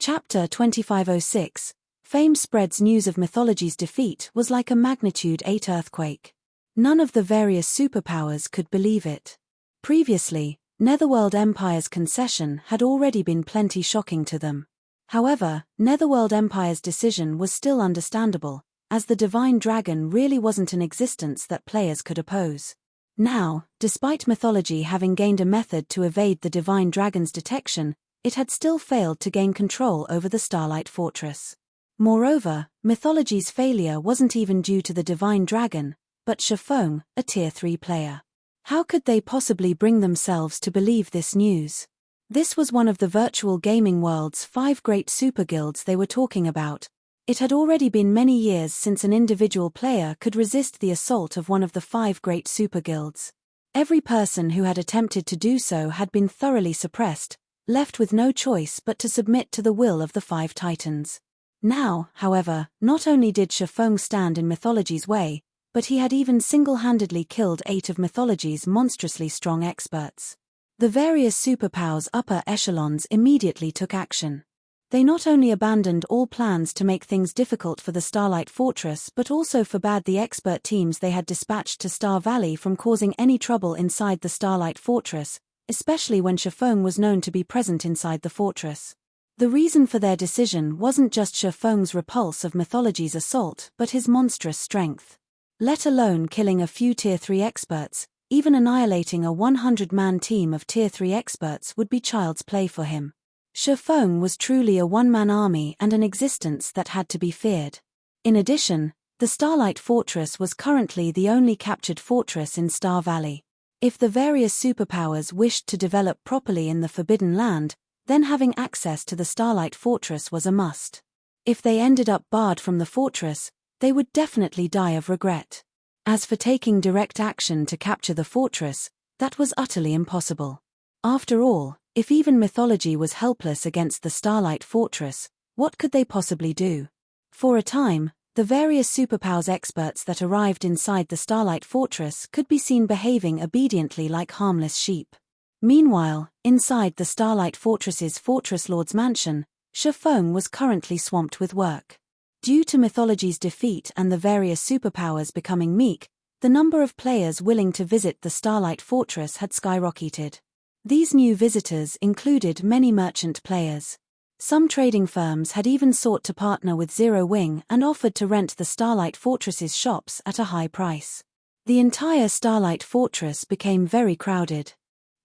Chapter 2506. Fame spreads. News of Mythology's defeat was like a magnitude 8 earthquake. None of the various superpowers could believe it. Previously, Netherworld Empire's concession had already been plenty shocking to them. However, Netherworld Empire's decision was still understandable, as the Divine Dragon really wasn't an existence that players could oppose. Now, despite Mythology having gained a method to evade the Divine Dragon's detection, it had still failed to gain control over the Starlight Fortress. Moreover, Mythology's failure wasn't even due to the Divine Dragon, but Shifeng, a Tier 3 player. How could they possibly bring themselves to believe this news? This was one of the virtual gaming world's 5 great super guilds they were talking about. It had already been many years since an individual player could resist the assault of one of the 5 great super guilds. Every person who had attempted to do so had been thoroughly suppressed, left with no choice but to submit to the will of the 5 titans. Now, however, not only did Shifeng stand in Mythology's way, but he had even single-handedly killed 8 of Mythology's monstrously strong experts. The various superpowers' upper echelons immediately took action. They not only abandoned all plans to make things difficult for the Starlight Fortress but also forbade the expert teams they had dispatched to Star Valley from causing any trouble inside the Starlight Fortress, especially when Shifeng was known to be present inside the fortress. The reason for their decision wasn't just Shifeng's repulse of Mythology's assault but his monstrous strength. Let alone killing a few Tier 3 experts, even annihilating a 100-man team of Tier 3 experts would be child's play for him. Shifeng was truly a one-man army and an existence that had to be feared. In addition, the Starlight Fortress was currently the only captured fortress in Star Valley. If the various superpowers wished to develop properly in the Forbidden Land, then having access to the Starlight Fortress was a must. If they ended up barred from the fortress, they would definitely die of regret. As for taking direct action to capture the fortress, that was utterly impossible. After all, if even Mythology was helpless against the Starlight Fortress, what could they possibly do? For a time, the various superpowers experts that arrived inside the Starlight Fortress could be seen behaving obediently like harmless sheep. Meanwhile, inside the Starlight Fortress's Fortress Lord's mansion, Shifeng was currently swamped with work. Due to Mythology's defeat and the various superpowers becoming meek, the number of players willing to visit the Starlight Fortress had skyrocketed. These new visitors included many merchant players. Some trading firms had even sought to partner with Zero Wing and offered to rent the Starlight Fortress's shops at a high price. The entire Starlight Fortress became very crowded.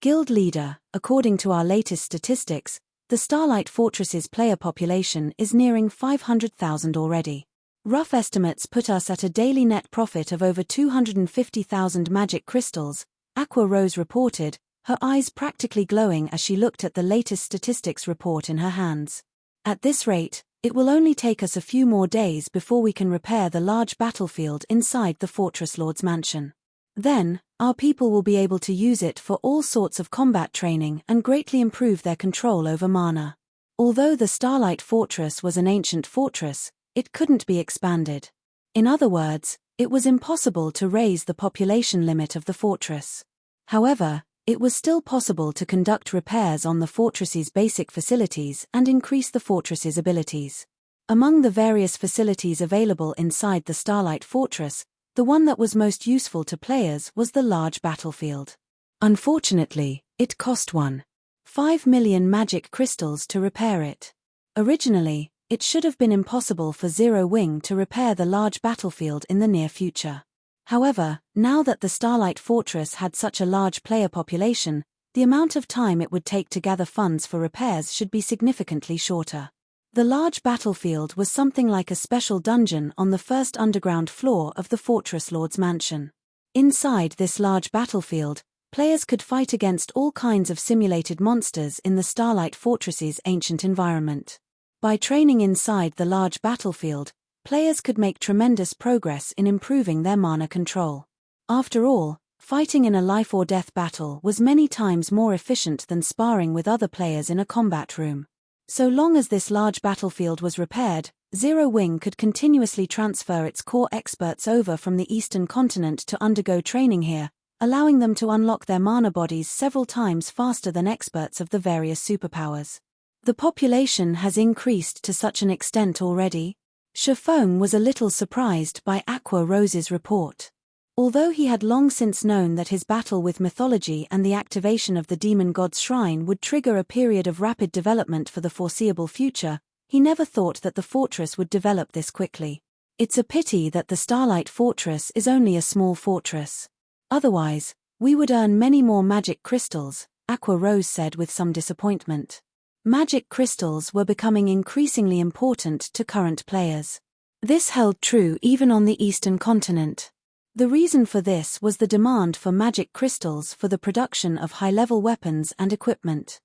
Guild leader, according to our latest statistics, the Starlight Fortress's player population is nearing 500,000 already. Rough estimates put us at a daily net profit of over 250,000 magic crystals, Aqua Rose reported, her eyes practically glowing as she looked at the latest statistics report in her hands. At this rate, it will only take us a few more days before we can repair the large battlefield inside the Fortress Lord's mansion. Then, our people will be able to use it for all sorts of combat training and greatly improve their control over mana. Although the Starlight Fortress was an ancient fortress, it couldn't be expanded. In other words, it was impossible to raise the population limit of the fortress. However, it was still possible to conduct repairs on the fortress's basic facilities and increase the fortress's abilities. Among the various facilities available inside the Starlight Fortress, the one that was most useful to players was the large battlefield. Unfortunately, it cost 1.5 million magic crystals to repair it. Originally, it should have been impossible for Zero Wing to repair the large battlefield in the near future. However, now that the Starlight Fortress had such a large player population, the amount of time it would take to gather funds for repairs should be significantly shorter. The large battlefield was something like a special dungeon on the first underground floor of the Fortress Lord's mansion. Inside this large battlefield, players could fight against all kinds of simulated monsters in the Starlight Fortress's ancient environment. By training inside the large battlefield, players could make tremendous progress in improving their mana control. After all, fighting in a life-or-death battle was many times more efficient than sparring with other players in a combat room. So long as this large battlefield was repaired, Zero Wing could continuously transfer its core experts over from the Eastern continent to undergo training here, allowing them to unlock their mana bodies several times faster than experts of the various superpowers. The population has increased to such an extent already? Shafong was a little surprised by Aqua Rose's report. Although he had long since known that his battle with mythology and the activation of the demon god's shrine would trigger a period of rapid development for the foreseeable future, he never thought that the fortress would develop this quickly. It's a pity that the Starlight Fortress is only a small fortress. Otherwise, we would earn many more magic crystals, Aqua Rose said with some disappointment. Magic crystals were becoming increasingly important to current players. This held true even on the eastern continent. The reason for this was the demand for magic crystals for the production of high-level weapons and equipment.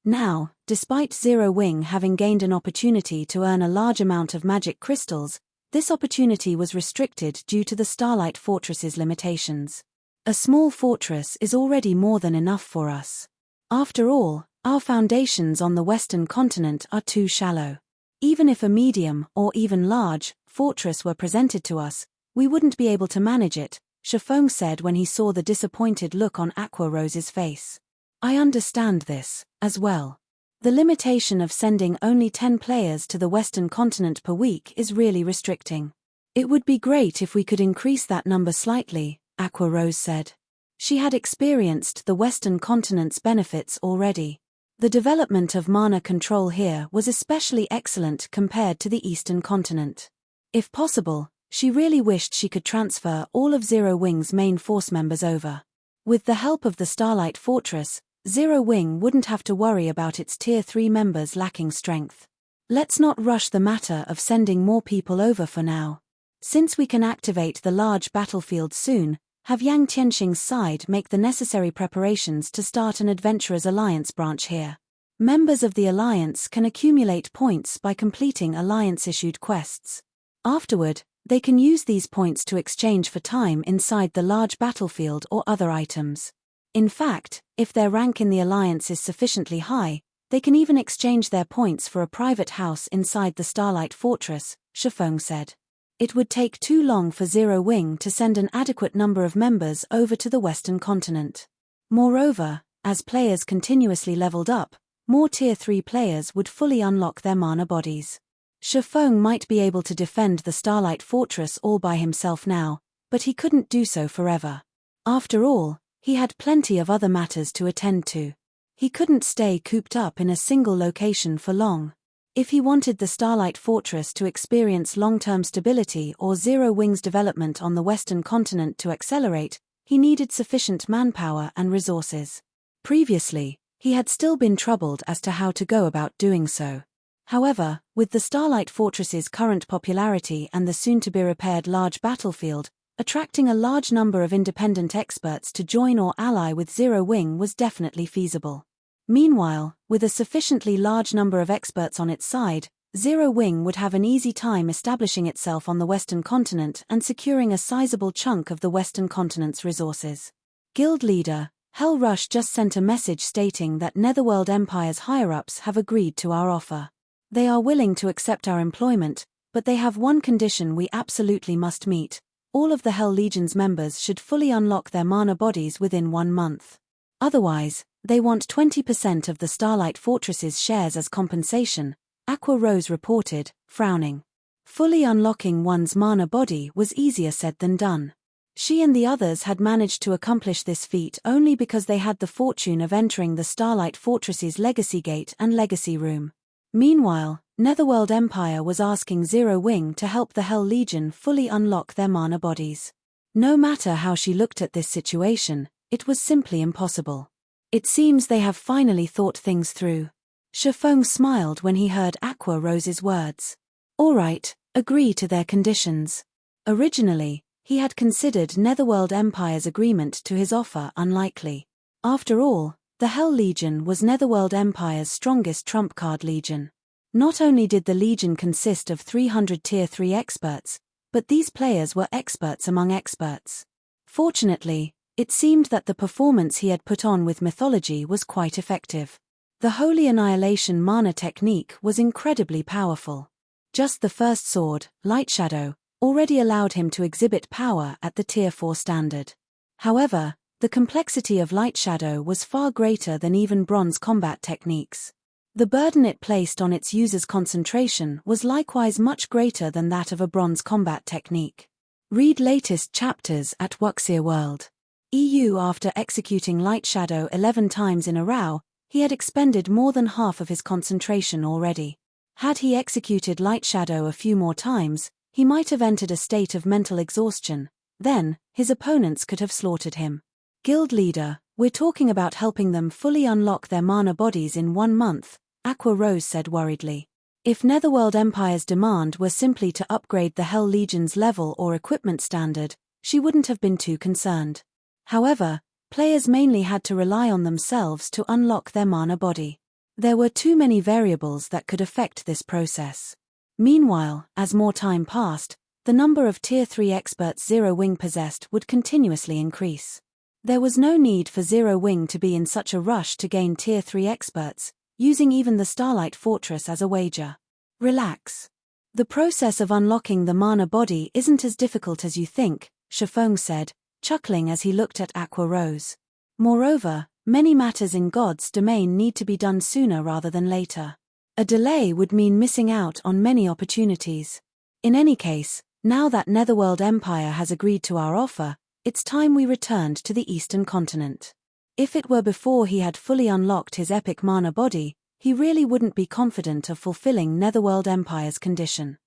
Now, despite Zero Wing having gained an opportunity to earn a large amount of magic crystals, this opportunity was restricted due to the Starlight Fortress's limitations. A small fortress is already more than enough for us. After all, our foundations on the western continent are too shallow. Even if a medium, or even large, fortress were presented to us, we wouldn't be able to manage it, Shafong said when he saw the disappointed look on Aqua Rose's face. I understand this, as well. The limitation of sending only 10 players to the western continent per week is really restricting. It would be great if we could increase that number slightly, Aqua Rose said. She had experienced the western continent's benefits already. The development of mana control here was especially excellent compared to the eastern continent. If possible, she really wished she could transfer all of Zero Wing's main force members over. With the help of the Starlight Fortress, Zero Wing wouldn't have to worry about its Tier 3 members lacking strength. Let's not rush the matter of sending more people over for now. Since we can activate the large battlefield soon, have Yang Tianxing's side make the necessary preparations to start an Adventurers Alliance branch here. Members of the Alliance can accumulate points by completing Alliance-issued quests. Afterward, they can use these points to exchange for time inside the large battlefield or other items. In fact, if their rank in the Alliance is sufficiently high, they can even exchange their points for a private house inside the Starlight Fortress, Shafong said. It would take too long for Zero Wing to send an adequate number of members over to the western continent. Moreover, as players continuously leveled up, more Tier 3 players would fully unlock their mana bodies. Shafong might be able to defend the Starlight Fortress all by himself now, but he couldn't do so forever. After all, he had plenty of other matters to attend to. He couldn't stay cooped up in a single location for long. If he wanted the Starlight Fortress to experience long-term stability or Zero Wing's development on the western continent to accelerate, he needed sufficient manpower and resources. Previously, he had still been troubled as to how to go about doing so. However, with the Starlight Fortress's current popularity and the soon-to-be-repaired large battlefield, attracting a large number of independent experts to join or ally with Zero Wing was definitely feasible. Meanwhile, with a sufficiently large number of experts on its side, Zero Wing would have an easy time establishing itself on the western continent and securing a sizable chunk of the western continent's resources. Guild leader, Hell Rush just sent a message stating that Netherworld Empire's higher-ups have agreed to our offer. They are willing to accept our employment, but they have one condition we absolutely must meet. All of the Hell Legion's members should fully unlock their mana bodies within 1 month. Otherwise, they want 20% of the Starlight Fortress's shares as compensation, Aqua Rose reported, frowning. Fully unlocking one's mana body was easier said than done. She and the others had managed to accomplish this feat only because they had the fortune of entering the Starlight Fortress's Legacy Gate and Legacy Room. Meanwhile, Netherworld Empire was asking Zero Wing to help the Hell Legion fully unlock their mana bodies. No matter how she looked at this situation, it was simply impossible. It seems they have finally thought things through. Shafong smiled when he heard Aqua Rose's words. All right, agree to their conditions. Originally, he had considered Netherworld Empire's agreement to his offer unlikely. After all, the Hell Legion was Netherworld Empire's strongest trump card legion. Not only did the legion consist of 300 Tier 3 experts, but these players were experts among experts. Fortunately, it seemed that the performance he had put on with mythology was quite effective. The Holy Annihilation mana technique was incredibly powerful. Just the first sword, Light Shadow, already allowed him to exhibit power at the Tier 4 standard. However, the complexity of Light Shadow was far greater than even bronze combat techniques. The burden it placed on its user's concentration was likewise much greater than that of a bronze combat technique. Read latest chapters at Wuxia World. EU. After executing Light Shadow 11 times in a row, he had expended more than half of his concentration already. Had he executed Light Shadow a few more times, he might have entered a state of mental exhaustion. Then, his opponents could have slaughtered him. Guild leader, we're talking about helping them fully unlock their mana bodies in 1 month, Aqua Rose said worriedly. If Netherworld Empire's demand were simply to upgrade the Hell Legion's level or equipment standard, she wouldn't have been too concerned. However, players mainly had to rely on themselves to unlock their mana body. There were too many variables that could affect this process. Meanwhile, as more time passed, the number of Tier 3 experts Zero Wing possessed would continuously increase. There was no need for Zero Wing to be in such a rush to gain Tier 3 experts, using even the Starlight Fortress as a wager. Relax. The process of unlocking the mana body isn't as difficult as you think, Shifeng said, chuckling as he looked at Aqua Rose. Moreover, many matters in God's domain need to be done sooner rather than later. A delay would mean missing out on many opportunities. In any case, now that Netherworld Empire has agreed to our offer, it's time we returned to the Eastern Continent. If it were before he had fully unlocked his epic mana body, he really wouldn't be confident of fulfilling Netherworld Empire's condition.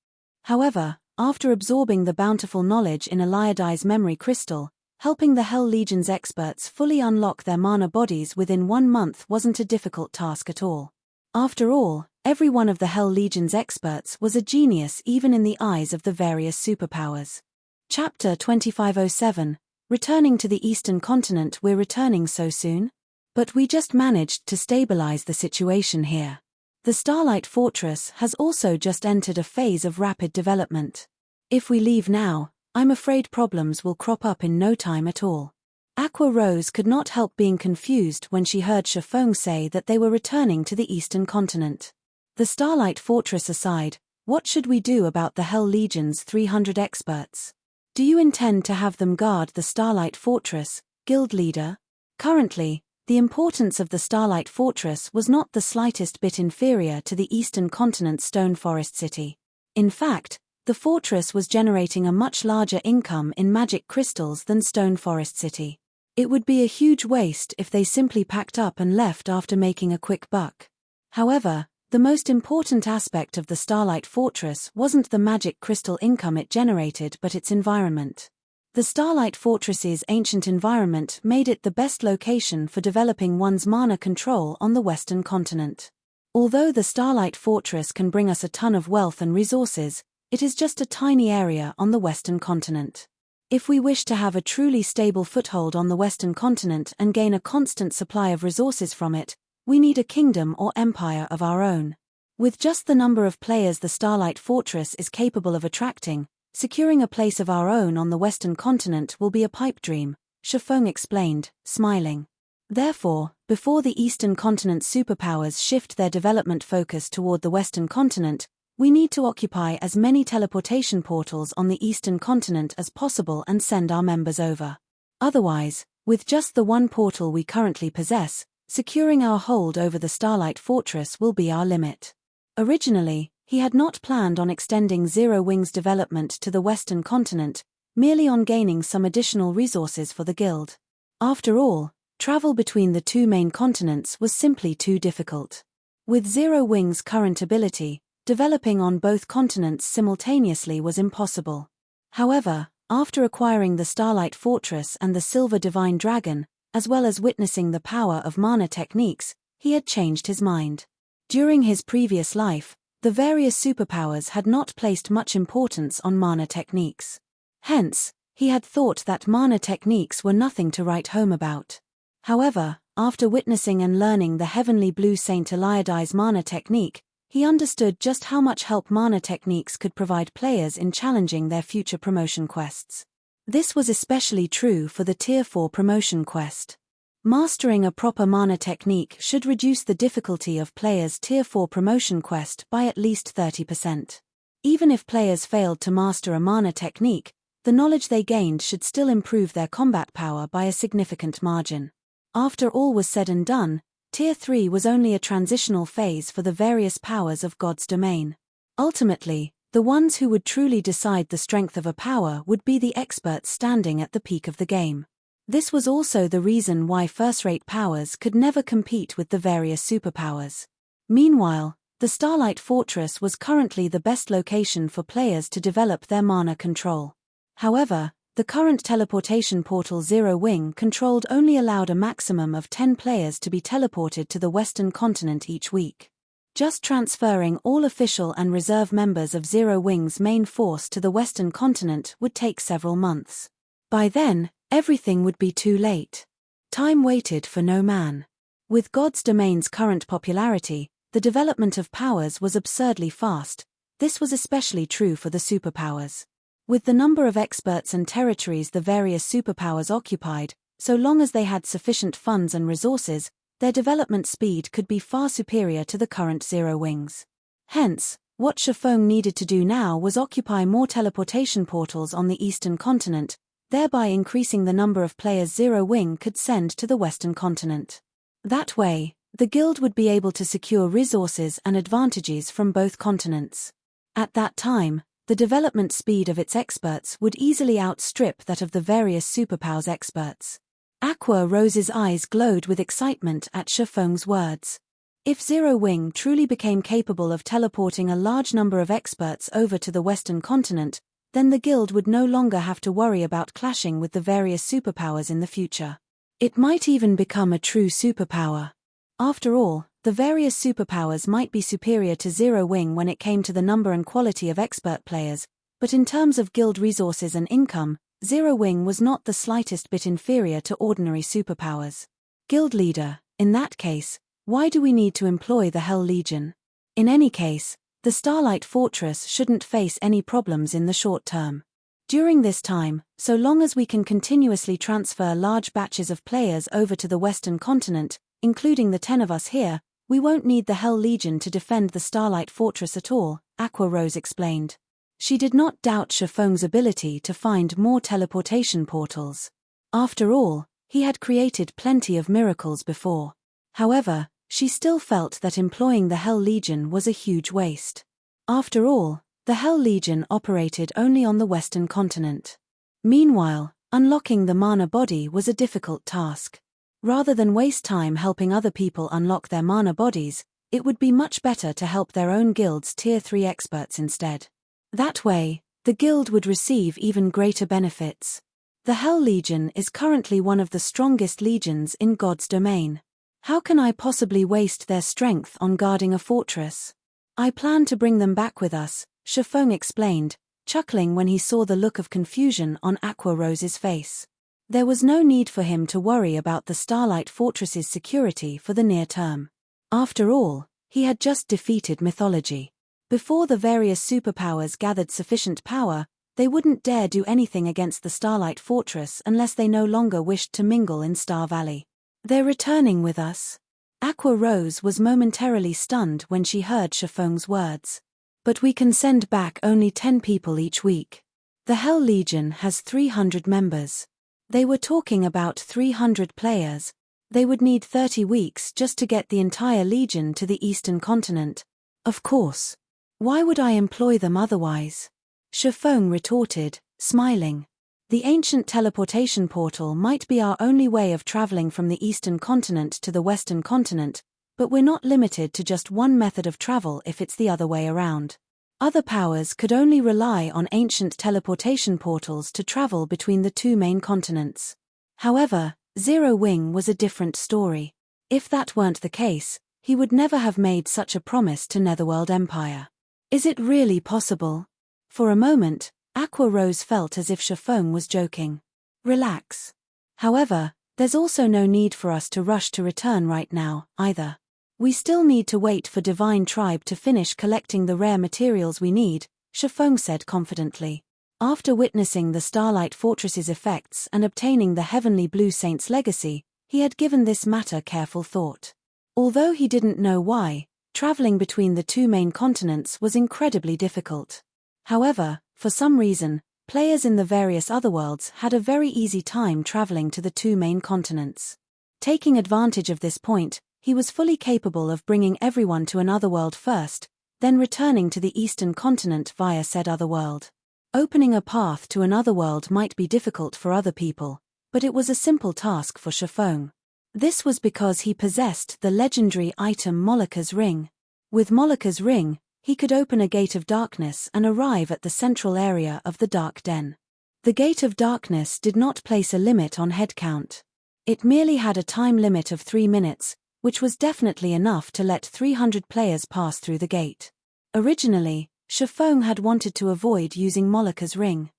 However, after absorbing the bountiful knowledge in Eliadi's memory crystal, helping the Hell Legion's experts fully unlock their mana bodies within 1 month wasn't a difficult task at all. After all, every one of the Hell Legion's experts was a genius even in the eyes of the various superpowers. Chapter 2507, Returning to the Eastern Continent. We're returning so soon? But we just managed to stabilize the situation here. The Starlight Fortress has also just entered a phase of rapid development. If we leave now, I'm afraid problems will crop up in no time at all. Aqua Rose could not help being confused when she heard Shifeng say that they were returning to the Eastern Continent. The Starlight Fortress aside, what should we do about the Hell Legion's 300 experts? Do you intend to have them guard the Starlight Fortress, Guild Leader? Currently, the importance of the Starlight Fortress was not the slightest bit inferior to the Eastern Continent's Stone Forest City. In fact, the fortress was generating a much larger income in magic crystals than Stone Forest City. It would be a huge waste if they simply packed up and left after making a quick buck. However, the most important aspect of the Starlight Fortress wasn't the magic crystal income it generated but its environment. The Starlight Fortress's ancient environment made it the best location for developing one's mana control on the Western Continent. Although the Starlight Fortress can bring us a ton of wealth and resources, it is just a tiny area on the Western Continent. If we wish to have a truly stable foothold on the Western Continent and gain a constant supply of resources from it, we need a kingdom or empire of our own. With just the number of players the Starlight Fortress is capable of attracting, securing a place of our own on the Western Continent will be a pipe dream, Shifeng explained, smiling. Therefore, before the Eastern Continent superpowers shift their development focus toward the Western Continent, we need to occupy as many teleportation portals on the Eastern Continent as possible and send our members over. Otherwise, with just the one portal we currently possess, securing our hold over the Starlight Fortress will be our limit. Originally, he had not planned on extending Zero Wing's development to the Western Continent, merely on gaining some additional resources for the guild. After all, travel between the two main continents was simply too difficult. With Zero Wing's current ability, developing on both continents simultaneously was impossible. However, after acquiring the Starlight Fortress and the Silver Divine Dragon, as well as witnessing the power of mana techniques, he had changed his mind. During his previous life, the various superpowers had not placed much importance on mana techniques. Hence, he had thought that mana techniques were nothing to write home about. However, after witnessing and learning the Heavenly Blue Saint Eliadi's mana technique, he understood just how much help mana techniques could provide players in challenging their future promotion quests. This was especially true for the Tier 4 promotion quest. Mastering a proper mana technique should reduce the difficulty of players' Tier 4 promotion quest by at least 30%. Even if players failed to master a mana technique, the knowledge they gained should still improve their combat power by a significant margin. After all was said and done, Tier 3 was only a transitional phase for the various powers of God's domain. Ultimately, the ones who would truly decide the strength of a power would be the experts standing at the peak of the game. This was also the reason why first-rate powers could never compete with the various superpowers. Meanwhile, the Starlight Fortress was currently the best location for players to develop their mana control. However, the current teleportation portal Zero Wing controlled only allowed a maximum of 10 players to be teleported to the Western continent each week. Just transferring all official and reserve members of Zero Wing's main force to the Western continent would take several months. By then, everything would be too late. Time waited for no man. With God's domain's current popularity, the development of powers was absurdly fast. This was especially true for the superpowers. With the number of experts and territories the various superpowers occupied, so long as they had sufficient funds and resources, their development speed could be far superior to the current Zero Wings. Hence, what Shifeng needed to do now was occupy more teleportation portals on the Eastern continent, thereby increasing the number of players Zero Wing could send to the Western continent. That way, the guild would be able to secure resources and advantages from both continents. At that time, the development speed of its experts would easily outstrip that of the various superpowers experts. Aqua Rose's eyes glowed with excitement at Shifeng's words. If Zero Wing truly became capable of teleporting a large number of experts over to the Western continent, then the guild would no longer have to worry about clashing with the various superpowers in the future. It might even become a true superpower. After all, the various superpowers might be superior to Zero Wing when it came to the number and quality of expert players, but in terms of guild resources and income, Zero Wing was not the slightest bit inferior to ordinary superpowers. Guild leader, in that case, why do we need to employ the Hell Legion? In any case, the Starlight Fortress shouldn't face any problems in the short term. During this time, so long as we can continuously transfer large batches of players over to the Western continent, including the 10 of us here, we won't need the Hell Legion to defend the Starlight Fortress at all, Aqua Rose explained. She did not doubt Shifeng's ability to find more teleportation portals. After all, he had created plenty of miracles before. However, she still felt that employing the Hell Legion was a huge waste. After all, the Hell Legion operated only on the Western continent. Meanwhile, unlocking the mana body was a difficult task. Rather than waste time helping other people unlock their mana bodies, it would be much better to help their own guild's Tier 3 experts instead. That way, the guild would receive even greater benefits. The Hell Legion is currently one of the strongest legions in God's domain. How can I possibly waste their strength on guarding a fortress? I plan to bring them back with us, Shifeng explained, chuckling when he saw the look of confusion on Aqua Rose's face. There was no need for him to worry about the Starlight Fortress's security for the near term. After all, he had just defeated mythology. Before the various superpowers gathered sufficient power, they wouldn't dare do anything against the Starlight Fortress unless they no longer wished to mingle in Star Valley. They're returning with us. Aqua Rose was momentarily stunned when she heard Shifeng's words. But we can send back only 10 people each week. The Hell Legion has 300 members. They were talking about 300 players. They would need 30 weeks just to get the entire Legion to the Eastern continent. Of course. Why would I employ them otherwise? Shifeng retorted, smiling. The ancient teleportation portal might be our only way of traveling from the Eastern continent to the Western continent, but we're not limited to just one method of travel if it's the other way around. Other powers could only rely on ancient teleportation portals to travel between the two main continents. However, Zero Wing was a different story. If that weren't the case, he would never have made such a promise to Netherworld Empire. Is it really possible? For a moment, Aqua Rose felt as if Shifeng was joking. Relax. However, there's also no need for us to rush to return right now, either. We still need to wait for Divine Tribe to finish collecting the rare materials we need, Shifeng said confidently. After witnessing the Starlight Fortress's effects and obtaining the Heavenly Blue Saint's legacy, he had given this matter careful thought. Although he didn't know why, traveling between the two main continents was incredibly difficult. However, for some reason, players in the various other worlds had a very easy time traveling to the two main continents. Taking advantage of this point, he was fully capable of bringing everyone to another world first, then returning to the eastern continent via said other world. Opening a path to another world might be difficult for other people, but it was a simple task for Shifeng. This was because he possessed the legendary item Molika's Ring. With Molika's Ring, he could open a gate of darkness and arrive at the central area of the Dark Den. The Gate of Darkness did not place a limit on head count. It merely had a time limit of 3 minutes, which was definitely enough to let 300 players pass through the gate. Originally, Shifeng had wanted to avoid using Molika's Ring.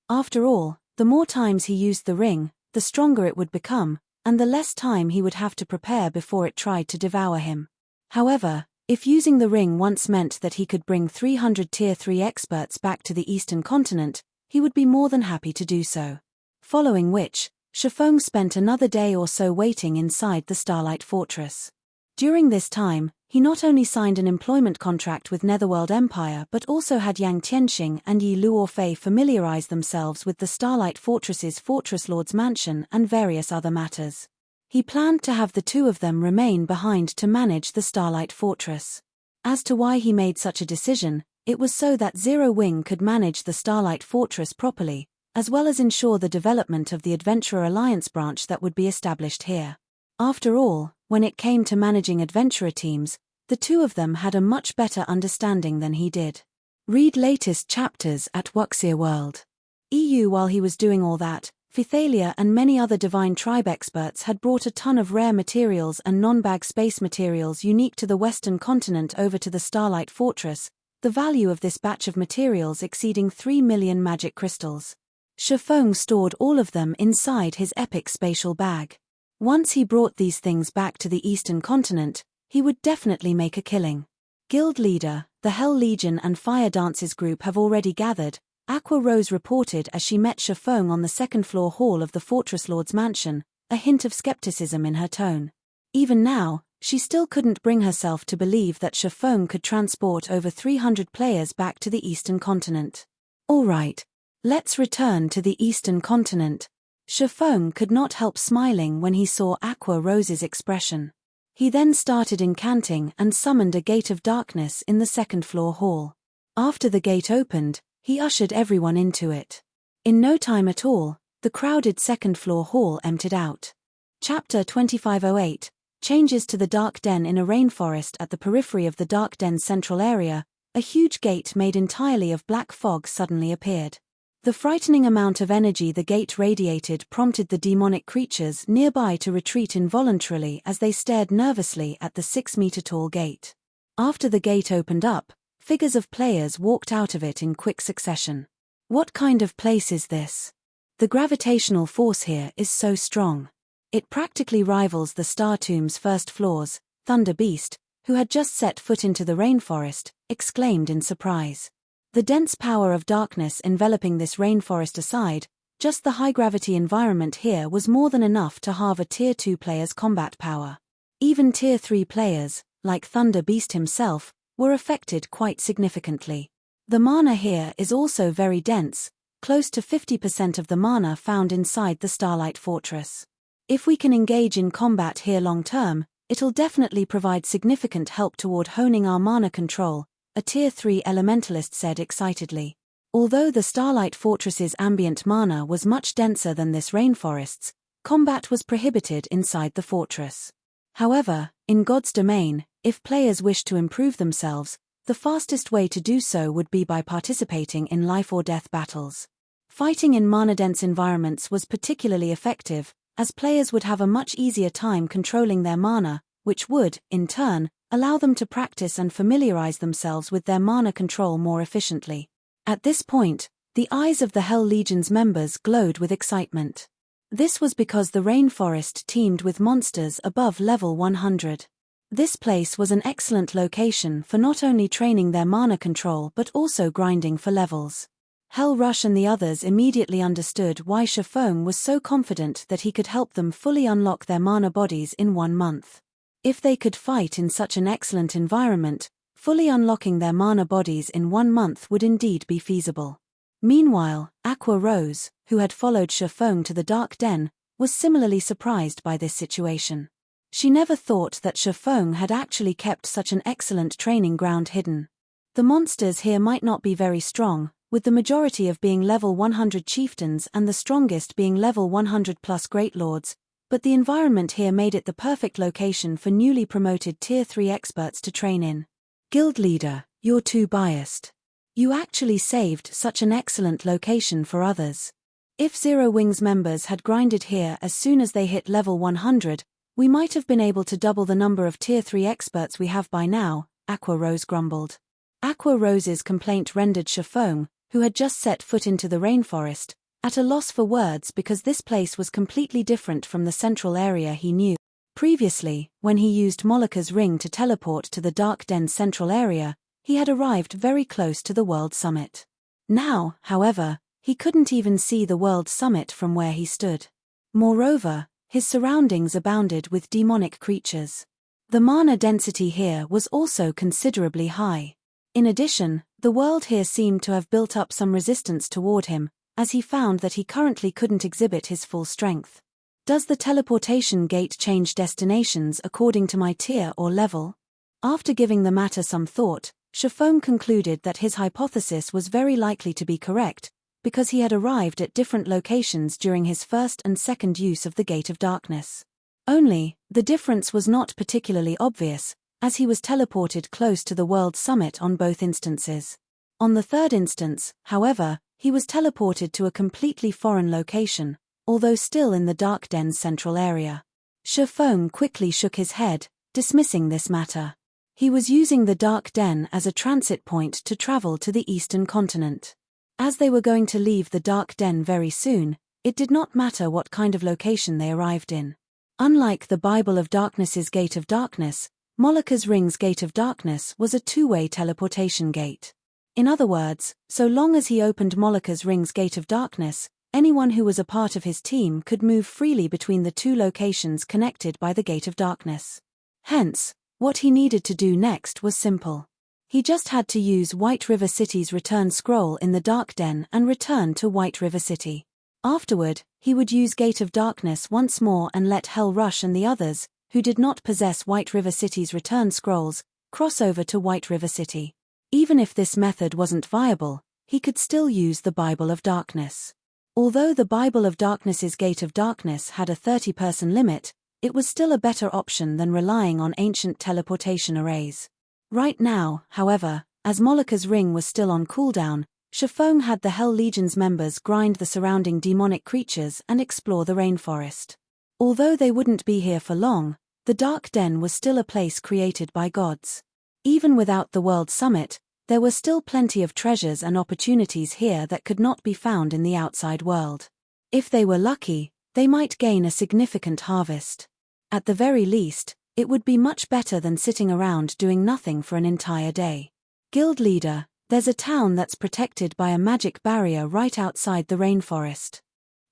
After all, the more times he used the ring, the stronger it would become, and the less time he would have to prepare before it tried to devour him. However, if using the ring once meant that he could bring 300 Tier 3 experts back to the eastern continent, he would be more than happy to do so. Following which, Shifeng spent another day or so waiting inside the Starlight Fortress. During this time, he not only signed an employment contract with Netherworld Empire but also had Yang Tianxing and Yi Luorfei familiarize themselves with the Starlight Fortress's Fortress Lord's mansion and various other matters. He planned to have the two of them remain behind to manage the Starlight Fortress. As to why he made such a decision, it was so that Zero Wing could manage the Starlight Fortress properly, as well as ensure the development of the Adventurer Alliance branch that would be established here. After all, when it came to managing adventurer teams, the two of them had a much better understanding than he did. Read latest chapters at Wuxia World. EU. While he was doing all that, Phythalia and many other Divine Tribe experts had brought a ton of rare materials and non-bag space materials unique to the Western continent over to the Starlight Fortress, the value of this batch of materials exceeding 3 million magic crystals. Shifeng stored all of them inside his epic spatial bag. Once he brought these things back to the Eastern continent, he would definitely make a killing. Guild leader, the Hell Legion and Fire Dances group have already gathered, Aqua Rose reported as she met Shifeng on the second-floor hall of the Fortress Lord's mansion, a hint of skepticism in her tone. Even now, she still couldn't bring herself to believe that Shifeng could transport over 300 players back to the Eastern continent. All right, let's return to the Eastern continent. Shifeng could not help smiling when he saw Aqua Rose's expression. He then started incanting and summoned a gate of darkness in the second-floor hall. After the gate opened, he ushered everyone into it. In no time at all, the crowded second-floor hall emptied out. Chapter 2508, Changes to the Dark Den. In a rainforest at the periphery of the Dark Den's central area, a huge gate made entirely of black fog suddenly appeared. The frightening amount of energy the gate radiated prompted the demonic creatures nearby to retreat involuntarily as they stared nervously at the 6-meter-tall gate. After the gate opened up, figures of players walked out of it in quick succession. What kind of place is this? The gravitational force here is so strong. It practically rivals the Star Tomb's first floors. Thunder Beast, who had just set foot into the rainforest, exclaimed in surprise. The dense power of darkness enveloping this rainforest aside, just the high-gravity environment here was more than enough to halve a Tier 2 player's combat power. Even Tier 3 players, like Thunder Beast himself, were affected quite significantly. The mana here is also very dense, close to 50% of the mana found inside the Starlight Fortress. If we can engage in combat here long-term, it'll definitely provide significant help toward honing our mana control, a Tier 3 elementalist said excitedly. Although the Starlight Fortress's ambient mana was much denser than this rainforest's, combat was prohibited inside the fortress. However, in God's domain, if players wish to improve themselves, the fastest way to do so would be by participating in life-or-death battles. Fighting in mana-dense environments was particularly effective, as players would have a much easier time controlling their mana, which would, in turn, allow them to practice and familiarize themselves with their mana control more efficiently. At this point, the eyes of the Hell Legion's members glowed with excitement. This was because the rainforest teemed with monsters above level 100. This place was an excellent location for not only training their mana control but also grinding for levels. Hell Rush and the others immediately understood why Shifeng was so confident that he could help them fully unlock their mana bodies in 1 month. If they could fight in such an excellent environment, fully unlocking their mana bodies in 1 month would indeed be feasible. Meanwhile, Aqua Rose, who had followed Shifeng to the Dark Den, was similarly surprised by this situation. She never thought that Shifeng had actually kept such an excellent training ground hidden. The monsters here might not be very strong, with the majority of being level 100 chieftains and the strongest being level 100 plus great lords, but the environment here made it the perfect location for newly promoted Tier 3 experts to train in. Guild leader, you're too biased. You actually saved such an excellent location for others. If Zero Wings members had grinded here as soon as they hit level 100, we might have been able to double the number of Tier 3 experts we have by now, Aqua Rose grumbled. Aqua Rose's complaint rendered Shifeng, who had just set foot into the rainforest, at a loss for words because this place was completely different from the central area he knew. Previously, when he used Molika's ring to teleport to the Dark Den's central area, he had arrived very close to the World Summit. Now, however, he couldn't even see the World Summit from where he stood. Moreover, his surroundings abounded with demonic creatures. The mana density here was also considerably high. In addition, the world here seemed to have built up some resistance toward him, as he found that he currently couldn't exhibit his full strength. Does the teleportation gate change destinations according to my tier or level? After giving the matter some thought, Shifeng concluded that his hypothesis was very likely to be correct, because he had arrived at different locations during his first and second use of the Gate of Darkness. Only, the difference was not particularly obvious, as he was teleported close to the World Summit on both instances. On the third instance, however, he was teleported to a completely foreign location, although still in the Dark Den's central area. Shifeng quickly shook his head, dismissing this matter. He was using the Dark Den as a transit point to travel to the Eastern continent. As they were going to leave the Dark Den very soon, it did not matter what kind of location they arrived in. Unlike the Bible of Darkness's Gate of Darkness, Molika's Ring's Gate of Darkness was a two-way teleportation gate. In other words, so long as he opened Molika's Ring's Gate of Darkness, anyone who was a part of his team could move freely between the two locations connected by the Gate of Darkness. Hence, what he needed to do next was simple. He just had to use White River City's return scroll in the Dark Den and return to White River City. Afterward, he would use Gate of Darkness once more and let Hell Rush and the others, who did not possess White River City's return scrolls, cross over to White River City. Even if this method wasn't viable, he could still use the Bible of Darkness. Although the Bible of Darkness's Gate of Darkness had a 30-person limit, it was still a better option than relying on ancient teleportation arrays. Right now, however, as Molika's ring was still on cooldown, Shifeng had the Hell Legion's members grind the surrounding demonic creatures and explore the rainforest. Although they wouldn't be here for long, the Dark Den was still a place created by gods. Even without the World Summit, there were still plenty of treasures and opportunities here that could not be found in the outside world. If they were lucky, they might gain a significant harvest. At the very least, it would be much better than sitting around doing nothing for an entire day. Guild leader, there's a town that's protected by a magic barrier right outside the rainforest.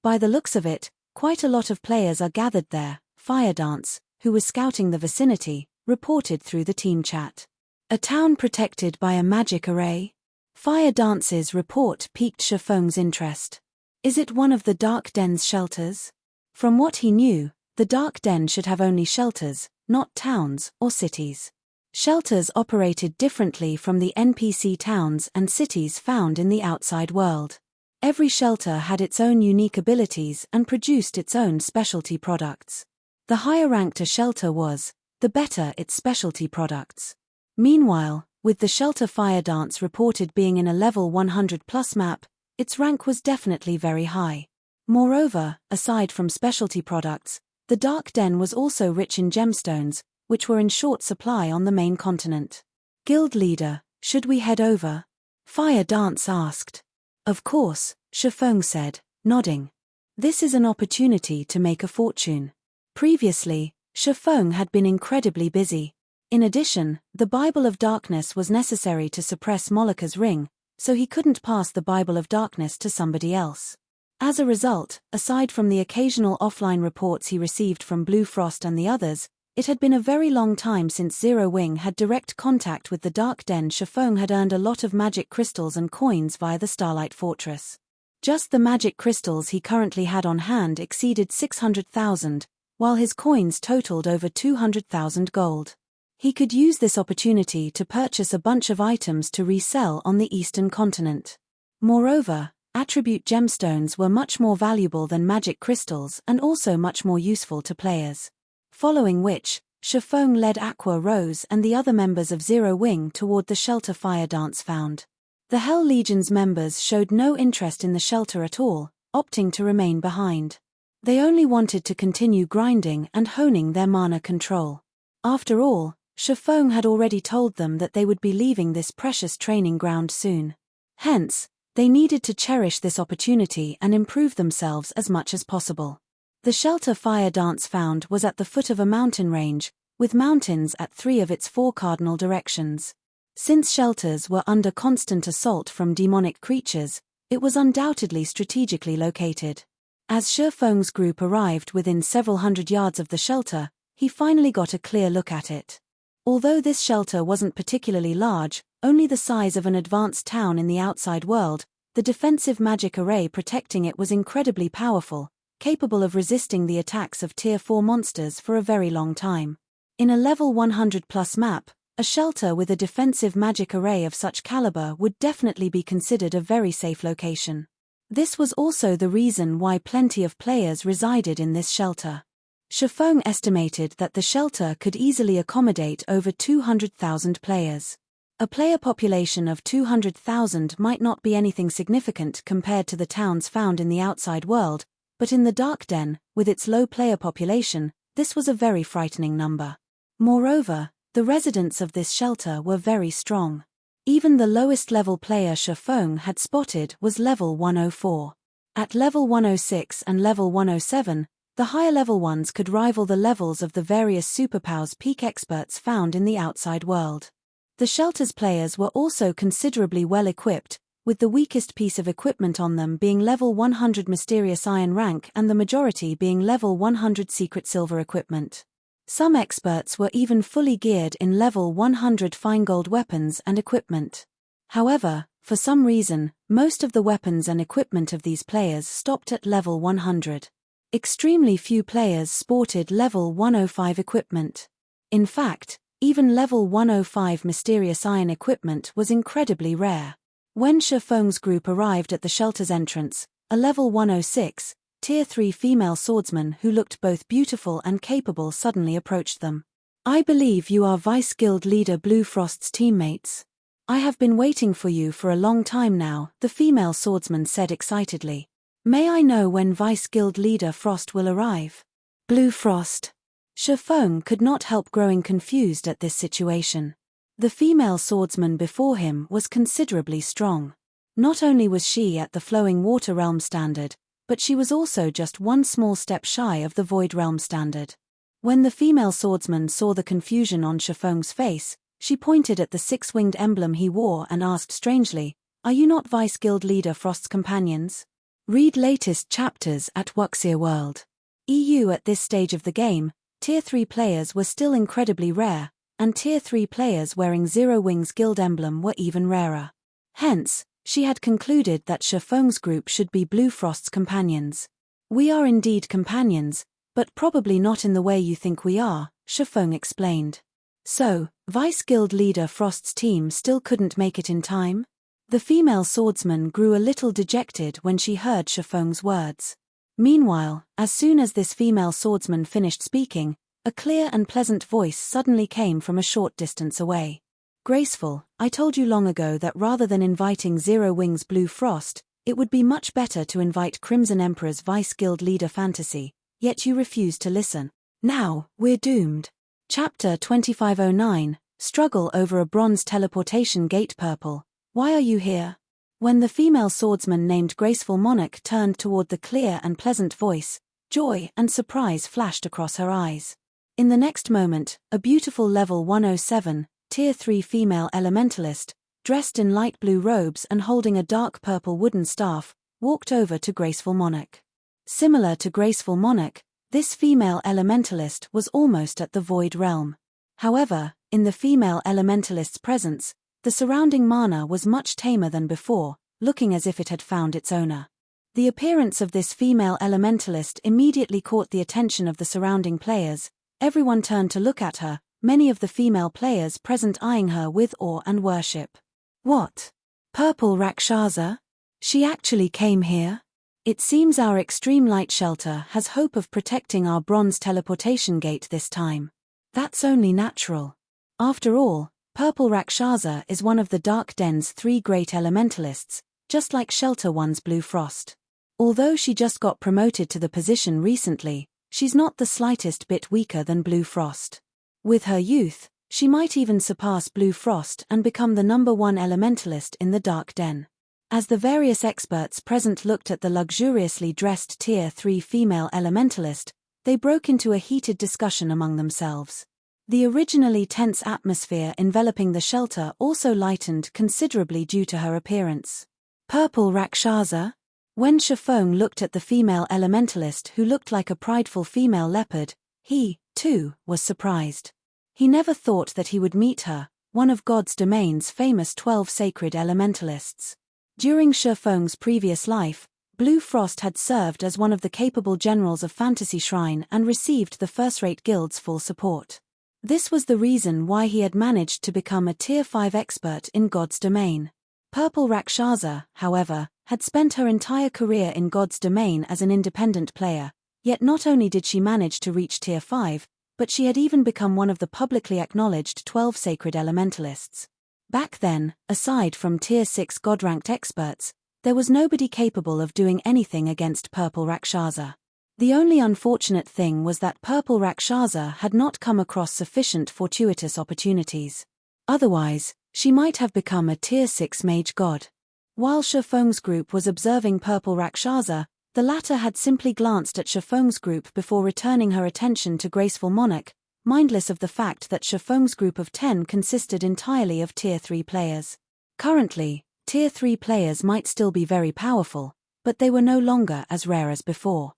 By the looks of it, quite a lot of players are gathered there, Fire Dance, who was scouting the vicinity, reported through the team chat. A town protected by a magic array? Fire Dance's report piqued Shifeng's interest. Is it one of the Dark Den's shelters? From what he knew, the Dark Den should have only shelters, not towns or cities. Shelters operated differently from the NPC towns and cities found in the outside world. Every shelter had its own unique abilities and produced its own specialty products. The higher ranked a shelter was, the better its specialty products. Meanwhile, with the shelter Fire Dance reported being in a level 100 plus map, its rank was definitely very high. Moreover, aside from specialty products, the Dark Den was also rich in gemstones, which were in short supply on the main continent. Guild leader, should we head over? Fire Dance asked. Of course, Shifeng said, nodding. This is an opportunity to make a fortune. Previously, Shifeng had been incredibly busy. In addition, the Bible of Darkness was necessary to suppress Molika's ring, so he couldn't pass the Bible of Darkness to somebody else. As a result, aside from the occasional offline reports he received from Blue Frost and the others, it had been a very long time since Zero Wing had direct contact with the Dark Den. Shifeng had earned a lot of magic crystals and coins via the Starlight Fortress. Just the magic crystals he currently had on hand exceeded 600,000, while his coins totaled over 200,000 gold. He could use this opportunity to purchase a bunch of items to resell on the Eastern continent. Moreover, attribute gemstones were much more valuable than magic crystals and also much more useful to players. Following which, Shifeng led Aqua Rose and the other members of Zero Wing toward the shelter fire dance found. The Hell Legion's members showed no interest in the shelter at all, opting to remain behind. They only wanted to continue grinding and honing their mana control. After all, Shifeng had already told them that they would be leaving this precious training ground soon. Hence, they needed to cherish this opportunity and improve themselves as much as possible. The shelter fire dance found was at the foot of a mountain range, with mountains at 3 of its 4 cardinal directions. Since shelters were under constant assault from demonic creatures, it was undoubtedly strategically located. As Shifeng's group arrived within several hundred yards of the shelter, he finally got a clear look at it. Although this shelter wasn't particularly large, only the size of an advanced town in the outside world, the defensive magic array protecting it was incredibly powerful, capable of resisting the attacks of Tier 4 monsters for a very long time. In a level 100+ map, a shelter with a defensive magic array of such caliber would definitely be considered a very safe location. This was also the reason why plenty of players resided in this shelter. Shifeng estimated that the shelter could easily accommodate over 200,000 players. A player population of 200,000 might not be anything significant compared to the towns found in the outside world, but in the Dark Den, with its low player population, this was a very frightening number. Moreover, the residents of this shelter were very strong. Even the lowest level player Shifeng had spotted was level 104. At level 106 and level 107, the higher level ones could rival the levels of the various superpowers peak experts found in the outside world. The shelter's players were also considerably well equipped, with the weakest piece of equipment on them being level 100 mysterious iron rank and the majority being level 100 secret silver equipment. Some experts were even fully geared in level 100 fine gold weapons and equipment. However, for some reason, most of the weapons and equipment of these players stopped at level 100. Extremely few players sported level 105 equipment. In fact, even level 105 mysterious iron equipment was incredibly rare. When Shifeng's group arrived at the shelter's entrance, a level 106, Tier 3 female swordsman who looked both beautiful and capable suddenly approached them. "I believe you are Vice Guild Leader Blue Frost's teammates. I have been waiting for you for a long time now," the female swordsman said excitedly. "May I know when Vice Guild Leader Frost will arrive?" Blue Frost. Shifeng could not help growing confused at this situation. The female swordsman before him was considerably strong. Not only was she at the Flowing Water Realm standard, but she was also just one small step shy of the Void Realm standard. When the female swordsman saw the confusion on Shifeng's face, she pointed at the 6-winged emblem he wore and asked strangely, "Are you not Vice Guild Leader Frost's companions?" Read latest chapters at Wuxia World. EU. At this stage of the game, Tier 3 players were still incredibly rare, and Tier 3 players wearing Zero Wing's guild emblem were even rarer. Hence, she had concluded that Shifeng's group should be Blue Frost's companions. "We are indeed companions, but probably not in the way you think we are," Shifeng explained. "So, Vice Guild Leader Frost's team still couldn't make it in time?" The female swordsman grew a little dejected when she heard Shifeng's words. Meanwhile, as soon as this female swordsman finished speaking, a clear and pleasant voice suddenly came from a short distance away. "Graceful, I told you long ago that rather than inviting Zero Wing's Blue Frost, it would be much better to invite Crimson Emperor's Vice Guild Leader Fantasy, yet you refused to listen. Now, we're doomed." Chapter 2509, Struggle over a Bronze Teleportation Gate. Purple, why are you here? When the female swordsman named Graceful Monarch turned toward the clear and pleasant voice, joy and surprise flashed across her eyes. In the next moment, a beautiful level 107, Tier 3 female elementalist, dressed in light blue robes and holding a dark purple wooden staff, walked over to Graceful Monarch. Similar to Graceful Monarch, this female elementalist was almost at the Void Realm. However, in the female elementalist's presence, the surrounding mana was much tamer than before, looking as if it had found its owner. The appearance of this female elementalist immediately caught the attention of the surrounding players. Everyone turned to look at her, many of the female players present eyeing her with awe and worship. What? Purple Rakshasa? She actually came here? It seems our extreme light shelter has hope of protecting our bronze teleportation gate this time. That's only natural. After all, Purple Rakshasa is one of the Dark Den's 3 great elementalists, just like Shelter One's Blue Frost. Although she just got promoted to the position recently, she's not the slightest bit weaker than Blue Frost. With her youth, she might even surpass Blue Frost and become the #1 elementalist in the Dark Den. As the various experts present looked at the luxuriously dressed Tier 3 female elementalist, they broke into a heated discussion among themselves. The originally tense atmosphere enveloping the shelter also lightened considerably due to her appearance. Purple Rakshasa? When Shafong looked at the female elementalist who looked like a prideful female leopard, he, too, was surprised. He never thought that he would meet her, one of God's domain's famous 12 sacred elementalists. During Shafong's previous life, Blue Frost had served as one of the capable generals of Fantasy Shrine and received the first-rate guild's full support. This was the reason why he had managed to become a Tier 5 expert in God's domain. Purple Rakshasa, however, had spent her entire career in God's domain as an independent player, yet not only did she manage to reach Tier 5, but she had even become one of the publicly acknowledged 12 sacred elementalists. Back then, aside from Tier 6 God-ranked experts, there was nobody capable of doing anything against Purple Rakshasa. The only unfortunate thing was that Purple Rakshasa had not come across sufficient fortuitous opportunities. Otherwise, she might have become a Tier 6 mage god. While Shafong's group was observing Purple Rakshasa, the latter had simply glanced at Shafong's group before returning her attention to Graceful Monarch, mindless of the fact that Shafong's group of 10 consisted entirely of Tier 3 players. Currently, Tier 3 players might still be very powerful, but they were no longer as rare as before.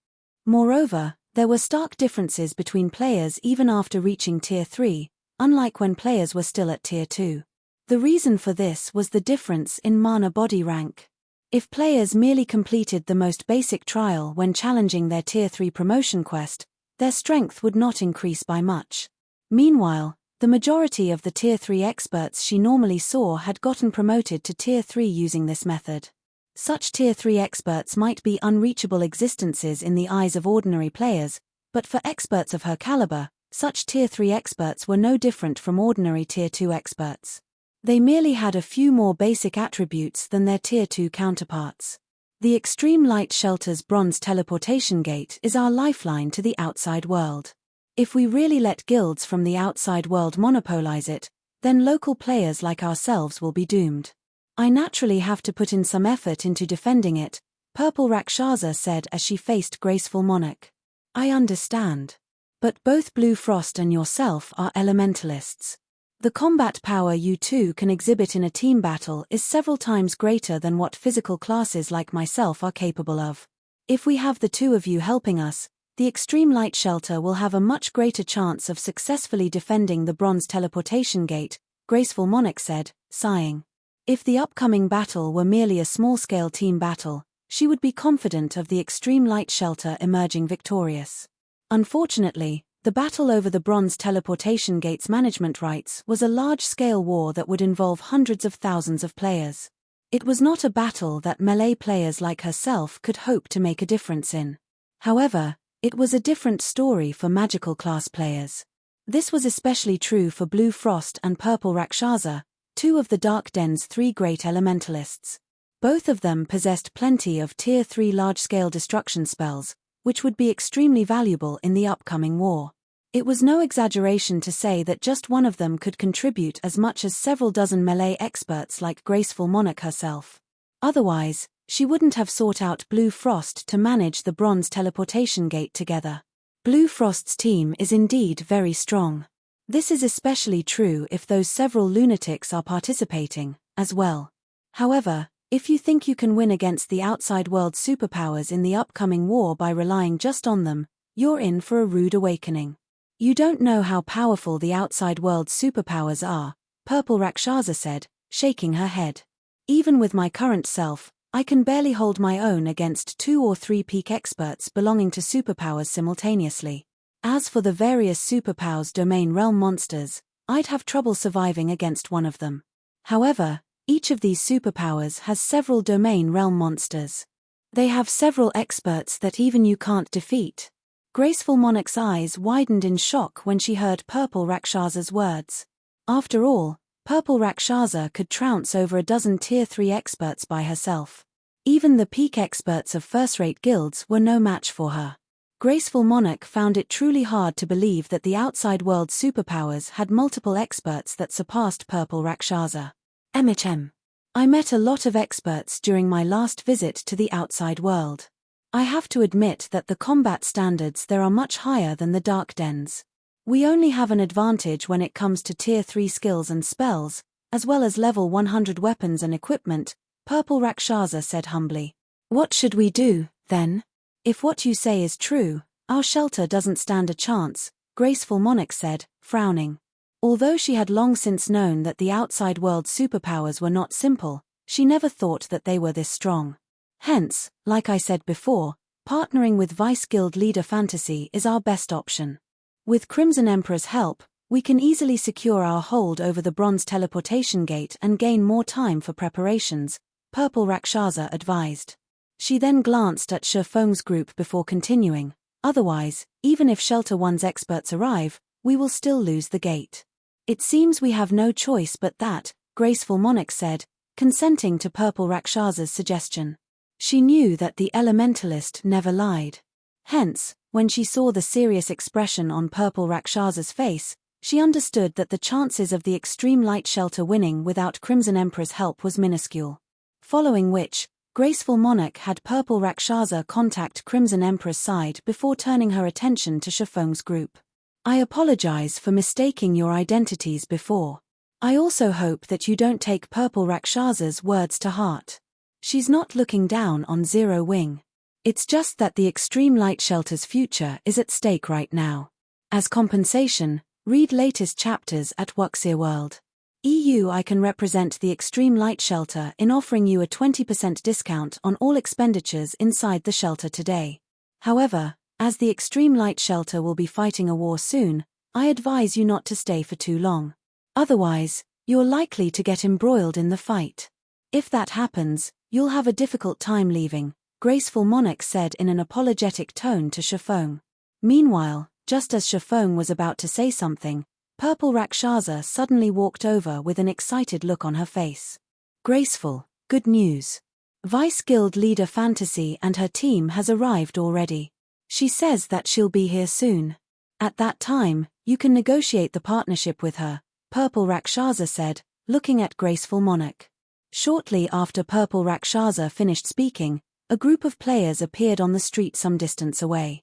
Moreover, there were stark differences between players even after reaching Tier 3, unlike when players were still at Tier 2. The reason for this was the difference in mana body rank. If players merely completed the most basic trial when challenging their Tier 3 promotion quest, their strength would not increase by much. Meanwhile, the majority of the Tier 3 experts she normally saw had gotten promoted to Tier 3 using this method. Such Tier 3 experts might be unreachable existences in the eyes of ordinary players, but for experts of her caliber, such Tier 3 experts were no different from ordinary Tier 2 experts. They merely had a few more basic attributes than their Tier 2 counterparts. The Extreme Light Shelter's bronze teleportation gate is our lifeline to the outside world. If we really let guilds from the outside world monopolize it, then local players like ourselves will be doomed. I naturally have to put in some effort into defending it, Purple Rakshasa said as she faced Graceful Monarch. I understand. But both Blue Frost and yourself are elementalists. The combat power you two can exhibit in a team battle is several times greater than what physical classes like myself are capable of. If we have the two of you helping us, the Extreme Light Shelter will have a much greater chance of successfully defending the bronze teleportation gate, Graceful Monarch said, sighing. If the upcoming battle were merely a small-scale team battle, she would be confident of the Extreme Light Shelter emerging victorious. Unfortunately, the battle over the bronze teleportation gate's management rights was a large-scale war that would involve hundreds of thousands of players. It was not a battle that melee players like herself could hope to make a difference in. However, it was a different story for magical class players. This was especially true for Blue Frost and Purple Rakshasa, two of the Dark Den's 3 great elementalists. Both of them possessed plenty of Tier 3 large-scale destruction spells, which would be extremely valuable in the upcoming war. It was no exaggeration to say that just one of them could contribute as much as several dozen melee experts like Graceful Monarch herself. Otherwise, she wouldn't have sought out Blue Frost to manage the bronze teleportation gate together. Blue Frost's team is indeed very strong. This is especially true if those several lunatics are participating, as well. However, if you think you can win against the outside world superpowers in the upcoming war by relying just on them, you're in for a rude awakening. You don't know how powerful the outside world's superpowers are, Purple Rakshasa said, shaking her head. Even with my current self, I can barely hold my own against 2 or 3 peak experts belonging to superpowers simultaneously. As for the various superpowers domain realm monsters, I'd have trouble surviving against one of them. However, each of these superpowers has several domain realm monsters. They have several experts that even you can't defeat. Graceful Monarch's eyes widened in shock when she heard Purple Rakshasa's words. After all, Purple Rakshasa could trounce over a dozen Tier 3 experts by herself. Even the peak experts of first-rate guilds were no match for her. Graceful Monarch found it truly hard to believe that the outside world superpowers had multiple experts that surpassed Purple Rakshasa. MHM. I met a lot of experts during my last visit to the outside world. I have to admit that the combat standards there are much higher than the Dark Dens. We only have an advantage when it comes to Tier 3 skills and spells, as well as level 100 weapons and equipment, Purple Rakshasa said humbly. What should we do, then? If what you say is true, our shelter doesn't stand a chance, Graceful Monarch said, frowning. Although she had long since known that the outside world superpowers were not simple, she never thought that they were this strong. Hence, like I said before, partnering with Vice Guild Leader Fantasy is our best option. With Crimson Emperor's help, we can easily secure our hold over the Bronze Teleportation Gate and gain more time for preparations, Purple Rakshasa advised. She then glanced at Shifeng's group before continuing. Otherwise, even if Shelter 1's experts arrive, we will still lose the gate. It seems we have no choice but that, Graceful Monarch said, consenting to Purple Rakshasa's suggestion. She knew that the Elementalist never lied. Hence, when she saw the serious expression on Purple Rakshasa's face, she understood that the chances of the Extreme Light Shelter winning without Crimson Emperor's help was minuscule. Following which, Graceful Monarch had Purple Rakshasa contact Crimson Emperor's side before turning her attention to Shifeng's group. I apologize for mistaking your identities before. I also hope that you don't take Purple Rakshasa's words to heart. She's not looking down on Zero Wing. It's just that the Extreme Light Shelter's future is at stake right now. As compensation, read latest chapters at Wuxia World. I can represent the Extreme Light Shelter in offering you a 20% discount on all expenditures inside the shelter today. However, as the Extreme Light Shelter will be fighting a war soon, I advise you not to stay for too long. Otherwise, you're likely to get embroiled in the fight. If that happens, you'll have a difficult time leaving, Graceful Monarch said in an apologetic tone to Shifeng. Meanwhile, just as Shifeng was about to say something, Purple Rakshasa suddenly walked over with an excited look on her face. Graceful, good news. Vice Guild Leader Fantasy and her team has arrived already. She says that she'll be here soon. At that time, you can negotiate the partnership with her, Purple Rakshasa said, looking at Graceful Monarch. Shortly after Purple Rakshasa finished speaking, a group of players appeared on the street some distance away.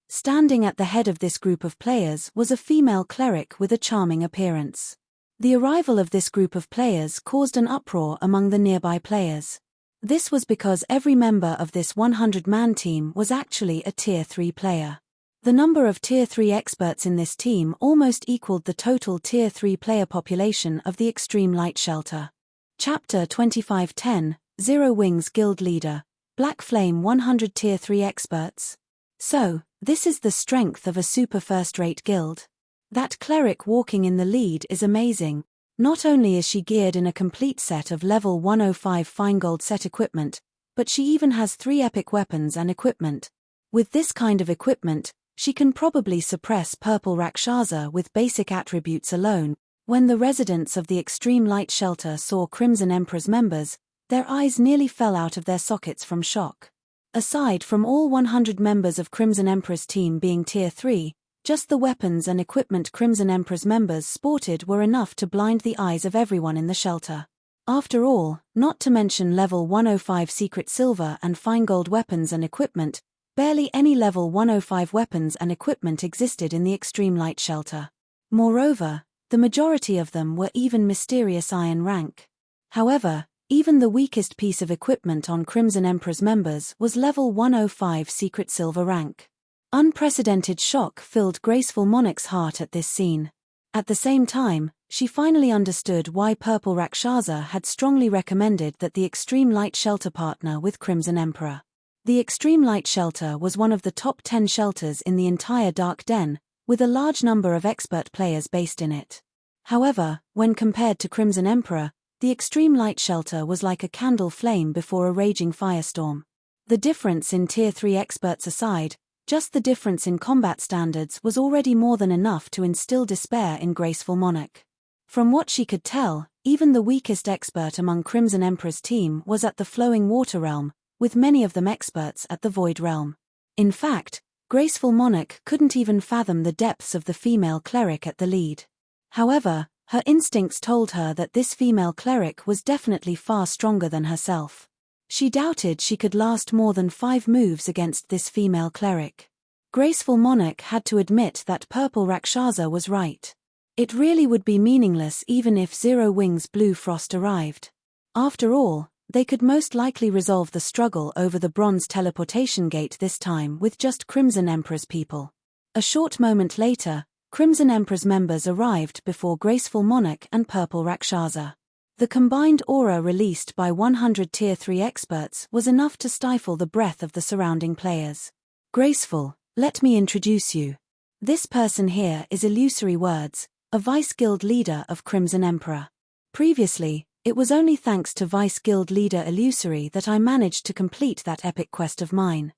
Standing at the head of this group of players was a female cleric with a charming appearance. The arrival of this group of players caused an uproar among the nearby players. This was because every member of this 100-man team was actually a Tier 3 player. The number of Tier 3 experts in this team almost equaled the total Tier 3 player population of the Extreme Light Shelter. Chapter 2510, Zero Wings Guild Leader, Black Flame 100 Tier 3 experts. So, this is the strength of a super first-rate guild. That cleric walking in the lead is amazing. Not only is she geared in a complete set of level 105 fine gold set equipment, but she even has 3 epic weapons and equipment. With this kind of equipment, she can probably suppress Purple Rakshasa with basic attributes alone. When the residents of the Extreme Light Shelter saw Crimson Emperor's members, their eyes nearly fell out of their sockets from shock. Aside from all 100 members of Crimson Emperor's team being Tier 3, just the weapons and equipment Crimson Emperor's members sported were enough to blind the eyes of everyone in the shelter. After all, not to mention level 105 secret silver and fine gold weapons and equipment, barely any level 105 weapons and equipment existed in the Extreme Light Shelter. Moreover, the majority of them were even mysterious iron rank. However, even the weakest piece of equipment on Crimson Emperor's members was level 105 secret silver rank. Unprecedented shock filled Graceful Monarch's heart at this scene. At the same time, she finally understood why Purple Rakshasa had strongly recommended that the Extreme Light Shelter partner with Crimson Emperor. The Extreme Light Shelter was one of the top 10 shelters in the entire Dark Den, with a large number of expert players based in it. However, when compared to Crimson Emperor, the Extreme Light Shelter was like a candle flame before a raging firestorm. The difference in Tier 3 experts aside, just the difference in combat standards was already more than enough to instill despair in Graceful Monarch. From what she could tell, even the weakest expert among Crimson Emperor's team was at the Flowing Water Realm, with many of them experts at the Void Realm. In fact, Graceful Monarch couldn't even fathom the depths of the female cleric at the lead. However, her instincts told her that this female cleric was definitely far stronger than herself. She doubted she could last more than 5 moves against this female cleric. Graceful Monarch had to admit that Purple Rakshasa was right. It really would be meaningless even if Zero Wings Blue Frost arrived. After all, they could most likely resolve the struggle over the Bronze Teleportation Gate this time with just Crimson Emperor's people. A short moment later, Crimson Emperor's members arrived before Graceful Monarch and Purple Rakshasa. The combined aura released by 100 Tier 3 experts was enough to stifle the breath of the surrounding players. Graceful, let me introduce you. This person here is Illusory Words, a Vice Guild leader of Crimson Emperor. Previously, it was only thanks to Vice Guild leader Illusory that I managed to complete that epic quest of mine.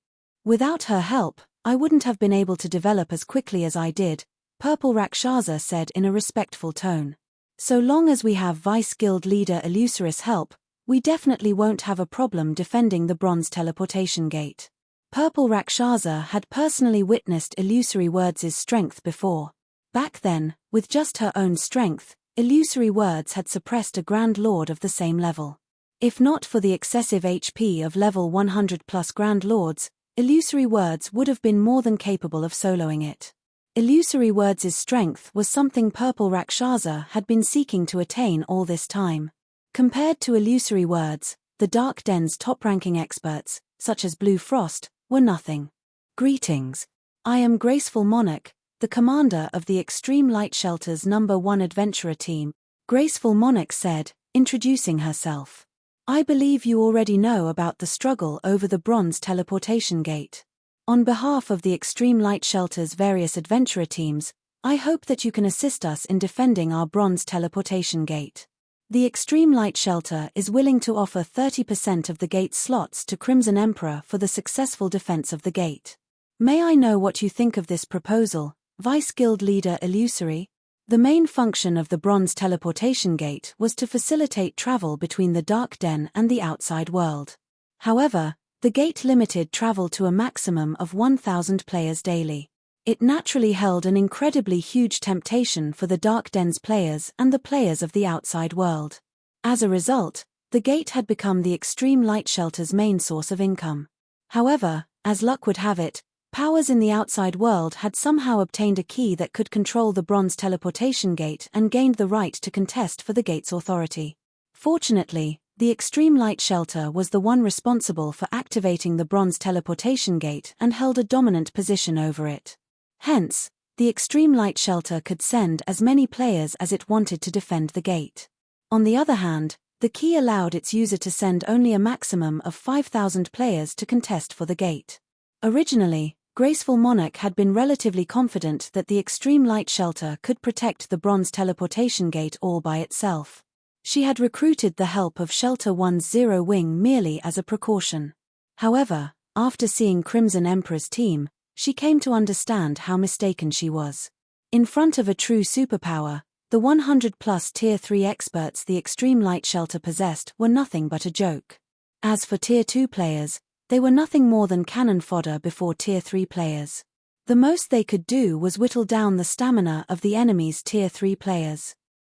Without her help, I wouldn't have been able to develop as quickly as I did, Purple Rakshasa said in a respectful tone. So long as we have Vice Guild leader Illusory's help, we definitely won't have a problem defending the Bronze Teleportation Gate. Purple Rakshasa had personally witnessed Illusory Words' strength before. Back then, with just her own strength, Illusory Words had suppressed a Grand Lord of the same level. If not for the excessive HP of level 100 plus Grand Lords, Illusory Words would have been more than capable of soloing it. Illusory Words' strength was something Purple Rakshasa had been seeking to attain all this time. Compared to Illusory Words, the Dark Den's top-ranking experts, such as Blue Frost, were nothing. Greetings. I am Graceful Monarch, the commander of the Extreme Light Shelter's #1 adventurer team, Graceful Monarch said, introducing herself. I believe you already know about the struggle over the Bronze Teleportation Gate. On behalf of the Extreme Light Shelter's various adventurer teams, I hope that you can assist us in defending our Bronze Teleportation Gate. The Extreme Light Shelter is willing to offer 30% of the gate slots to Crimson Emperor for the successful defense of the gate. May I know what you think of this proposal, Vice Guild leader Illusory? The main function of the Bronze Teleportation Gate was to facilitate travel between the Dark Den and the outside world. However, the gate limited travel to a maximum of 1,000 players daily. It naturally held an incredibly huge temptation for the Dark Den's players and the players of the outside world. As a result, the gate had become the Extreme Light Shelter's main source of income. However, as luck would have it, powers in the outside world had somehow obtained a key that could control the Bronze Teleportation Gate and gained the right to contest for the gate's authority. Fortunately, the Extreme Light Shelter was the one responsible for activating the Bronze Teleportation Gate and held a dominant position over it. Hence, the Extreme Light Shelter could send as many players as it wanted to defend the gate. On the other hand, the key allowed its user to send only a maximum of 5,000 players to contest for the gate. Originally, Graceful Monarch had been relatively confident that the Extreme Light Shelter could protect the Bronze Teleportation Gate all by itself. She had recruited the help of Shelter 1's Zero Wing merely as a precaution. However, after seeing Crimson Emperor's team, she came to understand how mistaken she was. In front of a true superpower, the 100-plus Tier 3 experts the Extreme Light Shelter possessed were nothing but a joke. As for Tier 2 players, they were nothing more than cannon fodder before Tier 3 players. The most they could do was whittle down the stamina of the enemy's Tier 3 players.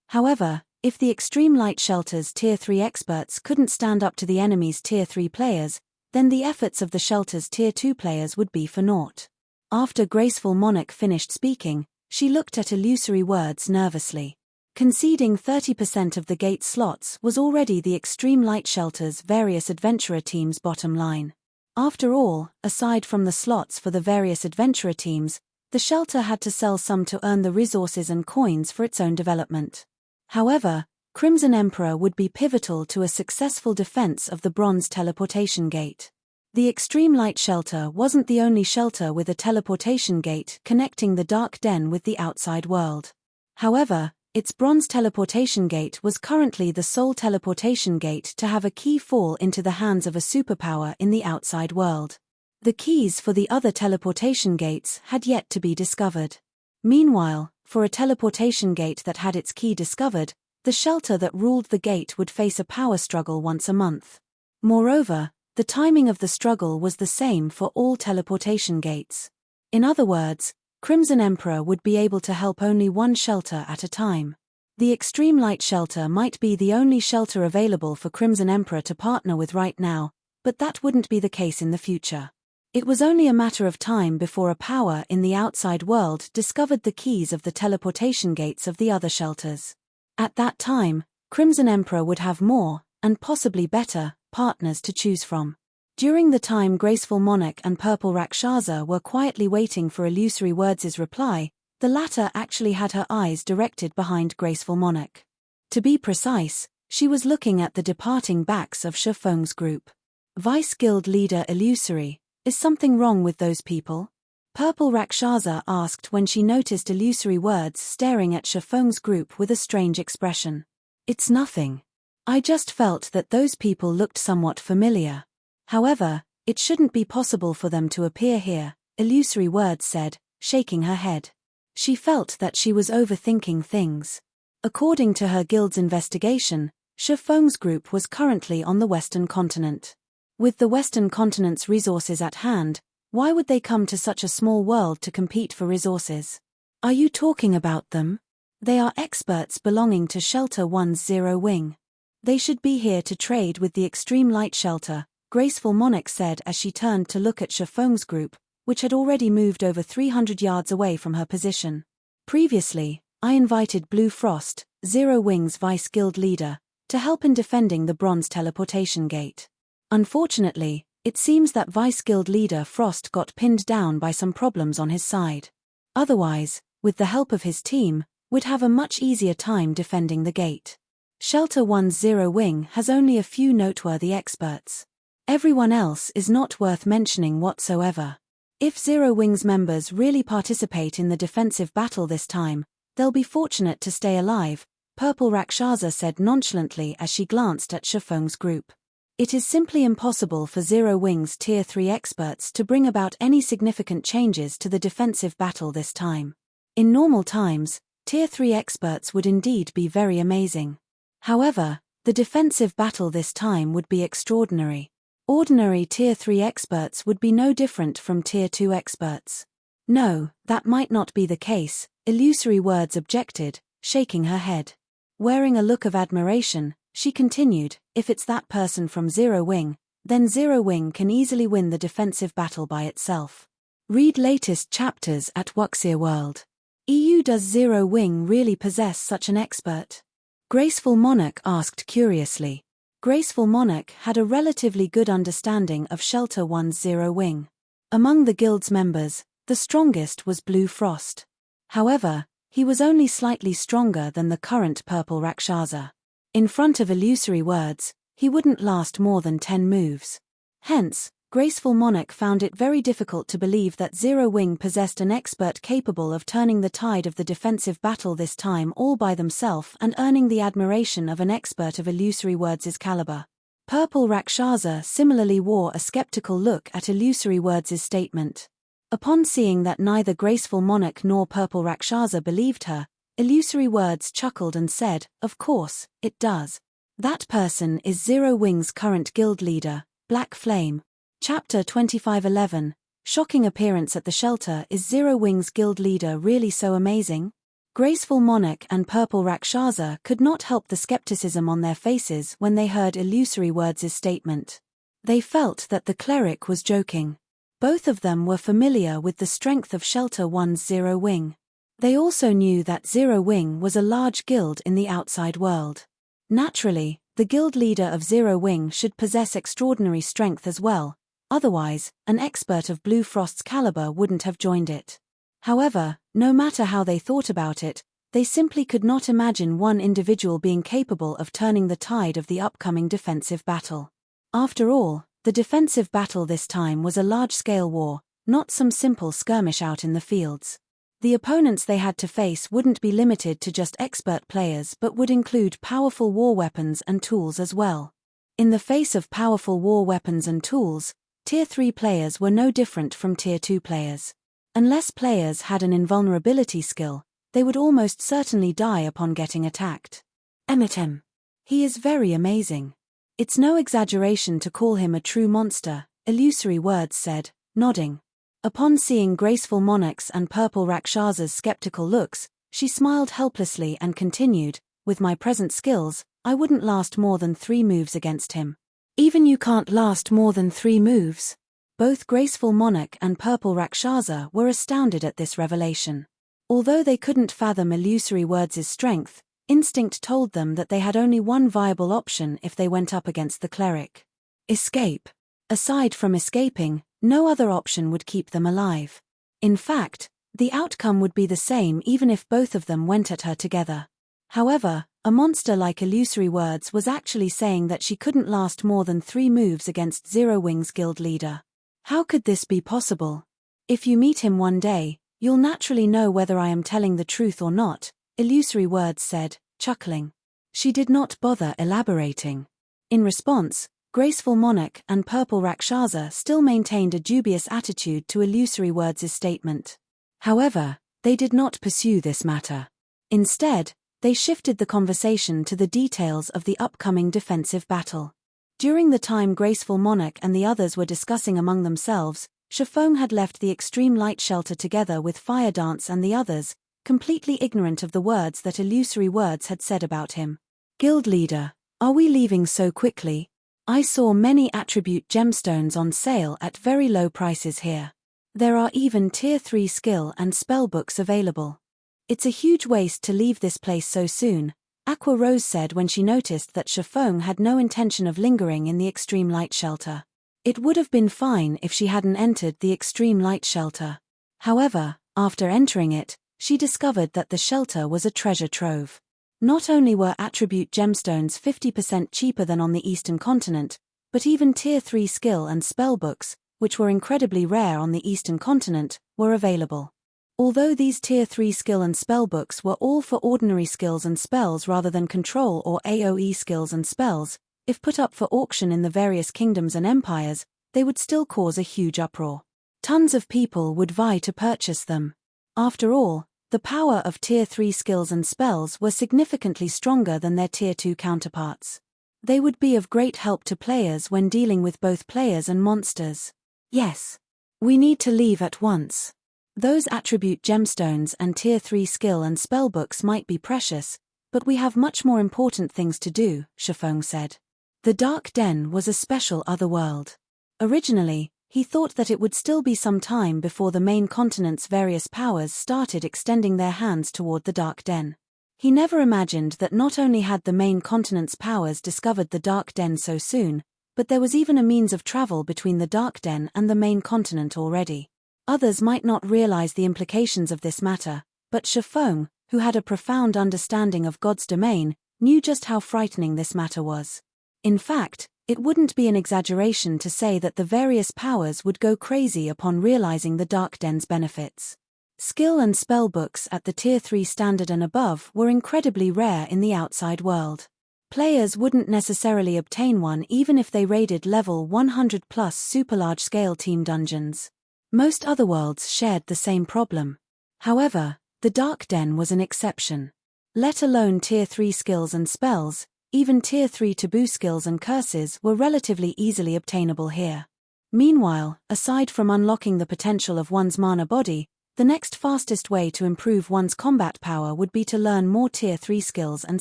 However, if the Extreme Light Shelter's Tier 3 experts couldn't stand up to the enemy's Tier 3 players, then the efforts of the Shelter's Tier 2 players would be for naught. After Graceful Monarch finished speaking, she looked at Illusory Words nervously. Conceding 30% of the gate slots was already the Extreme Light Shelter's various adventurer teams' bottom line. After all, aside from the slots for the various adventurer teams, the shelter had to sell some to earn the resources and coins for its own development. However, Crimson Emperor would be pivotal to a successful defense of the Bronze Teleportation Gate. The Extreme Light Shelter wasn't the only shelter with a teleportation gate connecting the Dark Den with the outside world. However, its Bronze Teleportation Gate was currently the sole teleportation gate to have a key fall into the hands of a superpower in the outside world. The keys for the other teleportation gates had yet to be discovered. Meanwhile, for a teleportation gate that had its key discovered, the shelter that ruled the gate would face a power struggle once a month. Moreover, the timing of the struggle was the same for all teleportation gates. In other words, Crimson Emperor would be able to help only one shelter at a time. The Extreme Light Shelter might be the only shelter available for Crimson Emperor to partner with right now, but that wouldn't be the case in the future. It was only a matter of time before a power in the outside world discovered the keys of the teleportation gates of the other shelters. At that time, Crimson Emperor would have more, and possibly better, partners to choose from. During the time Graceful Monarch and Purple Rakshasa were quietly waiting for Illusory Words' reply, the latter actually had her eyes directed behind Graceful Monarch. To be precise, she was looking at the departing backs of Shifeng's group. Vice Guild Leader Illusory, is something wrong with those people? Purple Rakshasa asked when she noticed Illusory Words staring at Shifeng's group with a strange expression. It's nothing. I just felt that those people looked somewhat familiar. However, it shouldn't be possible for them to appear here, Illusory Words said, shaking her head. She felt that she was overthinking things. According to her guild's investigation, Shifeng's group was currently on the Western continent. With the Western continent's resources at hand, why would they come to such a small world to compete for resources? Are you talking about them? They are experts belonging to Shelter 1's Zero Wing. They should be here to trade with the Extreme Light Shelter, Graceful Monarch said as she turned to look at Shifeng's group, which had already moved over 300 yards away from her position. Previously, I invited Blue Frost, Zero Wing's vice guild leader, to help in defending the Bronze Teleportation Gate. Unfortunately, it seems that vice guild leader Frost got pinned down by some problems on his side. Otherwise, with the help of his team, would have a much easier time defending the gate. Shelter 1's Zero Wing has only a few noteworthy experts. Everyone else is not worth mentioning whatsoever. If Zero Wing's members really participate in the defensive battle this time, they'll be fortunate to stay alive, Purple Rakshasa said nonchalantly as she glanced at Shifeng's group. It is simply impossible for Zero Wing's Tier 3 experts to bring about any significant changes to the defensive battle this time. In normal times, Tier 3 experts would indeed be very amazing. However, the defensive battle this time would be extraordinary. Ordinary Tier 3 experts would be no different from Tier 2 experts. No, that might not be the case, Illusory Words objected, shaking her head. Wearing a look of admiration, she continued, if it's that person from Zero Wing, then Zero Wing can easily win the defensive battle by itself. Read latest chapters at Wuxia World. EU. Does Zero Wing really possess such an expert? Graceful Monarch asked curiously. Graceful Monarch had a relatively good understanding of Shelter 1's Zero Wing. Among the guild's members, the strongest was Blue Frost. However, he was only slightly stronger than the current Purple Rakshasa. In front of Illusory Words, he wouldn't last more than 10 moves. Hence, Graceful Monarch found it very difficult to believe that Zero Wing possessed an expert capable of turning the tide of the defensive battle this time all by themselves and earning the admiration of an expert of Illusory Words' caliber. Purple Rakshasa similarly wore a skeptical look at Illusory Words' statement. Upon seeing that neither Graceful Monarch nor Purple Rakshasa believed her, Illusory Words chuckled and said, of course, it does. That person is Zero Wing's current guild leader, Black Flame. Chapter 2511, Shocking Appearance at the Shelter. Is Zero Wing's guild leader really so amazing? Graceful Monarch and Purple Rakshasa could not help the skepticism on their faces when they heard Illusory Words' statement. They felt that the cleric was joking. Both of them were familiar with the strength of Shelter 1's Zero Wing. They also knew that Zero Wing was a large guild in the outside world. Naturally, the guild leader of Zero Wing should possess extraordinary strength as well. Otherwise, an expert of Blue Frost's caliber wouldn't have joined it. However, no matter how they thought about it, They simply could not imagine one individual being capable of turning the tide of the upcoming defensive battle. After all, the defensive battle this time was a large-scale war, not some simple skirmish out in the fields. The opponents they had to face wouldn't be limited to just expert players but would include powerful war weapons and tools as well. In the face of powerful war weapons and tools, Tier 3 players were no different from Tier 2 players. Unless players had an invulnerability skill, they would almost certainly die upon getting attacked. Emmet him. He is very amazing. It's no exaggeration to call him a true monster, Illusory Words said, nodding. Upon seeing Graceful Monarch's and Purple Rakshasa's skeptical looks, she smiled helplessly and continued, with my present skills, I wouldn't last more than 3 moves against him. Even you can't last more than 3 moves? Both Graceful Monarch and Purple Rakshasa were astounded at this revelation. Although they couldn't fathom Illusory Words' strength, instinct told them that they had only one viable option if they went up against the cleric. Escape. Aside from escaping, no other option would keep them alive. In fact, the outcome would be the same even if both of them went at her together. However, a monster like Illusory Words was actually saying that she couldn't last more than 3 moves against Zero Wings guild leader. How could this be possible? If you meet him one day, you'll naturally know whether I am telling the truth or not, Illusory Words said, chuckling. She did not bother elaborating. In response, Graceful Monarch and Purple Rakshasa still maintained a dubious attitude to Illusory Words' statement. However, they did not pursue this matter. Instead, they shifted the conversation to the details of the upcoming defensive battle. During the time Graceful Monarch and the others were discussing among themselves, Shifeng had left the extreme light shelter together with Fire Dance and the others, completely ignorant of the words that Illusory Words had said about him. Guild leader, are we leaving so quickly? I saw many attribute gemstones on sale at very low prices here. There are even Tier 3 skill and spell books available. It's a huge waste to leave this place so soon, Aqua Rose said when she noticed that Shifeng had no intention of lingering in the extreme light shelter. It would have been fine if she hadn't entered the extreme light shelter. However, after entering it, she discovered that the shelter was a treasure trove. Not only were attribute gemstones 50% cheaper than on the Eastern continent, but even Tier 3 skill and spell books, which were incredibly rare on the Eastern continent, were available. Although these Tier 3 skill and spell books were all for ordinary skills and spells rather than control or AoE skills and spells, if put up for auction in the various kingdoms and empires, they would still cause a huge uproar. Tons of people would vie to purchase them. After all, the power of Tier 3 skills and spells were significantly stronger than their Tier 2 counterparts. They would be of great help to players when dealing with both players and monsters. Yes. We need to leave at once. Those attribute gemstones and Tier 3 skill and spell books might be precious, but we have much more important things to do, Shifeng said. The Dark Den was a special other world. Originally, he thought that it would still be some time before the main continent's various powers started extending their hands toward the Dark Den. He never imagined that not only had the main continent's powers discovered the Dark Den so soon, but there was even a means of travel between the Dark Den and the main continent already. Others might not realize the implications of this matter, but Shifeng, who had a profound understanding of God's domain, knew just how frightening this matter was. In fact, it wouldn't be an exaggeration to say that the various powers would go crazy upon realizing the Dark Den's benefits. Skill and spell books at the Tier 3 standard and above were incredibly rare in the outside world. Players wouldn't necessarily obtain one even if they raided level 100 plus super large-scale team dungeons. Most other worlds shared the same problem. However, the Dark Den was an exception. Let alone Tier 3 skills and spells, even Tier 3 taboo skills and curses were relatively easily obtainable here. Meanwhile, aside from unlocking the potential of one's mana body, the next fastest way to improve one's combat power would be to learn more Tier 3 skills and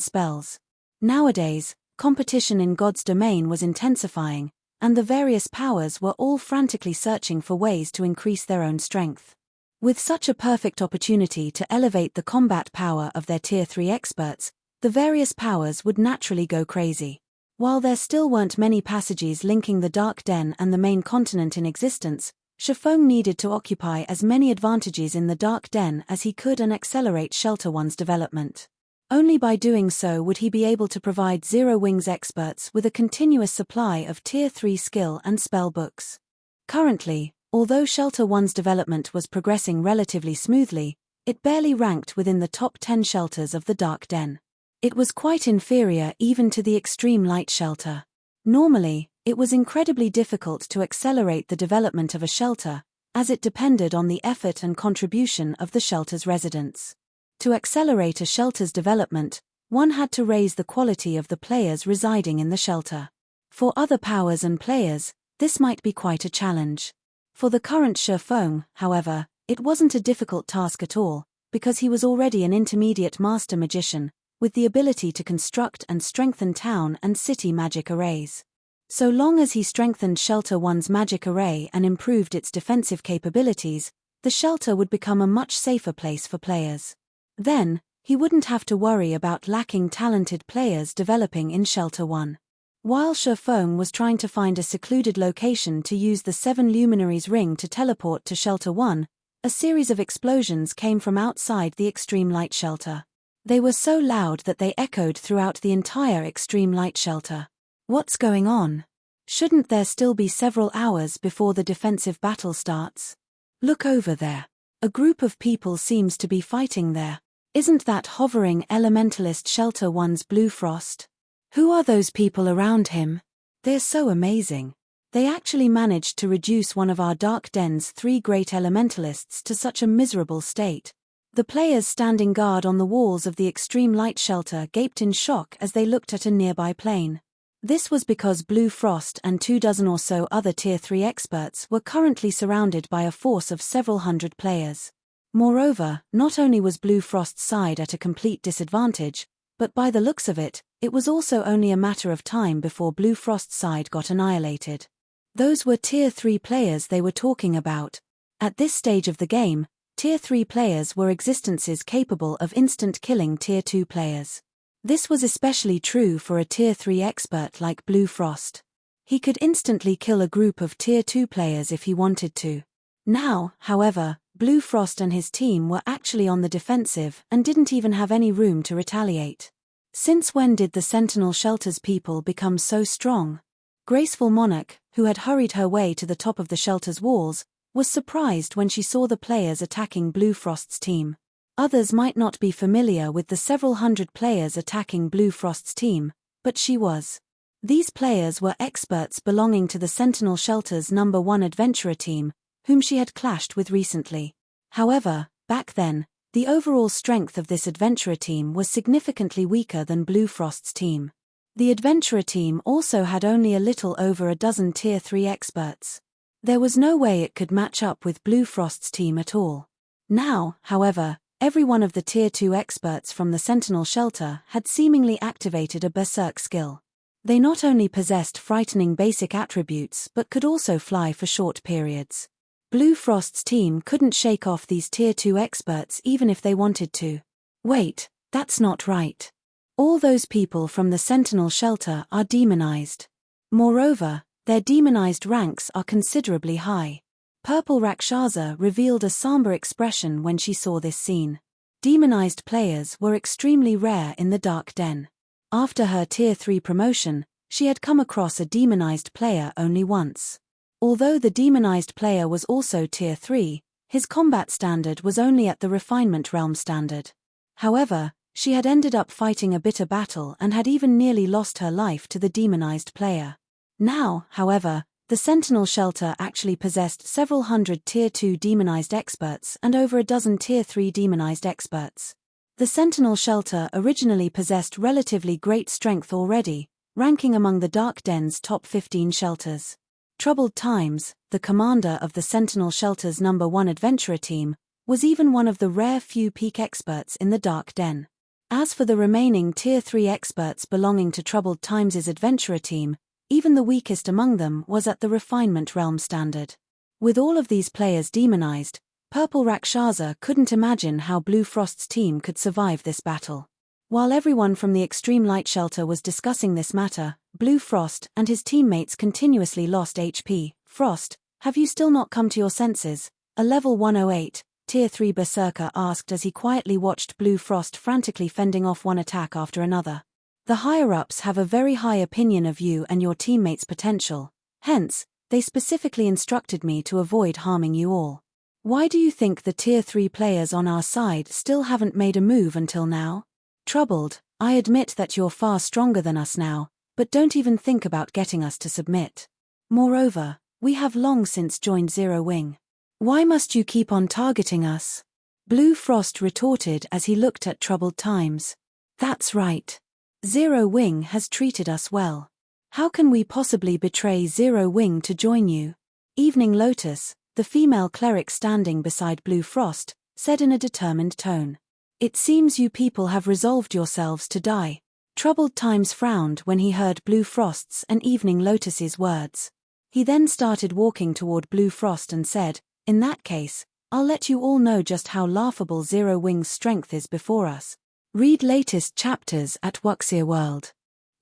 spells. Nowadays, competition in God's domain was intensifying, and the various powers were all frantically searching for ways to increase their own strength. With such a perfect opportunity to elevate the combat power of their Tier 3 experts, the various powers would naturally go crazy. While there still weren't many passages linking the Dark Den and the main continent in existence, Shifeng needed to occupy as many advantages in the Dark Den as he could and accelerate Shelter One's development. Only by doing so would he be able to provide Zero Wings experts with a continuous supply of Tier 3 skill and spell books. Currently, although Shelter One's development was progressing relatively smoothly, it barely ranked within the top 10 shelters of the Dark Den. It was quite inferior even to the Extreme Light Shelter. Normally, it was incredibly difficult to accelerate the development of a shelter, as it depended on the effort and contribution of the shelter's residents. To accelerate a shelter's development, one had to raise the quality of the players residing in the shelter. For other powers and players, this might be quite a challenge. For the current Shifeng, however, it wasn't a difficult task at all, because he was already an intermediate master magician, with the ability to construct and strengthen town and city magic arrays. So long as he strengthened Shelter One's magic array and improved its defensive capabilities, the shelter would become a much safer place for players. Then, he wouldn't have to worry about lacking talented players developing in Shelter One. While Shifeng was trying to find a secluded location to use the 7 Luminaries ring to teleport to Shelter One, a series of explosions came from outside the Extreme Light Shelter. They were so loud that they echoed throughout the entire Extreme Light Shelter. What's going on? Shouldn't there still be several hours before the defensive battle starts? Look over there. A group of people seems to be fighting there. Isn't that hovering elementalist Shelter One's Blue Frost? Who are those people around him? They're so amazing. They actually managed to reduce one of our Dark Den's 3 great elementalists to such a miserable state. The players standing guard on the walls of the Extreme Light Shelter gaped in shock as they looked at a nearby plane. This was because Blue Frost and 24 or so other Tier 3 experts were currently surrounded by a force of several hundred players. Moreover, not only was Blue Frost's side at a complete disadvantage, but by the looks of it, it was also only a matter of time before Blue Frost's side got annihilated. Those were Tier 3 players they were talking about. At this stage of the game, Tier 3 players were existences capable of instant killing Tier 2 players. This was especially true for a Tier 3 expert like Blue Frost. He could instantly kill a group of Tier 2 players if he wanted to. Now, however, Blue Frost and his team were actually on the defensive and didn't even have any room to retaliate. Since when did the Sentinel Shelter's people become so strong? Graceful Monarch, who had hurried her way to the top of the shelter's walls, was surprised when she saw the players attacking Blue Frost's team. Others might not be familiar with the several hundred players attacking Blue Frost's team, but she was. These players were experts belonging to the Sentinel Shelter's No. 1 adventurer team, whom she had clashed with recently. However, back then, the overall strength of this adventurer team was significantly weaker than Blue Frost's team. The adventurer team also had only a little over a dozen Tier 3 experts. There was no way it could match up with Blue Frost's team at all. Now, however, every one of the Tier 2 experts from the Sentinel Shelter had seemingly activated a berserk skill. They not only possessed frightening basic attributes but could also fly for short periods. Blue Frost's team couldn't shake off these Tier 2 experts even if they wanted to. Wait, that's not right. All those people from the Sentinel Shelter are demonized. Moreover, their demonized ranks are considerably high. Purple Rakshasa revealed a somber expression when she saw this scene. Demonized players were extremely rare in the Dark Den. After her Tier 3 promotion, she had come across a demonized player only once. Although the demonized player was also Tier 3, his combat standard was only at the Refinement Realm standard. However, she had ended up fighting a bitter battle and had even nearly lost her life to the demonized player. Now, however, the Sentinel Shelter actually possessed several hundred Tier 2 demonized experts and over a dozen Tier 3 demonized experts. The Sentinel Shelter originally possessed relatively great strength already, ranking among the Dark Den's top 15 shelters. Troubled Times, the commander of the Sentinel Shelter's No. 1 adventurer team, was even one of the rare few peak experts in the Dark Den. As for the remaining Tier 3 experts belonging to Troubled Times' adventurer team, even the weakest among them was at the Refinement Realm standard. With all of these players demonized, Purple Rakshasa couldn't imagine how Blue Frost's team could survive this battle. While everyone from the Extreme Light Shelter was discussing this matter, Blue Frost and his teammates continuously lost HP. Frost, Have you still not come to your senses? A level 108, Tier 3 Berserker asked as he quietly watched Blue Frost frantically fending off one attack after another. The higher-ups have a very high opinion of you and your teammates' potential, hence, they specifically instructed me to avoid harming you all. Why do you think the Tier 3 players on our side still haven't made a move until now? Troubled, I admit that you're far stronger than us now, but don't even think about getting us to submit. Moreover, we have long since joined Zero Wing. Why must you keep on targeting us? Blue Frost retorted as he looked at Troubled Times. That's right. Zero Wing has treated us well. How can we possibly betray Zero Wing to join you? Evening Lotus, the female cleric standing beside Blue Frost, said in a determined tone. It seems you people have resolved yourselves to die. Troubled Times frowned when he heard Blue Frost's and Evening Lotus's words. He then started walking toward Blue Frost and said, in that case, I'll let you all know just how laughable Zero Wing's strength is before us. Read latest chapters at Wuxia World.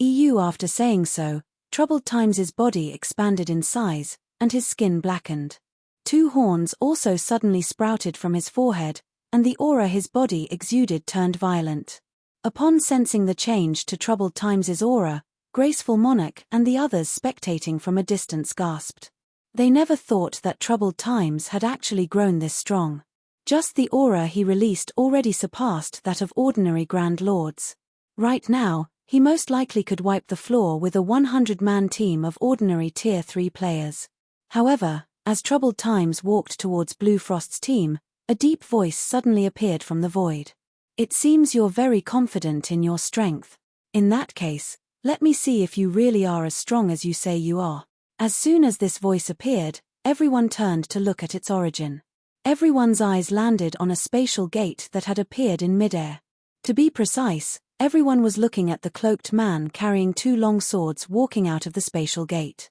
EU. After saying so, Troubled Times' body expanded in size, and his skin blackened. 2 horns also suddenly sprouted from his forehead, and the aura his body exuded turned violent. Upon sensing the change to Troubled Times' aura, Graceful Monarch and the others spectating from a distance gasped. They never thought that Troubled Times had actually grown this strong. Just the aura he released already surpassed that of ordinary Grand Lords. Right now, he most likely could wipe the floor with a 100-man team of ordinary Tier 3 players. However, as Troubled Times walked towards Blue Frost's team, a deep voice suddenly appeared from the void. It seems you're very confident in your strength. In that case, let me see if you really are as strong as you say you are. As soon as this voice appeared, everyone turned to look at its origin. Everyone's eyes landed on a spatial gate that had appeared in midair. To be precise, everyone was looking at the cloaked man carrying 2 long swords walking out of the spatial gate.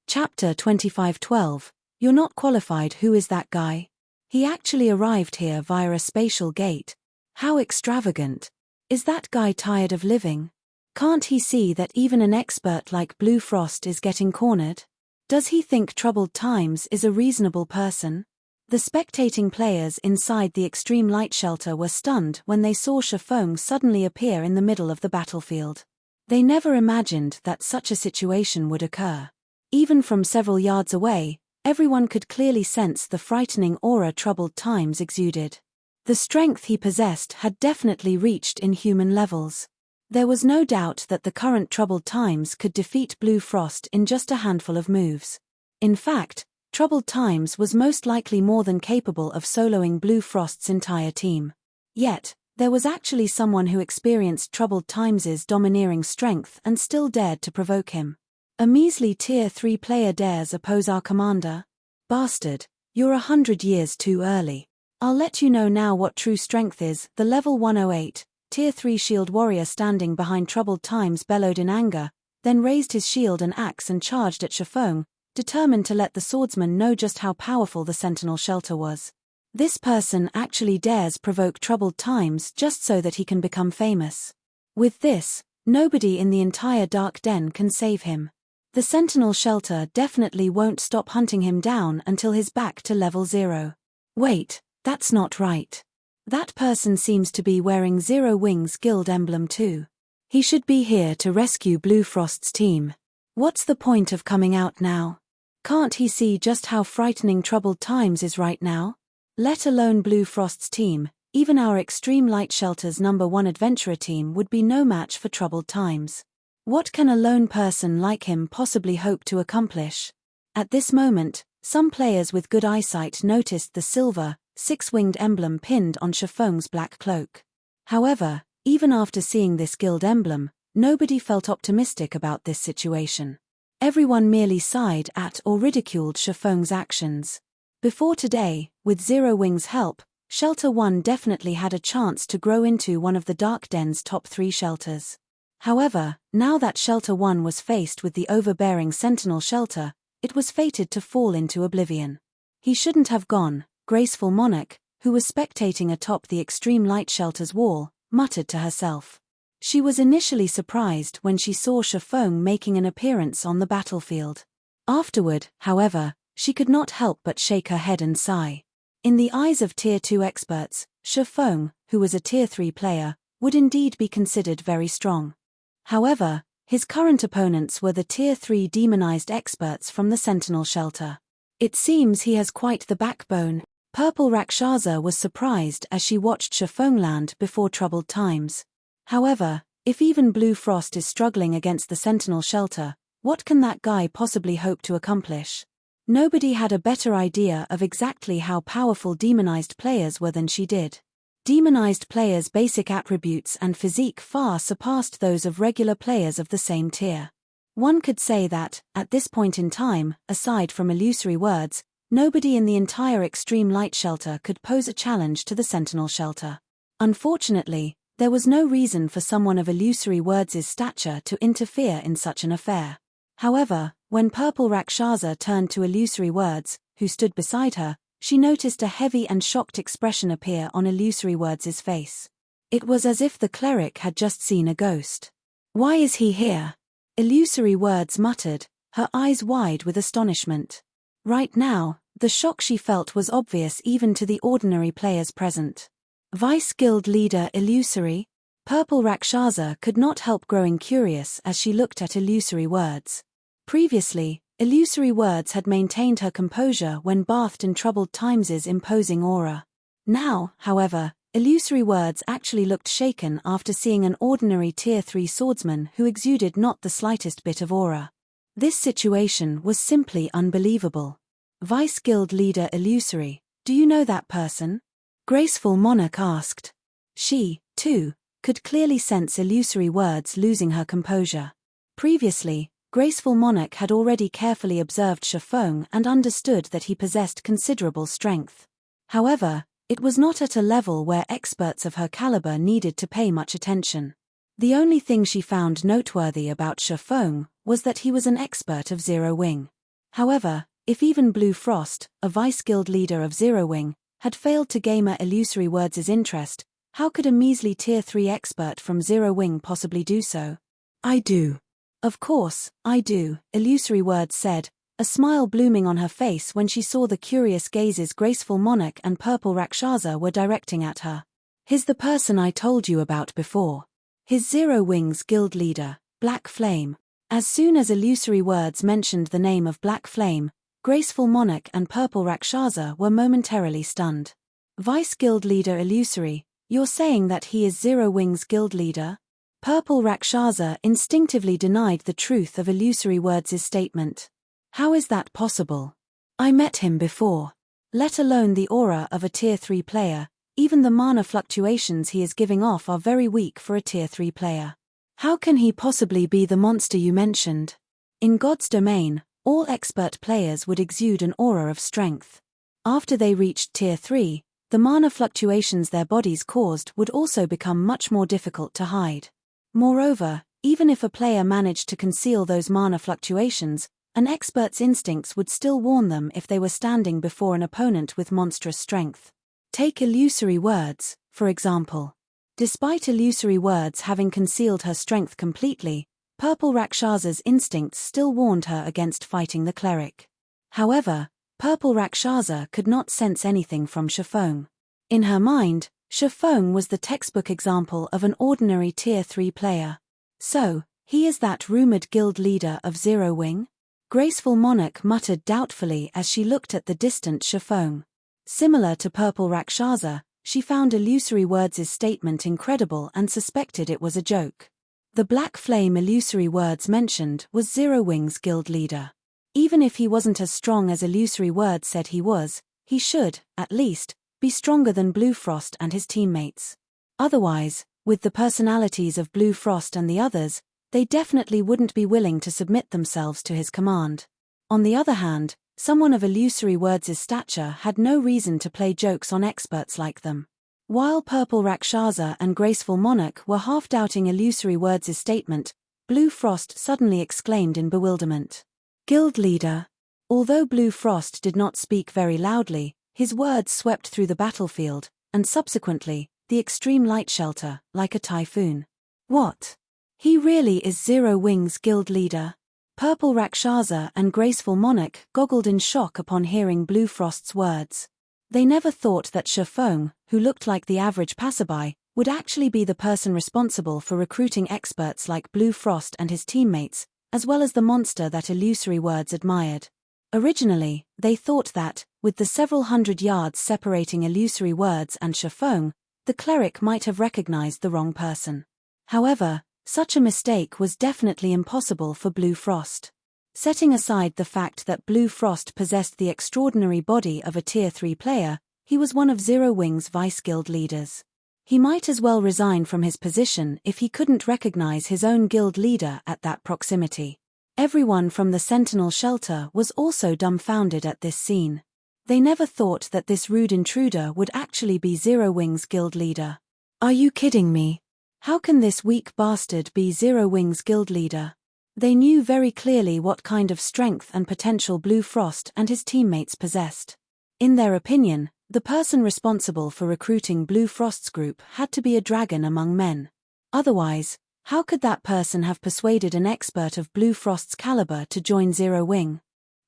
Chapter 25:12. You're not qualified. Who is that guy? He actually arrived here via a spatial gate. How extravagant. Is that guy tired of living? Can't he see that even an expert like Blue Frost is getting cornered? Does he think Troubled Times is a reasonable person? The spectating players inside the extreme light shelter were stunned when they saw Shifeng suddenly appear in the middle of the battlefield. They never imagined that such a situation would occur. Even from several yards away, everyone could clearly sense the frightening aura Troubled Times exuded. The strength he possessed had definitely reached inhuman levels. There was no doubt that the current Troubled Times could defeat Blue Frost in just a handful of moves. In fact, Troubled Times was most likely more than capable of soloing Blue Frost's entire team. Yet, there was actually someone who experienced Troubled Times' domineering strength and still dared to provoke him. A measly Tier 3 player dares oppose our commander? Bastard, you're 100 years too early. I'll let you know now what true strength is. The level 108, Tier 3 shield warrior standing behind Troubled Times bellowed in anger, then raised his shield and axe and charged at Shifeng, determined to let the swordsman know just how powerful the sentinel shelter was. This person actually dares provoke Troubled Times just so that he can become famous. With this, nobody in the entire Dark Den can save him. The sentinel shelter definitely won't stop hunting him down until he's back to level 0. Wait, that's not right. That person seems to be wearing Zero Wing's guild emblem too. He should be here to rescue Blue Frost's team. What's the point of coming out now? Can't he see just how frightening Troubled Times is right now? Let alone Blue Frost's team, even our Extreme Light Shelter's #1 adventurer team would be no match for Troubled Times. What can a lone person like him possibly hope to accomplish? At this moment, some players with good eyesight noticed the silver, 6-winged emblem pinned on Shifeng's black cloak. However, even after seeing this guild emblem, nobody felt optimistic about this situation. Everyone merely sighed at or ridiculed Shifeng's actions. Before today, with Zero Wing's help, Shelter 1 definitely had a chance to grow into one of the Dark Den's top 3 shelters. However, now that Shelter 1 was faced with the overbearing Sentinel Shelter, it was fated to fall into oblivion. He shouldn't have gone, Graceful Monarch, who was spectating atop the Extreme Light Shelter's wall, muttered to herself. She was initially surprised when she saw Shifeng making an appearance on the battlefield. Afterward, however, she could not help but shake her head and sigh. In the eyes of Tier 2 experts, Shifeng, who was a Tier 3 player, would indeed be considered very strong. However, his current opponents were the Tier 3 demonized experts from the Sentinel Shelter. It seems he has quite the backbone. Purple Rakshasa was surprised as she watched Shifeng land before troubled times. However, if even Blue Frost is struggling against the Sentinel Shelter, what can that guy possibly hope to accomplish? Nobody had a better idea of exactly how powerful demonized players were than she did. Demonized players' basic attributes and physique far surpassed those of regular players of the same tier. One could say that, at this point in time, aside from illusory words, nobody in the entire Extreme Light Shelter could pose a challenge to the Sentinel Shelter. Unfortunately, there was no reason for someone of illusory words' stature to interfere in such an affair. However, when Purple Rakshasa turned to illusory words, who stood beside her, she noticed a heavy and shocked expression appear on illusory words' face. It was as if the cleric had just seen a ghost. "Why is he here?" Illusory words muttered, her eyes wide with astonishment. Right now, the shock she felt was obvious even to the ordinary players present. Vice Guild Leader Illusory? Purple Rakshasa could not help growing curious as she looked at illusory words. Previously, illusory words had maintained her composure when bathed in troubled times' imposing aura. Now, however, illusory words actually looked shaken after seeing an ordinary Tier 3 swordsman who exuded not the slightest bit of aura. This situation was simply unbelievable. Vice Guild Leader Illusory, do you know that person? Graceful Monarch asked. She, too, could clearly sense illusory words losing her composure. Previously, Graceful Monarch had already carefully observed Shifeng and understood that he possessed considerable strength. However, it was not at a level where experts of her caliber needed to pay much attention. The only thing she found noteworthy about Shifeng was that he was an expert of Zero Wing. However, if even Blue Frost, a Vice Guild leader of Zero Wing, had failed to gain illusory words' interest, how could a measly Tier 3 expert from Zero Wing possibly do so? I do. Of course, I do, Illusory Words said, a smile blooming on her face when she saw the curious gazes Graceful Monarch and Purple Rakshasa were directing at her. He's the person I told you about before. His Zero Wings guild leader, Black Flame. As soon as Illusory Words mentioned the name of Black Flame, Graceful Monarch and Purple Rakshasa were momentarily stunned. Vice Guild Leader Illusory, you're saying that he is Zero Wings guild leader? Purple Rakshasa instinctively denied the truth of Illusory Words' statement. How is that possible? I met him before. Let alone the aura of a Tier 3 player, even the mana fluctuations he is giving off are very weak for a Tier 3 player. How can he possibly be the monster you mentioned? In God's domain, all expert players would exude an aura of strength. After they reached Tier 3, the mana fluctuations their bodies caused would also become much more difficult to hide. Moreover, even if a player managed to conceal those mana fluctuations, an expert's instincts would still warn them if they were standing before an opponent with monstrous strength. Take Illusory Words, for example. Despite Illusory Words having concealed her strength completely, Purple Rakshasa's instincts still warned her against fighting the cleric. However, Purple Rakshasa could not sense anything from Shifeng. In her mind, Shifeng was the textbook example of an ordinary Tier 3 player. So, he is that rumored guild leader of Zero Wing? Graceful Monarch muttered doubtfully as she looked at the distant Shifeng. Similar to Purple Rakshasa, she found Illusory Words' statement incredible and suspected it was a joke. The Black Flame Illusory Words mentioned was Zero Wing's guild leader. Even if he wasn't as strong as Illusory Words said he was, he should, at least, be stronger than Blue Frost and his teammates. Otherwise, with the personalities of Blue Frost and the others, they definitely wouldn't be willing to submit themselves to his command. On the other hand, someone of Illusory Words' stature had no reason to play jokes on experts like them. While Purple Rakshasa and Graceful Monarch were half-doubting Illusory Words' statement, Blue Frost suddenly exclaimed in bewilderment. Guild leader. Although Blue Frost did not speak very loudly, his words swept through the battlefield, and subsequently, the Extreme Light Shelter, like a typhoon. What? He really is Zero Wing's guild leader? Purple Rakshasa and Graceful Monarch goggled in shock upon hearing Blue Frost's words. They never thought that Shafong, who looked like the average passerby, would actually be the person responsible for recruiting experts like Blue Frost and his teammates, as well as the monster that Illusory Words admired. Originally, they thought that, with the several hundred yards separating Illusory Words and Shafong, the cleric might have recognized the wrong person. However, such a mistake was definitely impossible for Blue Frost. Setting aside the fact that Blue Frost possessed the extraordinary body of a Tier 3 player, he was one of Zero Wing's Vice Guild leaders. He might as well resign from his position if he couldn't recognize his own guild leader at that proximity. Everyone from the Sentinel shelter was also dumbfounded at this scene. They never thought that this rude intruder would actually be Zero Wing's guild leader. Are you kidding me? How can this weak bastard be Zero Wing's guild leader? They knew very clearly what kind of strength and potential Blue Frost and his teammates possessed. In their opinion, the person responsible for recruiting Blue Frost's group had to be a dragon among men. Otherwise, how could that person have persuaded an expert of Blue Frost's caliber to join Zero Wing?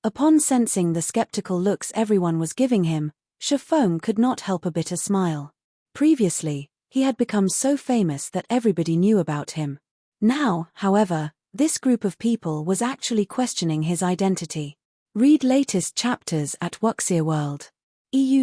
Upon sensing the skeptical looks everyone was giving him, Shafong could not help a bitter smile. Previously, he had become so famous that everybody knew about him. Now, however, this group of people was actually questioning his identity. Read latest chapters at Wuxia World.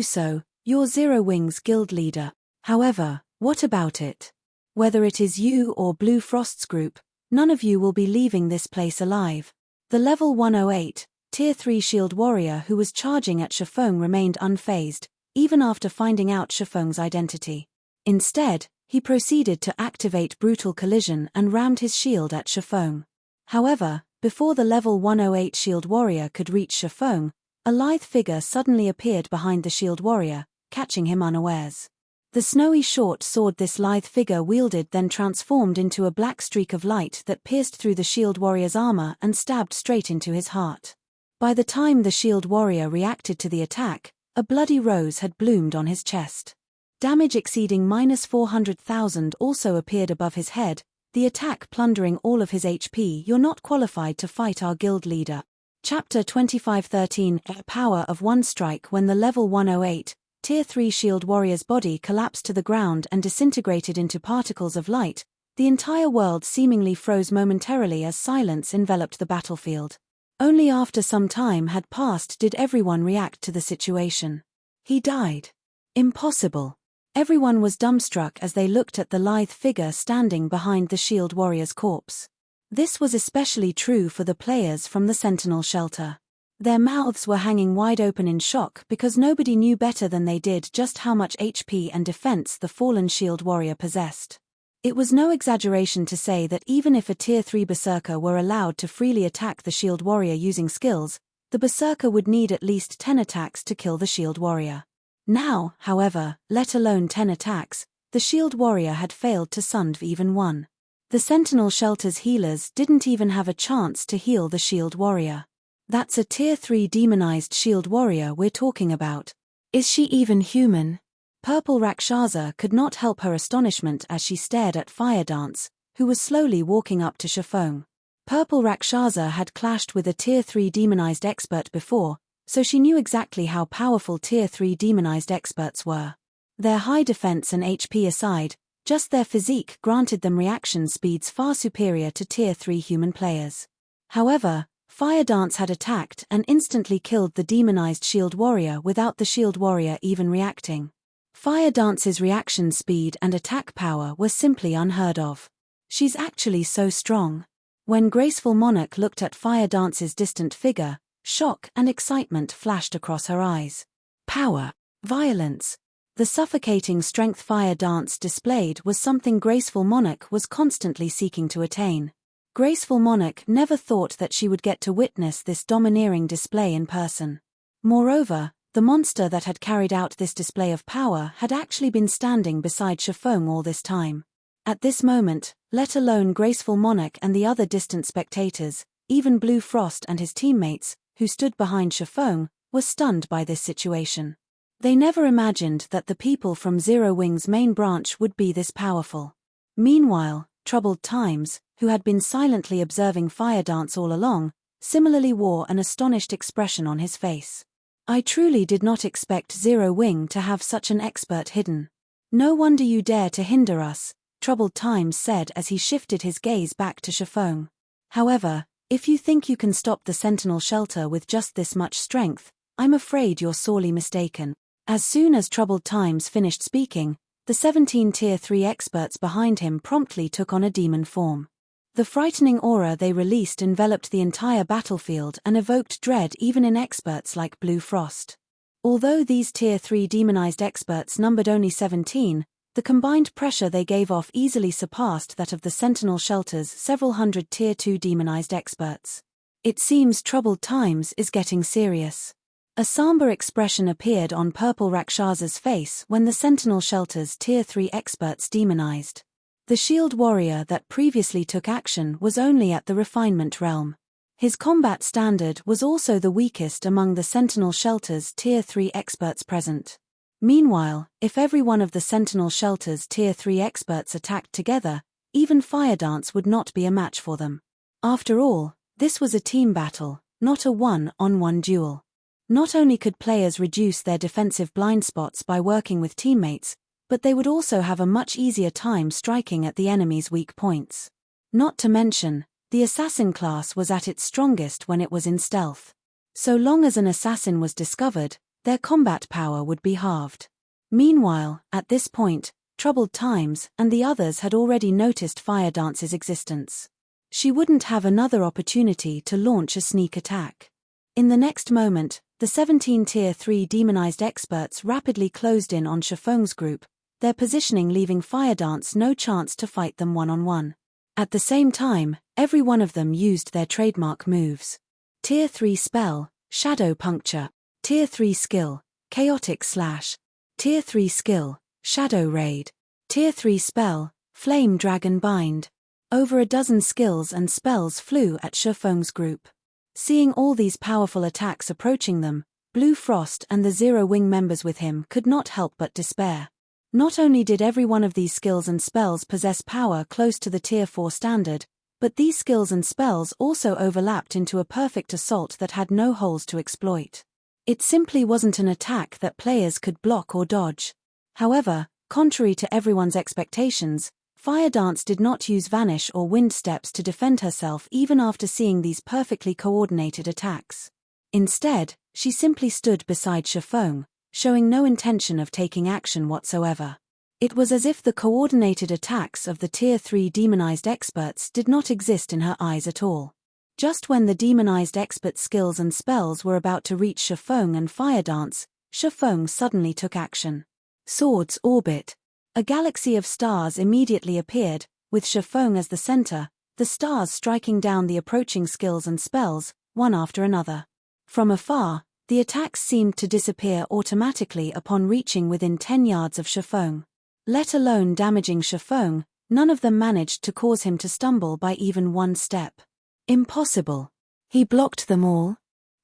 So, you're Zero Wing's guild leader. However, what about it? Whether it is you or Blue Frost's group, none of you will be leaving this place alive. The level 108, Tier 3 Shield Warrior who was charging at Shafong remained unfazed, even after finding out Shafong's identity. Instead, he proceeded to activate Brutal Collision and rammed his shield at Shafong. However, before the level 108 Shield Warrior could reach Shafong, a lithe figure suddenly appeared behind the Shield Warrior, catching him unawares. The snowy short sword this lithe figure wielded then transformed into a black streak of light that pierced through the Shield Warrior's armor and stabbed straight into his heart. By the time the Shield Warrior reacted to the attack, a bloody rose had bloomed on his chest. Damage exceeding -400,000 also appeared above his head, the attack plundering all of his HP. You're not qualified to fight our guild leader. Chapter 2513 Power of One Strike. When the level 108, Tier 3 Shield Warrior's body collapsed to the ground and disintegrated into particles of light, the entire world seemingly froze momentarily as silence enveloped the battlefield. Only after some time had passed did everyone react to the situation. He died. Impossible. Everyone was dumbstruck as they looked at the lithe figure standing behind the Shield Warrior's corpse. This was especially true for the players from the Sentinel shelter. Their mouths were hanging wide open in shock because nobody knew better than they did just how much HP and defense the fallen Shield Warrior possessed. It was no exaggeration to say that even if a Tier 3 Berserker were allowed to freely attack the Shield Warrior using skills, the Berserker would need at least 10 attacks to kill the Shield Warrior. Now, however, let alone 10 attacks, the Shield Warrior had failed to sundv even one. The Sentinel shelter's healers didn't even have a chance to heal the Shield Warrior. That's a Tier 3 demonized Shield Warrior we're talking about. Is she even human? Purple Rakshasa could not help her astonishment as she stared at Fire Dance, who was slowly walking up to Shafong. Purple Rakshasa had clashed with a Tier 3 demonized expert before, so she knew exactly how powerful Tier 3 demonized experts were. Their high defense and HP aside, just their physique granted them reaction speeds far superior to Tier 3 human players. However, Fire Dance had attacked and instantly killed the demonized Shield Warrior without the Shield Warrior even reacting. Fire Dance's reaction speed and attack power were simply unheard of. She's actually so strong. When Graceful Monarch looked at Fire Dance's distant figure, shock and excitement flashed across her eyes. Power, violence. The suffocating strength Fire Dance displayed was something Graceful Monarch was constantly seeking to attain. Graceful Monarch never thought that she would get to witness this domineering display in person. Moreover, the monster that had carried out this display of power had actually been standing beside Shafong all this time. At this moment, let alone Graceful Monarch and the other distant spectators, even Blue Frost and his teammates, who stood behind Shafong, were stunned by this situation. They never imagined that the people from Zero Wing's main branch would be this powerful. Meanwhile, Troubled Times, who had been silently observing Fire Dance all along, similarly wore an astonished expression on his face. I truly did not expect Zero Wing to have such an expert hidden. No wonder you dare to hinder us, Troubled Times said as he shifted his gaze back to Shifeng. However, if you think you can stop the Sentinel Shelter with just this much strength, I'm afraid you're sorely mistaken. As soon as Troubled Times finished speaking, the 17 Tier 3 experts behind him promptly took on a demon form. The frightening aura they released enveloped the entire battlefield and evoked dread even in experts like Blue Frost. Although these Tier 3 demonized experts numbered only 17, the combined pressure they gave off easily surpassed that of the Sentinel Shelter's several hundred Tier 2 demonized experts. It seems Troubled Times is getting serious. A somber expression appeared on Purple Rakshasa's face when the Sentinel Shelter's Tier 3 experts demonized. The shield warrior that previously took action was only at the refinement realm. His combat standard was also the weakest among the Sentinel Shelter's Tier 3 experts present. Meanwhile, if every one of the Sentinel Shelter's Tier 3 experts attacked together, even Fire Dance would not be a match for them. After all, this was a team battle, not a one-on-one duel. Not only could players reduce their defensive blind spots by working with teammates, but they would also have a much easier time striking at the enemy's weak points. Not to mention, the assassin class was at its strongest when it was in stealth. So long as an assassin was discovered, their combat power would be halved. Meanwhile, at this point, Troubled Times and the others had already noticed Fire Dance's existence. She wouldn't have another opportunity to launch a sneak attack. In the next moment, the 17 Tier 3 demonized experts rapidly closed in on Shifeng's group, their positioning leaving Fire Dance no chance to fight them one-on-one. At the same time, every one of them used their trademark moves. Tier 3 spell, Shadow Puncture. Tier 3 skill, Chaotic Slash. Tier 3 skill, Shadow Raid. Tier 3 spell, Flame Dragon Bind. Over a dozen skills and spells flew at Shifeng's group. Seeing all these powerful attacks approaching them, Blue Frost and the Zero Wing members with him could not help but despair. Not only did every one of these skills and spells possess power close to the Tier 4 standard, but these skills and spells also overlapped into a perfect assault that had no holes to exploit. It simply wasn't an attack that players could block or dodge. However, contrary to everyone's expectations, Fire Dance did not use Vanish or Wind Steps to defend herself even after seeing these perfectly coordinated attacks. Instead, she simply stood beside Shifeng, showing no intention of taking action whatsoever. It was as if the coordinated attacks of the Tier 3 demonized experts did not exist in her eyes at all. Just when the demonized expert skills and spells were about to reach Shifeng and Fire Dance, Shifeng suddenly took action. Swords Orbit. A galaxy of stars immediately appeared, with Shifeng as the center, the stars striking down the approaching skills and spells, one after another. From afar, the attacks seemed to disappear automatically upon reaching within 10 yards of Shifeng. Let alone damaging Shifeng, none of them managed to cause him to stumble by even one step. Impossible. He blocked them all.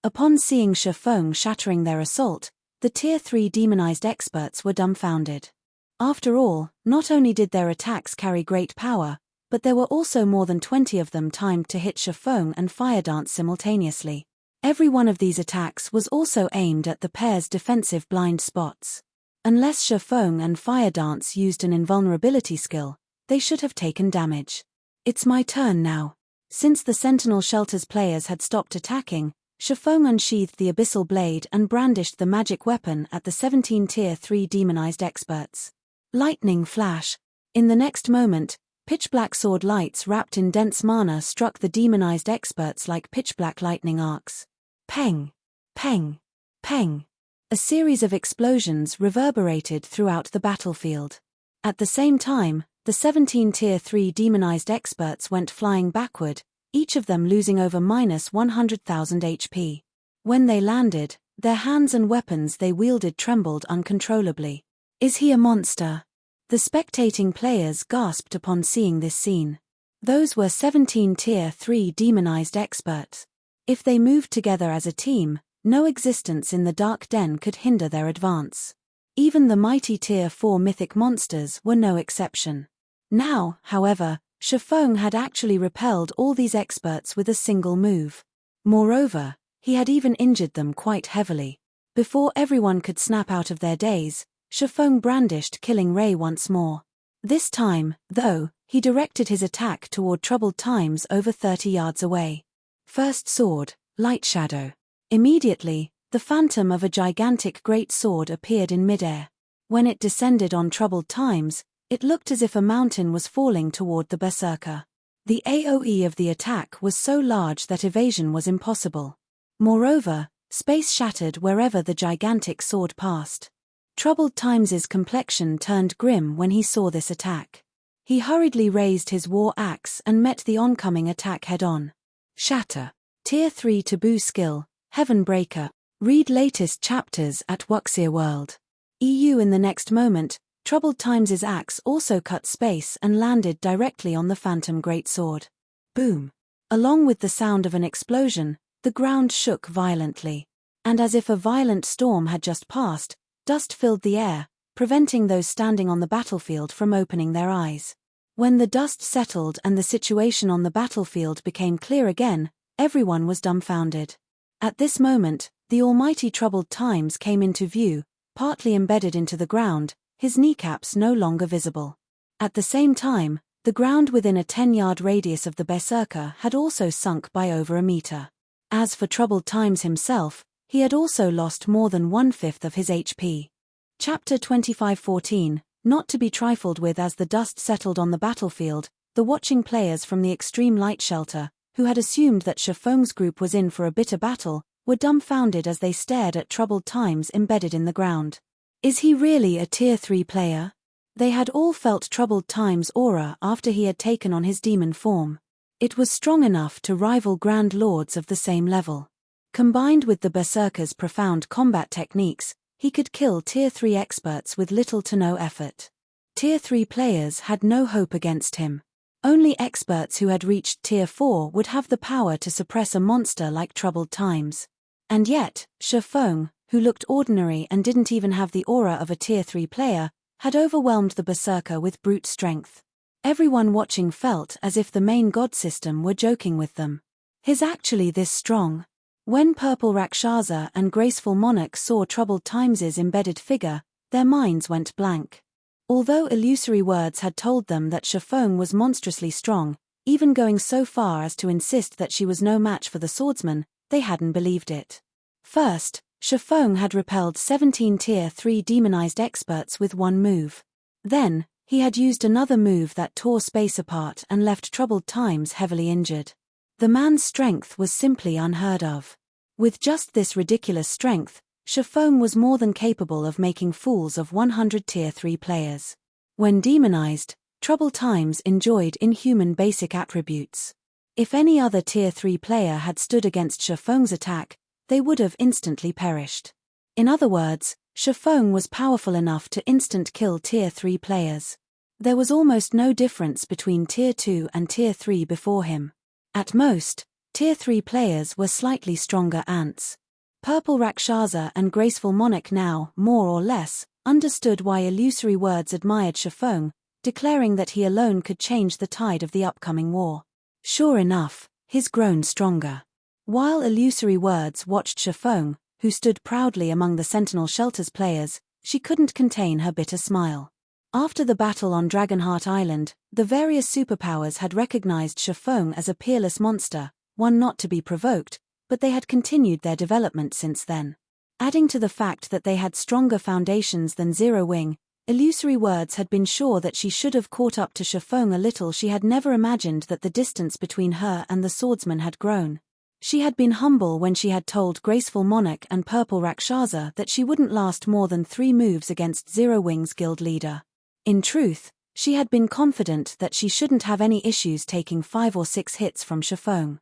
Upon seeing Shifeng shattering their assault, the Tier 3 demonized experts were dumbfounded. After all, not only did their attacks carry great power, but there were also more than 20 of them timed to hit Shifeng and Fire Dance simultaneously. Every one of these attacks was also aimed at the pair's defensive blind spots. Unless Shifeng and Fire Dance used an invulnerability skill, they should have taken damage. It's my turn now. Since the Sentinel Shelter's players had stopped attacking, Shifeng unsheathed the Abyssal blade and brandished the magic weapon at the 17 Tier 3 demonized experts. Lightning Flash. In the next moment, pitch-black sword lights wrapped in dense mana struck the demonized experts like pitch-black lightning arcs. Peng! Peng! Peng! A series of explosions reverberated throughout the battlefield. At the same time, the 17 Tier 3 demonized experts went flying backward, each of them losing over -100,000 HP. When they landed, their hands and weapons they wielded trembled uncontrollably. Is he a monster? The spectating players gasped upon seeing this scene. Those were 17 Tier 3 demonized experts. If they moved together as a team, no existence in the Dark Den could hinder their advance. Even the mighty Tier 4 mythic monsters were no exception. Now, however, Shifeng had actually repelled all these experts with a single move. Moreover, he had even injured them quite heavily. Before everyone could snap out of their daze, Shifeng brandished Killing Ray once more. This time, though, he directed his attack toward Troubled Times over 30 yards away. First sword, Light Shadow. Immediately, the phantom of a gigantic great sword appeared in midair. When it descended on Troubled Times, it looked as if a mountain was falling toward the berserker. The AoE of the attack was so large that evasion was impossible. Moreover, space shattered wherever the gigantic sword passed. Troubled Times's complexion turned grim when he saw this attack. He hurriedly raised his war axe and met the oncoming attack head-on. Shatter. Tier 3 Taboo Skill, Heaven Breaker. Read latest chapters at Wuxia World. EU. In the next moment, Troubled Times's axe also cut space and landed directly on the phantom greatsword. Boom. Along with the sound of an explosion, the ground shook violently. And as if a violent storm had just passed, dust filled the air, preventing those standing on the battlefield from opening their eyes. When the dust settled and the situation on the battlefield became clear again, everyone was dumbfounded. At this moment, the almighty Troubled Times came into view, partly embedded into the ground, his kneecaps no longer visible. At the same time, the ground within a 10-yard radius of the berserker had also sunk by over a meter. As for Troubled Times himself, he had also lost more than 1/5 of his HP. Chapter 25:14, not to be trifled with. As the dust settled on the battlefield, the watching players from the extreme light shelter, who had assumed that Shifeng's group was in for a bitter battle, were dumbfounded as they stared at Troubled Times embedded in the ground. Is he really a Tier 3 player? They had all felt Troubled Times' aura after he had taken on his demon form. It was strong enough to rival Grand Lords of the same level. Combined with the Berserker's profound combat techniques, he could kill Tier 3 experts with little to no effort. Tier 3 players had no hope against him. Only experts who had reached Tier 4 would have the power to suppress a monster like Troubled Times. And yet, Shifeng, who looked ordinary and didn't even have the aura of a Tier 3 player, had overwhelmed the Berserker with brute strength. Everyone watching felt as if the main god system were joking with them. He's actually this strong? When Purple Rakshasa and Graceful Monarch saw Troubled Times's embedded figure, their minds went blank. Although illusory words had told them that Shifeng was monstrously strong, even going so far as to insist that she was no match for the swordsman, they hadn't believed it. First, Shifeng had repelled 17 Tier 3 demonized experts with one move. Then, he had used another move that tore space apart and left Troubled Times heavily injured. The man's strength was simply unheard of. With just this ridiculous strength, Shifeng was more than capable of making fools of 100 Tier 3 players. When demonized, Troubled Times enjoyed inhuman basic attributes. If any other Tier 3 player had stood against Shifeng's attack, they would have instantly perished. In other words, Shifeng was powerful enough to instant kill Tier 3 players. There was almost no difference between Tier 2 and Tier 3 before him. At most, Tier 3 players were slightly stronger ants. Purple Rakshasa and Graceful Monarch now, more or less, understood why illusory words admired Shifeng, declaring that he alone could change the tide of the upcoming war. Sure enough, he's grown stronger. While illusory words watched Shifeng, who stood proudly among the Sentinel Shelter's players, she couldn't contain her bitter smile. After the battle on Dragonheart Island, the various superpowers had recognized Shifeng as a peerless monster, one not to be provoked, but they had continued their development since then. Adding to the fact that they had stronger foundations than Zero Wing, illusory words had been sure that she should have caught up to Shifeng a little. She had never imagined that the distance between her and the swordsman had grown. She had been humble when she had told Graceful Monarch and Purple Rakshasa that she wouldn't last more than 3 moves against Zero Wing's guild leader. In truth, she had been confident that she shouldn't have any issues taking 5 or 6 hits from Shifeng.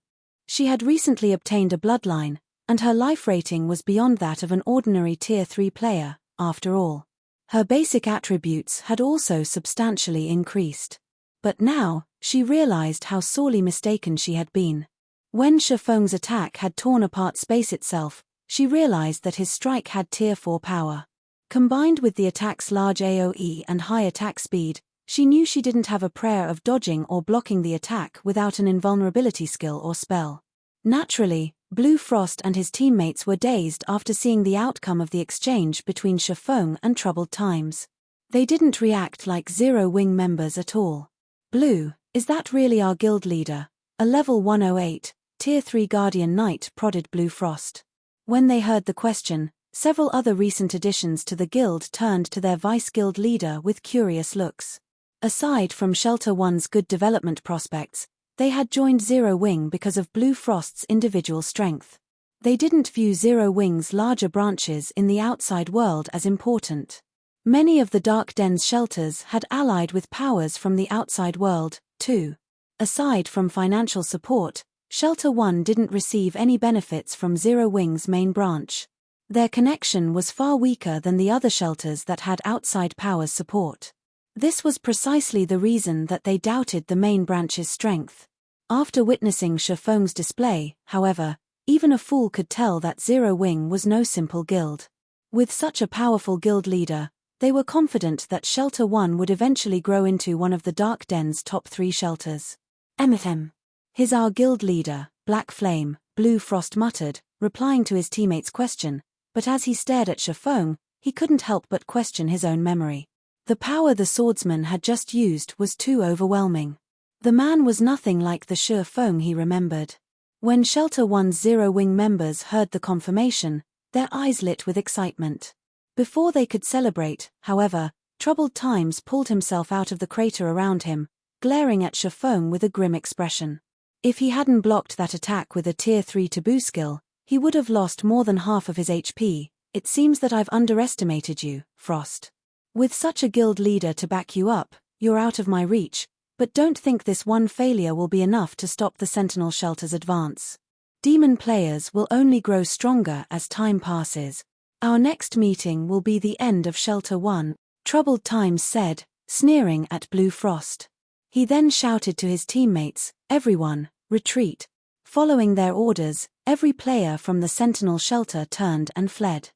She had recently obtained a bloodline, and her life rating was beyond that of an ordinary Tier 3 player, after all. Her basic attributes had also substantially increased. But now, she realized how sorely mistaken she had been. When Shifeng's attack had torn apart space itself, she realized that his strike had Tier 4 power. Combined with the attack's large AoE and high attack speed, she knew she didn't have a prayer of dodging or blocking the attack without an invulnerability skill or spell. Naturally, Blue Frost and his teammates were dazed after seeing the outcome of the exchange between Shifeng and Troubled Times. They didn't react like Zero Wing members at all. Blue, is that really our guild leader? A level 108, Tier 3 Guardian Knight prodded Blue Frost. When they heard the question, several other recent additions to the guild turned to their vice-guild leader with curious looks. Aside from Shelter One's good development prospects, they had joined Zero Wing because of Blue Frost's individual strength. They didn't view Zero Wing's larger branches in the outside world as important. Many of the Dark Den's shelters had allied with powers from the outside world, too. Aside from financial support, Shelter One didn't receive any benefits from Zero Wing's main branch. Their connection was far weaker than the other shelters that had outside powers support. This was precisely the reason that they doubted the main branch's strength. After witnessing Shifeng's display, however, even a fool could tell that Zero Wing was no simple guild. With such a powerful guild leader, they were confident that Shelter One would eventually grow into one of the Dark Den's top 3 shelters. He's our guild leader, Black Flame, Blue Frost muttered, replying to his teammate's question, but as he stared at Shifeng, he couldn't help but question his own memory. The power the swordsman had just used was too overwhelming. The man was nothing like the Shifeng he remembered. When Shelter One's Zero Wing members heard the confirmation, their eyes lit with excitement. Before they could celebrate, however, Troubled Times pulled himself out of the crater around him, glaring at Shifeng with a grim expression. If he hadn't blocked that attack with a Tier 3 taboo skill, he would have lost more than half of his HP. It seems that I've underestimated you, Frost. With such a guild leader to back you up, you're out of my reach, but don't think this one failure will be enough to stop the Sentinel Shelter's advance. Demon players will only grow stronger as time passes. Our next meeting will be the end of Shelter One, Troubled Times said, sneering at Blue Frost. He then shouted to his teammates, everyone, retreat. Following their orders, every player from the Sentinel Shelter turned and fled.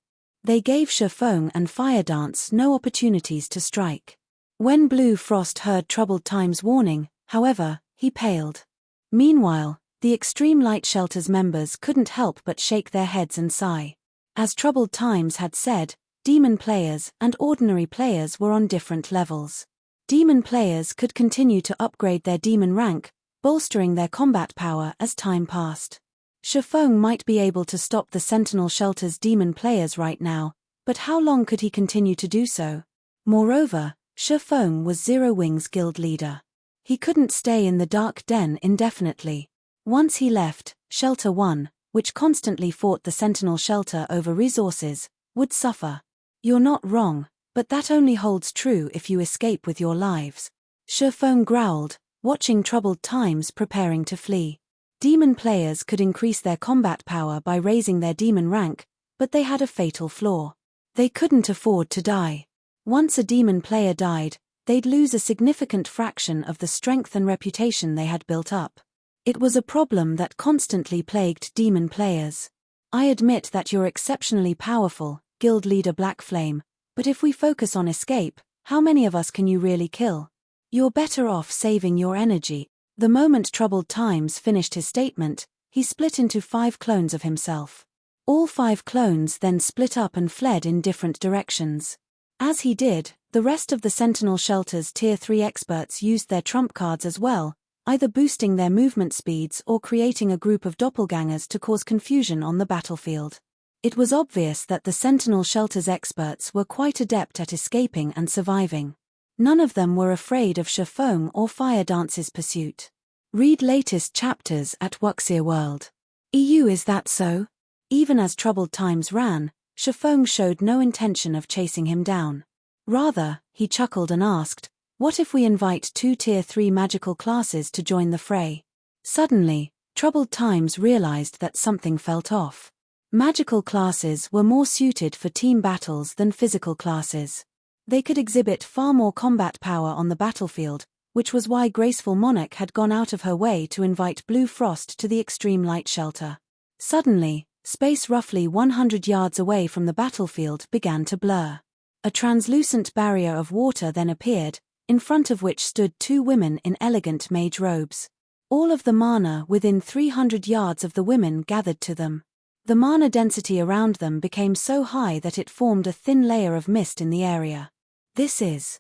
They gave Shifeng and Fire Dance no opportunities to strike. When Blue Frost heard Troubled Times' warning, however, he paled. Meanwhile, the Extreme Light Shelter's members couldn't help but shake their heads and sigh. As Troubled Times had said, demon players and ordinary players were on different levels. Demon players could continue to upgrade their demon rank, bolstering their combat power as time passed. Shifeng might be able to stop the Sentinel Shelter's demon players right now, but how long could he continue to do so? Moreover, Shifeng was Zero Wing's guild leader. He couldn't stay in the Dark Den indefinitely. Once he left, Shelter One, which constantly fought the Sentinel Shelter over resources, would suffer. You're not wrong, but that only holds true if you escape with your lives. Shifeng growled, watching Troubled Times preparing to flee. Demon players could increase their combat power by raising their demon rank, but they had a fatal flaw. They couldn't afford to die. Once a demon player died, they'd lose a significant fraction of the strength and reputation they had built up. It was a problem that constantly plagued demon players. I admit that you're exceptionally powerful, Guild Leader Black Flame, but if we focus on escape, how many of us can you really kill? You're better off saving your energy. The moment Troubled Times finished his statement, he split into 5 clones of himself. All 5 clones then split up and fled in different directions. As he did, the rest of the Sentinel Shelter's Tier 3 experts used their trump cards as well, either boosting their movement speeds or creating a group of doppelgangers to cause confusion on the battlefield. It was obvious that the Sentinel Shelter's experts were quite adept at escaping and surviving. None of them were afraid of Shifeng or Fire Dance's pursuit. Read latest chapters at Wuxia World. EU. Is that so? Even as Troubled Times ran, Shifeng showed no intention of chasing him down. Rather, he chuckled and asked, what if we invite 2 Tier 3 magical classes to join the fray? Suddenly, Troubled Times realized that something felt off. Magical classes were more suited for team battles than physical classes. They could exhibit far more combat power on the battlefield, which was why Graceful Monarch had gone out of her way to invite Blue Frost to the Extreme Light Shelter. Suddenly, space roughly 100 yards away from the battlefield began to blur. A translucent barrier of water then appeared, in front of which stood 2 women in elegant mage robes. All of the mana within 300 yards of the women gathered to them. The mana density around them became so high that it formed a thin layer of mist in the area. This is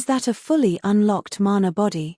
that a fully unlocked mana body?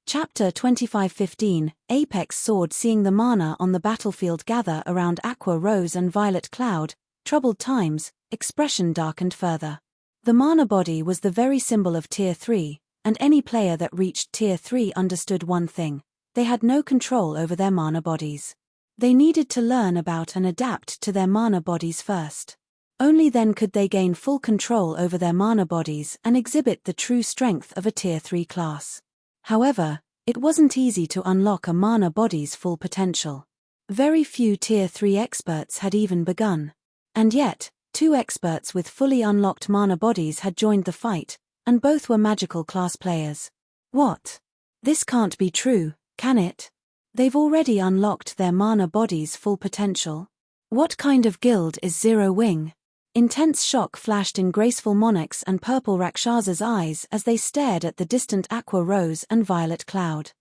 Chapter 25:15, Apex Sword. Seeing the mana on the battlefield gather around Aqua Rose and Violet Cloud, troubled times, expression darkened further. The mana body was the very symbol of Tier 3, and any player that reached Tier 3 understood one thing: they had no control over their mana bodies. They needed to learn about and adapt to their mana bodies first. Only then could they gain full control over their mana bodies and exhibit the true strength of a Tier 3 class. However, it wasn't easy to unlock a mana body's full potential. Very few Tier 3 experts had even begun. And yet, 2 experts with fully unlocked mana bodies had joined the fight, and both were magical class players. What? This can't be true, can it? They've already unlocked their mana body's full potential. What kind of guild is Zero Wing? Intense shock flashed in Graceful Monarch's and Purple Rakshasa's eyes as they stared at the distant Aqua Rose and Violet Cloud.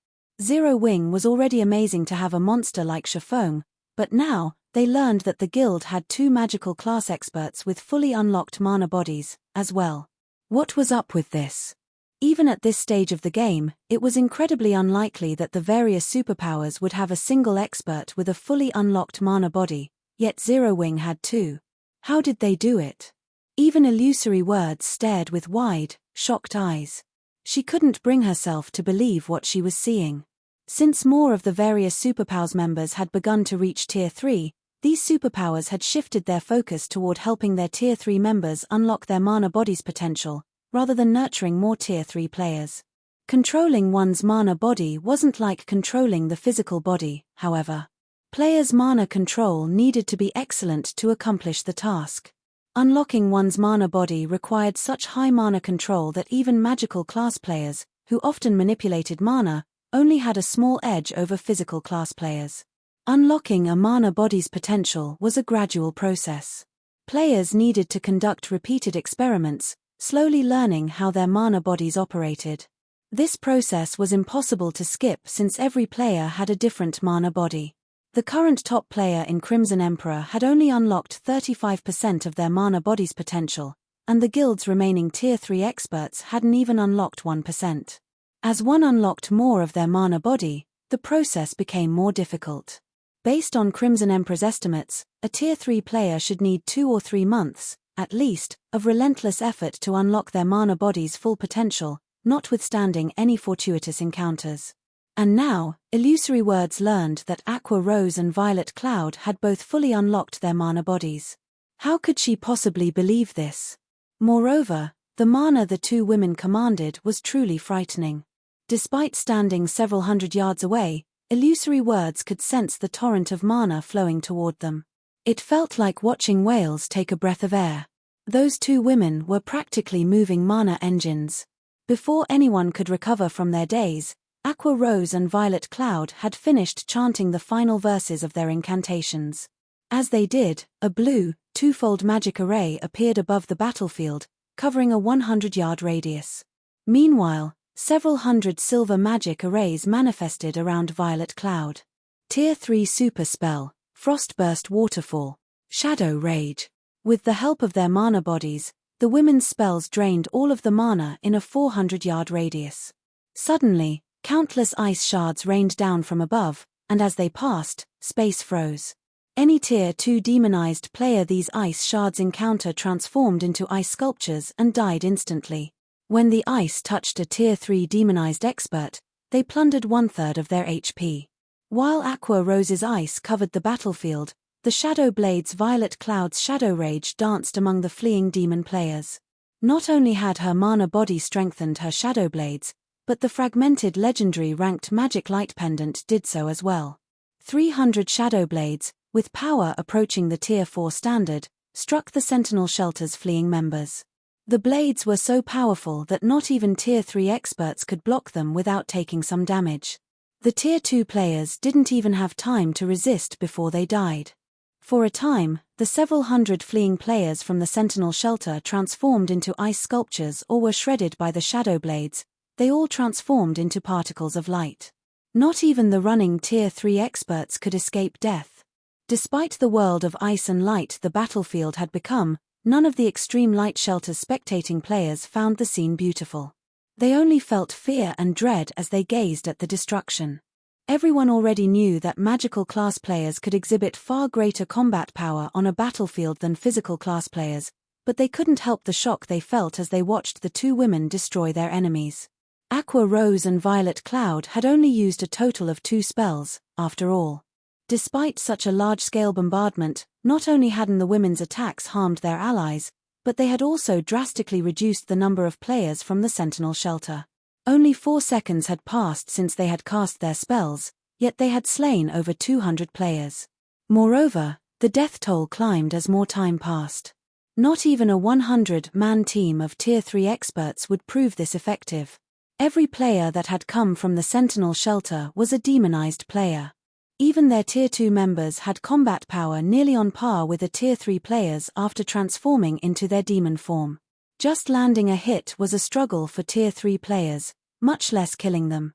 Zero Wing was already amazing to have a monster like Shifeng, but now, they learned that the guild had 2 magical class experts with fully unlocked mana bodies, as well. What was up with this? Even at this stage of the game, it was incredibly unlikely that the various superpowers would have a single expert with a fully unlocked mana body, yet Zero Wing had 2. How did they do it? Even Illusory Words stared with wide, shocked eyes. She couldn't bring herself to believe what she was seeing. Since more of the various superpowers members had begun to reach Tier 3, these superpowers had shifted their focus toward helping their Tier 3 members unlock their mana body's potential, rather than nurturing more Tier 3 players. Controlling one's mana body wasn't like controlling the physical body, however. Players' mana control needed to be excellent to accomplish the task. Unlocking one's mana body required such high mana control that even magical class players, who often manipulated mana, only had a small edge over physical class players. Unlocking a mana body's potential was a gradual process. Players needed to conduct repeated experiments, slowly learning how their mana bodies operated. This process was impossible to skip since every player had a different mana body. The current top player in Crimson Emperor had only unlocked 35% of their mana body's potential, and the guild's remaining Tier 3 experts hadn't even unlocked 1%. As one unlocked more of their mana body, the process became more difficult. Based on Crimson Emperor's estimates, a Tier 3 player should need 2 or 3 months, at least, of relentless effort to unlock their mana body's full potential, notwithstanding any fortuitous encounters. And now, Illusory Words learned that Aqua Rose and Violet Cloud had both fully unlocked their mana bodies. How could she possibly believe this? Moreover, the mana the 2 women commanded was truly frightening. Despite standing several hundred yards away, Illusory Words could sense the torrent of mana flowing toward them. It felt like watching whales take a breath of air. Those 2 women were practically moving mana engines. Before anyone could recover from their daze, Aqua Rose and Violet Cloud had finished chanting the final verses of their incantations. As they did, a blue, 2-fold magic array appeared above the battlefield, covering a 100-yard radius. Meanwhile, several hundred silver magic arrays manifested around Violet Cloud. Tier 3 super spell, Frostburst Waterfall, Shadow Rage. With the help of their mana bodies, the women's spells drained all of the mana in a 400-yard radius. Suddenly, countless ice shards rained down from above, and as they passed, space froze. Any Tier 2 demonized player these ice shards encounter transformed into ice sculptures and died instantly. When the ice touched a Tier 3 demonized expert, they plundered 1/3 of their HP. While Aqua Rose's ice covered the battlefield, the Shadow Blade's Violet Cloud's Shadow Rage danced among the fleeing demon players. Not only had her mana body strengthened her Shadow Blades, but the fragmented legendary ranked Magic Light Pendant did so as well. 300 Shadow Blades, with power approaching the Tier 4 standard, struck the Sentinel Shelter's fleeing members. The blades were so powerful that not even Tier 3 experts could block them without taking some damage. The Tier 2 players didn't even have time to resist before they died. For a time, the several hundred fleeing players from the Sentinel Shelter transformed into ice sculptures or were shredded by the Shadow Blades. They all transformed into particles of light. Not even the running Tier 3 experts could escape death. Despite the world of ice and light the battlefield had become, none of the Extreme Light Shelter's spectating players found the scene beautiful. They only felt fear and dread as they gazed at the destruction. Everyone already knew that magical class players could exhibit far greater combat power on a battlefield than physical class players, but they couldn't help the shock they felt as they watched the two women destroy their enemies. Aqua Rose and Violet Cloud had only used a total of 2 spells, after all. Despite such a large-scale bombardment, not only hadn't the women's attacks harmed their allies, but they had also drastically reduced the number of players from the Sentinel Shelter. Only 4 seconds had passed since they had cast their spells, yet they had slain over 200 players. Moreover, the death toll climbed as more time passed. Not even a 100-man team of Tier 3 experts would prove this effective. Every player that had come from the Sentinel Shelter was a demonized player. Even their Tier 2 members had combat power nearly on par with the Tier 3 players after transforming into their demon form. Just landing a hit was a struggle for Tier 3 players, much less killing them.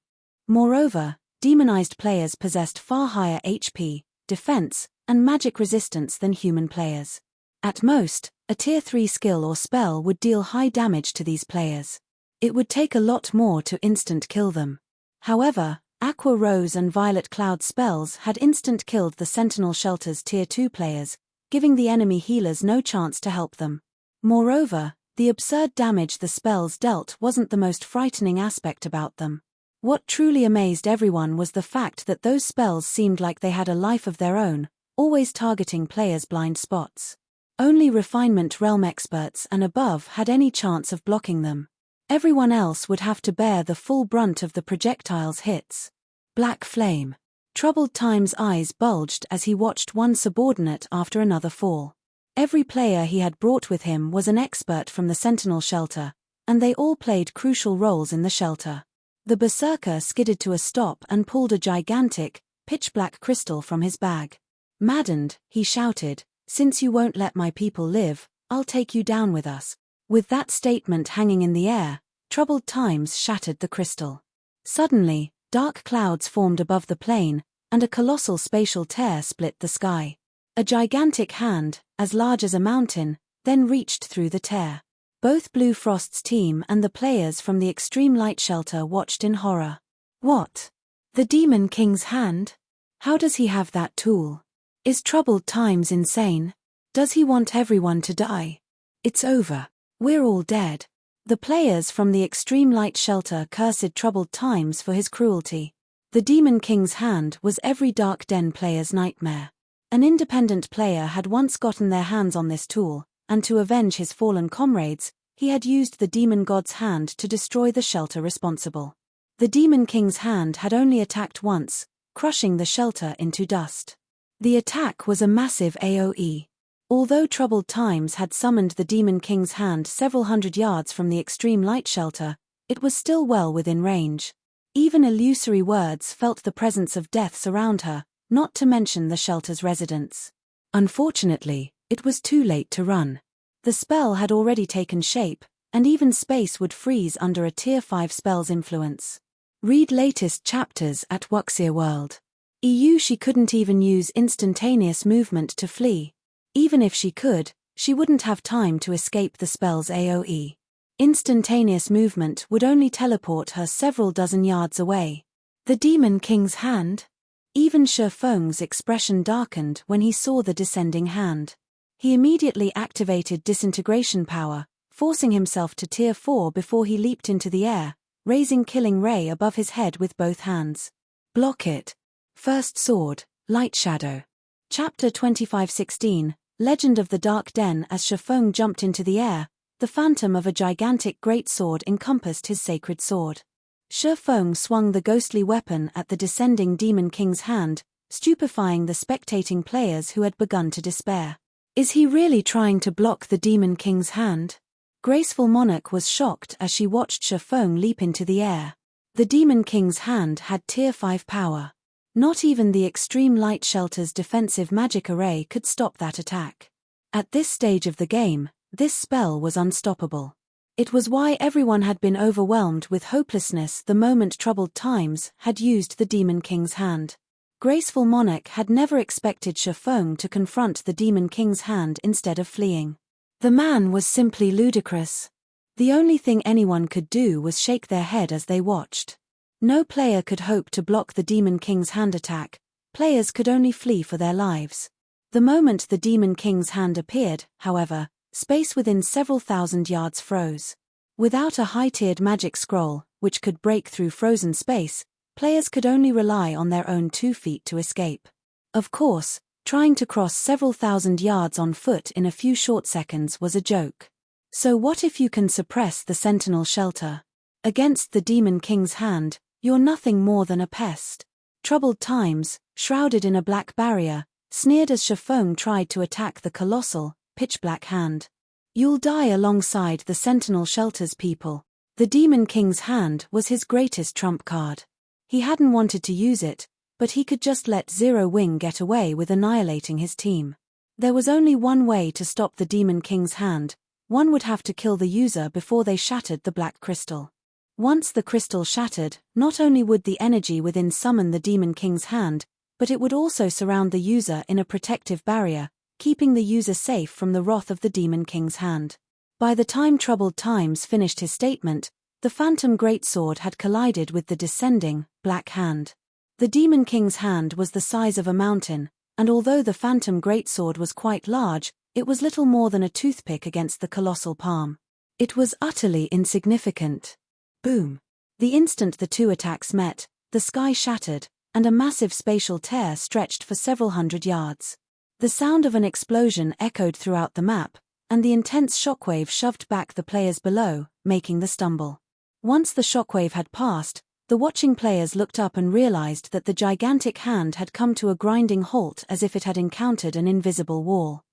Moreover, demonized players possessed far higher HP, defense, and magic resistance than human players. At most, a Tier 3 skill or spell would deal high damage to these players. It would take a lot more to instant kill them. However, Aqua Rose and Violet Cloud spells had instant killed the Sentinel Shelter's Tier 2 players, giving the enemy healers no chance to help them. Moreover, the absurd damage the spells dealt wasn't the most frightening aspect about them. What truly amazed everyone was the fact that those spells seemed like they had a life of their own, always targeting players' blind spots. Only Refinement Realm experts and above had any chance of blocking them. Everyone else would have to bear the full brunt of the projectile's hits. Black Flame. Troubled Time's eyes bulged as he watched one subordinate after another fall. Every player he had brought with him was an expert from the Sentinel Shelter, and they all played crucial roles in the shelter. The Berserker skidded to a stop and pulled a gigantic, pitch-black crystal from his bag. Maddened, he shouted, "Since you won't let my people live, I'll take you down with us." With that statement hanging in the air, Troubled Times shattered the crystal. Suddenly, dark clouds formed above the plane, and a colossal spatial tear split the sky. A gigantic hand, as large as a mountain, then reached through the tear. Both Blue Frost's team and the players from the Extreme Light Shelter watched in horror. What? The Demon King's hand? How does he have that tool? Is Troubled Times insane? Does he want everyone to die? It's over. We're all dead. The players from the Extreme Light Shelter cursed Troubled Times for his cruelty. The Demon King's hand was every Dark Den player's nightmare. An independent player had once gotten their hands on this tool, and to avenge his fallen comrades, he had used the Demon God's hand to destroy the shelter responsible. The Demon King's hand had only attacked once, crushing the shelter into dust. The attack was a massive AoE. Although Troubled Times had summoned the Demon King's hand several hundred yards from the Extreme Light Shelter, it was still well within range. Even illusory words felt the presence of death surround her, not to mention the shelter's residents. Unfortunately, it was too late to run. The spell had already taken shape, and even space would freeze under a Tier 5 spell's influence. Read latest chapters at Wuxia World. She couldn't even use instantaneous movement to flee. Even if she could, she wouldn't have time to escape the spell's AoE. Instantaneous movement would only teleport her several dozen yards away. The Demon King's hand? Even Shifeng's expression darkened when he saw the descending hand. He immediately activated disintegration power, forcing himself to Tier 4 before he leaped into the air, raising Killing Ray above his head with both hands. Block it. First Sword, Light Shadow. Chapter 2516, Legend of the Dark Den. As Shifeng jumped into the air, the phantom of a gigantic greatsword encompassed his sacred sword. Shifeng swung the ghostly weapon at the descending Demon King's hand, stupefying the spectating players who had begun to despair. Is he really trying to block the Demon King's hand? Graceful Monarch was shocked as she watched Shifeng leap into the air. The Demon King's hand had Tier 5 power. Not even the Extreme Light Shelter's defensive magic array could stop that attack. At this stage of the game, this spell was unstoppable. It was why everyone had been overwhelmed with hopelessness the moment Troubled Times had used the Demon King's hand. Graceful Monarch had never expected Shifeng to confront the Demon King's hand instead of fleeing. The man was simply ludicrous. The only thing anyone could do was shake their head as they watched. No player could hope to block the Demon King's hand attack, players could only flee for their lives. The moment the Demon King's hand appeared, however, space within several thousand yards froze. Without a high-tiered magic scroll, which could break through frozen space, players could only rely on their own 2 feet to escape. Of course, trying to cross several thousand yards on foot in a few short seconds was a joke. So what if you can suppress the Sentinel Shelter? Against the Demon King's hand, you're nothing more than a pest. Troubled Times, shrouded in a black barrier, sneered as Shifeng tried to attack the colossal, pitch-black hand. You'll die alongside the Sentinel Shelter's people. The Demon King's hand was his greatest trump card. He hadn't wanted to use it, but he could just let Zero Wing get away with annihilating his team. There was only one way to stop the Demon King's hand. One would have to kill the user before they shattered the black crystal. Once the crystal shattered, not only would the energy within summon the Demon King's hand, but it would also surround the user in a protective barrier, keeping the user safe from the wrath of the Demon King's hand. By the time Troubled Times finished his statement, the Phantom Greatsword had collided with the descending, black hand. The Demon King's hand was the size of a mountain, and although the Phantom Greatsword was quite large, it was little more than a toothpick against the colossal palm. It was utterly insignificant. Boom! The instant the 2 attacks met, the sky shattered, and a massive spatial tear stretched for several hundred yards. The sound of an explosion echoed throughout the map, and the intense shockwave shoved back the players below, making the stumble. Once the shockwave had passed, the watching players looked up and realized that the gigantic hand had come to a grinding halt as if it had encountered an invisible wall.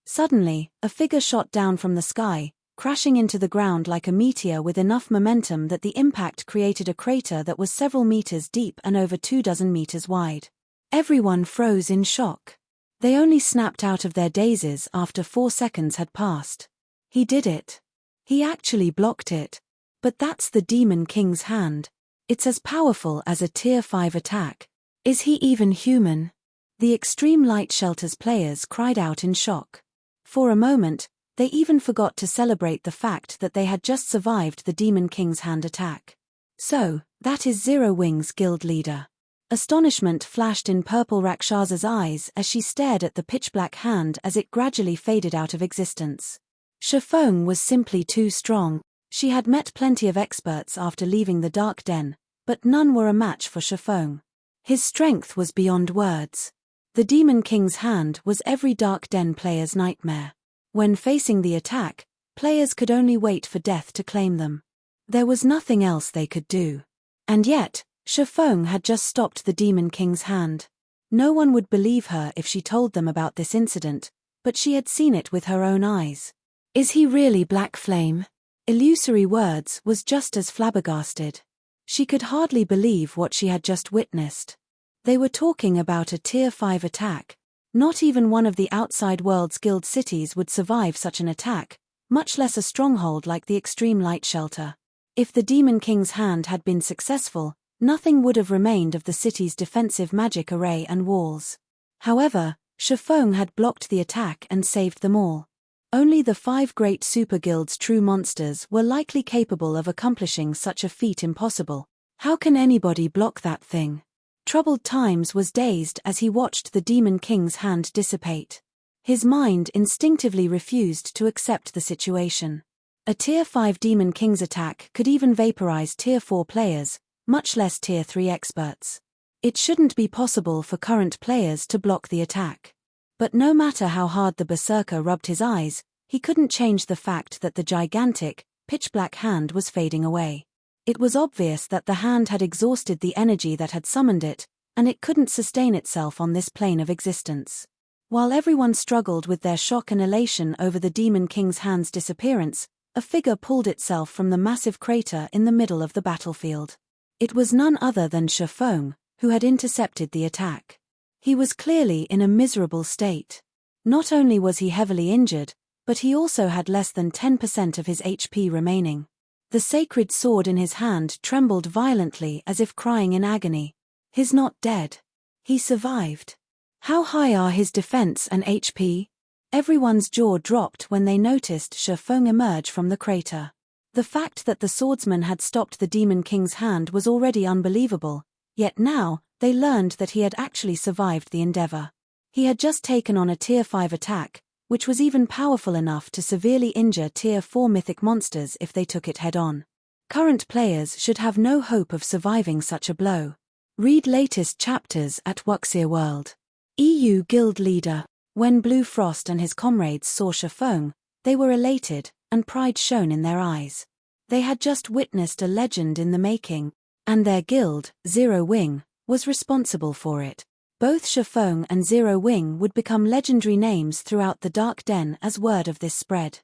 Suddenly, a figure shot down from the sky, crashing into the ground like a meteor with enough momentum that the impact created a crater that was several meters deep and over 24 meters wide. Everyone froze in shock. They only snapped out of their dazes after 4 seconds had passed. He did it. He actually blocked it. But that's the Demon King's hand. It's as powerful as a Tier 5 attack. Is he even human? The Extreme Light Shelter's players cried out in shock. For a moment, they even forgot to celebrate the fact that they had just survived the Demon King's hand attack. So, that is Zero Wing's guild leader. Astonishment flashed in Purple Rakshasa's eyes as she stared at the pitch-black hand as it gradually faded out of existence. Shifeng was simply too strong. She had met plenty of experts after leaving the Dark Den, but none were a match for Shifeng. His strength was beyond words. The Demon King's hand was every Dark Den player's nightmare. When facing the attack, players could only wait for death to claim them. There was nothing else they could do. And yet, Shifeng had just stopped the Demon King's hand. No one would believe her if she told them about this incident, but she had seen it with her own eyes. Is he really Black Flame? Illusory Words was just as flabbergasted. She could hardly believe what she had just witnessed. They were talking about a Tier 5 attack. Not even one of the outside world's guild cities would survive such an attack, much less a stronghold like the Extreme Light Shelter. If the Demon King's hand had been successful, nothing would have remained of the city's defensive magic array and walls. However, Shifeng had blocked the attack and saved them all. Only the 5 great super guild's true monsters were likely capable of accomplishing such a feat impossible. How can anybody block that thing? Troubled Times was dazed as he watched the Demon King's hand dissipate. His mind instinctively refused to accept the situation. A Tier 5 Demon King's attack could even vaporize Tier 4 players, much less Tier 3 experts. It shouldn't be possible for current players to block the attack. But no matter how hard the Berserker rubbed his eyes, he couldn't change the fact that the gigantic, pitch-black hand was fading away. It was obvious that the hand had exhausted the energy that had summoned it, and it couldn't sustain itself on this plane of existence. While everyone struggled with their shock and elation over the Demon King's hand's disappearance, a figure pulled itself from the massive crater in the middle of the battlefield. It was none other than Shifeng, who had intercepted the attack. He was clearly in a miserable state. Not only was he heavily injured, but he also had less than 10% of his HP remaining. The sacred sword in his hand trembled violently as if crying in agony. He's not dead. He survived. How high are his defense and HP? Everyone's jaw dropped when they noticed Shifeng emerge from the crater. The fact that the swordsman had stopped the Demon King's hand was already unbelievable, yet now, they learned that he had actually survived the endeavor. He had just taken on a Tier 5 attack, which was even powerful enough to severely injure Tier 4 mythic monsters if they took it head-on. Current players should have no hope of surviving such a blow. Read latest chapters at Wuxia World. EU Guild Leader. When Blue Frost and his comrades saw Shifeng, they were elated, and pride shone in their eyes. They had just witnessed a legend in the making, and their guild, Zero Wing, was responsible for it. Both Shifeng and Zero Wing would become legendary names throughout the Dark Den as word of this spread.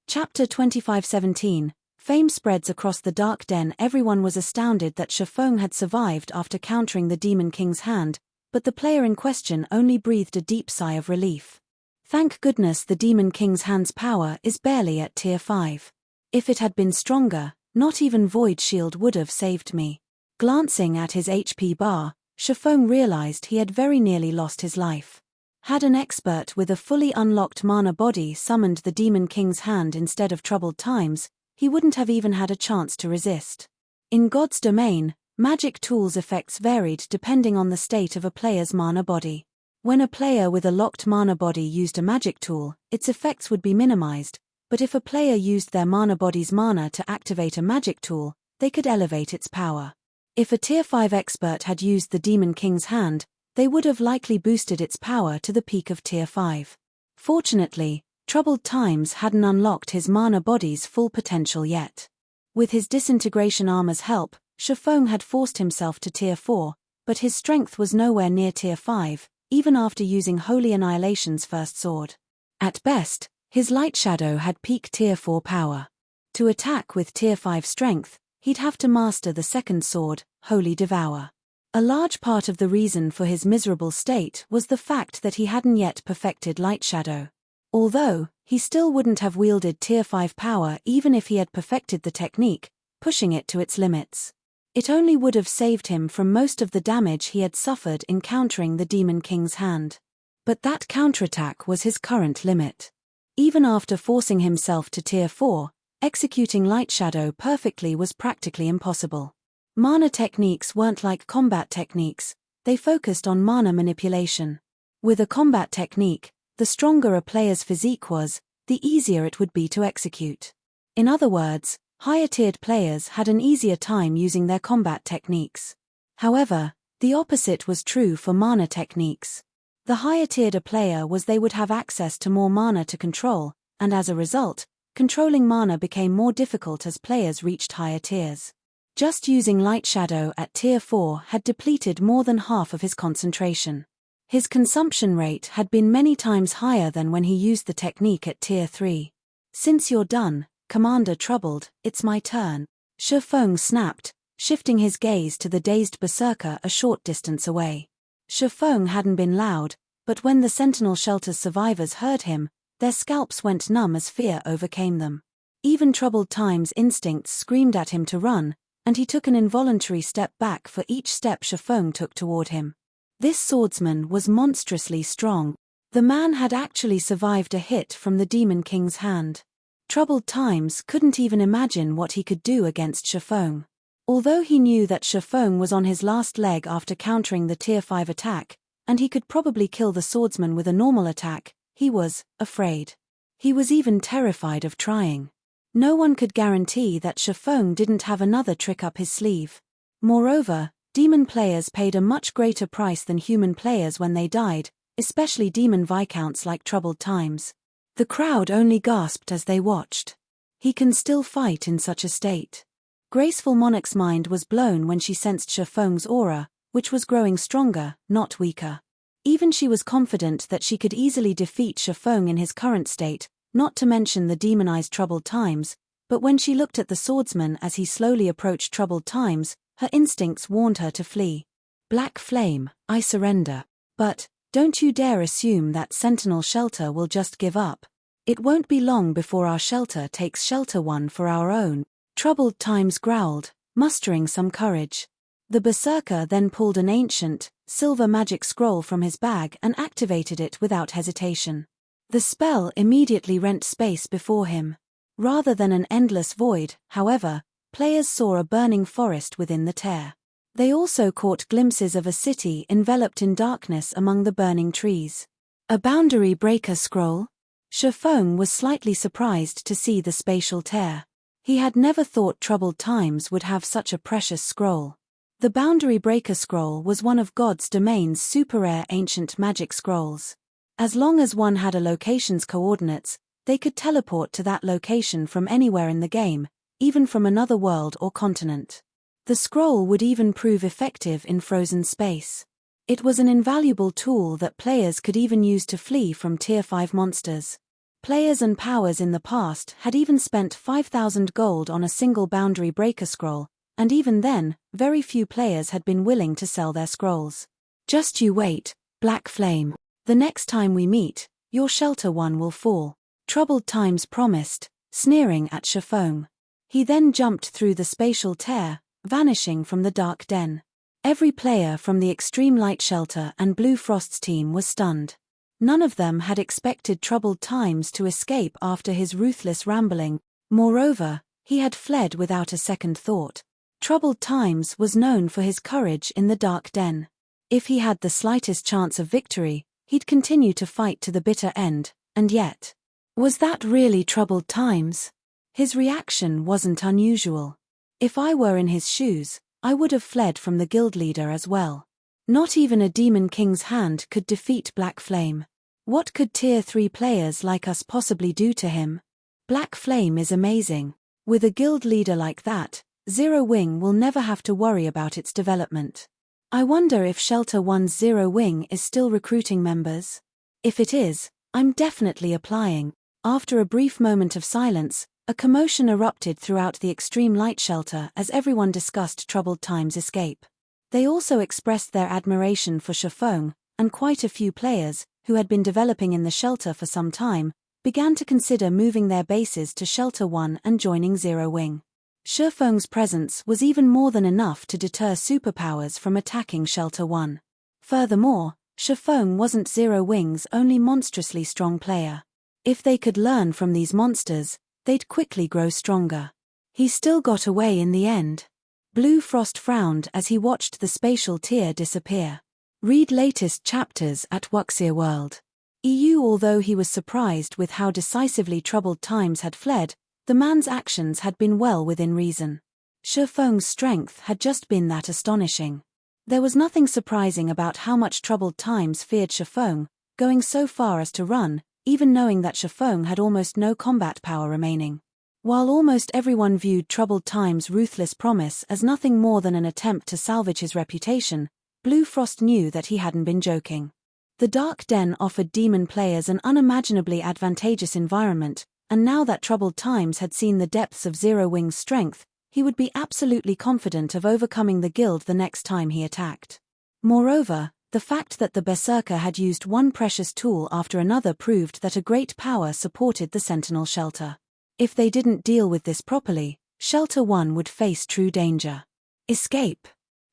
Chapter 25:17. Fame spreads across the Dark Den. Everyone was astounded that Shifeng had survived after countering the Demon King's hand, but the player in question only breathed a deep sigh of relief. Thank goodness the Demon King's hand's power is barely at Tier 5. If it had been stronger, not even Void Shield would have saved me. Glancing at his HP bar, Shifeng realized he had very nearly lost his life. Had an expert with a fully unlocked mana body summoned the Demon King's hand instead of Troubled Times, he wouldn't have even had a chance to resist. In God's domain, magic tools' effects varied depending on the state of a player's mana body. When a player with a locked mana body used a magic tool, its effects would be minimized, but if a player used their mana body's mana to activate a magic tool, they could elevate its power. If a Tier 5 expert had used the Demon King's hand, they would have likely boosted its power to the peak of Tier 5. Fortunately, Troubled Times hadn't unlocked his mana body's full potential yet. With his disintegration armor's help, Shifeng had forced himself to Tier 4, but his strength was nowhere near Tier 5, even after using Holy Annihilation's first sword. At best, his Light Shadow had peak Tier 4 power. To attack with Tier 5 strength, he'd have to master the second sword, Holy Devour. A large part of the reason for his miserable state was the fact that he hadn't yet perfected Light Shadow. Although, he still wouldn't have wielded Tier 5 power even if he had perfected the technique, pushing it to its limits. It only would have saved him from most of the damage he had suffered in countering the Demon King's hand. But that counterattack was his current limit. Even after forcing himself to Tier 4, executing Light Shadow perfectly was practically impossible. Mana techniques weren't like combat techniques, they focused on mana manipulation. With a combat technique, the stronger a player's physique was, the easier it would be to execute. In other words, higher-tiered players had an easier time using their combat techniques. However, the opposite was true for mana techniques. The higher-tiered a player was, they would have access to more mana to control, and as a result, controlling mana became more difficult as players reached higher tiers. Just using Light Shadow at Tier 4 had depleted more than half of his concentration. His consumption rate had been many times higher than when he used the technique at Tier 3. "Since you're done, Commander Troubled, it's my turn," Shifeng snapped, shifting his gaze to the dazed berserker a short distance away. Shifeng hadn't been loud, but when the Sentinel Shelter's survivors heard him, their scalps went numb as fear overcame them. Even Troubled Times' instincts screamed at him to run, and he took an involuntary step back for each step Shifeng took toward him. This swordsman was monstrously strong. The man had actually survived a hit from the Demon King's hand. Troubled Times couldn't even imagine what he could do against Shifeng. Although he knew that Shifeng was on his last leg after countering the Tier 5 attack, and he could probably kill the swordsman with a normal attack, he was afraid. He was even terrified of trying. No one could guarantee that Shifeng didn't have another trick up his sleeve. Moreover, demon players paid a much greater price than human players when they died, especially demon viscounts like Troubled Times. The crowd only gasped as they watched. He can still fight in such a state. Graceful Monarch's mind was blown when she sensed Shifeng's aura, which was growing stronger, not weaker. Even she was confident that she could easily defeat Shifeng in his current state, not to mention the demonized Troubled Times, but when she looked at the swordsman as he slowly approached Troubled Times, her instincts warned her to flee. "Black Flame, I surrender. But, don't you dare assume that Sentinel Shelter will just give up. It won't be long before our shelter takes Shelter 1 for our own, Troubled Times growled, mustering some courage. The Berserker then pulled an ancient, silver magic scroll from his bag and activated it without hesitation. The spell immediately rent space before him. Rather than an endless void, however, players saw a burning forest within the tear. They also caught glimpses of a city enveloped in darkness among the burning trees. A boundary breaker scroll? Shifeng was slightly surprised to see the spatial tear. He had never thought Troubled Times would have such a precious scroll. The Boundary Breaker Scroll was one of God's Domain's super-rare ancient magic scrolls. As long as one had a location's coordinates, they could teleport to that location from anywhere in the game, even from another world or continent. The scroll would even prove effective in frozen space. It was an invaluable tool that players could even use to flee from Tier 5 monsters. Players and powers in the past had even spent 5,000 gold on a single Boundary Breaker Scroll, and even then, very few players had been willing to sell their scrolls. Just you wait, Black Flame. The next time we meet, your Shelter 1 will fall, Troubled Times promised, sneering at Shifeng. He then jumped through the spatial tear, vanishing from the dark den. Every player from the Extreme Light Shelter and Blue Frost's team was stunned. None of them had expected Troubled Times to escape after his ruthless rambling. Moreover, he had fled without a second thought. Troubled Times was known for his courage in the dark den. If he had the slightest chance of victory, he'd continue to fight to the bitter end, and yet, was that really Troubled Times? His reaction wasn't unusual. If I were in his shoes, I would have fled from the guild leader as well. Not even a Demon King's hand could defeat Black Flame. What could Tier 3 players like us possibly do to him? Black Flame is amazing. With a guild leader like that, Zero Wing will never have to worry about its development. I wonder if Shelter 1's Zero Wing is still recruiting members? If it is, I'm definitely applying. After a brief moment of silence, a commotion erupted throughout the Extreme Light Shelter as everyone discussed Troubled Times' escape. They also expressed their admiration for Shifeng, and quite a few players, who had been developing in the shelter for some time, began to consider moving their bases to Shelter 1 and joining Zero Wing. Shifeng's presence was even more than enough to deter superpowers from attacking Shelter 1. Furthermore, Shifeng wasn't Zero Wing's only monstrously strong player. If they could learn from these monsters, they'd quickly grow stronger. He still got away in the end. Blue Frost frowned as he watched the spatial tier disappear. Read latest chapters at Wuxia World. EU. Although he was surprised with how decisively Troubled Times had fled, the man's actions had been well within reason. Shifeng's strength had just been that astonishing. There was nothing surprising about how much Troubled Times feared Shifeng, going so far as to run, even knowing that Shifeng had almost no combat power remaining. While almost everyone viewed Troubled Times' ruthless promise as nothing more than an attempt to salvage his reputation, Blue Frost knew that he hadn't been joking. The Dark Den offered demon players an unimaginably advantageous environment, and now that Troubled Times had seen the depths of Zero Wing's strength, he would be absolutely confident of overcoming the guild the next time he attacked. Moreover, the fact that the Berserker had used one precious tool after another proved that a great power supported the Sentinel Shelter. If they didn't deal with this properly, Shelter 1 would face true danger. Escape.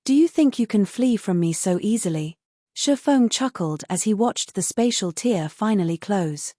Do you think you can flee from me so easily? Shifeng chuckled as he watched the spatial tier finally close.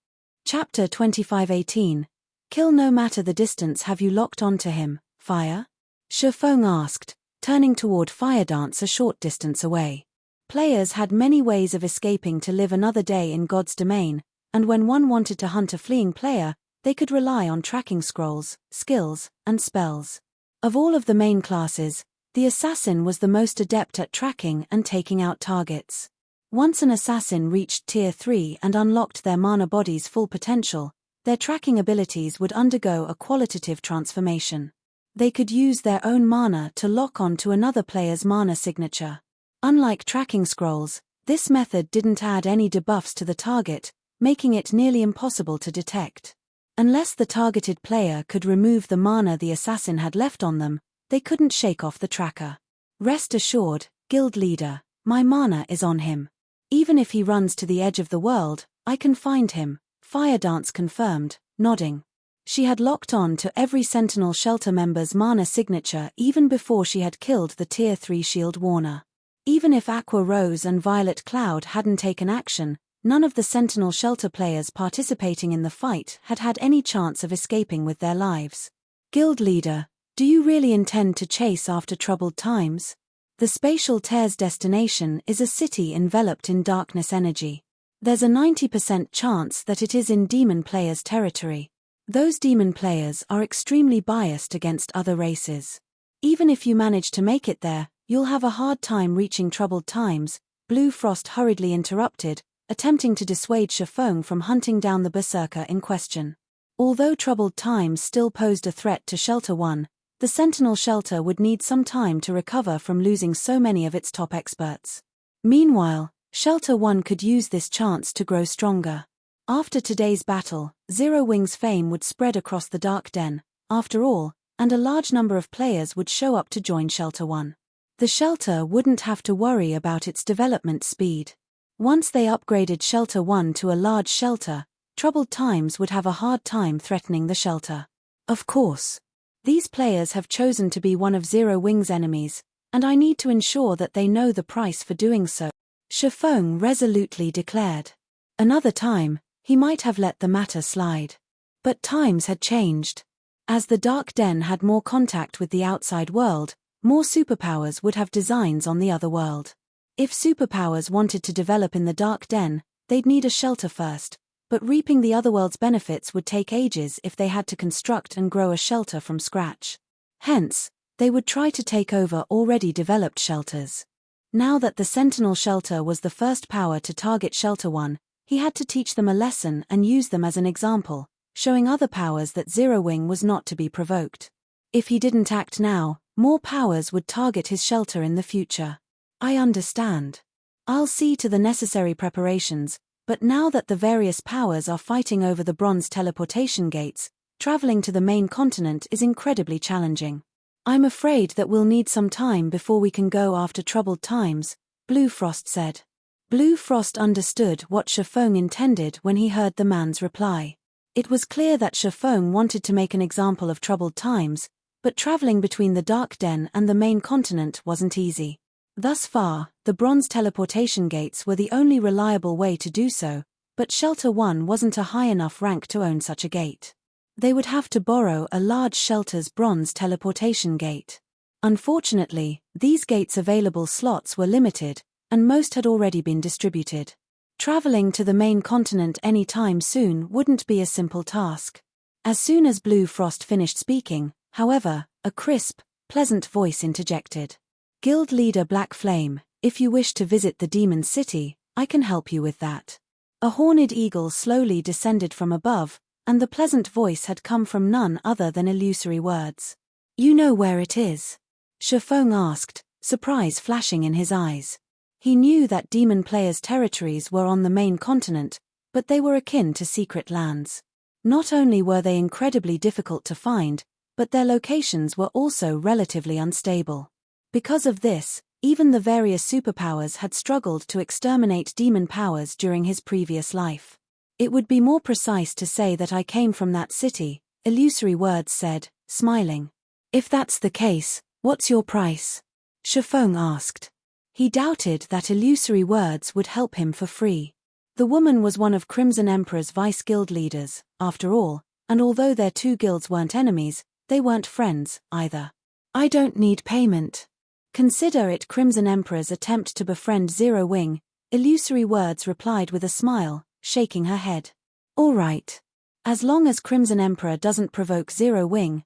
Chapter 25:18. Kill no matter the distance. Have you locked onto him, Fire? Shifeng asked, turning toward Fire Dance a short distance away. Players had many ways of escaping to live another day in God's domain, and when one wanted to hunt a fleeing player, they could rely on tracking scrolls, skills, and spells. Of all of the main classes, the assassin was the most adept at tracking and taking out targets. Once an assassin reached Tier 3 and unlocked their mana body's full potential, their tracking abilities would undergo a qualitative transformation. They could use their own mana to lock on to another player's mana signature. Unlike tracking scrolls, this method didn't add any debuffs to the target, making it nearly impossible to detect. Unless the targeted player could remove the mana the assassin had left on them, they couldn't shake off the tracker. Rest assured, Guild Leader, my mana is on him. Even if he runs to the edge of the world, I can find him, Fire Dance confirmed, nodding. She had locked on to every Sentinel Shelter member's mana signature even before she had killed the Tier 3 Shield Warner. Even if Aqua Rose and Violet Cloud hadn't taken action, none of the Sentinel Shelter players participating in the fight had had any chance of escaping with their lives. Guild leader, do you really intend to chase after troubled times? The Spatial Tear's destination is a city enveloped in darkness energy. There's a 90% chance that it is in demon players' territory. Those demon players are extremely biased against other races. Even if you manage to make it there, you'll have a hard time reaching troubled times, Blue Frost hurriedly interrupted, attempting to dissuade Shifeng from hunting down the berserker in question. Although troubled times still posed a threat to Shelter 1, the Sentinel Shelter would need some time to recover from losing so many of its top experts. Meanwhile, Shelter 1 could use this chance to grow stronger. After today's battle, Zero Wing's fame would spread across the Dark Den, after all, and a large number of players would show up to join Shelter 1. The Shelter wouldn't have to worry about its development speed. Once they upgraded Shelter 1 to a large shelter, troubled times would have a hard time threatening the shelter. Of course. These players have chosen to be one of Zero Wing's enemies, and I need to ensure that they know the price for doing so, Shifeng resolutely declared. Another time, he might have let the matter slide. But times had changed. As the Dark Den had more contact with the outside world, more superpowers would have designs on the other world. If superpowers wanted to develop in the Dark Den, they'd need a shelter first, but reaping the other world's benefits would take ages if they had to construct and grow a shelter from scratch. Hence, they would try to take over already developed shelters. Now that the Sentinel Shelter was the first power to target Shelter 1, he had to teach them a lesson and use them as an example, showing other powers that Zero Wing was not to be provoked. If he didn't act now, more powers would target his shelter in the future. I understand. I'll see to the necessary preparations, but now that the various powers are fighting over the bronze teleportation gates, traveling to the main continent is incredibly challenging. I'm afraid that we'll need some time before we can go after troubled times, Blue Frost said. Blue Frost understood what Shifeng intended when he heard the man's reply. It was clear that Shifeng wanted to make an example of troubled times, but traveling between the Dark Den and the main continent wasn't easy. Thus far, the bronze teleportation gates were the only reliable way to do so, but Shelter 1 wasn't a high enough rank to own such a gate. They would have to borrow a large shelter's bronze teleportation gate. Unfortunately, these gates' available slots were limited, and most had already been distributed. Traveling to the main continent any time soon wouldn't be a simple task. As soon as Blue Frost finished speaking, however, a crisp, pleasant voice interjected. Guild leader Black Flame, if you wish to visit the Demon City, I can help you with that. A horned eagle slowly descended from above, and the pleasant voice had come from none other than Illusory Words. You know where it is? Shifeng asked, surprise flashing in his eyes. He knew that demon players' territories were on the main continent, but they were akin to secret lands. Not only were they incredibly difficult to find, but their locations were also relatively unstable. Because of this, even the various superpowers had struggled to exterminate demon powers during his previous life. It would be more precise to say that I came from that city, Illusory Words said, smiling. If that's the case, what's your price? Shifeng asked. He doubted that Illusory Words would help him for free. The woman was one of Crimson Emperor's vice guild leaders, after all, and although their two guilds weren't enemies, they weren't friends, either. I don't need payment. Consider it Crimson Emperor's attempt to befriend Zero Wing, Illusory Words replied with a smile, shaking her head. All right. As long as Crimson Emperor doesn't provoke Zero Wing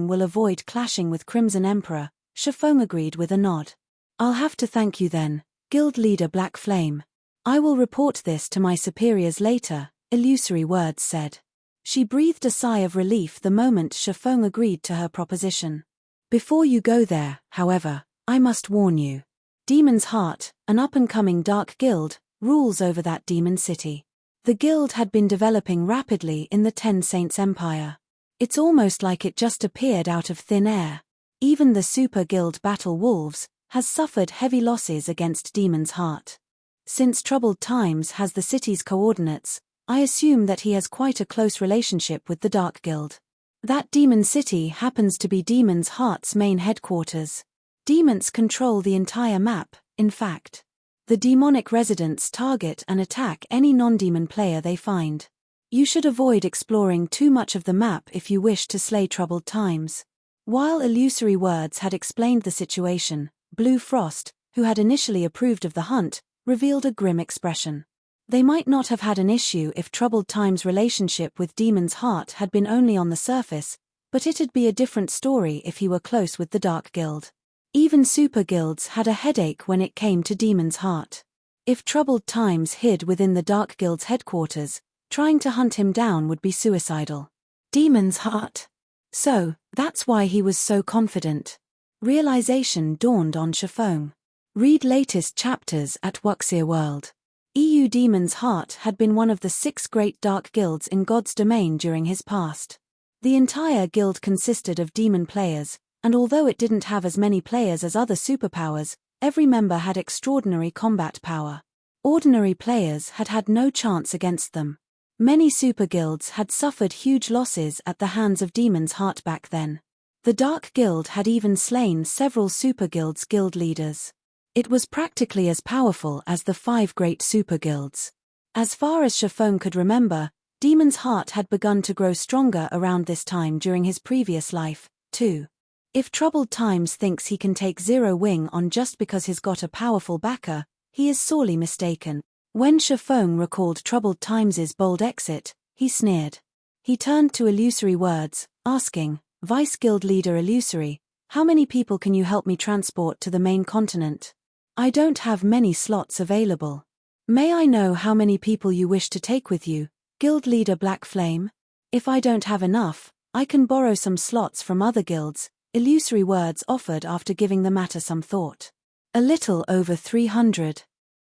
will avoid clashing with Crimson Emperor, Shifeng agreed with a nod. I'll have to thank you then, Guild Leader Black Flame. I will report this to my superiors later, Illusory Words said. She breathed a sigh of relief the moment Shifeng agreed to her proposition. Before you go there, however, I must warn you. Demon's Heart, an up-and-coming dark guild, rules over that demon city. The guild had been developing rapidly in the Ten Saints Empire. It's almost like it just appeared out of thin air. Even the super guild Battle Wolves has suffered heavy losses against Demon's Heart. Since troubled times has the city's coordinates, I assume that he has quite a close relationship with the Dark Guild. That Demon City happens to be Demon's Heart's main headquarters. Demons control the entire map, in fact. The demonic residents target and attack any non-demon player they find. You should avoid exploring too much of the map if you wish to slay troubled times. While Illusory Words had explained the situation, Blue Frost, who had initially approved of the hunt, revealed a grim expression. They might not have had an issue if Troubled Time's relationship with Demon's Heart had been only on the surface, but it'd be a different story if he were close with the Dark Guild. Even super guilds had a headache when it came to Demon's Heart. If Troubled Times hid within the Dark Guild's headquarters, trying to hunt him down would be suicidal. Demon's Heart. So, that's why he was so confident. Realization dawned on Shafong. Read latest chapters at Wuxia World. EU Demon's Heart had been one of the 6 great dark guilds in God's domain during his past. The entire guild consisted of demon players, and although it didn't have as many players as other superpowers, every member had extraordinary combat power. Ordinary players had had no chance against them. Many super guilds had suffered huge losses at the hands of Demon's Heart back then. The Dark Guild had even slain several super guilds' guild leaders. It was practically as powerful as the 5 great super guilds. As far as Shafong could remember, Demon's Heart had begun to grow stronger around this time during his previous life, too. If Troubled Times thinks he can take Zero Wing on just because he's got a powerful backer, he is sorely mistaken. When Shafong recalled Troubled Times's bold exit, he sneered. He turned to Illusory Words, asking, Vice Guild Leader Illusory, how many people can you help me transport to the main continent? I don't have many slots available. May I know how many people you wish to take with you, Guild Leader Black Flame? If I don't have enough, I can borrow some slots from other guilds, Illusory Words offered after giving the matter some thought. A little over 300.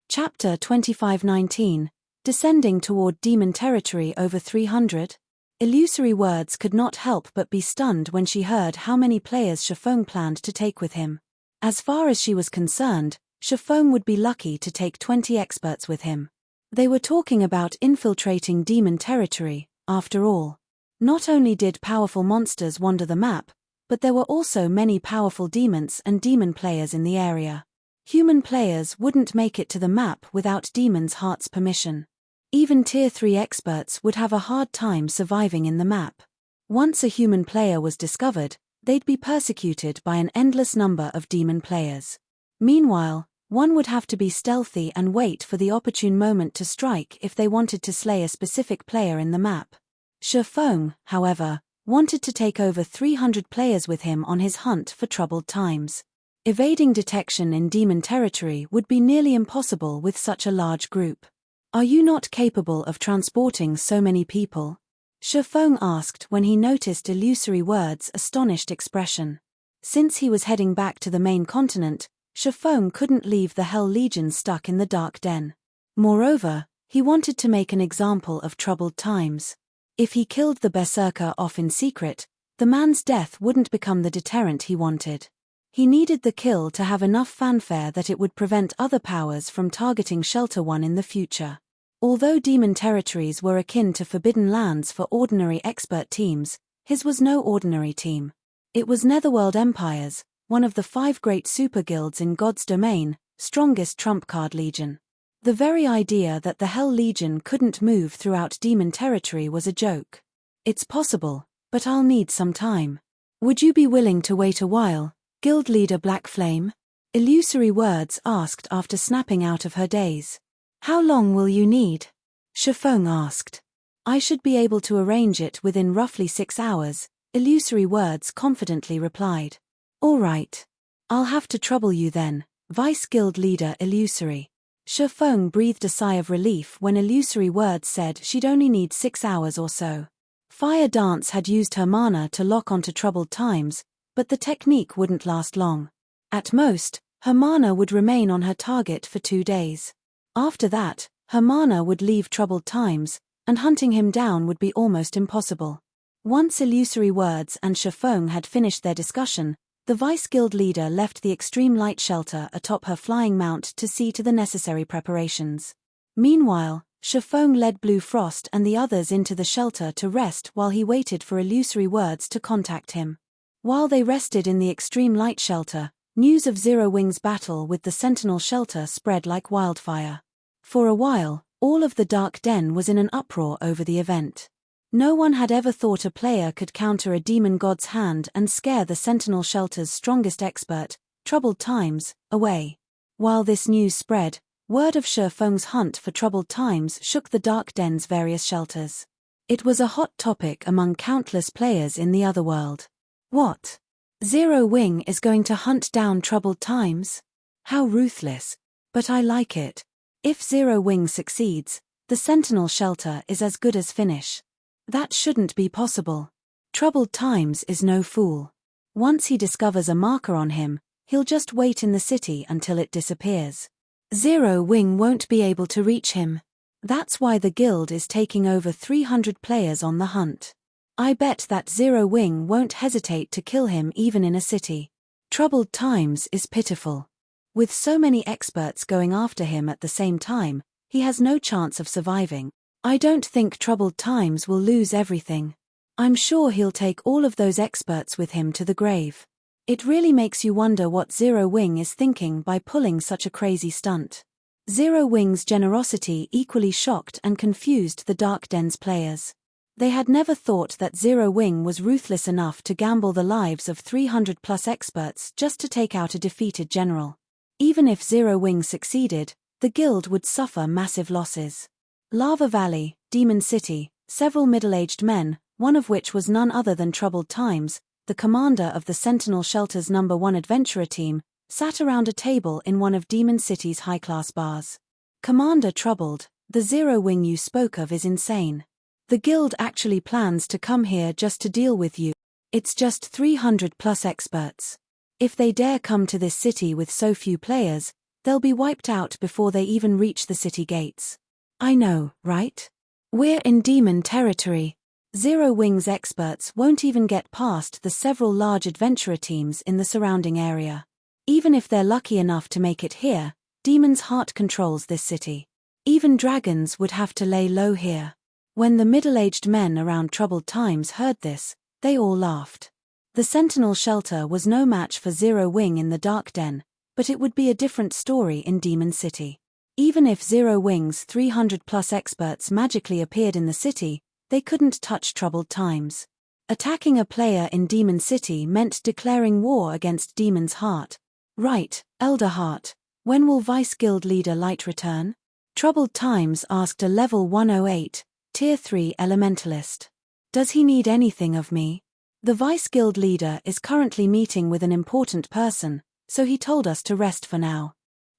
Chapter 2519, Descending toward Demon Territory over 300? Illusory Words could not help but be stunned when she heard how many players Shafong planned to take with him. As far as she was concerned, Shafong would be lucky to take 20 experts with him. They were talking about infiltrating demon territory, after all. Not only did powerful monsters wander the map, but there were also many powerful demons and demon players in the area. Human players wouldn't make it to the map without Demon's Heart's permission. Even Tier 3 experts would have a hard time surviving in the map. Once a human player was discovered, they'd be persecuted by an endless number of demon players. Meanwhile, one would have to be stealthy and wait for the opportune moment to strike if they wanted to slay a specific player in the map. Shafong, however, wanted to take over 300 players with him on his hunt for Troubled Times. Evading detection in demon territory would be nearly impossible with such a large group. Are you not capable of transporting so many people? Shafong asked when he noticed Illusory Words' astonished expression. Since he was heading back to the main continent, Shafong couldn't leave the Hell Legion stuck in the dark den. Moreover, he wanted to make an example of Troubled Times. If he killed the Berserker off in secret, the man's death wouldn't become the deterrent he wanted. He needed the kill to have enough fanfare that it would prevent other powers from targeting Shelter One in the future. Although demon territories were akin to forbidden lands for ordinary expert teams, his was no ordinary team. It was Netherworld Empire's, one of the 5 great super guilds in God's domain, strongest trump card legion. The very idea that the Hell Legion couldn't move throughout demon territory was a joke. It's possible, but I'll need some time. Would you be willing to wait a while, Guild Leader Black Flame? Illusory Words asked after snapping out of her daze. How long will you need? Shafong asked. I should be able to arrange it within roughly 6 hours, Illusory Words confidently replied. All right. I'll have to trouble you then, Vice Guild Leader Illusory. Shafong breathed a sigh of relief when Illusory Words said she'd only need 6 hours or so. Fire Dance had used her mana to lock onto Troubled Times, but the technique wouldn't last long. At most, her mana would remain on her target for 2 days. After that, her mana would leave Troubled Times, and hunting him down would be almost impossible. Once Illusory Words and Shafong had finished their discussion, the Vice Guild Leader left the extreme light shelter atop her flying mount to see to the necessary preparations. Meanwhile, Shafong led Blue Frost and the others into the shelter to rest while he waited for illusory words to contact him. While they rested in the extreme light shelter, news of Zero Wing's battle with the Sentinel shelter spread like wildfire. For a while, all of the Dark Den was in an uproar over the event. No one had ever thought a player could counter a demon god's hand and scare the Sentinel shelter's strongest expert, Troubled Times, away. While this news spread, word of Shafong's hunt for Troubled Times shook the Dark Den's various shelters. It was a hot topic among countless players in the other world. What? Zero Wing is going to hunt down Troubled Times? How ruthless. But I like it. If Zero Wing succeeds, the Sentinel shelter is as good as finish. That shouldn't be possible. Troubled Times is no fool. Once he discovers a marker on him, he'll just wait in the city until it disappears. Zero Wing won't be able to reach him. That's why the guild is taking over 300 players on the hunt. I bet that Zero Wing won't hesitate to kill him even in a city. Troubled Times is pitiful. With so many experts going after him at the same time, he has no chance of surviving. I don't think Troubled Times will lose everything. I'm sure he'll take all of those experts with him to the grave. It really makes you wonder what Zero Wing is thinking by pulling such a crazy stunt. Zero Wing's generosity equally shocked and confused the Dark Den's players. They had never thought that Zero Wing was ruthless enough to gamble the lives of 300+ experts just to take out a defeated general. Even if Zero Wing succeeded, the guild would suffer massive losses. Lava Valley, Demon City, several middle-aged men, one of which was none other than Troubled Times, the commander of the Sentinel Shelter's #1 adventurer team, sat around a table in one of Demon City's high-class bars. Commander Troubled, the Zero Wing you spoke of is insane. The guild actually plans to come here just to deal with you. It's just 300+ experts. If they dare come to this city with so few players, they'll be wiped out before they even reach the city gates. I know, right? We're in demon territory. Zero Wing's experts won't even get past the several large adventurer teams in the surrounding area. Even if they're lucky enough to make it here, Demon's Heart controls this city. Even dragons would have to lay low here. When the middle-aged men around Troubled Times heard this, they all laughed. The Sentinel shelter was no match for Zero Wing in the Dark Den, but it would be a different story in Demon City. Even if Zero Wing's 300+ experts magically appeared in the city, they couldn't touch Troubled Times. Attacking a player in Demon City meant declaring war against Demon's Heart. Right, Elder Heart, when will Vice Guild Leader Light return? Troubled Times asked a level 108, Tier 3 Elementalist. Does he need anything of me? The Vice Guild Leader is currently meeting with an important person, so he told us to rest for now.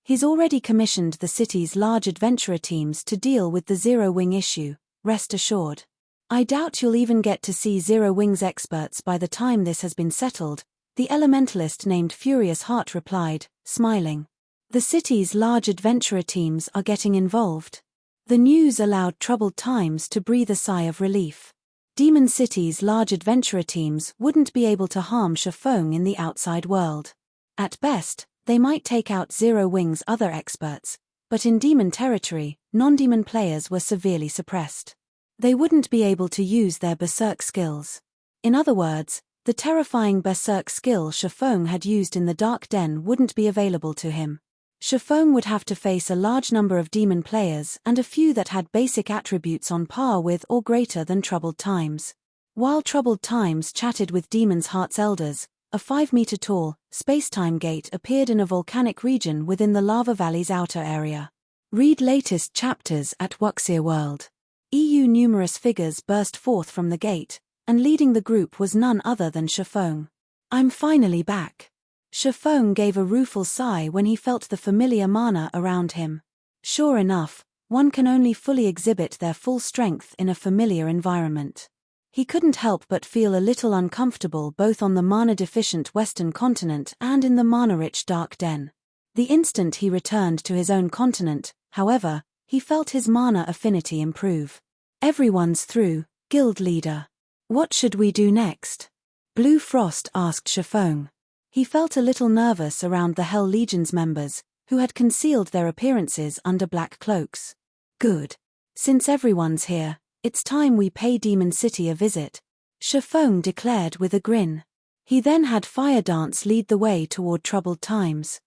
He's already commissioned the city's large adventurer teams to deal with the Zero Wing issue, rest assured. I doubt you'll even get to see Zero Wing's experts by the time this has been settled, the elementalist named Furious Heart replied, smiling. The city's large adventurer teams are getting involved. The news allowed Troubled Times to breathe a sigh of relief. Demon City's large adventurer teams wouldn't be able to harm Shafong in the outside world. At best, they might take out Zero Wing's other experts, but in demon territory, non-demon players were severely suppressed. They wouldn't be able to use their berserk skills. In other words, the terrifying berserk skill Shafong had used in the Dark Den wouldn't be available to him. Shafong would have to face a large number of demon players and a few that had basic attributes on par with or greater than Troubled Times. While Troubled Times chatted with Demon's Heart's elders, a 5-meter-tall, space-time gate appeared in a volcanic region within the Lava Valley's outer area. Read latest chapters at Wuxia World. Numerous figures burst forth from the gate, and leading the group was none other than Shafong. I'm finally back. Shafong gave a rueful sigh when he felt the familiar mana around him. Sure enough, one can only fully exhibit their full strength in a familiar environment. He couldn't help but feel a little uncomfortable both on the mana-deficient Western continent and in the mana-rich Dark Den. The instant he returned to his own continent, however, he felt his mana affinity improve. Everyone's through, Guild Leader. What should we do next? Blue Frost asked Shafong. He felt a little nervous around the Hell Legion's members, who had concealed their appearances under black cloaks. Good. Since everyone's here, it's time we pay Demon City a visit, Shifeng declared with a grin. He then had Fire Dance lead the way toward troubled times.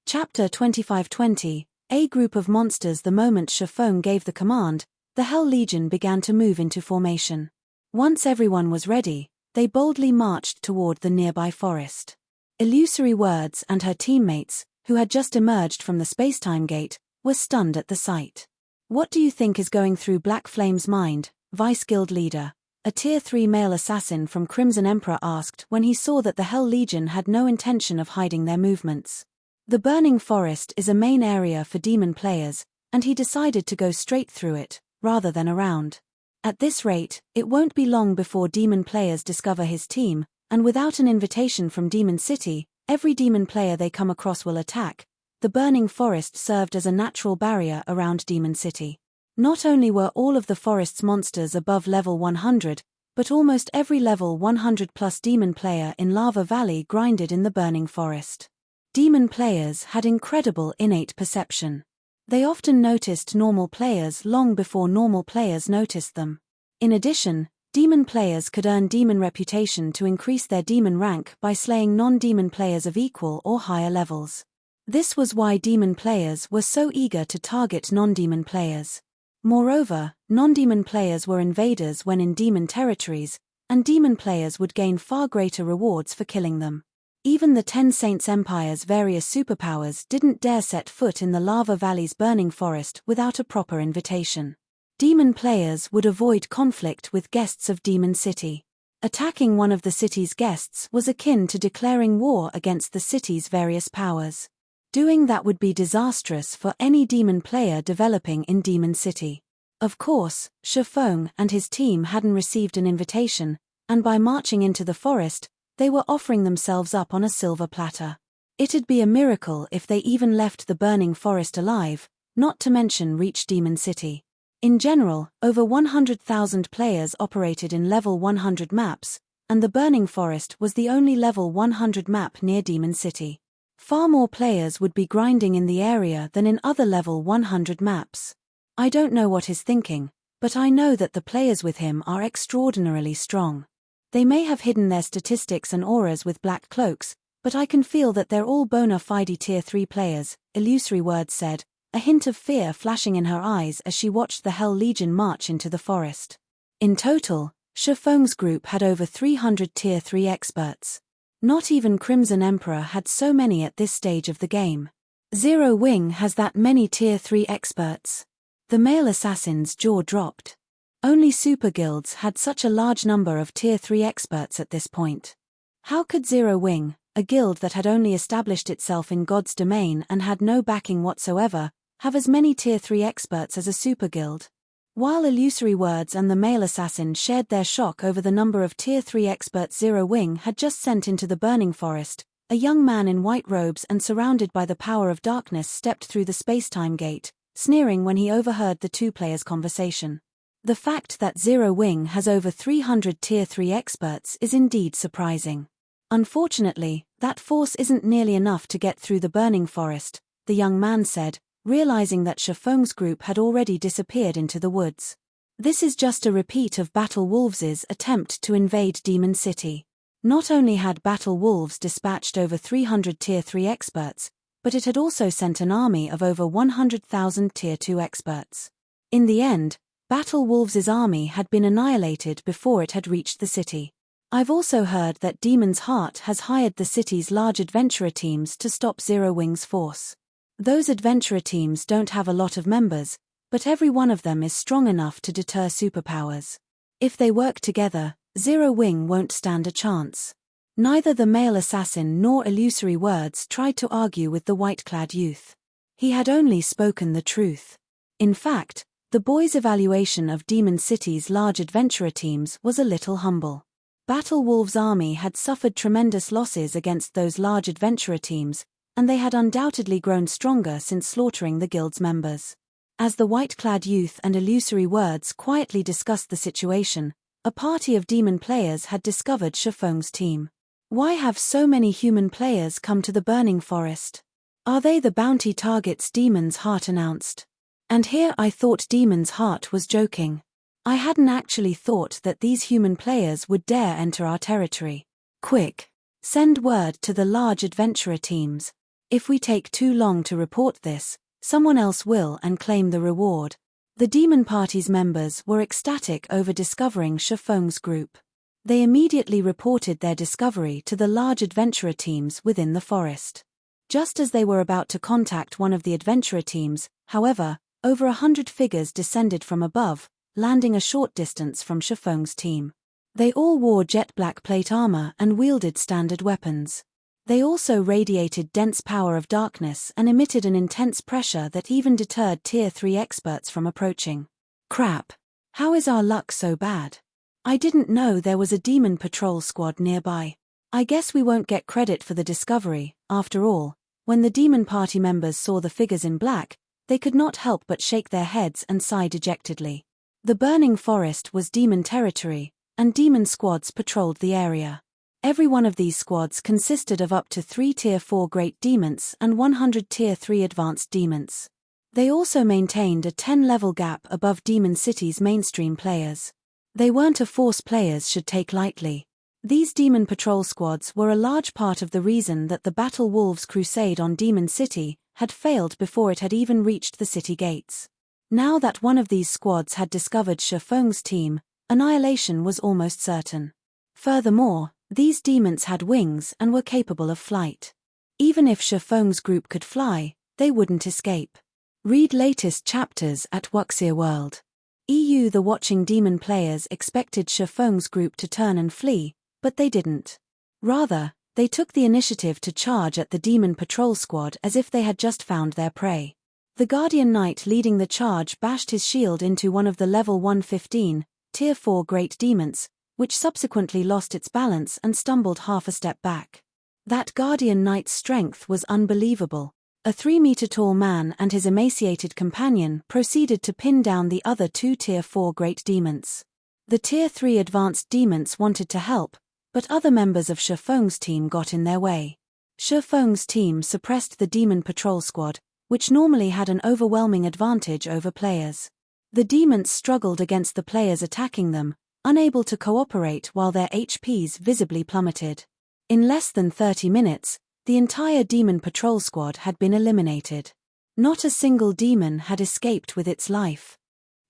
Chapter 2520, A group of monsters. The moment Shifeng gave the command, the Hell Legion began to move into formation. Once everyone was ready, they boldly marched toward the nearby forest. Illusory Words and her teammates, who had just emerged from the spacetime gate, were stunned at the sight. What do you think is going through Black Flame's mind? Vice Guild Leader, a Tier 3 male assassin from Crimson Emperor, asked when he saw that the Hell Legion had no intention of hiding their movements. The Burning Forest is a main area for demon players, and he decided to go straight through it, rather than around. At this rate, it won't be long before demon players discover his team, and without an invitation from Demon City, every demon player they come across will attack. The Burning Forest served as a natural barrier around Demon City. Not only were all of the forest's monsters above level 100, but almost every level 100+ demon player in Lava Valley grinded in the Burning Forest. Demon players had incredible innate perception. They often noticed normal players long before normal players noticed them. In addition, demon players could earn demon reputation to increase their demon rank by slaying non-demon players of equal or higher levels. This was why demon players were so eager to target non-demon players. Moreover, non-demon players were invaders when in demon territories, and demon players would gain far greater rewards for killing them. Even the 10 Saints Empire's various superpowers didn't dare set foot in the Lava Valley's Burning Forest without a proper invitation. Demon players would avoid conflict with guests of Demon City. Attacking one of the city's guests was akin to declaring war against the city's various powers. Doing that would be disastrous for any demon player developing in Demon City. Of course, Shifeng and his team hadn't received an invitation, and by marching into the forest, they were offering themselves up on a silver platter. It'd be a miracle if they even left the Burning Forest alive, not to mention reach Demon City. In general, over 100,000 players operated in level 100 maps, and the Burning Forest was the only level 100 map near Demon City. Far more players would be grinding in the area than in other level 100 maps. I don't know what he's thinking, but I know that the players with him are extraordinarily strong. They may have hidden their statistics and auras with black cloaks, but I can feel that they're all bona fide Tier 3 players, Illusory Words said, a hint of fear flashing in her eyes as she watched the Hell Legion march into the forest. In total, Shifeng's group had over 300 Tier 3 experts. Not even Crimson Emperor had so many at this stage of the game. Zero Wing has that many Tier 3 experts. The male assassin's jaw dropped. Only super guilds had such a large number of Tier 3 experts at this point. How could Zero Wing, a guild that had only established itself in God's domain and had no backing whatsoever, have as many Tier 3 experts as a super guild? While Illusory Words and the male assassin shared their shock over the number of Tier 3 experts Zero Wing had just sent into the Burning Forest, a young man in white robes and surrounded by the power of darkness stepped through the spacetime gate, sneering when he overheard the two players' conversation. The fact that Zero Wing has over 300 Tier 3 experts is indeed surprising. Unfortunately, that force isn't nearly enough to get through the Burning Forest, the young man said, realizing that Shifeng's group had already disappeared into the woods. This is just a repeat of Battle Wolves' attempt to invade Demon City. Not only had Battle Wolves dispatched over 300 Tier 3 experts, but it had also sent an army of over 100,000 Tier 2 experts. In the end, Battle Wolves' army had been annihilated before it had reached the city. I've also heard that Demon's Heart has hired the city's large adventurer teams to stop Zero Wing's force. Those adventurer teams don't have a lot of members, but every one of them is strong enough to deter superpowers. If they work together, Zero Wing won't stand a chance. Neither the male assassin nor Illusory Words tried to argue with the white-clad youth. He had only spoken the truth. In fact, the boy's evaluation of Demon City's large adventurer teams was a little humble. Battle Wolves' army had suffered tremendous losses against those large adventurer teams, and they had undoubtedly grown stronger since slaughtering the guild's members. As the white-clad youth and Illusory Words quietly discussed the situation, a party of demon players had discovered Shifeng's team. Why have so many human players come to the Burning Forest? Are they the bounty targets Demon's Heart announced? And here I thought Demon's heart was joking. I hadn't actually thought that these human players would dare enter our territory. Quick! Send word to the large adventurer teams. If we take too long to report this, someone else will and claim the reward. The Demon Party's members were ecstatic over discovering Shifeng's group. They immediately reported their discovery to the large adventurer teams within the forest. Just as they were about to contact one of the adventurer teams, however, over 100 figures descended from above, landing a short distance from Shifeng's team. They all wore jet black plate armor and wielded standard weapons. They also radiated dense power of darkness and emitted an intense pressure that even deterred Tier 3 experts from approaching. Crap! How is our luck so bad? I didn't know there was a demon patrol squad nearby. I guess we won't get credit for the discovery. After all, when the Demon Party members saw the figures in black, they could not help but shake their heads and sigh dejectedly. The burning forest was demon territory, and demon squads patrolled the area. Every one of these squads consisted of up to 3 Tier 4 Great Demons and 100 Tier 3 Advanced Demons. They also maintained a 10-level gap above Demon City's mainstream players. They weren't a force players should take lightly. These demon patrol squads were a large part of the reason that the Battle Wolves' crusade on Demon City had failed before it had even reached the city gates. Now that one of these squads had discovered Shifeng's team, annihilation was almost certain. Furthermore, these demons had wings and were capable of flight. Even if Shifeng's group could fly, they wouldn't escape. Read latest chapters at Wuxia World. The watching demon players expected Shifeng's group to turn and flee, but they didn't. Rather, they took the initiative to charge at the demon patrol squad as if they had just found their prey. The Guardian Knight leading the charge bashed his shield into one of the level 115, Tier 4 Great Demons, which subsequently lost its balance and stumbled half a step back. That Guardian Knight's strength was unbelievable. A 3-meter-tall man and his emaciated companion proceeded to pin down the other 2 Tier 4 Great Demons. The Tier 3 Advanced Demons wanted to help, but other members of Shifeng's team got in their way. Shifeng's team suppressed the Demon Patrol Squad, which normally had an overwhelming advantage over players. The demons struggled against the players attacking them, unable to cooperate while their HPs visibly plummeted. In less than 30 minutes, the entire Demon Patrol Squad had been eliminated. Not a single demon had escaped with its life.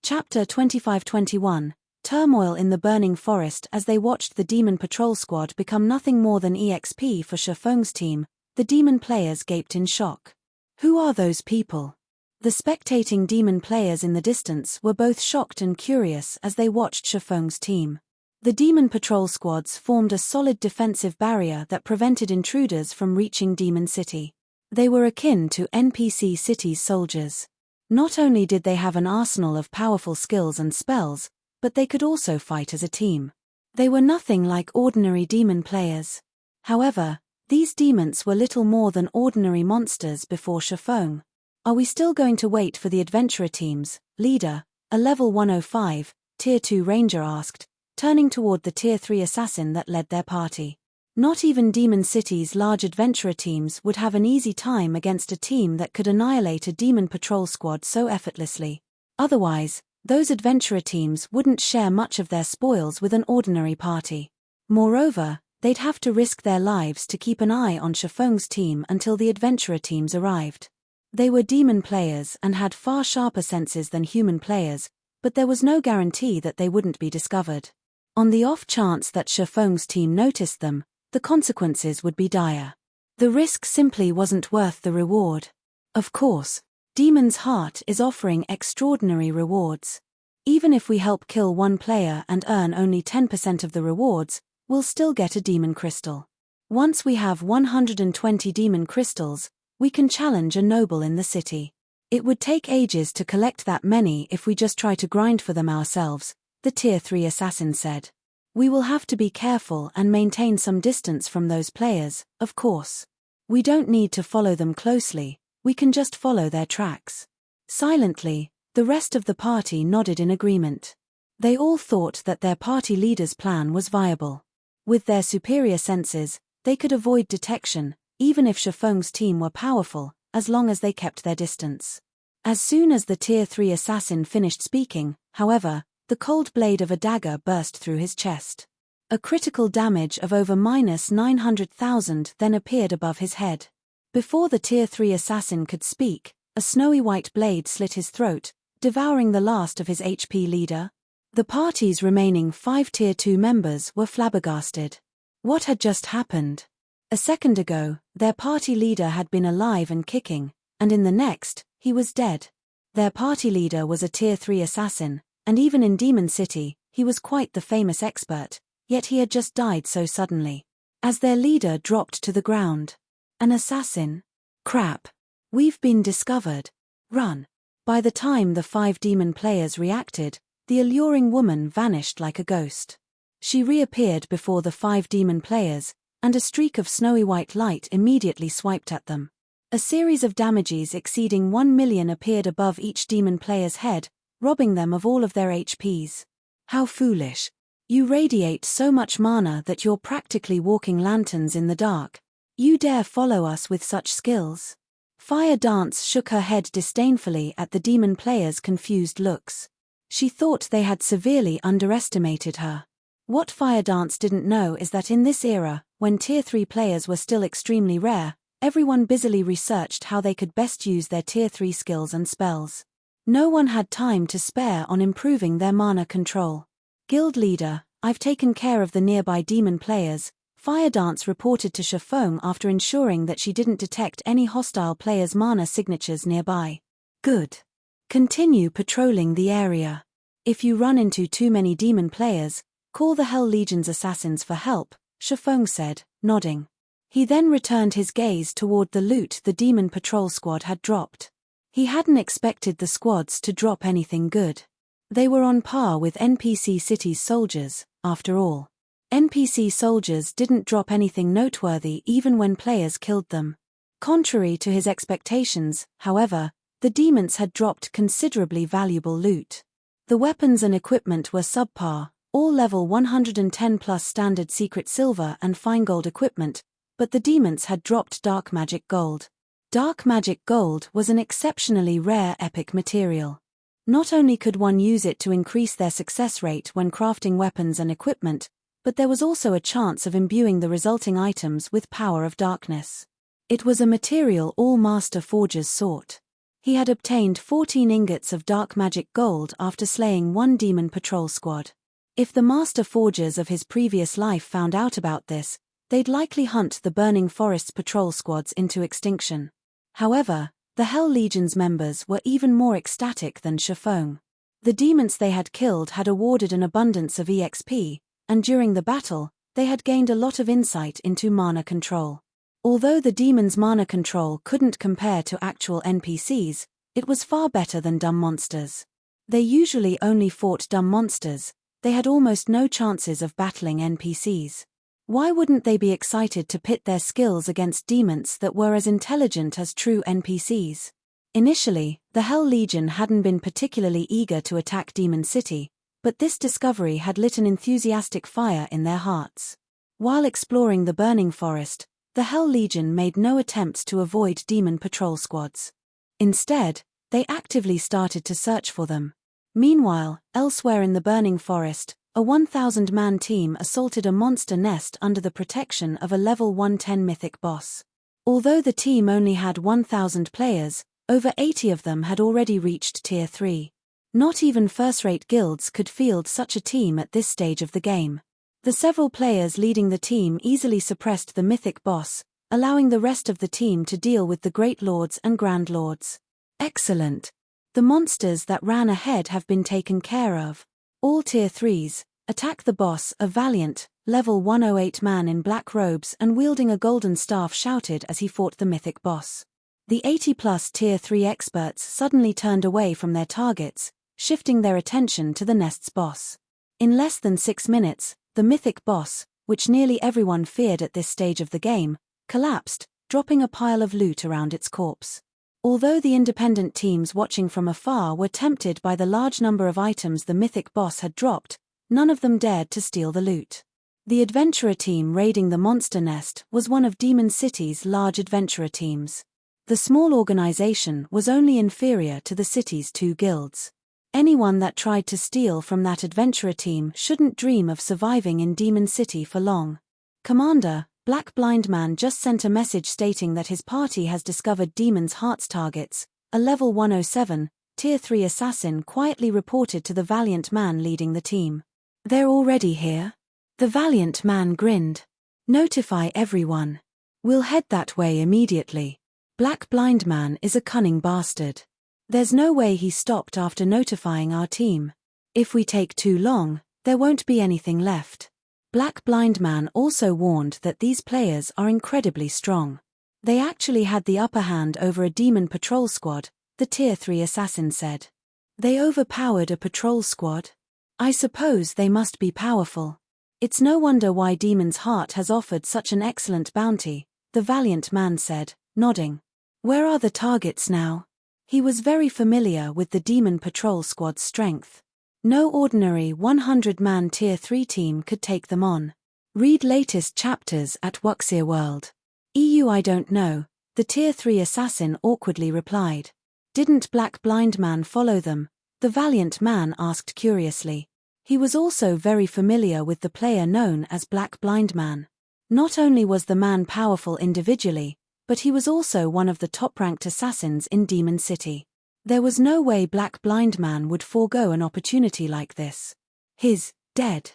Chapter 25-21, Turmoil in the Burning Forest. As they watched the Demon Patrol Squad become nothing more than EXP for Shifeng's team, the demon players gaped in shock. Who are those people? The spectating demon players in the distance were both shocked and curious as they watched Shifeng's team. The Demon Patrol Squads formed a solid defensive barrier that prevented intruders from reaching Demon City. They were akin to NPC City's soldiers. Not only did they have an arsenal of powerful skills and spells, but they could also fight as a team. They were nothing like ordinary demon players. However, these demons were little more than ordinary monsters before Shifeng. Are we still going to wait for the adventurer teams, leader, a level 105, Tier 2 ranger asked, turning toward the Tier 3 assassin that led their party. Not even Demon City's large adventurer teams would have an easy time against a team that could annihilate a demon patrol squad so effortlessly. Otherwise, those adventurer teams wouldn't share much of their spoils with an ordinary party. Moreover, they'd have to risk their lives to keep an eye on Shifeng's team until the adventurer teams arrived. They were demon players and had far sharper senses than human players, but there was no guarantee that they wouldn't be discovered. On the off chance that Shifeng's team noticed them, the consequences would be dire. The risk simply wasn't worth the reward. Of course, Demon's Heart is offering extraordinary rewards. Even if we help kill one player and earn only 10% of the rewards, we'll still get a demon crystal. Once we have 120 demon crystals, we can challenge a noble in the city. It would take ages to collect that many if we just try to grind for them ourselves, the Tier 3 assassin said. We will have to be careful and maintain some distance from those players, of course. We don't need to follow them closely, we can just follow their tracks. Silently, the rest of the party nodded in agreement. They all thought that their party leader's plan was viable. With their superior senses, they could avoid detection, even if Shifeng's team were powerful, as long as they kept their distance. As soon as the Tier 3 assassin finished speaking, however, the cold blade of a dagger burst through his chest. A critical damage of over -900,000 then appeared above his head. Before the Tier 3 assassin could speak, a snowy white blade slit his throat, devouring the last of his HP leader. The party's remaining 5 Tier 2 members were flabbergasted. What had just happened? A second ago, their party leader had been alive and kicking, and in the next, he was dead. Their party leader was a Tier 3 assassin, and even in Demon City, he was quite the famous expert, yet he had just died so suddenly. As their leader dropped to the ground. An assassin? Crap. We've been discovered. Run. By the time the 5 demon players reacted, the alluring woman vanished like a ghost. She reappeared before the 5 demon players, and a streak of snowy white light immediately swiped at them. A series of damages exceeding 1 million appeared above each demon player's head, robbing them of all of their HPs. How foolish. You radiate so much mana that you're practically walking lanterns in the dark. You dare follow us with such skills? Fire Dance shook her head disdainfully at the demon players' confused looks. She thought they had severely underestimated her. What Fire Dance didn't know is that in this era, when Tier 3 players were still extremely rare, everyone busily researched how they could best use their Tier 3 skills and spells. No one had time to spare on improving their mana control. Guild leader, I've taken care of the nearby demon players, Fire Dance reported to Chiffon after ensuring that she didn't detect any hostile players' mana signatures nearby. Good. Continue patrolling the area. If you run into too many demon players, call the Hell Legion's assassins for help, Chiffon said, nodding. He then returned his gaze toward the loot the demon patrol squad had dropped. He hadn't expected the squads to drop anything good. They were on par with NPC City's soldiers, after all. NPC soldiers didn't drop anything noteworthy even when players killed them. Contrary to his expectations, however, the demons had dropped considerably valuable loot. The weapons and equipment were subpar, all level 110 plus standard secret silver and fine gold equipment, but the demons had dropped dark magic gold. Dark magic gold was an exceptionally rare epic material. Not only could one use it to increase their success rate when crafting weapons and equipment, but there was also a chance of imbuing the resulting items with power of darkness. It was a material all master forgers sought. He had obtained 14 ingots of dark magic gold after slaying 1 demon patrol squad. If the master forgers of his previous life found out about this, they'd likely hunt the Burning Forest's patrol squads into extinction. However, the Hell Legion's members were even more ecstatic than Chiffon. The demons they had killed had awarded an abundance of EXP, and during the battle, they had gained a lot of insight into mana control. Although the demons' mana control couldn't compare to actual NPCs, it was far better than dumb monsters. They usually only fought dumb monsters, they had almost no chances of battling NPCs. Why wouldn't they be excited to pit their skills against demons that were as intelligent as true NPCs? Initially, the Hell Legion hadn't been particularly eager to attack Demon City, but this discovery had lit an enthusiastic fire in their hearts. While exploring the Burning Forest, the Hell Legion made no attempts to avoid demon patrol squads. Instead, they actively started to search for them. Meanwhile, elsewhere in the Burning Forest, a 1,000-man team assaulted a monster nest under the protection of a level 110 mythic boss. Although the team only had 1,000 players, over 80 of them had already reached Tier 3. Not even first-rate guilds could field such a team at this stage of the game. The several players leading the team easily suppressed the mythic boss, allowing the rest of the team to deal with the Great Lords and Grand Lords. Excellent. The monsters that ran ahead have been taken care of. All Tier 3s, attack the boss, a valiant, level 108 man in black robes and wielding a golden staff shouted as he fought the mythic boss. The 80-plus Tier 3 experts suddenly turned away from their targets, shifting their attention to the nest's boss. In less than 6 minutes, the mythic boss, which nearly everyone feared at this stage of the game, collapsed, dropping a pile of loot around its corpse. Although the independent teams watching from afar were tempted by the large number of items the mythic boss had dropped, none of them dared to steal the loot. The adventurer team raiding the monster nest was one of Demon City's large adventurer teams. The small organization was only inferior to the city's 2 guilds. Anyone that tried to steal from that adventurer team shouldn't dream of surviving in Demon City for long. Commander, Black Blind Man just sent a message stating that his party has discovered Demon's Heart's targets. A level 107, Tier 3 assassin quietly reported to the Valiant Man leading the team. They're already here? The Valiant Man grinned. Notify everyone. We'll head that way immediately. Black Blind Man is a cunning bastard. There's no way he stopped after notifying our team. If we take too long, there won't be anything left. Black Blind Man also warned that these players are incredibly strong. They actually had the upper hand over a demon patrol squad, the Tier 3 assassin said. They overpowered a patrol squad? I suppose they must be powerful. It's no wonder why Demon's Heart has offered such an excellent bounty, the Valiant Man said, nodding. Where are the targets now? He was very familiar with the Demon Patrol Squad's strength. No ordinary 100-man Tier 3 team could take them on. Read latest chapters at Wuxia World. I don't know, the Tier 3 assassin awkwardly replied. Didn't Black Blind Man follow them? The Valiant Man asked curiously. He was also very familiar with the player known as Black Blind Man. Not only was the man powerful individually, but he was also one of the top-ranked assassins in Demon City. There was no way Black Blind Man would forego an opportunity like this. He's dead.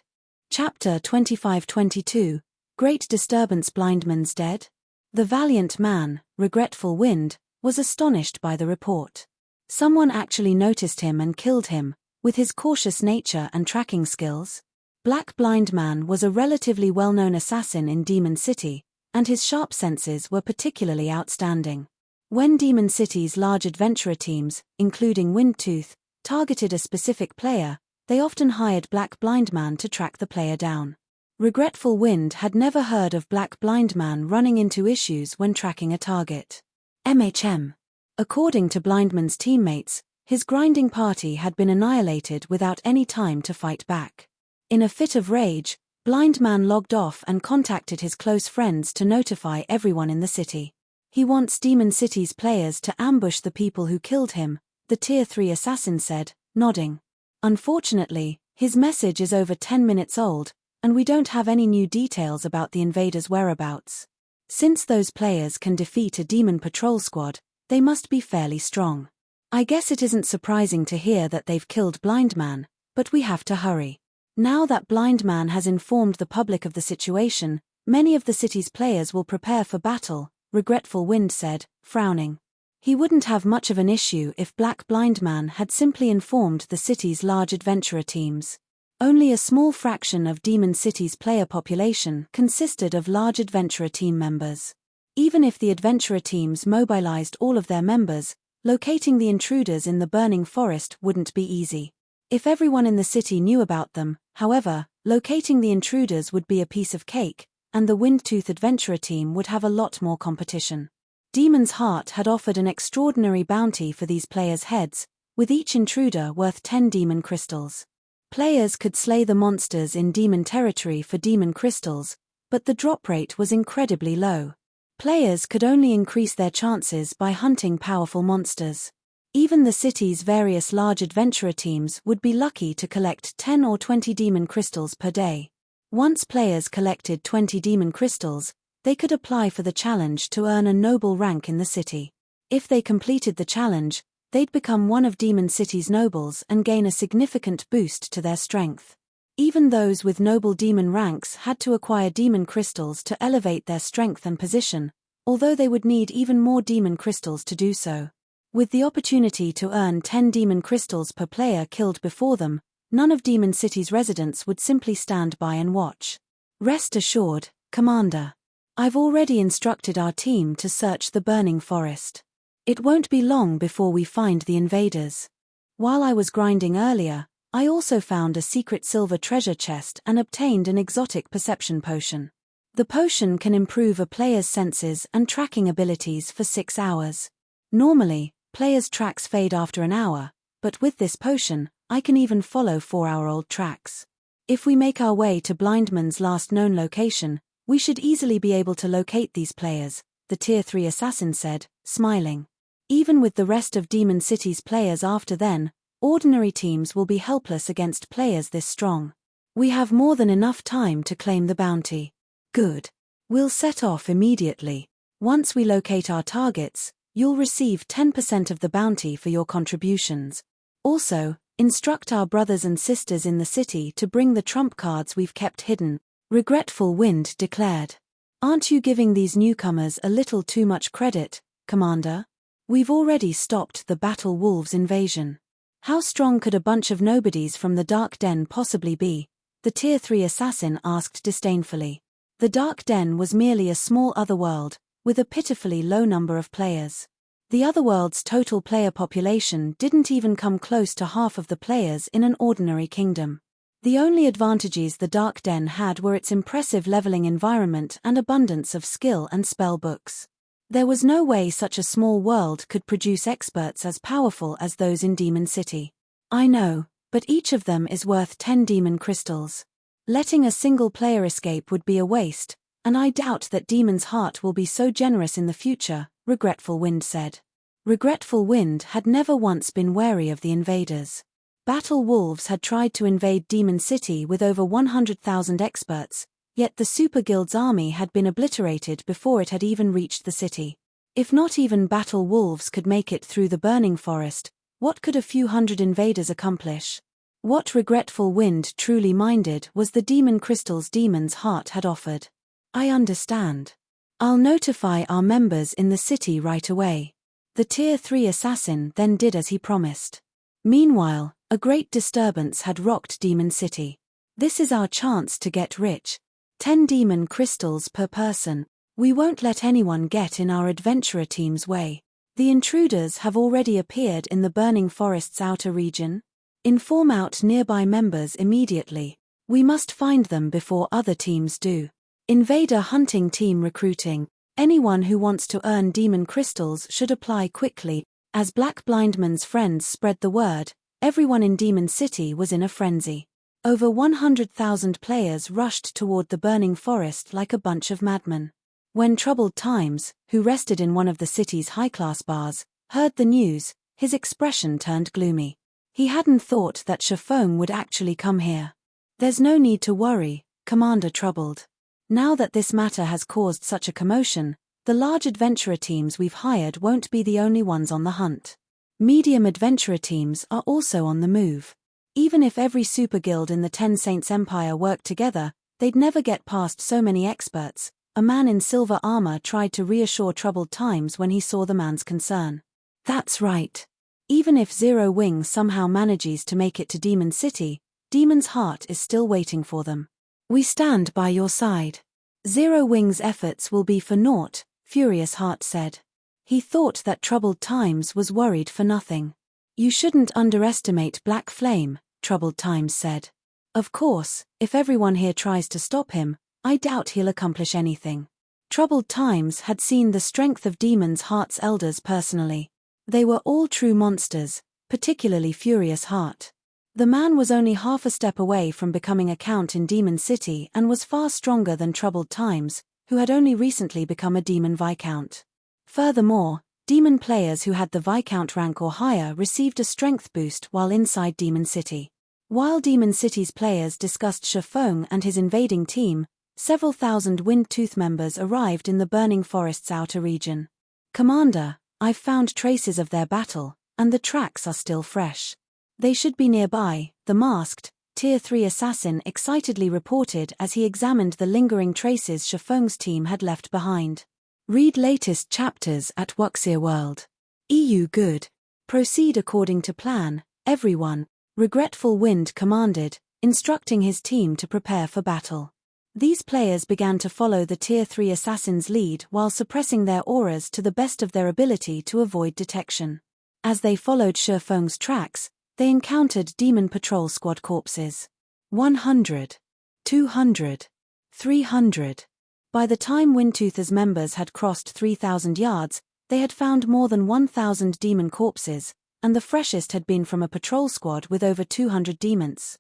Chapter 25-22, Great Disturbance. Blindman's dead? The Valiant Man, Regretful Wind, was astonished by the report. Someone actually noticed him and killed him, with his cautious nature and tracking skills. Black Blind Man was a relatively well-known assassin in Demon City, and his sharp senses were particularly outstanding. When Demon City's large adventurer teams, including Windtooth, targeted a specific player, they often hired Black Blind Man to track the player down. Regretful Wind had never heard of Black Blind Man running into issues when tracking a target. According to Blindman's teammates, his grinding party had been annihilated without any time to fight back. In a fit of rage, Blind Man logged off and contacted his close friends to notify everyone in the city. He wants Demon City's players to ambush the people who killed him, the Tier 3 assassin said, nodding. Unfortunately, his message is over 10 minutes old, and we don't have any new details about the invaders' whereabouts. Since those players can defeat a demon patrol squad, they must be fairly strong. I guess it isn't surprising to hear that they've killed Blind Man, but we have to hurry. Now that Blind Man has informed the public of the situation, many of the city's players will prepare for battle, Regretful Wind said, frowning. He wouldn't have much of an issue if Black Blind Man had simply informed the city's large adventurer teams. Only a small fraction of Demon City's player population consisted of large adventurer team members. Even if the adventurer teams mobilized all of their members, locating the intruders in the burning forest wouldn't be easy. If everyone in the city knew about them, however, locating the intruders would be a piece of cake, and the Windtooth adventurer team would have a lot more competition. Demon's Heart had offered an extraordinary bounty for these players' heads, with each intruder worth 10 demon crystals. Players could slay the monsters in demon territory for demon crystals, but the drop rate was incredibly low. Players could only increase their chances by hunting powerful monsters. Even the city's various large adventurer teams would be lucky to collect 10 or 20 demon crystals per day. Once players collected 20 demon crystals, they could apply for the challenge to earn a noble rank in the city. If they completed the challenge, they'd become one of Demon City's nobles and gain a significant boost to their strength. Even those with noble demon ranks had to acquire demon crystals to elevate their strength and position, although they would need even more demon crystals to do so. With the opportunity to earn 10 demon crystals per player killed before them, none of Demon City's residents would simply stand by and watch. Rest assured, Commander. I've already instructed our team to search the burning forest. It won't be long before we find the invaders. While I was grinding earlier, I also found a secret silver treasure chest and obtained an exotic perception potion. The potion can improve a player's senses and tracking abilities for 6 hours. Normally, players' tracks fade after an hour, but with this potion, I can even follow 4-hour-old tracks. If we make our way to Blindman's last known location, we should easily be able to locate these players, the Tier 3 assassin said, smiling. Even with the rest of Demon City's players after then, ordinary teams will be helpless against players this strong. We have more than enough time to claim the bounty. Good. We'll set off immediately. Once we locate our targets, you'll receive 10% of the bounty for your contributions. Also, instruct our brothers and sisters in the city to bring the trump cards we've kept hidden, Regretful Wind declared. Aren't you giving these newcomers a little too much credit, Commander? We've already stopped the Battle Wolves invasion. How strong could a bunch of nobodies from the Dark Den possibly be? The Tier 3 assassin asked disdainfully. The Dark Den was merely a small otherworld, with a pitifully low number of players. The otherworld's total player population didn't even come close to half of the players in an ordinary kingdom. The only advantages the Dark Den had were its impressive leveling environment and abundance of skill and spell books. There was no way such a small world could produce experts as powerful as those in Demon City. I know, but each of them is worth 10 demon crystals. Letting a single player escape would be a waste, and I doubt that Demon's Heart will be so generous in the future, Regretful Wind said. Regretful Wind had never once been wary of the invaders. Battle Wolves had tried to invade Demon City with over 100,000 experts, yet the Super Guild's army had been obliterated before it had even reached the city. If not even Battle Wolves could make it through the burning forest, what could a few hundred invaders accomplish? What Regretful Wind truly minded was the demon crystals Demon's Heart had offered. I understand. I'll notify our members in the city right away. The Tier 3 assassin then did as he promised. Meanwhile, a great disturbance had rocked Demon City. This is our chance to get rich. 10 demon crystals per person. We won't let anyone get in our adventurer team's way. The intruders have already appeared in the burning forest's outer region. Inform out nearby members immediately. We must find them before other teams do. Invader hunting team recruiting. Anyone who wants to earn demon crystals should apply quickly. As Black Blindman's friends spread the word, everyone in Demon City was in a frenzy. Over 100,000 players rushed toward the burning forest like a bunch of madmen. When Troubled Times, who rested in one of the city's high-class bars, heard the news, his expression turned gloomy. He hadn't thought that Shafong would actually come here. There's no need to worry, Commander Troubled. Now that this matter has caused such a commotion, the large adventurer teams we've hired won't be the only ones on the hunt. Medium adventurer teams are also on the move. Even if every super guild in the Ten Saints Empire worked together, they'd never get past so many experts. A man in silver armor tried to reassure Troubled Times when he saw the man's concern. That's right. Even if Zero Wing somehow manages to make it to Demon City, Demon's Heart is still waiting for them. We stand by your side. Zero Wing's efforts will be for naught, Furious Heart said. He thought that Troubled Times was worried for nothing. You shouldn't underestimate Black Flame, Troubled Times said. Of course, if everyone here tries to stop him, I doubt he'll accomplish anything. Troubled Times had seen the strength of Demon's Heart's elders personally. They were all true monsters, particularly Furious Heart. The man was only half a step away from becoming a count in Demon City and was far stronger than Troubled Times, who had only recently become a demon viscount. Furthermore, demon players who had the viscount rank or higher received a strength boost while inside Demon City. While Demon City's players discussed Shafong and his invading team, several thousand Windtooth members arrived in the burning forest's outer region. Commander, I've found traces of their battle, and the tracks are still fresh. They should be nearby, the masked, Tier 3 assassin excitedly reported as he examined the lingering traces Shafong's team had left behind. Read latest chapters at Wuxia World. EU good. Proceed according to plan, everyone, Regretful Wind commanded, instructing his team to prepare for battle. These players began to follow the Tier 3 assassin's lead while suppressing their auras to the best of their ability to avoid detection. As they followed Shafong's tracks, they encountered Demon Patrol Squad corpses. 100. 200. 300. By the time Windtooth's members had crossed 3,000 yards, they had found more than 1,000 demon corpses, and the freshest had been from a patrol squad with over 200 demons.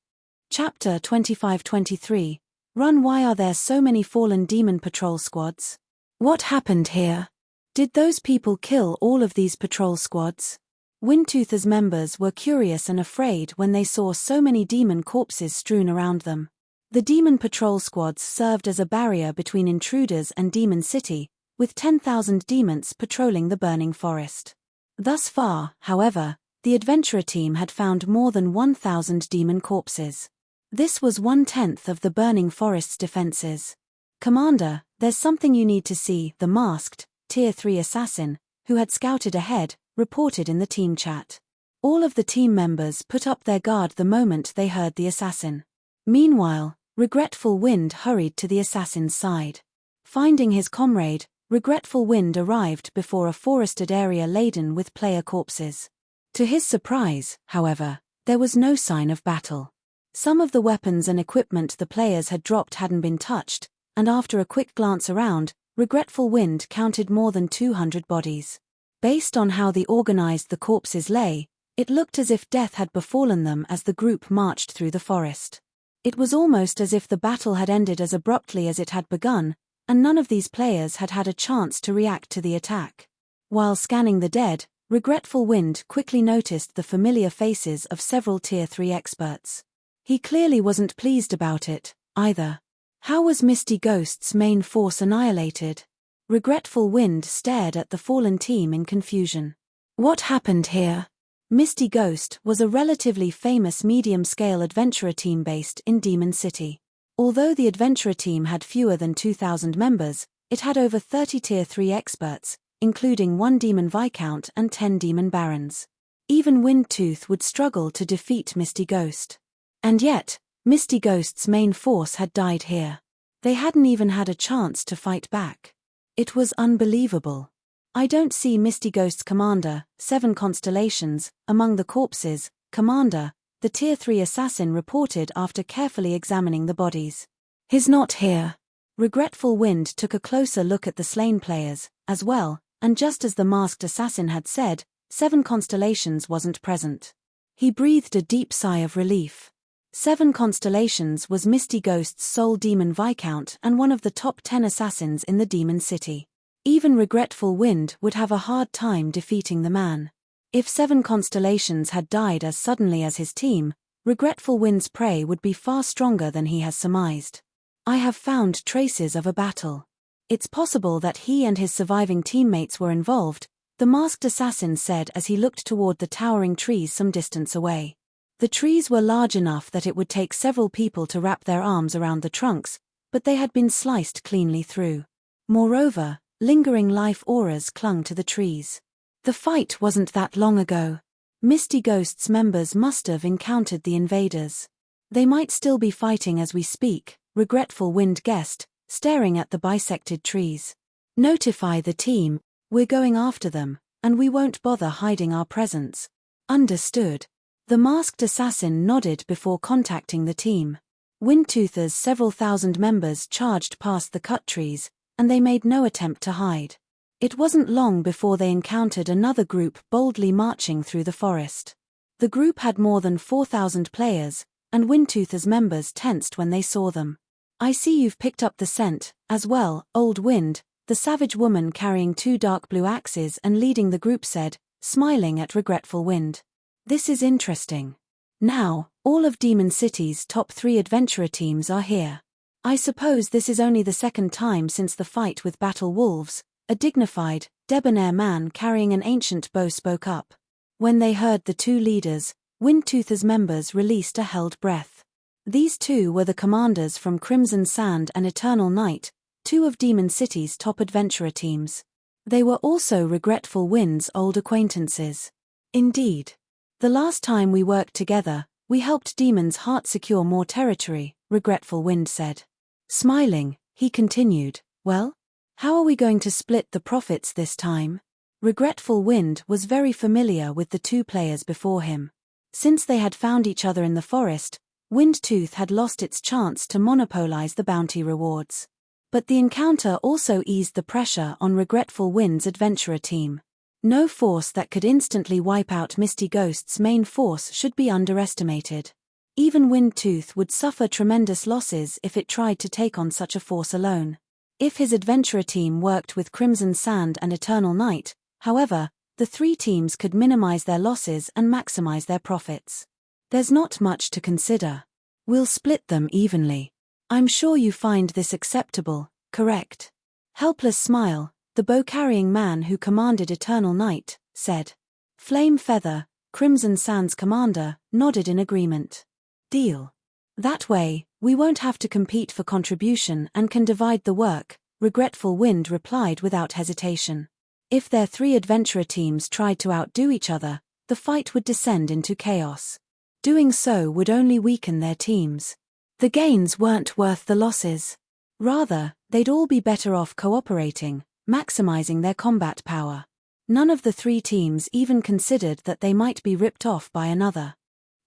Chapter 25-23. Run. Why are there so many fallen demon patrol squads? What happened here? Did those people kill all of these patrol squads? Windtooth's members were curious and afraid when they saw so many demon corpses strewn around them. The demon patrol squads served as a barrier between intruders and Demon City, with 10,000 demons patrolling the burning forest. Thus far, however, the adventurer team had found more than 1,000 demon corpses. This was 1/10 of the burning forest's defenses. "Commander, there's something you need to see," the masked, Tier 3 assassin, who had scouted ahead, reported in the team chat. All of the team members put up their guard the moment they heard the assassin. Meanwhile, Regretful Wind hurried to the assassin's side. Finding his comrade, Regretful Wind arrived before a forested area laden with player corpses. To his surprise, however, there was no sign of battle. Some of the weapons and equipment the players had dropped hadn't been touched, and after a quick glance around, Regretful Wind counted more than 200 bodies. Based on how they organized the corpses lay, it looked as if death had befallen them as the group marched through the forest. It was almost as if the battle had ended as abruptly as it had begun, and none of these players had had a chance to react to the attack. While scanning the dead, Regretful Wind quickly noticed the familiar faces of several Tier 3 experts. He clearly wasn't pleased about it, either. How was Misty Ghost's main force annihilated? Regretful Wind stared at the fallen team in confusion. What happened here? Misty Ghost was a relatively famous medium-scale adventurer team based in Demon City. Although the adventurer team had fewer than 2,000 members, it had over 30 Tier 3 experts, including 1 Demon Viscount and 10 Demon Barons. Even Windtooth would struggle to defeat Misty Ghost. And yet, Misty Ghost's main force had died here. They hadn't even had a chance to fight back. It was unbelievable. "I don't see Misty Ghost's commander, 7 constellations, among the corpses, Commander," the Tier 3 assassin reported after carefully examining the bodies. "He's not here." Regretful Wind took a closer look at the slain players, as well, and just as the masked assassin had said, 7 constellations wasn't present. He breathed a deep sigh of relief. 7 constellations was Misty Ghost's sole Demon Viscount and one of the top 10 assassins in the Demon City. Even Regretful Wind would have a hard time defeating the man. If 7 constellations had died as suddenly as his team, Regretful Wind's prey would be far stronger than he has surmised. "I have found traces of a battle. It's possible that he and his surviving teammates were involved," the masked assassin said as he looked toward the towering trees some distance away. The trees were large enough that it would take several people to wrap their arms around the trunks, but they had been sliced cleanly through. Moreover, lingering life auras clung to the trees. The fight wasn't that long ago. Misty Ghost's members must have encountered the invaders. They might still be fighting as we speak, Regretful Wind guessed, staring at the bisected trees. "Notify the team, we're going after them, and we won't bother hiding our presence." "Understood." The masked assassin nodded before contacting the team. Windtooth's several thousand members charged past the cut trees, and they made no attempt to hide. It wasn't long before they encountered another group boldly marching through the forest. The group had more than 4,000 players, and Windtooth's members tensed when they saw them. "I see you've picked up the scent, as well, Old Wind," the savage woman carrying 2 dark blue axes and leading the group said, smiling at Regretful Wind. "This is interesting. Now, all of Demon City's top 3 adventurer teams are here. I suppose this is only the second time since the fight with Battle Wolves," a dignified, debonair man carrying an ancient bow spoke up. When they heard the 2 leaders, Windtooth's members released a held breath. These 2 were the commanders from Crimson Sand and Eternal Night, 2 of Demon City's top adventurer teams. They were also Regretful Wind's old acquaintances. "Indeed. The last time we worked together, we helped Demon's Heart secure more territory," Regretful Wind said. Smiling, he continued, "Well? How are we going to split the profits this time?" Regretful Wind was very familiar with the 2 players before him. Since they had found each other in the forest, Windtooth had lost its chance to monopolize the bounty rewards. But the encounter also eased the pressure on Regretful Wind's adventurer team. No force that could instantly wipe out Misty Ghost's main force should be underestimated. Even Windtooth would suffer tremendous losses if it tried to take on such a force alone. If his adventurer team worked with Crimson Sand and Eternal Night, however, the three teams could minimize their losses and maximize their profits. There's not much to consider. We'll split them evenly. I'm sure you find this acceptable, correct? Helpless Smile, the bow-carrying man who commanded Eternal Night, said. Flame Feather, Crimson Sand's commander, nodded in agreement. Deal. That way, we won't have to compete for contribution and can divide the work, Regretful Wind replied without hesitation. If their three adventurer teams tried to outdo each other, the fight would descend into chaos. Doing so would only weaken their teams. The gains weren't worth the losses. Rather, they'd all be better off cooperating, maximizing their combat power. None of the three teams even considered that they might be ripped off by another.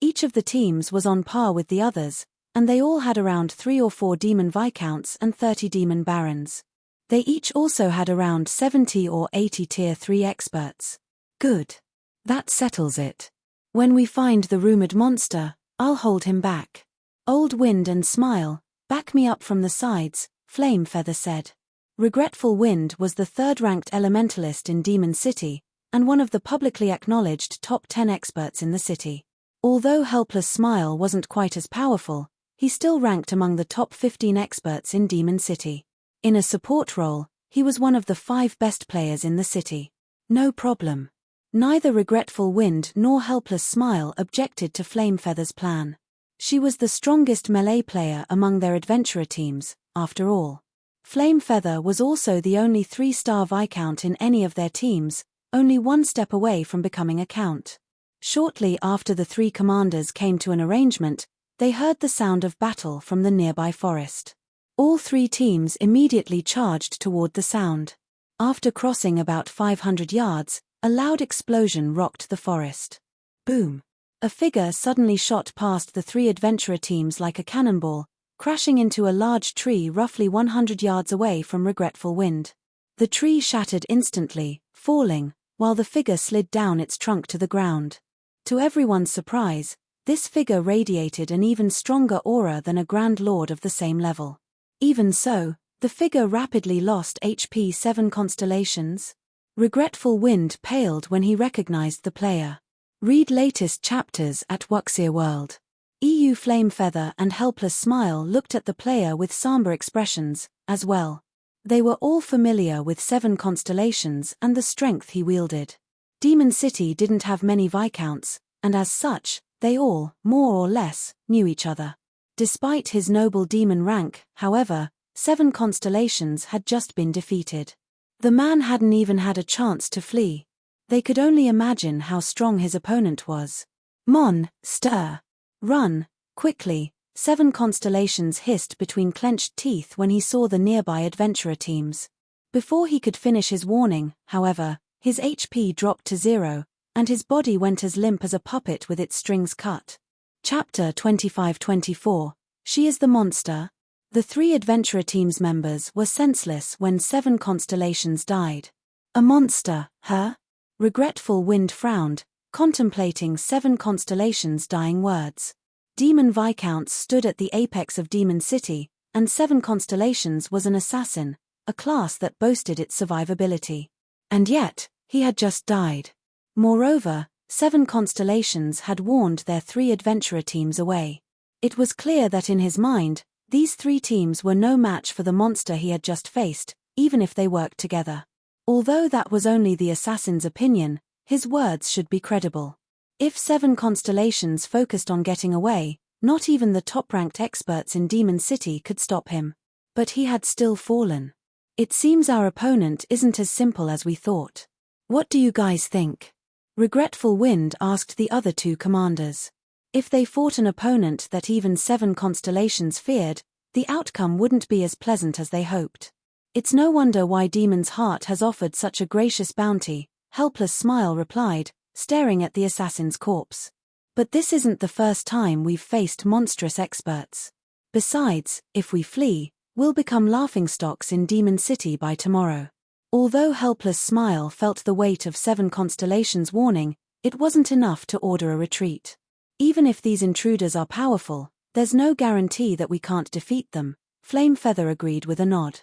Each of the teams was on par with the others, and they all had around 3 or 4 Demon Viscounts and 30 Demon Barons. They each also had around 70 or 80 Tier 3 experts. Good. That settles it. When we find the rumored monster, I'll hold him back. Old Wind and Smile, back me up from the sides, Flame Feather said. Regretful Wind was the third-ranked elementalist in Demon City, and one of the publicly acknowledged top 10 experts in the city. Although Helpless Smile wasn't quite as powerful, he still ranked among the top 15 experts in Demon City. In a support role, he was one of the 5 best players in the city. No problem. Neither Regretful Wind nor Helpless Smile objected to Flame Feather's plan. She was the strongest melee player among their adventurer teams, after all. Flame Feather was also the only 3-star Viscount in any of their teams, only one step away from becoming a Count. Shortly after the three commanders came to an arrangement, they heard the sound of battle from the nearby forest. All three teams immediately charged toward the sound. After crossing about 500 yards, a loud explosion rocked the forest. Boom! A figure suddenly shot past the three adventurer teams like a cannonball, crashing into a large tree roughly 100 yards away from Regretful Wind. The tree shattered instantly, falling, while the figure slid down its trunk to the ground. To everyone's surprise, this figure radiated an even stronger aura than a Grand Lord of the same level. Even so, the figure rapidly lost HP 7 constellations. Regretful Wind paled when he recognized the player. Read latest chapters at Wuxia World. EU Flame Feather and Helpless Smile looked at the player with somber expressions, as well. They were all familiar with 7 constellations and the strength he wielded. Demon City didn't have many Viscounts, and as such, they all, more or less, knew each other. Despite his noble demon rank, however, 7 constellations had just been defeated. The man hadn't even had a chance to flee. They could only imagine how strong his opponent was. Mon, stir! Run, quickly, 7 constellations hissed between clenched teeth when he saw the nearby adventurer teams. Before he could finish his warning, however, his HP dropped to 0, and his body went as limp as a puppet with its strings cut. Chapter 25-24, She is the Monster. The 3 adventurer team's members were senseless when 7 constellations died. A monster, huh? Regretful Wind frowned, contemplating 7 constellations' dying words. Demon Viscounts stood at the apex of Demon City, and 7 constellations was an assassin, a class that boasted its survivability. And yet, he had just died. Moreover, 7 constellations had warned their 3 adventurer teams away. It was clear that in his mind, these 3 teams were no match for the monster he had just faced, even if they worked together. Although that was only the assassin's opinion, his words should be credible. If 7 constellations focused on getting away, not even the top-ranked experts in Demon City could stop him. But he had still fallen. It seems our opponent isn't as simple as we thought. What do you guys think? Regretful Wind asked the other 2 commanders. If they fought an opponent that even 7 constellations feared, the outcome wouldn't be as pleasant as they hoped. It's no wonder why Demon's Heart has offered such a gracious bounty, Helpless Smile replied, staring at the assassin's corpse. But this isn't the first time we've faced monstrous experts. Besides, if we flee, we'll become laughingstocks in Demon City by tomorrow. Although Helpless Smile felt the weight of 7 constellations' warning, it wasn't enough to order a retreat. Even if these intruders are powerful, there's no guarantee that we can't defeat them, Flame Feather agreed with a nod.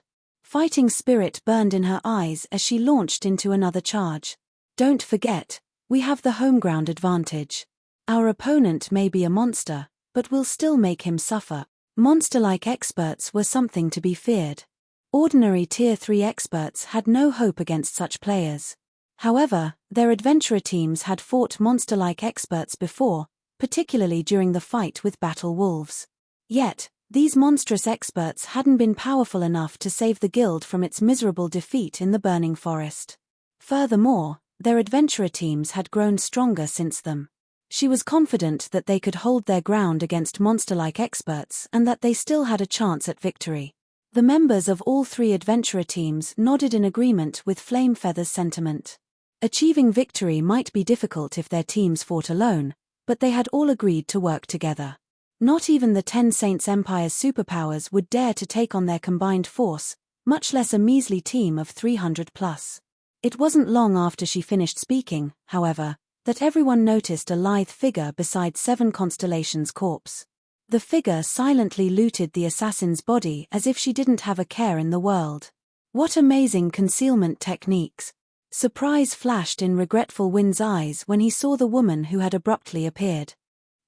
Fighting spirit burned in her eyes as she launched into another charge. Don't forget, we have the home ground advantage. Our opponent may be a monster, but we'll still make him suffer. Monster-like experts were something to be feared. Ordinary Tier 3 experts had no hope against such players. However, their adventurer teams had fought monster-like experts before, particularly during the fight with Battle Wolves. Yet, these monstrous experts hadn't been powerful enough to save the guild from its miserable defeat in the Burning Forest. Furthermore, their adventurer teams had grown stronger since then. She was confident that they could hold their ground against monster-like experts and that they still had a chance at victory. The members of all three adventurer teams nodded in agreement with Flamefeather's sentiment. Achieving victory might be difficult if their teams fought alone, but they had all agreed to work together. Not even the 10 Saints Empire's superpowers would dare to take on their combined force, much less a measly team of 300 plus. It wasn't long after she finished speaking, however, that everyone noticed a lithe figure beside Seven Constellations' corpse. The figure silently looted the assassin's body as if she didn't have a care in the world. What amazing concealment techniques! Surprise flashed in Regretful Wind's eyes when he saw the woman who had abruptly appeared.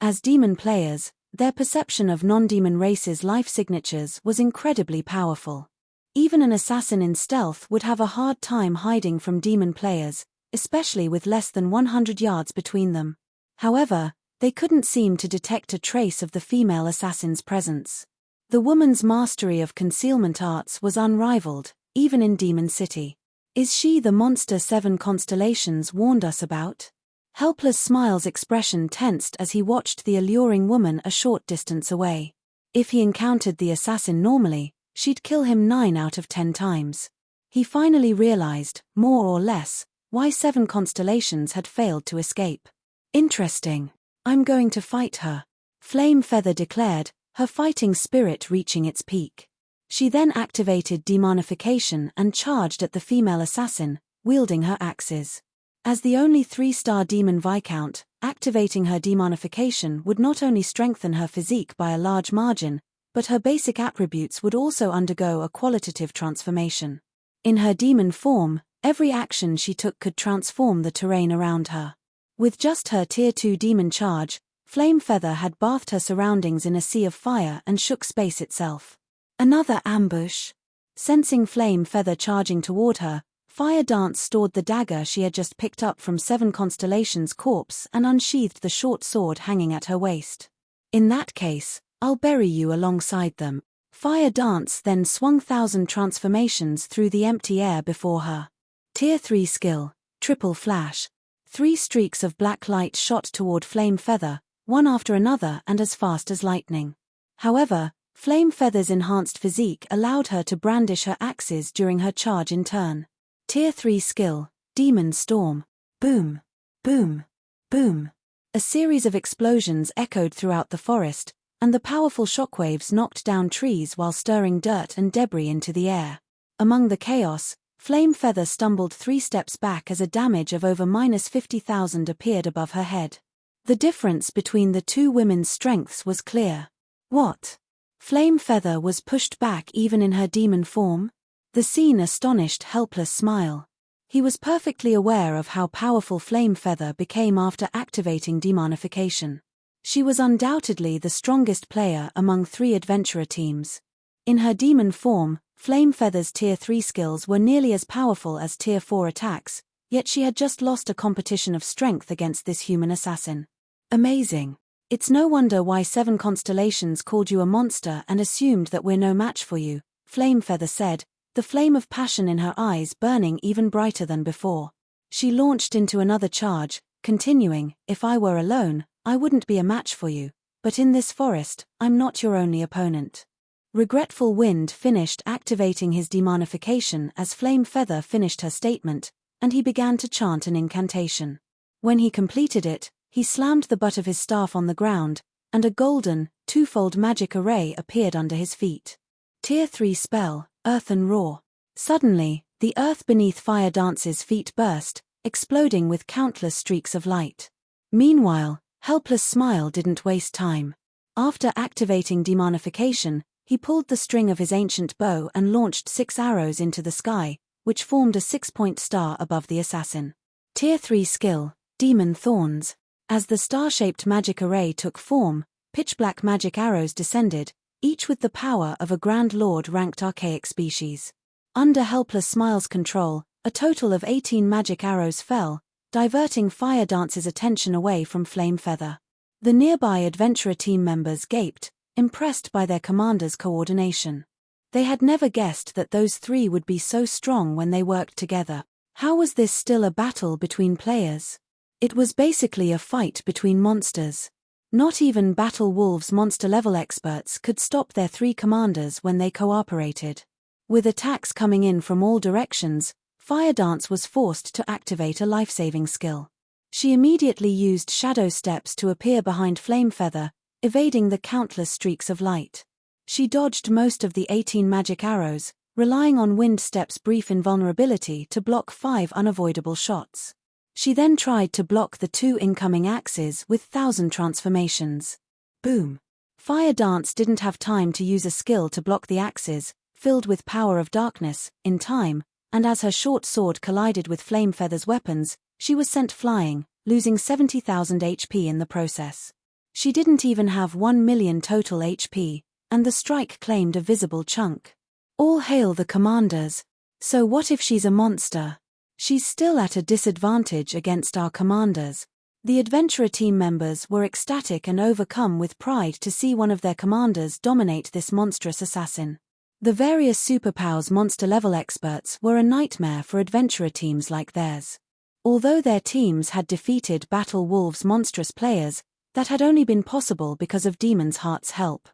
As demon players, their perception of non-demon races' life signatures was incredibly powerful. Even an assassin in stealth would have a hard time hiding from demon players, especially with less than 100 yards between them. However, they couldn't seem to detect a trace of the female assassin's presence. The woman's mastery of concealment arts was unrivaled, even in Demon City. Is she the monster Seven Constellations warned us about? Helpless Smile's expression tensed as he watched the alluring woman a short distance away. If he encountered the assassin normally, she'd kill him 9 out of 10 times. He finally realized, more or less, why Seven Constellations had failed to escape. Interesting. I'm going to fight her, Flamefeather declared, her fighting spirit reaching its peak. She then activated demonification and charged at the female assassin, wielding her axes. As the only 3-star demon Viscount, activating her demonification would not only strengthen her physique by a large margin, but her basic attributes would also undergo a qualitative transformation. In her demon form, every action she took could transform the terrain around her. With just her Tier 2 demon charge, Flamefeather had bathed her surroundings in a sea of fire and shook space itself. Another ambush. Sensing Flamefeather charging toward her, Fire Dance stored the dagger she had just picked up from Seven Constellations' corpse and unsheathed the short sword hanging at her waist. In that case, I'll bury you alongside them. Fire Dance then swung 1,000 transformations through the empty air before her. Tier 3 skill, Triple Flash. 3 streaks of black light shot toward Flamefeather, one after another and as fast as lightning. However, Flamefeather's enhanced physique allowed her to brandish her axes during her charge in turn. Tier 3 skill, Demon Storm. Boom, boom, boom. A series of explosions echoed throughout the forest, and the powerful shockwaves knocked down trees while stirring dirt and debris into the air. Among the chaos, Flamefeather stumbled 3 steps back as a damage of over -50,000 appeared above her head. The difference between the two women's strengths was clear. What? Flamefeather was pushed back even in her demon form? The scene astonished Helpless Smile. He was perfectly aware of how powerful Flamefeather became after activating demonification. She was undoubtedly the strongest player among 3 adventurer teams. In her demon form, Flamefeather's Tier 3 skills were nearly as powerful as Tier 4 attacks, yet she had just lost a competition of strength against this human assassin. Amazing. It's no wonder why Seven Constellations called you a monster and assumed that we're no match for you, Flamefeather said, the flame of passion in her eyes burning even brighter than before. She launched into another charge, continuing, if I were alone, I wouldn't be a match for you, but in this forest, I'm not your only opponent. Regretful Wind finished activating his demonification as Flamefeather finished her statement, and he began to chant an incantation. When he completed it, he slammed the butt of his staff on the ground, and a golden, 2-fold magic array appeared under his feet. Tier 3 spell, Earthen Roar. Suddenly, the earth beneath Fire Dance's feet burst, exploding with countless streaks of light. Meanwhile, Helpless Smile didn't waste time. After activating demonification, He pulled the string of his ancient bow and launched 6 arrows into the sky, which formed a 6-point star above the assassin. Tier 3 skill, Demon Thorns. As the star-shaped magic array took form, pitch-black magic arrows descended, each with the power of a Grand Lord-ranked archaic species. Under Helpless Smile's control, a total of 18 magic arrows fell, diverting Fire Dance's attention away from Flame Feather. The nearby adventurer team members gaped, impressed by their commander's coordination. They had never guessed that those three would be so strong when they worked together. How was this still a battle between players? It was basically a fight between monsters. Not even Battle Wolves monster-level experts could stop their three commanders when they cooperated. With attacks coming in from all directions, Fire Dance was forced to activate a life-saving skill. She immediately used shadow steps to appear behind Flame Feather, evading the countless streaks of light. She dodged most of the 18 magic arrows, relying on Wind Step's brief invulnerability to block 5 unavoidable shots. She then tried to block the 2 incoming axes with 1,000 transformations. Boom! Fire Dance didn't have time to use a skill to block the axes, filled with power of darkness, in time, and as her short sword collided with Flame Feather's weapons, she was sent flying, losing 70,000 HP in the process. She didn't even have 1 million total HP, and the strike claimed a visible chunk. All hail the commanders. So what if she's a monster? She's still at a disadvantage against our commanders. The adventurer team members were ecstatic and overcome with pride to see one of their commanders dominate this monstrous assassin. The various superpowers monster-level experts were a nightmare for adventurer teams like theirs. Although their teams had defeated Battle Wolves' monstrous players, that had only been possible because of Demon's Heart's help.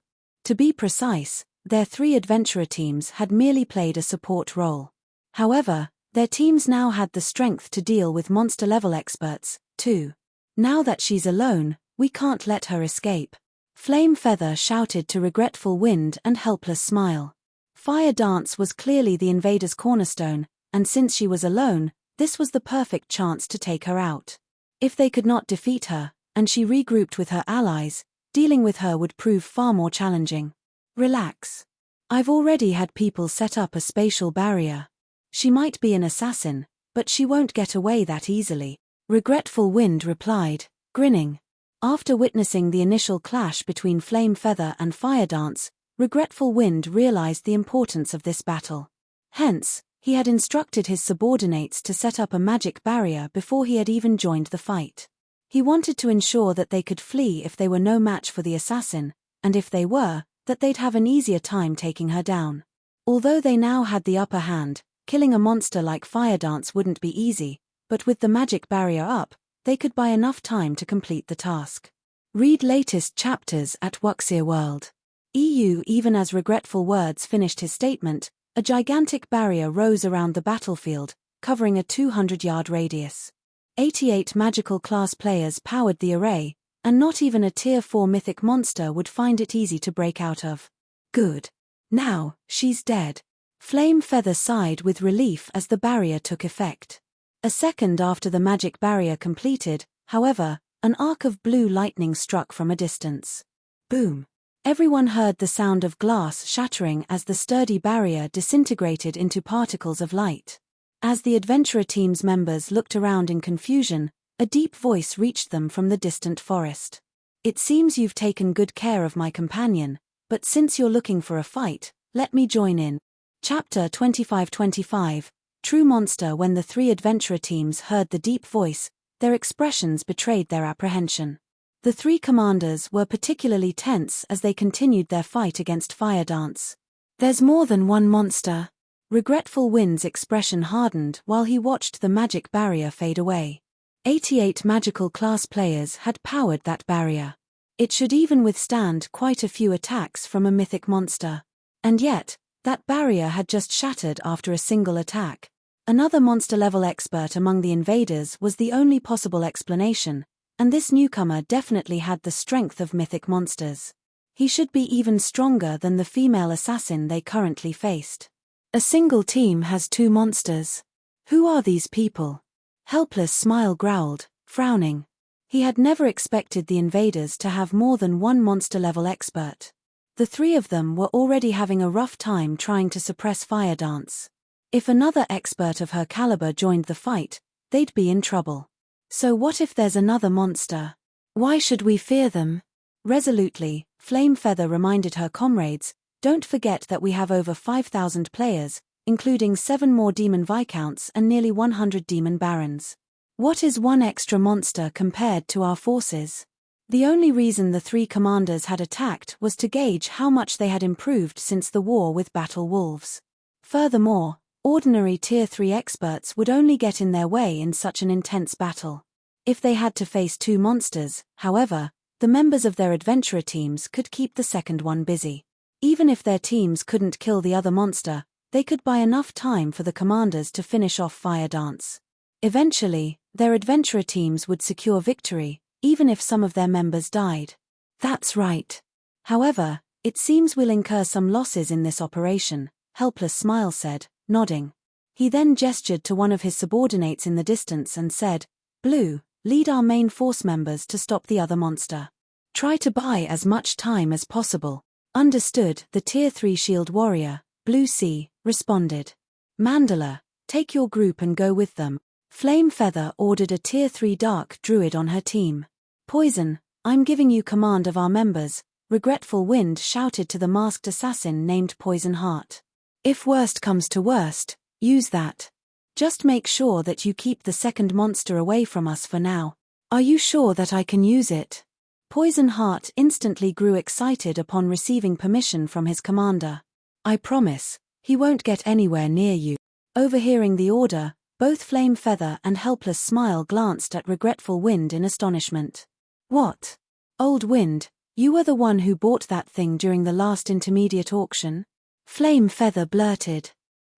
To be precise, their 3 adventurer teams had merely played a support role. However, their teams now had the strength to deal with monster-level experts, too. Now that she's alone, we can't let her escape. Flame Feather shouted to Regretful Wind and Helpless Smile. Fire Dance was clearly the invader's cornerstone, and since she was alone, this was the perfect chance to take her out. If they could not defeat her, and she regrouped with her allies, dealing with her would prove far more challenging. Relax. I've already had people set up a spatial barrier. She might be an assassin, but she won't get away that easily, Regretful Wind replied, grinning. After witnessing the initial clash between Flame Feather and Fire Dance, Regretful Wind realized the importance of this battle. Hence, he had instructed his subordinates to set up a magic barrier before he had even joined the fight. He wanted to ensure that they could flee if they were no match for the assassin, and if they were, that they'd have an easier time taking her down. Although they now had the upper hand, killing a monster like Fire Dance wouldn't be easy, but with the magic barrier up, they could buy enough time to complete the task. Read latest chapters at Wuxia World. EU. Even as Regretful Words finished his statement, a gigantic barrier rose around the battlefield, covering a 200-yard radius. 88 magical class players powered the array, and not even a Tier 4 mythic monster would find it easy to break out of. Good. Now, she's dead. Flame Feather sighed with relief as the barrier took effect. A second after the magic barrier completed, however, an arc of blue lightning struck from a distance. Boom. Everyone heard the sound of glass shattering as the sturdy barrier disintegrated into particles of light. As the adventurer team's members looked around in confusion, a deep voice reached them from the distant forest. It seems you've taken good care of my companion, but since you're looking for a fight, let me join in. Chapter 25-25, True Monster. When the 3 adventurer teams heard the deep voice, their expressions betrayed their apprehension. The 3 commanders were particularly tense as they continued their fight against Fire Dance. There's more than one monster. Regretful Wind's expression hardened while he watched the magic barrier fade away. 88 magical class players had powered that barrier. It should even withstand quite a few attacks from a mythic monster. And yet, that barrier had just shattered after a single attack. Another monster-level expert among the invaders was the only possible explanation, and this newcomer definitely had the strength of mythic monsters. He should be even stronger than the female assassin they currently faced. A single team has 2 monsters. Who are these people? Helpless Smile growled, frowning. He had never expected the invaders to have more than one monster-level expert. The three of them were already having a rough time trying to suppress Fire Dance. If another expert of her caliber joined the fight, they'd be in trouble. So what if there's another monster? Why should we fear them? Resolutely, Flame Feather reminded her comrades, don't forget that we have over 5,000 players, including 7 more demon viscounts and nearly 100 demon barons. What is one extra monster compared to our forces? The only reason the 3 commanders had attacked was to gauge how much they had improved since the war with Battle Wolves. Furthermore, ordinary Tier 3 experts would only get in their way in such an intense battle. If they had to face 2 monsters, however, the members of their adventurer teams could keep the second one busy. Even if their teams couldn't kill the other monster, they could buy enough time for the commanders to finish off Fire Dance. Eventually, their adventurer teams would secure victory, even if some of their members died. That's right. However, it seems we'll incur some losses in this operation, Helpless Smile said, nodding. He then gestured to one of his subordinates in the distance and said, Blue, lead our main force members to stop the other monster. Try to buy as much time as possible. Understood, the Tier 3 shield warrior, Blue Sea, responded. Mandala, take your group and go with them. Flame Feather ordered a Tier 3 dark druid on her team. Poison, I'm giving you command of our members, Regretful Wind shouted to the masked assassin named Poison Heart. If worst comes to worst, use that. Just make sure that you keep the second monster away from us for now. Are you sure that I can use it? Poison Heart instantly grew excited upon receiving permission from his commander. I promise, he won't get anywhere near you. Overhearing the order, both Flame Feather and Helpless Smile glanced at Regretful Wind in astonishment. What? Old Wind, you were the one who bought that thing during the last intermediate auction? Flame Feather blurted.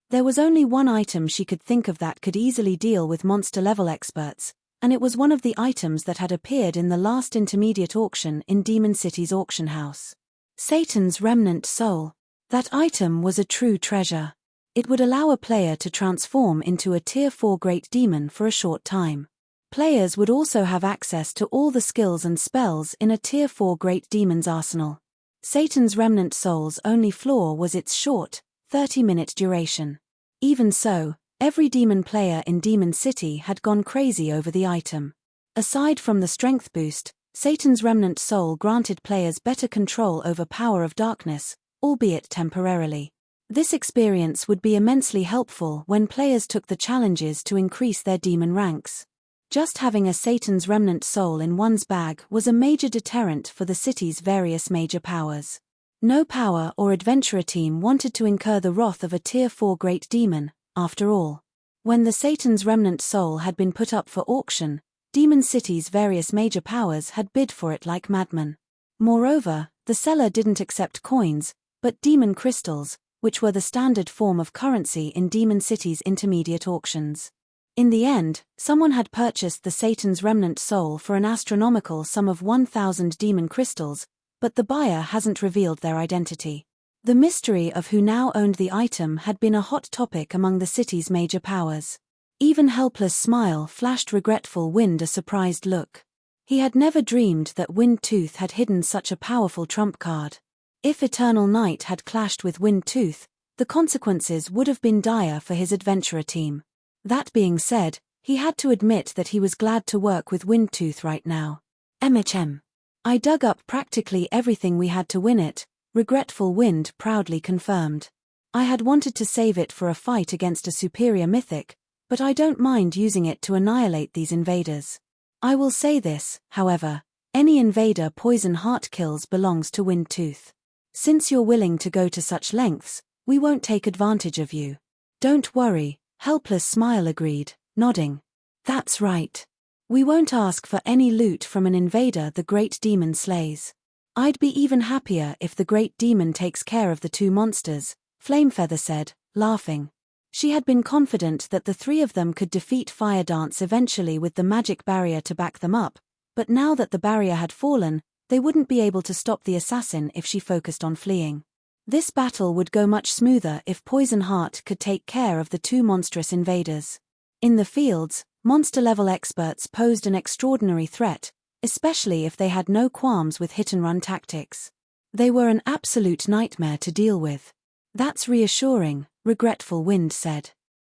There was only one item she could think of that could easily deal with monster-level experts, and it was one of the items that had appeared in the last intermediate auction in Demon City's auction house. Satan's Remnant Soul. That item was a true treasure. It would allow a player to transform into a Tier 4 Great Demon for a short time. Players would also have access to all the skills and spells in a Tier 4 Great Demon's arsenal. Satan's Remnant Soul's only flaw was its short, 30-minute duration. Even so, every demon player in Demon City had gone crazy over the item. Aside from the strength boost, Satan's Remnant Soul granted players better control over Power of Darkness, albeit temporarily. This experience would be immensely helpful when players took the challenges to increase their demon ranks. Just having a Satan's Remnant Soul in one's bag was a major deterrent for the city's various major powers. No power or adventurer team wanted to incur the wrath of a Tier 4 Great Demon, after all. When the Satan's Remnant Soul had been put up for auction, Demon City's various major powers had bid for it like madmen. Moreover, the seller didn't accept coins, but demon crystals, which were the standard form of currency in Demon City's intermediate auctions. In the end, someone had purchased the Satan's Remnant Soul for an astronomical sum of 1,000 demon crystals, but the buyer hasn't revealed their identity. The mystery of who now owned the item had been a hot topic among the city's major powers. Even Helpless Smile flashed Regretful Wind a surprised look. He had never dreamed that Wind Tooth had hidden such a powerful trump card. If Eternal Night had clashed with Wind Tooth, the consequences would have been dire for his adventurer team. That being said, he had to admit that he was glad to work with Wind Tooth right now. MHM. I dug up practically everything we had to win it, Regretful Wind proudly confirmed. I had wanted to save it for a fight against a superior mythic, but I don't mind using it to annihilate these invaders. I will say this, however, any invader Poison Heart kills belongs to Wind Tooth. Since you're willing to go to such lengths, we won't take advantage of you. Don't worry, Helpless Smile agreed, nodding. That's right. We won't ask for any loot from an invader the Great Demon slays. I'd be even happier if the Great Demon takes care of the 2 monsters, Flamefeather said, laughing. She had been confident that the 3 of them could defeat Fire Dance eventually with the magic barrier to back them up, but now that the barrier had fallen, they wouldn't be able to stop the assassin if she focused on fleeing. This battle would go much smoother if Poison Heart could take care of the 2 monstrous invaders. In the fields, monster-level experts posed an extraordinary threat, especially if they had no qualms with hit-and-run tactics. They were an absolute nightmare to deal with. That's reassuring, Regretful Wind said.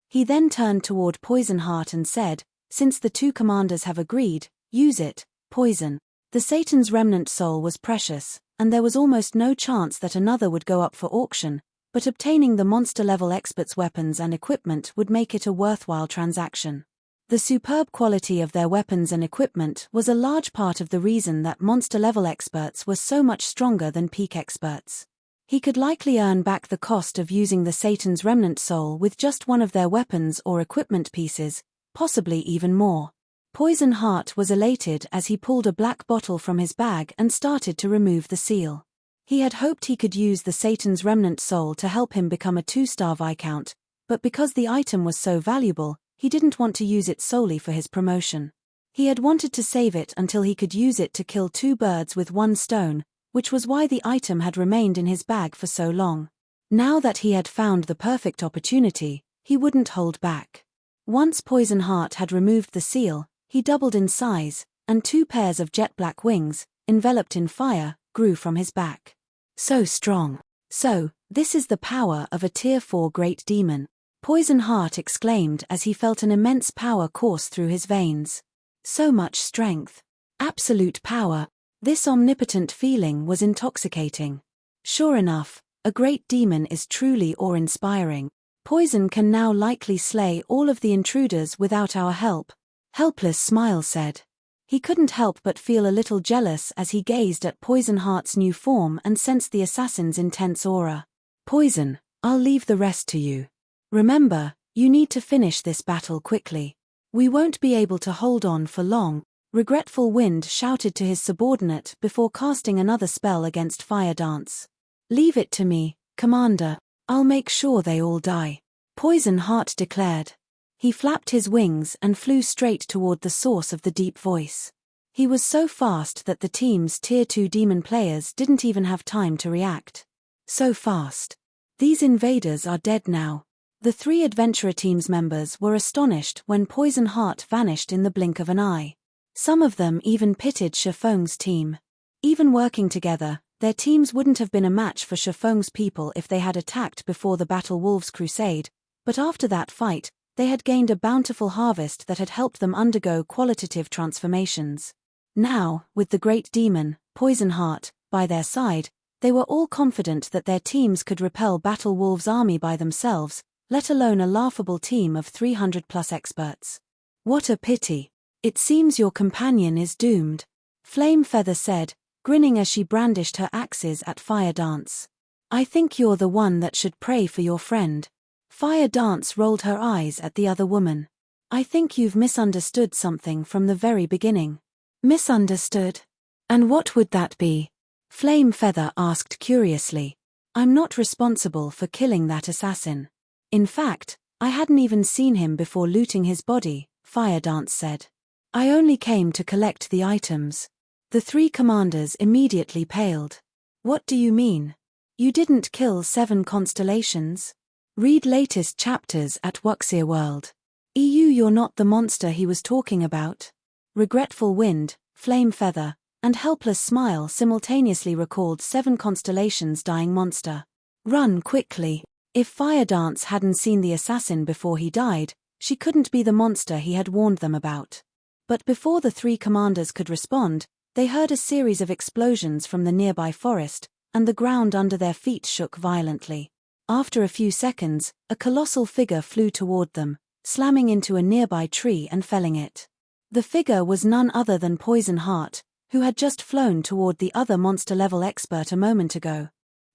He then turned toward Poison Heart and said, since the two commanders have agreed, use it, Poison. The Satan's remnant soul was precious, and there was almost no chance that another would go up for auction, but obtaining the monster-level experts' weapons and equipment would make it a worthwhile transaction. The superb quality of their weapons and equipment was a large part of the reason that monster-level experts were so much stronger than peak experts. He could likely earn back the cost of using the Satan's remnant soul with just one of their weapons or equipment pieces, possibly even more. Poison Heart was elated as he pulled a black bottle from his bag and started to remove the seal. He had hoped he could use the Satan's remnant soul to help him become a 2-star Viscount, but because the item was so valuable, he didn't want to use it solely for his promotion. He had wanted to save it until he could use it to kill 2 birds with 1 stone, which was why the item had remained in his bag for so long. Now that he had found the perfect opportunity, he wouldn't hold back. Once Poison Heart had removed the seal, he doubled in size, and 2 pairs of jet black wings, enveloped in fire, grew from his back. So strong. So, this is the power of a Tier 4 Great Demon, Poison Heart exclaimed as he felt an immense power course through his veins. So much strength. Absolute power. This omnipotent feeling was intoxicating. Sure enough, a great demon is truly awe-inspiring. Poison can now likely slay all of the intruders without our help. Helpless Smile said. He couldn't help but feel a little jealous as he gazed at Poison Heart's new form and sensed the assassin's intense aura. Poison, I'll leave the rest to you. Remember, you need to finish this battle quickly. We won't be able to hold on for long, Regretful Wind shouted to his subordinate before casting another spell against Fire Dance. Leave it to me, Commander. I'll make sure they all die, Poison Heart declared. He flapped his wings and flew straight toward the source of the deep voice. He was so fast that the team's Tier 2 demon players didn't even have time to react. So fast. These invaders are dead now. The 3 adventurer team's members were astonished when Poison Heart vanished in the blink of an eye. Some of them even pitied Shifeng's team. Even working together, their teams wouldn't have been a match for Shifeng's people if they had attacked before the Battle Wolves Crusade, but after that fight, they had gained a bountiful harvest that had helped them undergo qualitative transformations. Now, with the Great Demon, Poison Heart, by their side, they were all confident that their teams could repel Battle Wolves' army by themselves, let alone a laughable team of 300+ experts. What a pity. It seems your companion is doomed, Flame Feather said, grinning as she brandished her axes at Fire Dance. I think you're the one that should pray for your friend. Fire Dance rolled her eyes at the other woman. I think you've misunderstood something from the very beginning. Misunderstood? And what would that be? Flame Feather asked curiously. I'm not responsible for killing that assassin. In fact, I hadn't even seen him before looting his body, Fire Dance said. I only came to collect the items. The 3 commanders immediately paled. What do you mean? You didn't kill 7 constellations? Read latest chapters at Wuxia World. You're not the monster he was talking about. Regretful Wind, Flame Feather, and Helpless Smile simultaneously recalled 7 constellations dying monster. Run quickly. If Fire Dance hadn't seen the assassin before he died, she couldn't be the monster he had warned them about. But before the 3 commanders could respond, they heard a series of explosions from the nearby forest, and the ground under their feet shook violently. After a few seconds, a colossal figure flew toward them, slamming into a nearby tree and felling it. The figure was none other than Poison Heart, who had just flown toward the other monster-level expert a moment ago.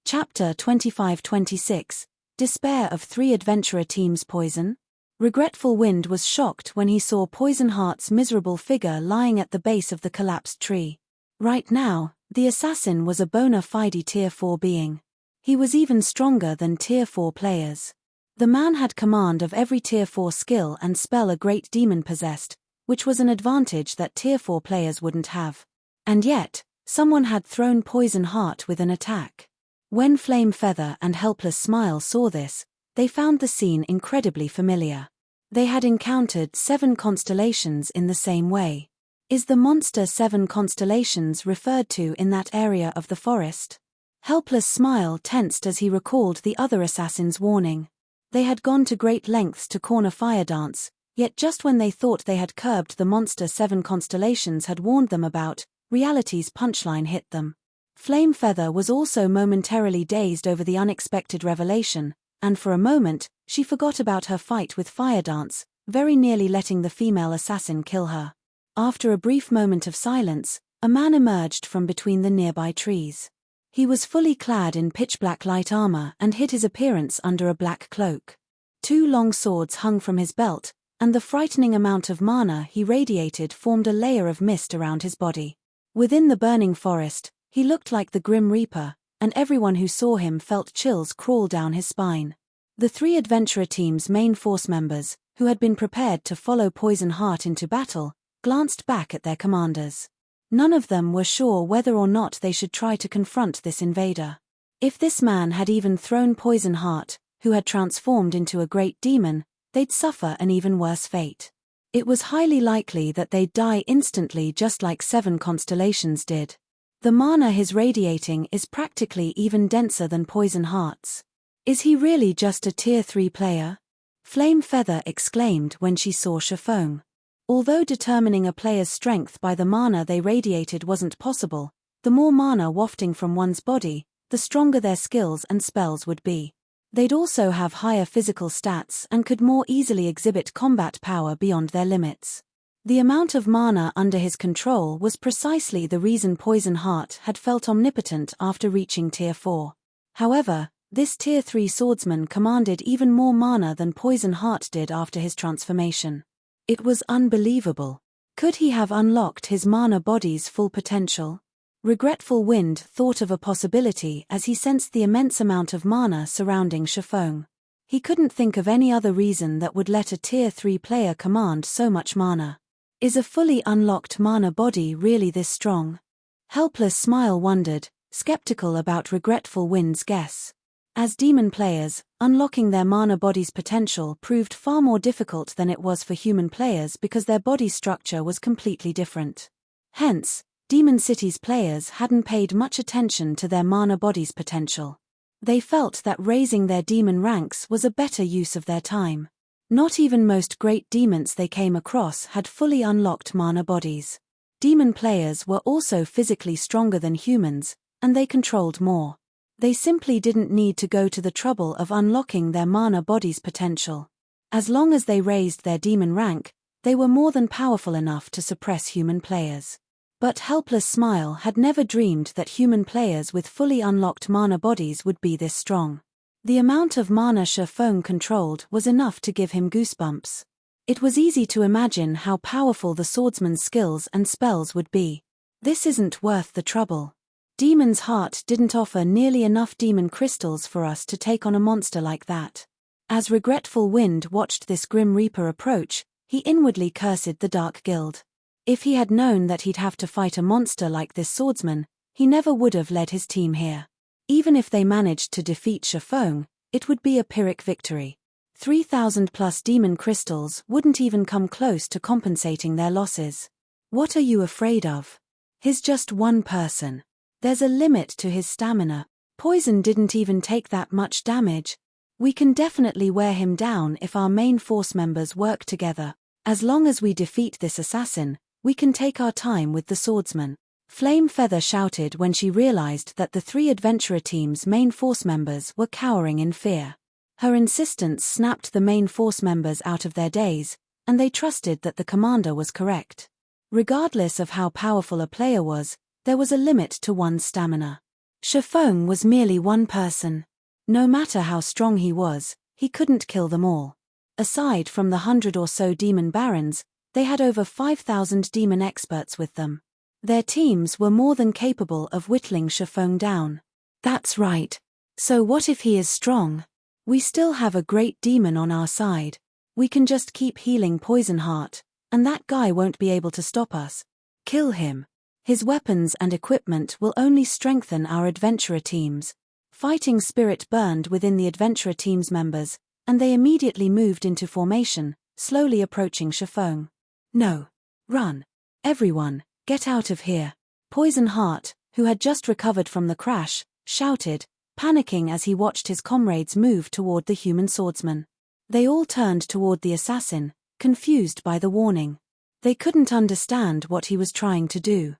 Chapter 25-26, Despair of 3 Adventurer Teams Poison? Regretful Wind was shocked when he saw Poison Heart's miserable figure lying at the base of the collapsed tree. Right now, the assassin was a bona fide Tier 4 being. He was even stronger than Tier 4 players. The man had command of every Tier 4 skill and spell a great demon possessed, which was an advantage that Tier 4 players wouldn't have. And yet, someone had thrown Poison Heart with an attack. When Flame Feather and Helpless Smile saw this, they found the scene incredibly familiar. They had encountered 7 constellations in the same way. Is the monster 7 constellations referred to in that area of the forest? Helpless Smile tensed as he recalled the other assassins' warning. They had gone to great lengths to corner Firedance, yet just when they thought they had curbed the monster Seven Constellations had warned them about, reality's punchline hit them. Flame Feather was also momentarily dazed over the unexpected revelation, and for a moment, she forgot about her fight with Firedance, very nearly letting the female assassin kill her. After a brief moment of silence, a man emerged from between the nearby trees. He was fully clad in pitch-black light armor and hid his appearance under a black cloak. 2 long swords hung from his belt, and the frightening amount of mana he radiated formed a layer of mist around his body. Within the burning forest, he looked like the Grim Reaper, and everyone who saw him felt chills crawl down his spine. The 3 adventurer team's main force members, who had been prepared to follow Poison Heart into battle, glanced back at their commanders. None of them were sure whether or not they should try to confront this invader. If this man had even thrown Poison Heart, who had transformed into a great demon, they'd suffer an even worse fate. It was highly likely that they'd die instantly just like 7 Constellations did. The mana he's radiating is practically even denser than Poison Heart's. Is he really just a Tier 3 player? Flame Feather exclaimed when she saw Shafong. Although determining a player's strength by the mana they radiated wasn't possible, the more mana wafting from one's body, the stronger their skills and spells would be. They'd also have higher physical stats and could more easily exhibit combat power beyond their limits. The amount of mana under his control was precisely the reason Poison Heart had felt omnipotent after reaching Tier 4. However, this Tier 3 swordsman commanded even more mana than Poison Heart did after his transformation. It was unbelievable. Could he have unlocked his mana body's full potential? Regretful Wind thought of a possibility as he sensed the immense amount of mana surrounding Shafong. He couldn't think of any other reason that would let a Tier 3 player command so much mana. Is a fully unlocked mana body really this strong? Helpless Smile wondered, skeptical about Regretful Wind's guess. As demon players, unlocking their mana body's potential proved far more difficult than it was for human players because their body structure was completely different. Hence, Demon City's players hadn't paid much attention to their mana body's potential. They felt that raising their demon ranks was a better use of their time. Not even most great demons they came across had fully unlocked mana bodies. Demon players were also physically stronger than humans, and they controlled more. They simply didn't need to go to the trouble of unlocking their mana body's potential. As long as they raised their demon rank, they were more than powerful enough to suppress human players. But Helpless Smile had never dreamed that human players with fully unlocked mana bodies would be this strong. The amount of mana Shafong controlled was enough to give him goosebumps. It was easy to imagine how powerful the swordsman's skills and spells would be. This isn't worth the trouble. Demon's Heart didn't offer nearly enough demon crystals for us to take on a monster like that. As Regretful Wind watched this Grim Reaper approach, he inwardly cursed the Dark Guild. If he had known that he'd have to fight a monster like this swordsman, he never would have led his team here. Even if they managed to defeat Shafong, it would be a Pyrrhic victory. 3,000 plus demon crystals wouldn't even come close to compensating their losses. What are you afraid of? He's just one person. There's a limit to his stamina. Poison didn't even take that much damage. We can definitely wear him down if our main force members work together. As long as we defeat this assassin, we can take our time with the swordsman. Flame Feather shouted when she realized that the 3 adventurer team's main force members were cowering in fear. Her insistence snapped the main force members out of their daze, and they trusted that the commander was correct. Regardless of how powerful a player was, there was a limit to one's stamina. Shafong was merely one person. No matter how strong he was, he couldn't kill them all. Aside from the 100 or so demon barons, they had over 5,000 demon experts with them. Their teams were more than capable of whittling Shafong down. That's right. So what if he is strong? We still have a great demon on our side. We can just keep healing Poison Heart, and that guy won't be able to stop us. Kill him. His weapons and equipment will only strengthen our adventurer teams. Fighting spirit burned within the adventurer team's members, and they immediately moved into formation, slowly approaching Shafong. No. Run. Everyone, get out of here. Poison Heart, who had just recovered from the crash, shouted, panicking as he watched his comrades move toward the human swordsman. They all turned toward the assassin, confused by the warning. They couldn't understand what he was trying to do.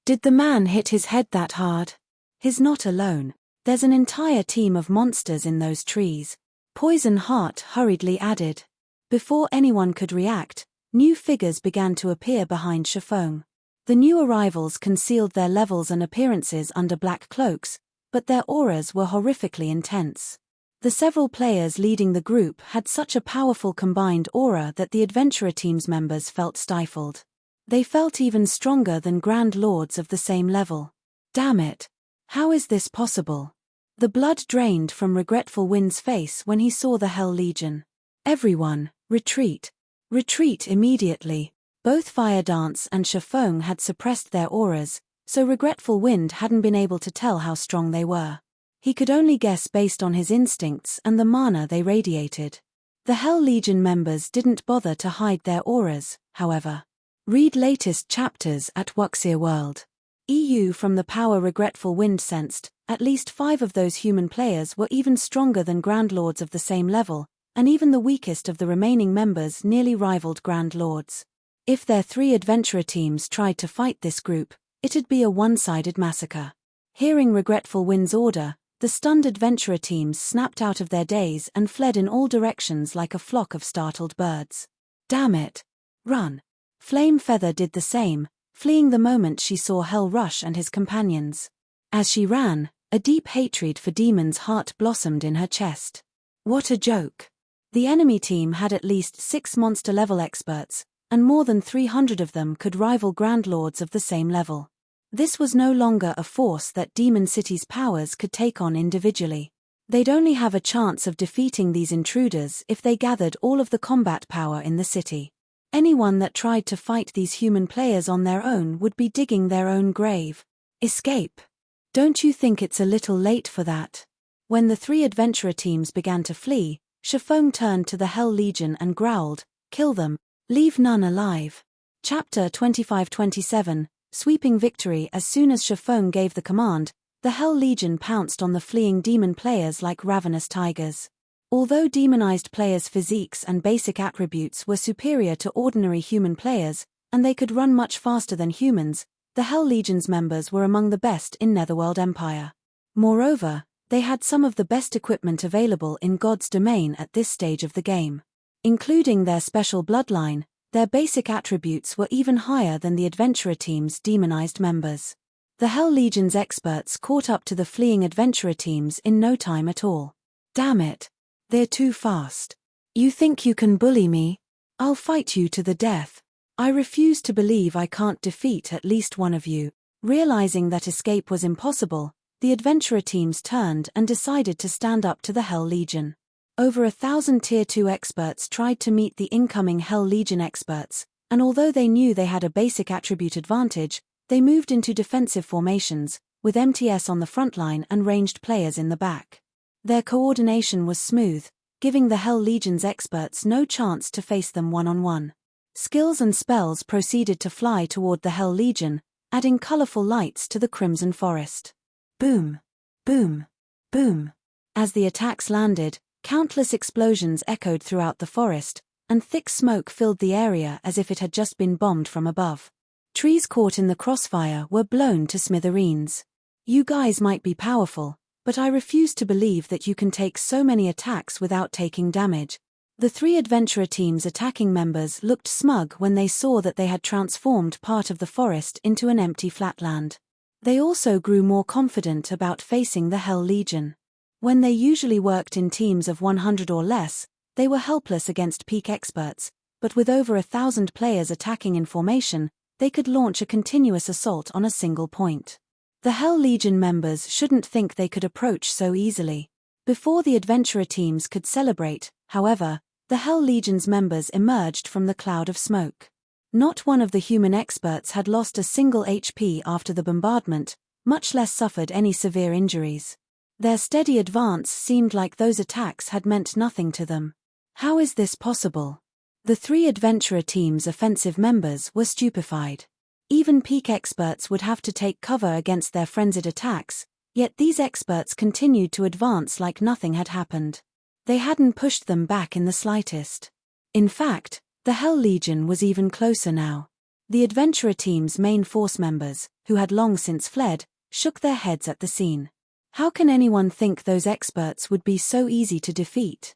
Did the man hit his head that hard? He's not alone. There's an entire team of monsters in those trees. Poison Heart hurriedly added. Before anyone could react, new figures began to appear behind Chiffon. The new arrivals concealed their levels and appearances under black cloaks, but their auras were horrifically intense. The several players leading the group had such a powerful combined aura that the adventurer team's members felt stifled. They felt even stronger than Grand Lords of the same level. Damn it! How is this possible? The blood drained from Regretful Wind's face when he saw the Hell Legion. Everyone, retreat! Retreat immediately! Both Fire Dance and Chiffon had suppressed their auras, so Regretful Wind hadn't been able to tell how strong they were. He could only guess based on his instincts and the mana they radiated. The Hell Legion members didn't bother to hide their auras, however. Read latest chapters at Wuxia World. EU. From the power Regretful Wind sensed, at least 5 of those human players were even stronger than Grand Lords of the same level, and even the weakest of the remaining members nearly rivaled Grand Lords. If their 3 adventurer teams tried to fight this group, it'd be a one-sided massacre. Hearing Regretful Wind's order, the stunned adventurer teams snapped out of their daze and fled in all directions like a flock of startled birds. Damn it! Run! Flame Feather did the same, fleeing the moment she saw Hell Rush and his companions. As she ran, a deep hatred for Demon's Heart blossomed in her chest. What a joke! The enemy team had at least 6 monster-level experts, and more than 300 of them could rival Grand Lords of the same level. This was no longer a force that Demon City's powers could take on individually. They'd only have a chance of defeating these intruders if they gathered all of the combat power in the city. Anyone that tried to fight these human players on their own would be digging their own grave. Escape! Don't you think it's a little late for that? When the 3 adventurer teams began to flee, Chiffon turned to the Hell Legion and growled, "Kill them, leave none alive." Chapter 25-27, Sweeping Victory. As soon as Chiffon gave the command, the Hell Legion pounced on the fleeing demon players like ravenous tigers. Although demonized players' physiques and basic attributes were superior to ordinary human players, and they could run much faster than humans, the Hell Legion's members were among the best in Netherworld Empire. Moreover, they had some of the best equipment available in God's domain at this stage of the game. Including their special bloodline, their basic attributes were even higher than the adventurer team's demonized members. The Hell Legion's experts caught up to the fleeing adventurer teams in no time at all. Damn it! They're too fast. You think you can bully me? I'll fight you to the death. I refuse to believe I can't defeat at least one of you. Realizing that escape was impossible, the adventurer teams turned and decided to stand up to the Hell Legion. Over 1,000 Tier 2 experts tried to meet the incoming Hell Legion experts, and although they knew they had a basic attribute advantage, they moved into defensive formations, with MTS on the front line and ranged players in the back. Their coordination was smooth, giving the Hell Legion's experts no chance to face them one-on-one. Skills and spells proceeded to fly toward the Hell Legion, adding colorful lights to the Crimson Forest. Boom! Boom! Boom! As the attacks landed, countless explosions echoed throughout the forest, and thick smoke filled the area as if it had just been bombed from above. Trees caught in the crossfire were blown to smithereens. You guys might be powerful, but I refuse to believe that you can take so many attacks without taking damage. The 3 adventurer teams' attacking members looked smug when they saw that they had transformed part of the forest into an empty flatland. They also grew more confident about facing the Hell Legion. When they usually worked in teams of 100 or less, they were helpless against peak experts, but with over 1,000 players attacking in formation, they could launch a continuous assault on a single point. The Hell Legion members shouldn't think they could approach so easily. Before the adventurer teams could celebrate, however, the Hell Legion's members emerged from the cloud of smoke. Not one of the human experts had lost a single HP after the bombardment, much less suffered any severe injuries. Their steady advance seemed like those attacks had meant nothing to them. How is this possible? The 3 adventurer teams' offensive members were stupefied. Even peak experts would have to take cover against their frenzied attacks, Yet these experts continued to advance like nothing had happened. They hadn't pushed them back in the slightest. In fact, the Hell Legion was even closer now. The adventurer team's main force members, who had long since fled, shook their heads at the scene. How can anyone think those experts would be so easy to defeat?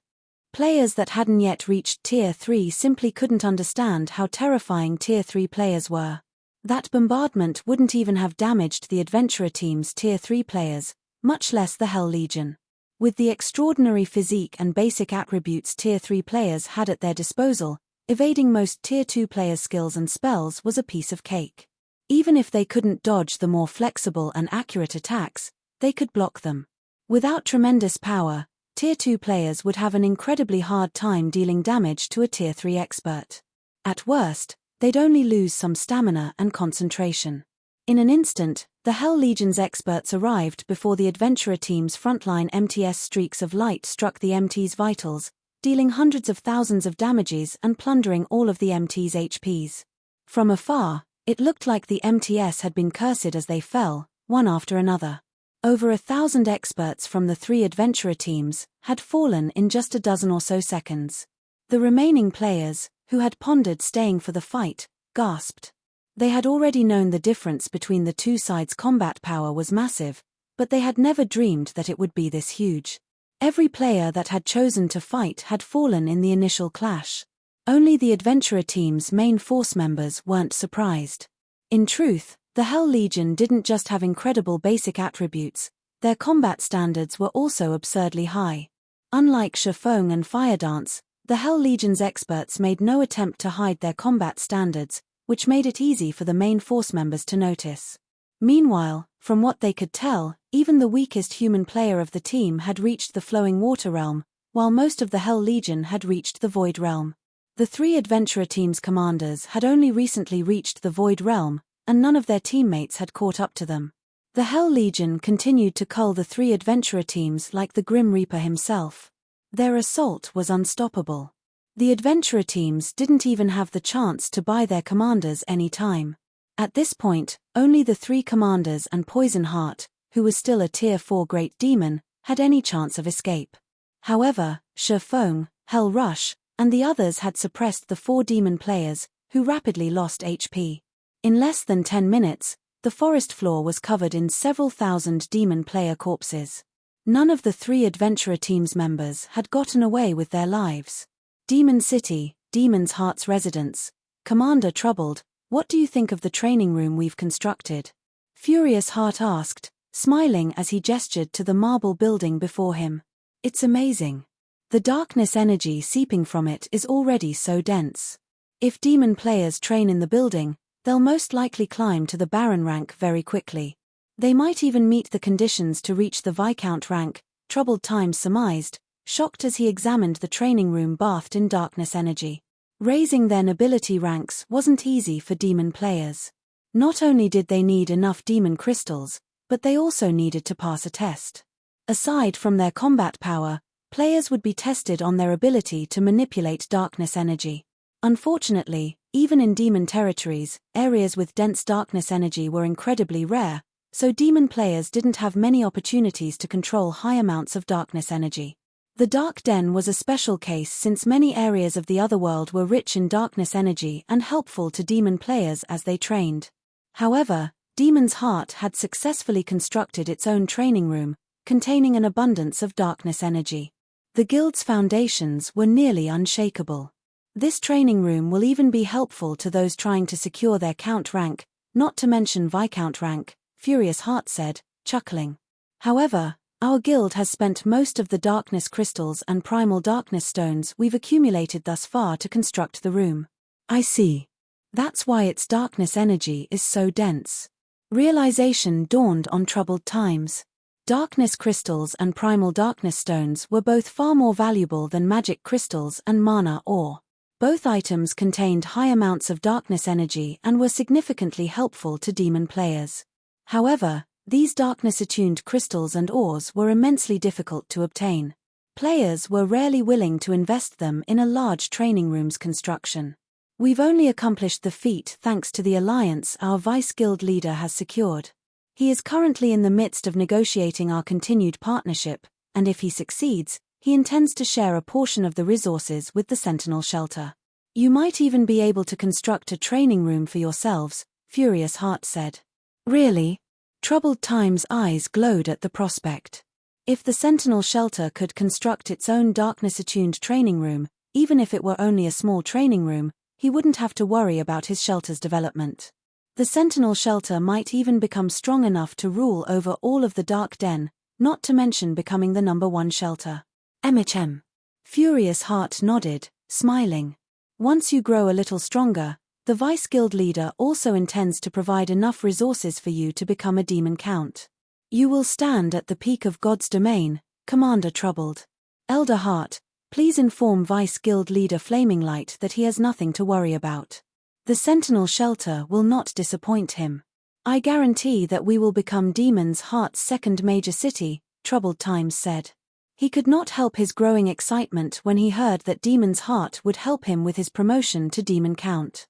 Players that hadn't yet reached Tier 3 simply couldn't understand how terrifying Tier 3 players were. That bombardment wouldn't even have damaged the adventurer team's Tier 3 players, much less the Hell Legion. With the extraordinary physique and basic attributes Tier 3 players had at their disposal, evading most Tier 2 players' skills and spells was a piece of cake. Even if they couldn't dodge the more flexible and accurate attacks, they could block them. Without tremendous power, Tier 2 players would have an incredibly hard time dealing damage to a Tier 3 expert. At worst, they'd only lose some stamina and concentration. In an instant, the Hell Legion's experts arrived before the adventurer team's frontline MTS streaks of light struck the MT's vitals, dealing hundreds of thousands of damages and plundering all of the MT's HPs. From afar, it looked like the MTS had been cursed as they fell, one after another. Over 1,000 experts from the 3 adventurer teams had fallen in just a dozen or so seconds. The remaining players, who had pondered staying for the fight, gasped. They had already known the difference between the two sides' combat power was massive, but they had never dreamed that it would be this huge. Every player that had chosen to fight had fallen in the initial clash. Only the adventurer team's main force members weren't surprised. In truth, the Hell Legion didn't just have incredible basic attributes, their combat standards were also absurdly high. Unlike Reshaping and Firedance, the Hell Legion's experts made no attempt to hide their combat standards, which made it easy for the main force members to notice. Meanwhile, from what they could tell, even the weakest human player of the team had reached the Flowing Water Realm, while most of the Hell Legion had reached the Void Realm. The 3 adventurer team's commanders had only recently reached the Void Realm, and none of their teammates had caught up to them. The Hell Legion continued to cull the 3 adventurer teams like the Grim Reaper himself. Their assault was unstoppable. The adventurer teams didn't even have the chance to buy their commanders any time. At this point, only the 3 commanders and Poison Heart, who was still a Tier 4 Great Demon, had any chance of escape. However, Reshaping, Hell Rush, and the others had suppressed the 4 demon players, who rapidly lost HP. In less than 10 minutes, the forest floor was covered in several thousand demon player corpses. None of the 3 adventurer team's members had gotten away with their lives. Demon City, Demon's Heart's residence. Commander Troubled, what do you think of the training room we've constructed? Furious Heart asked, smiling as he gestured to the marble building before him. It's amazing. The darkness energy seeping from it is already so dense. If demon players train in the building, they'll most likely climb to the Baron rank very quickly. They might even meet the conditions to reach the Viscount rank, Troubled Times surmised, shocked as he examined the training room bathed in darkness energy. Raising their nobility ranks wasn't easy for demon players. Not only did they need enough demon crystals, but they also needed to pass a test. Aside from their combat power, players would be tested on their ability to manipulate darkness energy. Unfortunately, even in demon territories, areas with dense darkness energy were incredibly rare, so demon players didn't have many opportunities to control high amounts of darkness energy. The Dark Den was a special case since many areas of the otherworld were rich in darkness energy and helpful to demon players as they trained. However, Demon's Heart had successfully constructed its own training room, containing an abundance of darkness energy. The guild's foundations were nearly unshakable. This training room will even be helpful to those trying to secure their Count rank, not to mention Viscount rank, Furious Heart said, chuckling. However, our guild has spent most of the darkness crystals and primal darkness stones we've accumulated thus far to construct the room. I see. That's why its darkness energy is so dense. Realization dawned on Troubled Times. Darkness crystals and primal darkness stones were both far more valuable than magic crystals and mana ore. Both items contained high amounts of darkness energy and were significantly helpful to demon players. However, these darkness-attuned crystals and ores were immensely difficult to obtain. Players were rarely willing to invest them in a large training room's construction. We've only accomplished the feat thanks to the alliance our vice guild leader has secured. He is currently in the midst of negotiating our continued partnership, and if he succeeds, he intends to share a portion of the resources with the Sentinel Shelter. You might even be able to construct a training room for yourselves, Furious Heart said. Really? Troubled Time's eyes glowed at the prospect. If the Sentinel Shelter could construct its own darkness-attuned training room, even if it were only a small training room, he wouldn't have to worry about his shelter's development. The Sentinel Shelter might even become strong enough to rule over all of the Dark Den, not to mention becoming the #1 shelter. MHM. Furious Heart nodded, smiling. Once you grow a little stronger, the Vice Guild leader also intends to provide enough resources for you to become a demon count. You will stand at the peak of God's domain, Commander Troubled. Elder Heart, please inform Vice Guild leader Flaming Light that he has nothing to worry about. The Sentinel Shelter will not disappoint him. I guarantee that we will become Demon's Heart's second major city, Troubled Times said. He could not help his growing excitement when he heard that Demon's Heart would help him with his promotion to Demon Count.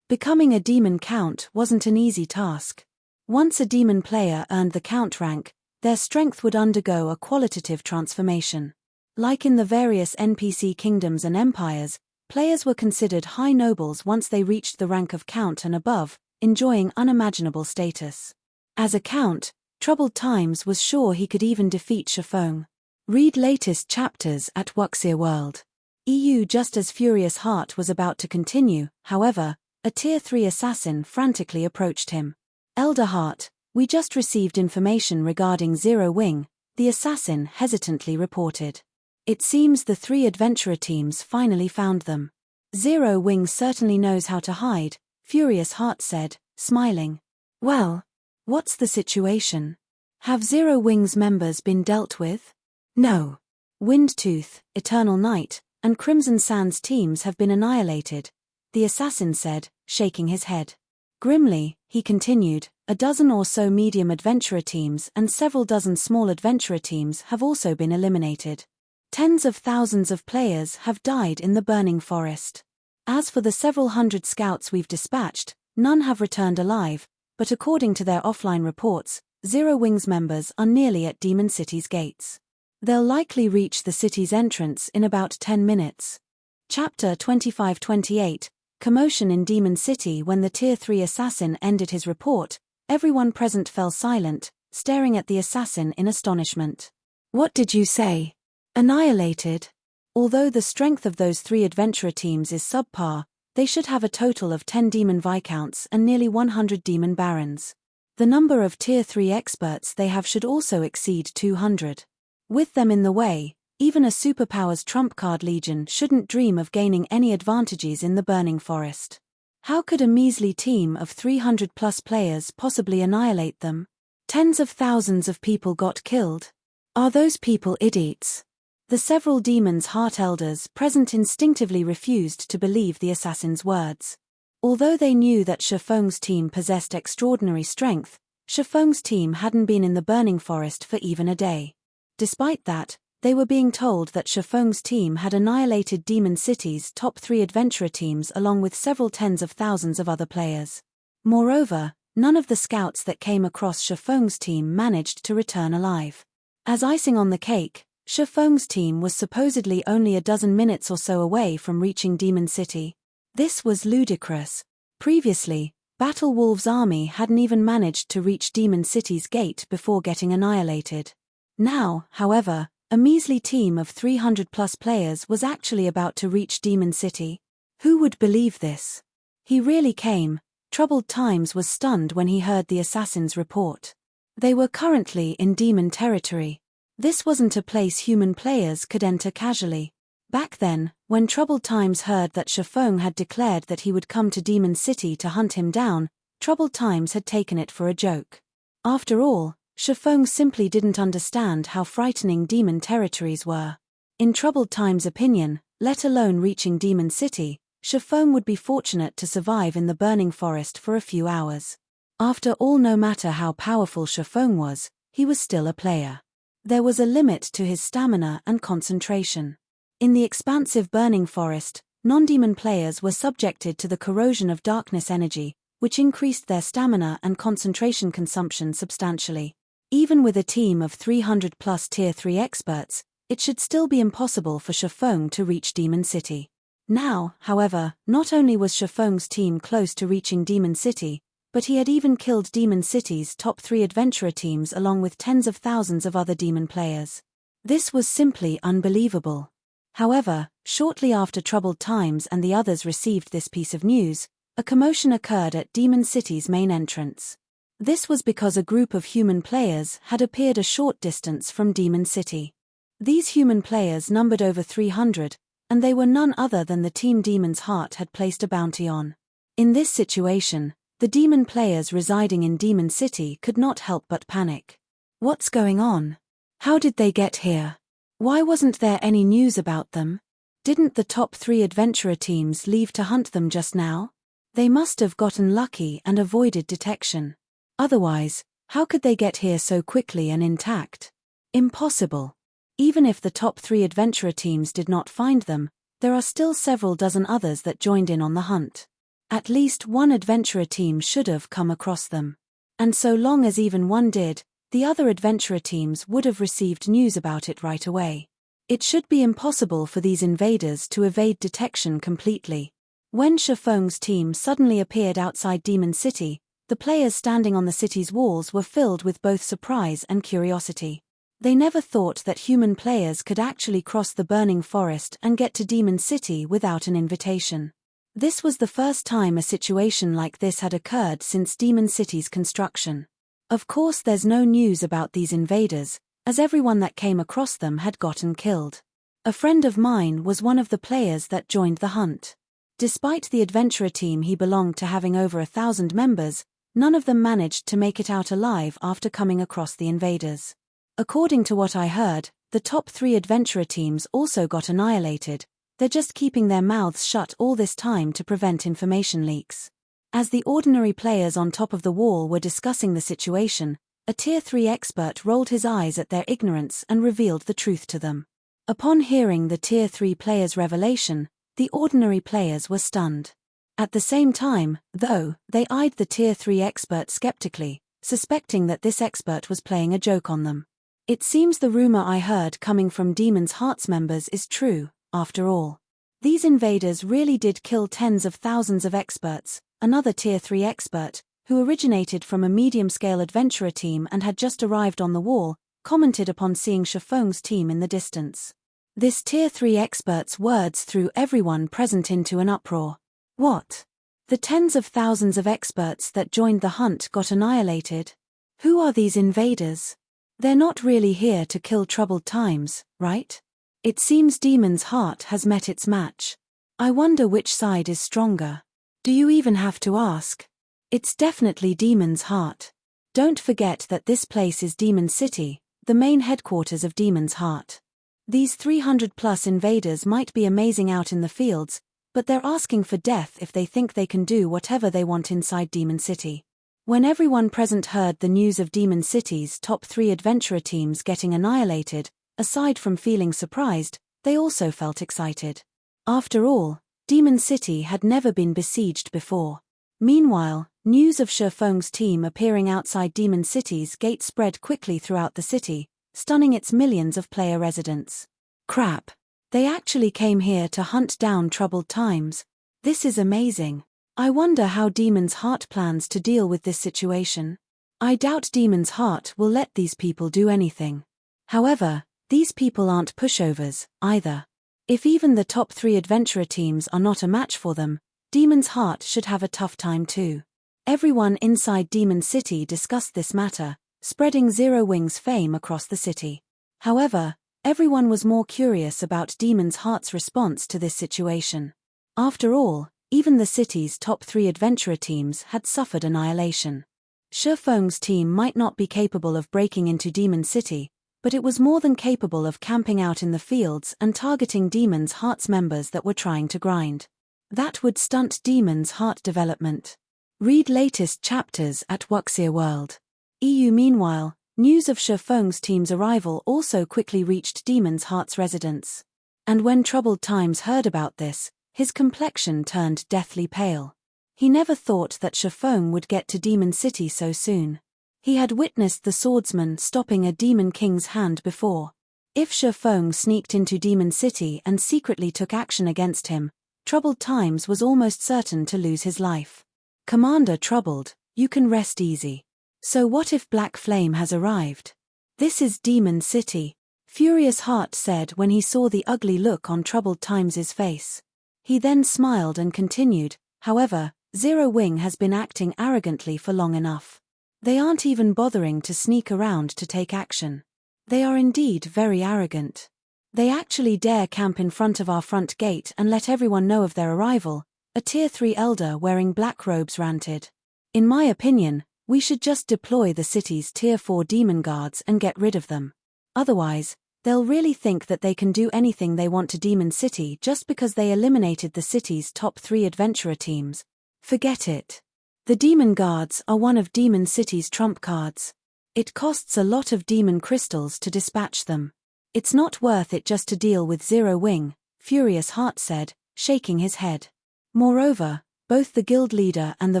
Becoming a Demon Count wasn't an easy task. Once a demon player earned the Count rank, their strength would undergo a qualitative transformation. Like in the various NPC kingdoms and empires, players were considered high nobles once they reached the rank of Count and above, enjoying unimaginable status. As a Count, Troubled Times was sure he could even defeat Shafong. Read latest chapters at Wuxia World. EU. Just as Furious Heart was about to continue, however, a Tier 3 assassin frantically approached him. Elder Heart, we just received information regarding Zero Wing, the assassin hesitantly reported. It seems the 3 adventurer teams finally found them. Zero Wing certainly knows how to hide, Furious Heart said, smiling. Well, what's the situation? Have Zero Wing's members been dealt with? No. Windtooth, Eternal Night, and Crimson Sands teams have been annihilated, the assassin said, shaking his head. Grimly, he continued, a dozen or so medium adventurer teams and several dozen small adventurer teams have also been eliminated. Tens of thousands of players have died in the burning forest. As for the several hundred scouts we've dispatched, none have returned alive, but according to their offline reports, Zero Wing's members are nearly at Demon City's gates. They'll likely reach the city's entrance in about 10 minutes. Chapter 25-28, Commotion in Demon City. When the Tier 3 assassin ended his report, everyone present fell silent, staring at the assassin in astonishment. What did you say? Annihilated? Although the strength of those 3 adventurer teams is subpar, they should have a total of 10 demon viscounts and nearly 100 demon barons. The number of Tier 3 experts they have should also exceed 200. With them in the way, even a superpower's trump card legion shouldn't dream of gaining any advantages in the burning forest. How could a measly team of 300+ players possibly annihilate them? Tens of thousands of people got killed. Are those people idiots? The several Demon's Heart elders present instinctively refused to believe the assassin's words. Although they knew that Shafong's team possessed extraordinary strength, Shafong's team hadn't been in the burning forest for even a day. Despite that, they were being told that Shafong's team had annihilated Demon City's top 3 adventurer teams along with several tens of thousands of other players. Moreover, none of the scouts that came across Shafong's team managed to return alive. As icing on the cake, Shafong's team was supposedly only a dozen minutes or so away from reaching Demon City. This was ludicrous. Previously, Battle Wolf's army hadn't even managed to reach Demon City's gate before getting annihilated. Now, however, a measly team of 300+ players was actually about to reach Demon City. Who would believe this? He really came. Troubled Times was stunned when he heard the assassin's report. They were currently in demon territory. This wasn't a place human players could enter casually. Back then, when Troubled Times heard that Shafong had declared that he would come to Demon City to hunt him down, Troubled Times had taken it for a joke. After all, Shafong simply didn't understand how frightening demon territories were. In Troubled Times' opinion, let alone reaching Demon City, Shafong would be fortunate to survive in the burning forest for a few hours. After all, no matter how powerful Shafong was, he was still a player. There was a limit to his stamina and concentration. In the expansive burning forest, non-demon players were subjected to the corrosion of darkness energy, which increased their stamina and concentration consumption substantially. Even with a team of 300+ Tier 3 experts, it should still be impossible for Shifeng to reach Demon City. Now, however, not only was Shifeng's team close to reaching Demon City, but he had even killed Demon City's top 3 adventurer teams along with tens of thousands of other demon players. This was simply unbelievable. However, shortly after Troubled Times and the others received this piece of news, a commotion occurred at Demon City's main entrance. This was because a group of human players had appeared a short distance from Demon City. These human players numbered over 300, and they were none other than the team Demon's Heart had placed a bounty on. In this situation, the demon players residing in Demon City could not help but panic. What's going on? How did they get here? Why wasn't there any news about them? Didn't the top 3 adventurer teams leave to hunt them just now? They must have gotten lucky and avoided detection. Otherwise, how could they get here so quickly and intact? Impossible. Even if the top 3 adventurer teams did not find them, there are still several dozen others that joined in on the hunt. At least one adventurer team should have come across them. And so long as even one did, the other adventurer teams would have received news about it right away. It should be impossible for these invaders to evade detection completely. When Shifeng's team suddenly appeared outside Demon City, the players standing on the city's walls were filled with both surprise and curiosity. They never thought that human players could actually cross the burning forest and get to Demon City without an invitation. This was the first time a situation like this had occurred since Demon City's construction. Of course, there's no news about these invaders, as everyone that came across them had gotten killed. A friend of mine was one of the players that joined the hunt. Despite the adventurer team he belonged to having over 1,000 members, none of them managed to make it out alive after coming across the invaders. According to what I heard, the top 3 adventurer teams also got annihilated. They're just keeping their mouths shut all this time to prevent information leaks. As the ordinary players on top of the wall were discussing the situation, a Tier 3 expert rolled his eyes at their ignorance and revealed the truth to them. Upon hearing the Tier 3 players' revelation, the ordinary players were stunned. At the same time, though, they eyed the Tier 3 expert skeptically, suspecting that this expert was playing a joke on them. It seems the rumor I heard coming from Demon's Heart's members is true, after all. These invaders really did kill tens of thousands of experts. Another Tier 3 expert, who originated from a medium-scale adventurer team and had just arrived on the wall, commented upon seeing Shifeng's team in the distance. This Tier 3 expert's words threw everyone present into an uproar. What? The tens of thousands of experts that joined the hunt got annihilated? Who are these invaders? They're not really here to kill Troubled Times, right? It seems Demon's Heart has met its match. I wonder which side is stronger. Do you even have to ask? It's definitely Demon's Heart. Don't forget that this place is Demon City, the main headquarters of Demon's Heart. These 300+ invaders might be amazing out in the fields, but they're asking for death if they think they can do whatever they want inside Demon City. When everyone present heard the news of Demon City's top 3 adventurer teams getting annihilated, aside from feeling surprised, they also felt excited. After all, Demon City had never been besieged before. Meanwhile, news of Shifeng's team appearing outside Demon City's gate spread quickly throughout the city, stunning its millions of player residents. Crap! They actually came here to hunt down Troubled Times. This is amazing. I wonder how Demon's Heart plans to deal with this situation. I doubt Demon's Heart will let these people do anything. However, these people aren't pushovers, either. If even the top 3 adventurer teams are not a match for them, Demon's Heart should have a tough time too. Everyone inside Demon City discussed this matter, spreading Zero Wing's fame across the city. However, everyone was more curious about Demon's Heart's response to this situation. After all, even the city's top 3 adventurer teams had suffered annihilation. Shifeng's team might not be capable of breaking into Demon City, but it was more than capable of camping out in the fields and targeting Demon's Heart's members that were trying to grind. That would stunt Demon's Heart development. Read latest chapters at Wuxia World. EU. Meanwhile, news of Shifeng's team's arrival also quickly reached Demon's Heart's residence. And when Troubled Times heard about this, his complexion turned deathly pale. He never thought that Shifeng would get to Demon City so soon. He had witnessed the swordsman stopping a Demon King's hand before. If Shifeng sneaked into Demon City and secretly took action against him, Troubled Times was almost certain to lose his life. Commander Troubled, you can rest easy. So what if Black Flame has arrived? This is Demon City, Furious Heart said when he saw the ugly look on Troubled Times' face. He then smiled and continued, however, Zero Wing has been acting arrogantly for long enough. They aren't even bothering to sneak around to take action. They are indeed very arrogant. They actually dare camp in front of our front gate and let everyone know of their arrival, a Tier 3 elder wearing black robes ranted. In my opinion, we should just deploy the city's Tier 4 demon guards and get rid of them. Otherwise, they'll really think that they can do anything they want to Demon City just because they eliminated the city's top 3 adventurer teams. Forget it. The demon guards are one of Demon City's trump cards. It costs a lot of demon crystals to dispatch them. It's not worth it just to deal with Zero Wing, Furious Heart said, shaking his head. Moreover, both the guild leader and the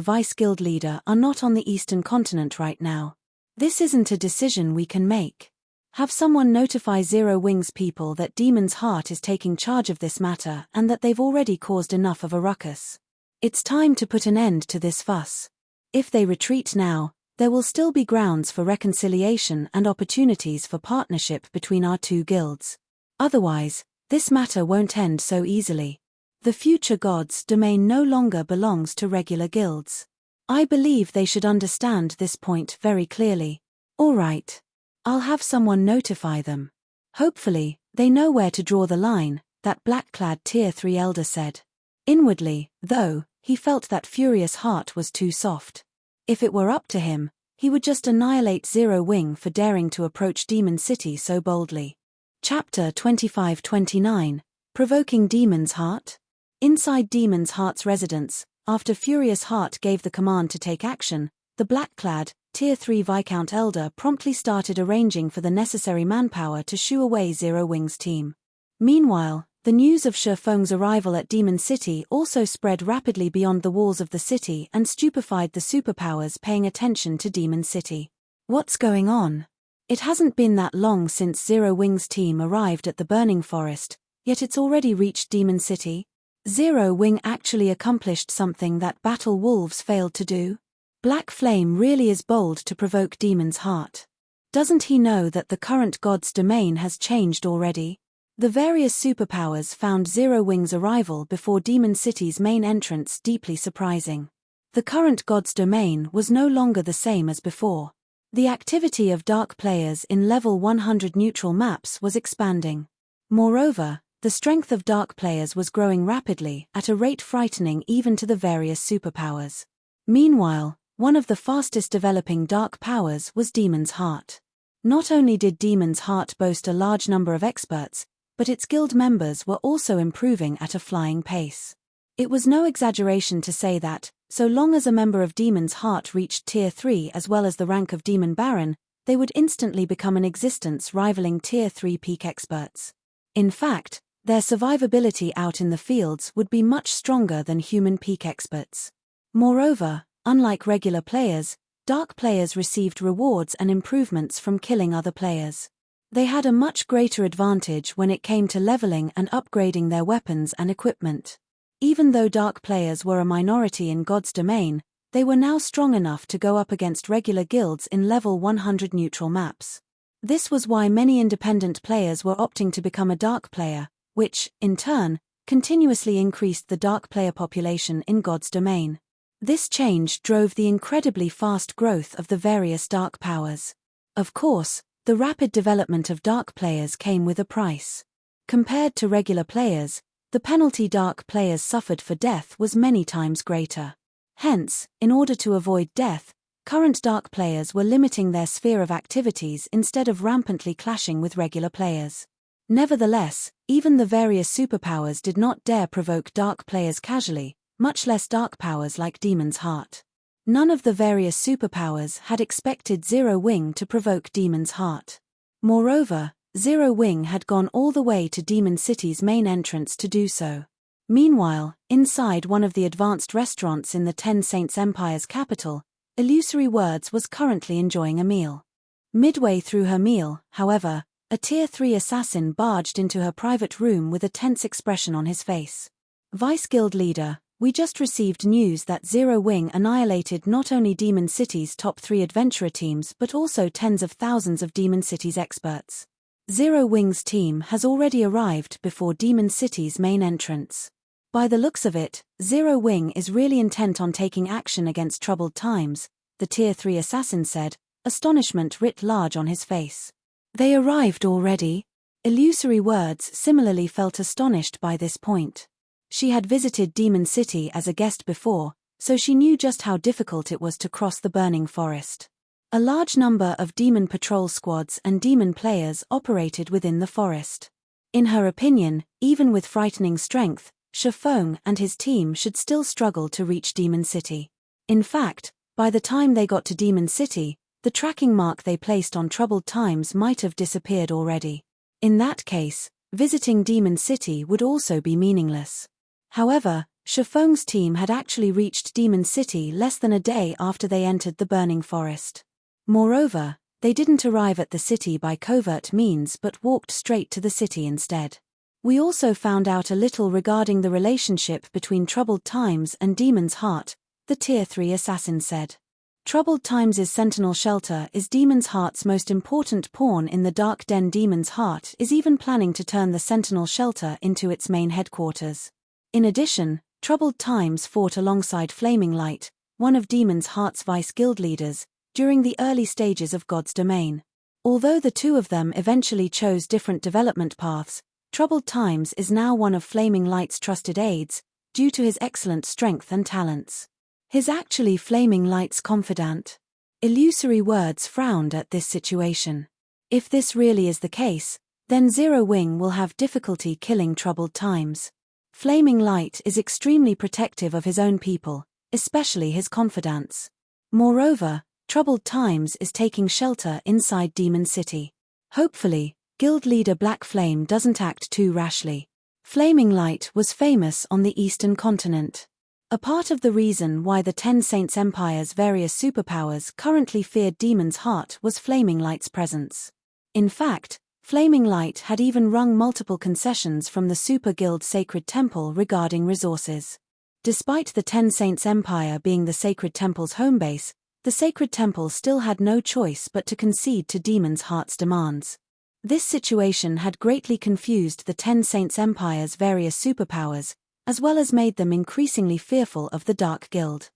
vice guild leader are not on the eastern continent right now. This isn't a decision we can make. Have someone notify Zero Wing's people that Demon's Heart is taking charge of this matter and that they've already caused enough of a ruckus. It's time to put an end to this fuss. If they retreat now, there will still be grounds for reconciliation and opportunities for partnership between our two guilds. Otherwise, this matter won't end so easily. The future god's domain no longer belongs to regular guilds. I believe they should understand this point very clearly. All right. I'll have someone notify them. Hopefully, they know where to draw the line, that black-clad Tier 3 elder said. Inwardly, though, he felt that Furious Heart was too soft. If it were up to him, he would just annihilate Zero Wing for daring to approach Demon City so boldly. Chapter 25-29, Provoking Demon's Heart? Inside Demon's Heart's residence, after Furious Heart gave the command to take action, the black-clad, Tier 3 Viscount Elder promptly started arranging for the necessary manpower to shoo away Zero Wing's team. Meanwhile, the news of Shifeng's arrival at Demon City also spread rapidly beyond the walls of the city and stupefied the superpowers paying attention to Demon City. What's going on? It hasn't been that long since Zero Wing's team arrived at the Burning Forest, yet it's already reached Demon City. Zero Wing actually accomplished something that Battle Wolves failed to do. Black Flame really is bold to provoke Demon's Heart. Doesn't he know that the current god's domain has changed already? The various superpowers found Zero Wing's arrival before Demon City's main entrance deeply surprising. The current god's domain was no longer the same as before. The activity of dark players in level 100 neutral maps was expanding. Moreover, the strength of dark players was growing rapidly at a rate frightening even to the various superpowers. Meanwhile, one of the fastest developing dark powers was Demon's Heart. Not only did Demon's Heart boast a large number of experts, but its guild members were also improving at a flying pace. It was no exaggeration to say that, so long as a member of Demon's Heart reached Tier 3 as well as the rank of Demon Baron, they would instantly become an existence rivaling Tier 3 peak experts. In fact, their survivability out in the fields would be much stronger than human peak experts. Moreover, unlike regular players, dark players received rewards and improvements from killing other players. They had a much greater advantage when it came to leveling and upgrading their weapons and equipment. Even though dark players were a minority in God's domain, they were now strong enough to go up against regular guilds in level 100 neutral maps. This was why many independent players were opting to become a dark player, which, in turn, continuously increased the dark player population in God's domain. This change drove the incredibly fast growth of the various dark powers. Of course, the rapid development of dark players came with a price. Compared to regular players, the penalty dark players suffered for death was many times greater. Hence, in order to avoid death, current dark players were limiting their sphere of activities instead of rampantly clashing with regular players. Nevertheless, even the various superpowers did not dare provoke dark players casually, much less dark powers like Demon's Heart. None of the various superpowers had expected Zero Wing to provoke Demon's Heart. Moreover, Zero Wing had gone all the way to Demon City's main entrance to do so. Meanwhile, inside one of the advanced restaurants in the Ten Saints Empire's capital, Illusory Words was currently enjoying a meal. Midway through her meal, however, a Tier 3 assassin barged into her private room with a tense expression on his face. Vice Guild Leader, we just received news that Zero Wing annihilated not only Demon City's top 3 adventurer teams but also tens of thousands of Demon City's experts. Zero Wing's team has already arrived before Demon City's main entrance. By the looks of it, Zero Wing is really intent on taking action against troubled times, the Tier 3 assassin said, astonishment writ large on his face. They arrived already? Illusory Words similarly felt astonished by this point. She had visited Demon City as a guest before, so she knew just how difficult it was to cross the burning forest. A large number of demon patrol squads and demon players operated within the forest. In her opinion, even with frightening strength, Shafong and his team should still struggle to reach Demon City. In fact, by the time they got to Demon City, the tracking mark they placed on troubled times might have disappeared already. In that case, visiting Demon City would also be meaningless. However, Shafong's team had actually reached Demon City less than a day after they entered the burning forest. Moreover, they didn't arrive at the city by covert means but walked straight to the city instead. We also found out a little regarding the relationship between Troubled Times and Demon's Heart, the Tier 3 assassin said. Troubled Times' Sentinel Shelter is Demon's Heart's most important pawn in the Dark Den. Demon's Heart is even planning to turn the Sentinel Shelter into its main headquarters. In addition, Troubled Times fought alongside Flaming Light, one of Demon's Heart's vice guild leaders, during the early stages of God's Domain. Although the two of them eventually chose different development paths, Troubled Times is now one of Flaming Light's trusted aides, due to his excellent strength and talents. He's actually Flaming Light's confidant. Illusory Words frowned at this situation. If this really is the case, then Zero Wing will have difficulty killing Troubled Times. Flaming Light is extremely protective of his own people, especially his confidants. Moreover, Troubled Times is taking shelter inside Demon City. Hopefully, Guild Leader Black Flame doesn't act too rashly. Flaming Light was famous on the Eastern continent. A part of the reason why the Ten Saints Empire's various superpowers currently feared Demon's Heart was Flaming Light's presence. In fact, Flaming Light had even wrung multiple concessions from the Super Guild Sacred Temple regarding resources. Despite the Ten Saints Empire being the Sacred Temple's home base, the Sacred Temple still had no choice but to concede to Demon's Heart's demands. This situation had greatly confused the Ten Saints Empire's various superpowers, as well as made them increasingly fearful of the Dark Guild.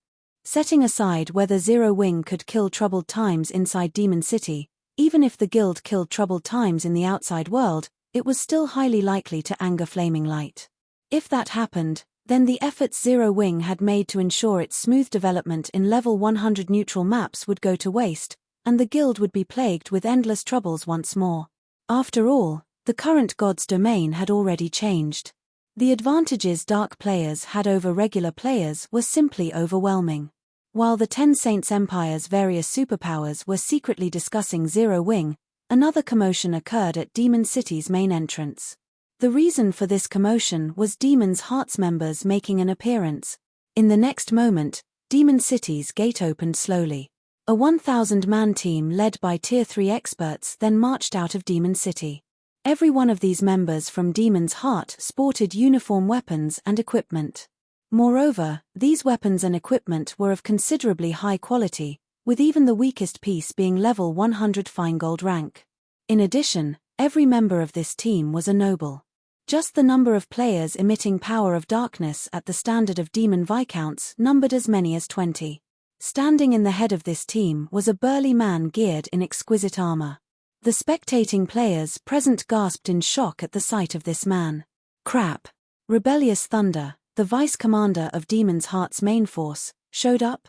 Setting aside whether Zero Wing could kill Troubled Times inside Demon City, even if the Guild killed Troubled Times in the outside world, it was still highly likely to anger Flaming Light. If that happened, then the efforts Zero Wing had made to ensure its smooth development in level 100 neutral maps would go to waste, and the Guild would be plagued with endless troubles once more. After all, the current God's Domain had already changed. The advantages Dark players had over regular players were simply overwhelming. While the Ten Saints Empire's various superpowers were secretly discussing Zero Wing, another commotion occurred at Demon City's main entrance. The reason for this commotion was Demon's Heart's members making an appearance. In the next moment, Demon City's gate opened slowly. A 1,000-man team led by Tier 3 experts then marched out of Demon City. Every one of these members from Demon's Heart sported uniform weapons and equipment. Moreover, these weapons and equipment were of considerably high quality, with even the weakest piece being level 100 fine gold rank. In addition, every member of this team was a noble. Just the number of players emitting power of darkness at the standard of Demon Viscounts numbered as many as 20. Standing in the head of this team was a burly man geared in exquisite armor. The spectating players present gasped in shock at the sight of this man. Crap! Rebellious Thunder, the vice commander of Demon's Heart's main force, showed up?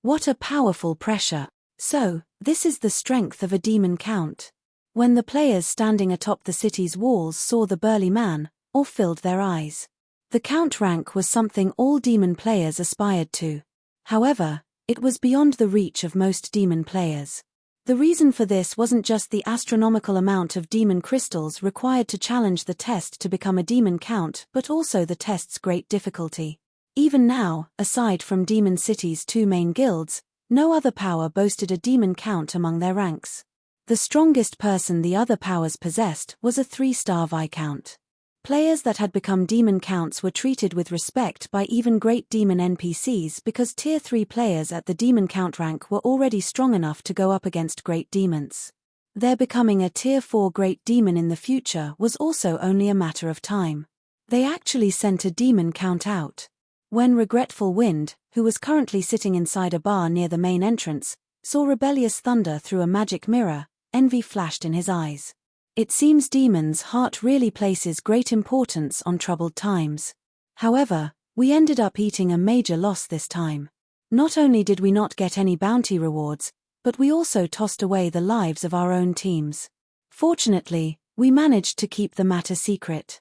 What a powerful pressure! So, this is the strength of a demon count. When the players standing atop the city's walls saw the burly man, awe filled their eyes. The count rank was something all demon players aspired to. However, it was beyond the reach of most demon players. The reason for this wasn't just the astronomical amount of demon crystals required to challenge the test to become a demon count, but also the test's great difficulty. Even now, aside from Demon City's two main guilds, no other power boasted a demon count among their ranks. The strongest person the other powers possessed was a 3-star Viscount. Players that had become demon counts were treated with respect by even great demon NPCs because Tier 3 players at the demon count rank were already strong enough to go up against great demons. Their becoming a Tier 4 great demon in the future was also only a matter of time. They actually sent a demon count out. When Regretful Wind, who was currently sitting inside a bar near the main entrance, saw Rebellious Thunder through a magic mirror, envy flashed in his eyes. It seems Demon's Heart really places great importance on troubled times. However, we ended up eating a major loss this time. Not only did we not get any bounty rewards, but we also tossed away the lives of our own teams. Fortunately, we managed to keep the matter secret.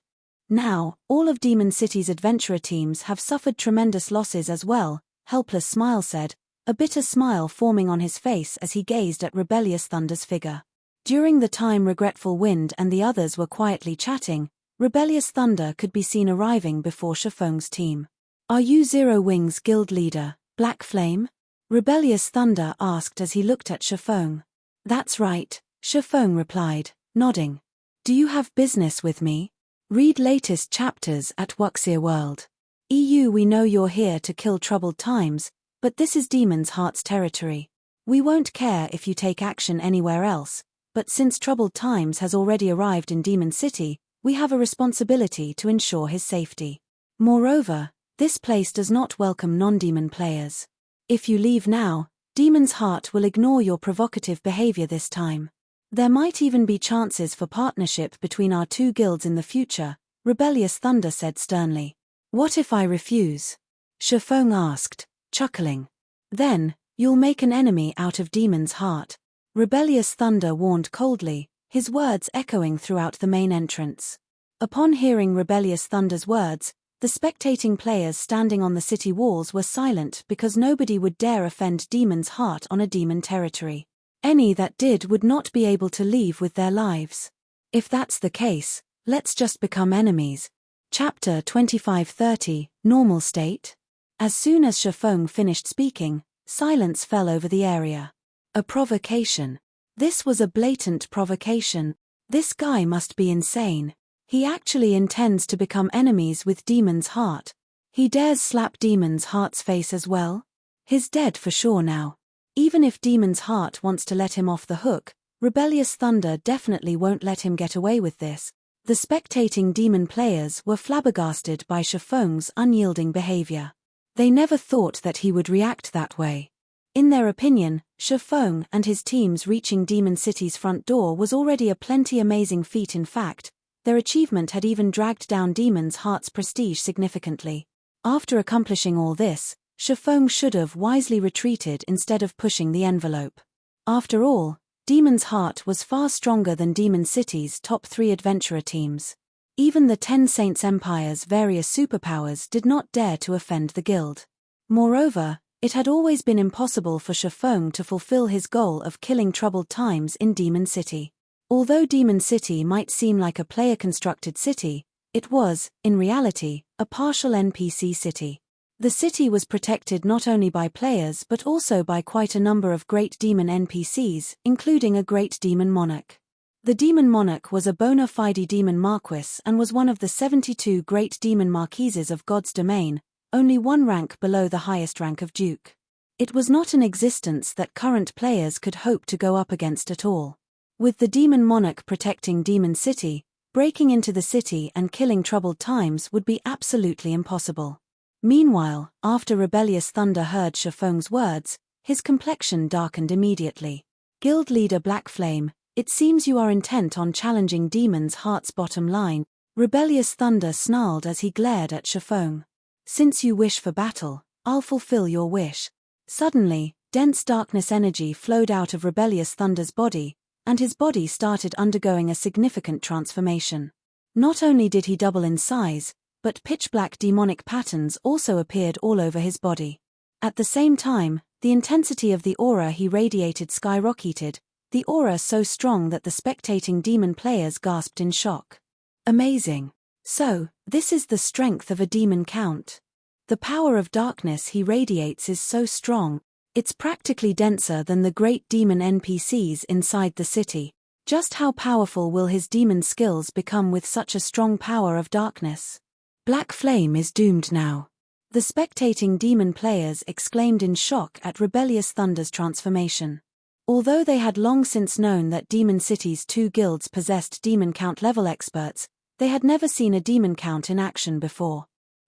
Now, all of Demon City's adventurer teams have suffered tremendous losses as well, Helpless Smile said, a bitter smile forming on his face as he gazed at Rebellious Thunder's figure. During the time Regretful Wind and the others were quietly chatting, Rebellious Thunder could be seen arriving before Shifeng's team. "Are you Zero Wings guild leader, Black Flame?" Rebellious Thunder asked as he looked at Shifeng. "That's right," Shifeng replied, nodding. "Do you have business with me? Read latest chapters at Wuxia World. We know you're here to kill troubled times, but this is Demon's Heart's territory. We won't care if you take action anywhere else, but since troubled times has already arrived in Demon City, we have a responsibility to ensure his safety. Moreover, this place does not welcome non-demon players. If you leave now, Demon's Heart will ignore your provocative behavior this time. There might even be chances for partnership between our two guilds in the future," Rebellious Thunder said sternly. "What if I refuse?" Shifeng asked, chuckling. "Then, you'll make an enemy out of Demon's Heart," Rebellious Thunder warned coldly, his words echoing throughout the main entrance. Upon hearing Rebellious Thunder's words, the spectating players standing on the city walls were silent because nobody would dare offend Demon's Heart on a demon territory. Any that did would not be able to leave with their lives. If that's the case, let's just become enemies. Chapter 2530, Normal State. As soon as Shifeng finished speaking, silence fell over the area. A provocation. This was a blatant provocation. This guy must be insane. He actually intends to become enemies with Demon's Heart. He dares slap Demon's Heart's face as well? He's dead for sure now. Even if Demon's Heart wants to let him off the hook, Rebellious Thunder definitely won't let him get away with this. The spectating demon players were flabbergasted by Shifeng's unyielding behavior. They never thought that he would react that way. In their opinion, Shifeng and his teams reaching Demon City's front door was already a plenty amazing feat. In fact, their achievement had even dragged down Demon's Heart's prestige significantly. After accomplishing all this, Shifeng should have wisely retreated instead of pushing the envelope. After all, Demon's Heart was far stronger than Demon City's top 3 adventurer teams. Even the 10 Saints Empire's various superpowers did not dare to offend the guild. Moreover, it had always been impossible for Shifeng to fulfill his goal of killing troubled times in Demon City. Although Demon City might seem like a player-constructed city, it was, in reality, a partial NPC city. The city was protected not only by players but also by quite a number of great demon NPCs, including a great demon monarch. The demon monarch was a bona fide demon marquis and was one of the 72 great demon marquises of God's domain, only one rank below the highest rank of duke. It was not an existence that current players could hope to go up against at all. With the demon monarch protecting Demon City, breaking into the city and killing troubled times would be absolutely impossible. Meanwhile, after Rebellious Thunder heard Shifeng's words, his complexion darkened immediately. "Guild leader Black Flame, it seems you are intent on challenging Demon's Heart's bottom line," Rebellious Thunder snarled as he glared at Shifeng. "Since you wish for battle, I'll fulfill your wish." Suddenly, dense darkness energy flowed out of Rebellious Thunder's body, and his body started undergoing a significant transformation. Not only did he double in size, but pitch-black demonic patterns also appeared all over his body. At the same time, the intensity of the aura he radiated skyrocketed, the aura so strong that the spectating demon players gasped in shock. Amazing. So, this is the strength of a demon count. The power of darkness he radiates is so strong, it's practically denser than the great demon NPCs inside the city. Just how powerful will his demon skills become with such a strong power of darkness? Black Flame is doomed now. The spectating demon players exclaimed in shock at Rebellious Thunder's transformation. Although they had long since known that Demon City's 2 guilds possessed demon count level experts, they had never seen a demon count in action before.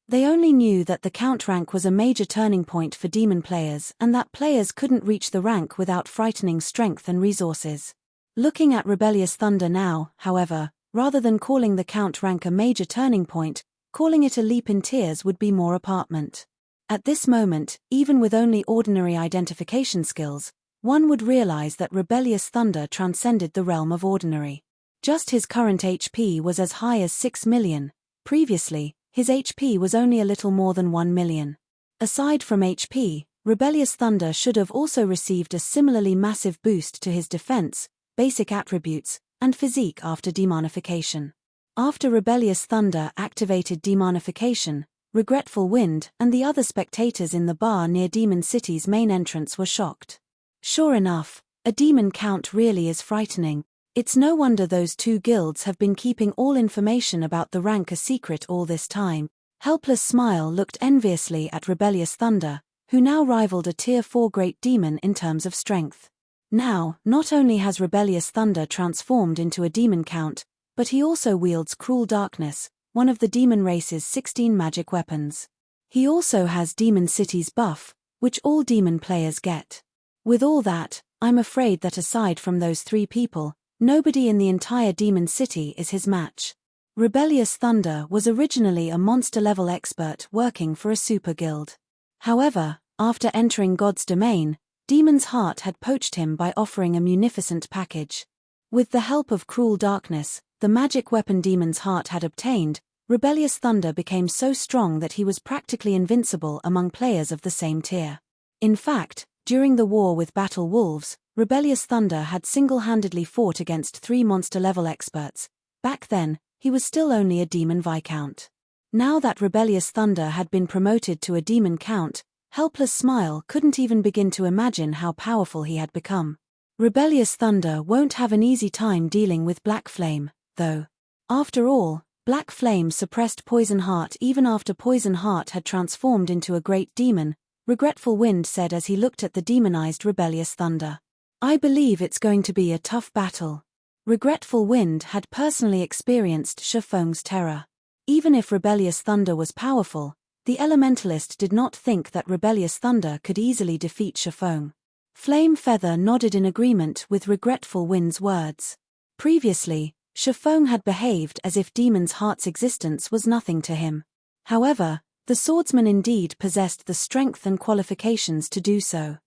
They only knew that the count rank was a major turning point for demon players and that players couldn't reach the rank without frightening strength and resources. Looking at Rebellious Thunder now, however, rather than calling the count rank a major turning point, calling it a leap in tears would be more apartment. At this moment, even with only ordinary identification skills, one would realize that Rebellious Thunder transcended the realm of ordinary. Just his current HP was as high as 6 million, previously, his HP was only a little more than 1 million. Aside from HP, Rebellious Thunder should have also received a similarly massive boost to his defense, basic attributes, and physique after demonification. After Rebellious Thunder activated demonification, Regretful Wind and the other spectators in the bar near Demon City's main entrance were shocked. Sure enough, a demon count really is frightening. It's no wonder those 2 guilds have been keeping all information about the rank a secret all this time. Helpless Smile looked enviously at Rebellious Thunder, who now rivaled a Tier 4 great demon in terms of strength. Now, not only has Rebellious Thunder transformed into a demon count, but he also wields Cruel Darkness, one of the demon race's 16 magic weapons. He also has Demon City's buff, which all demon players get. With all that, I'm afraid that aside from those 3 people, nobody in the entire Demon City is his match. Rebellious Thunder was originally a monster-level expert working for a super guild. However, after entering God's domain, Demon's Heart had poached him by offering a munificent package. With the help of Cruel Darkness, the magic weapon Demon's Heart had obtained, Rebellious Thunder became so strong that he was practically invincible among players of the same tier. In fact, during the war with Battle Wolves, Rebellious Thunder had single-handedly fought against 3 monster-level experts. Back then, he was still only a demon viscount. Now that Rebellious Thunder had been promoted to a demon count, Helpless Smile couldn't even begin to imagine how powerful he had become. Rebellious Thunder won't have an easy time dealing with Black Flame, though. After all, Black Flame suppressed Poison Heart even after Poison Heart had transformed into a great demon, Regretful Wind said as he looked at the demonized Rebellious Thunder. I believe it's going to be a tough battle. Regretful Wind had personally experienced Shifeng's terror. Even if Rebellious Thunder was powerful, the Elementalist did not think that Rebellious Thunder could easily defeat Shifeng. Flame Feather nodded in agreement with Regretful Wind's words. Previously, Shifeng had behaved as if Demon's Heart's existence was nothing to him. However, the swordsman indeed possessed the strength and qualifications to do so.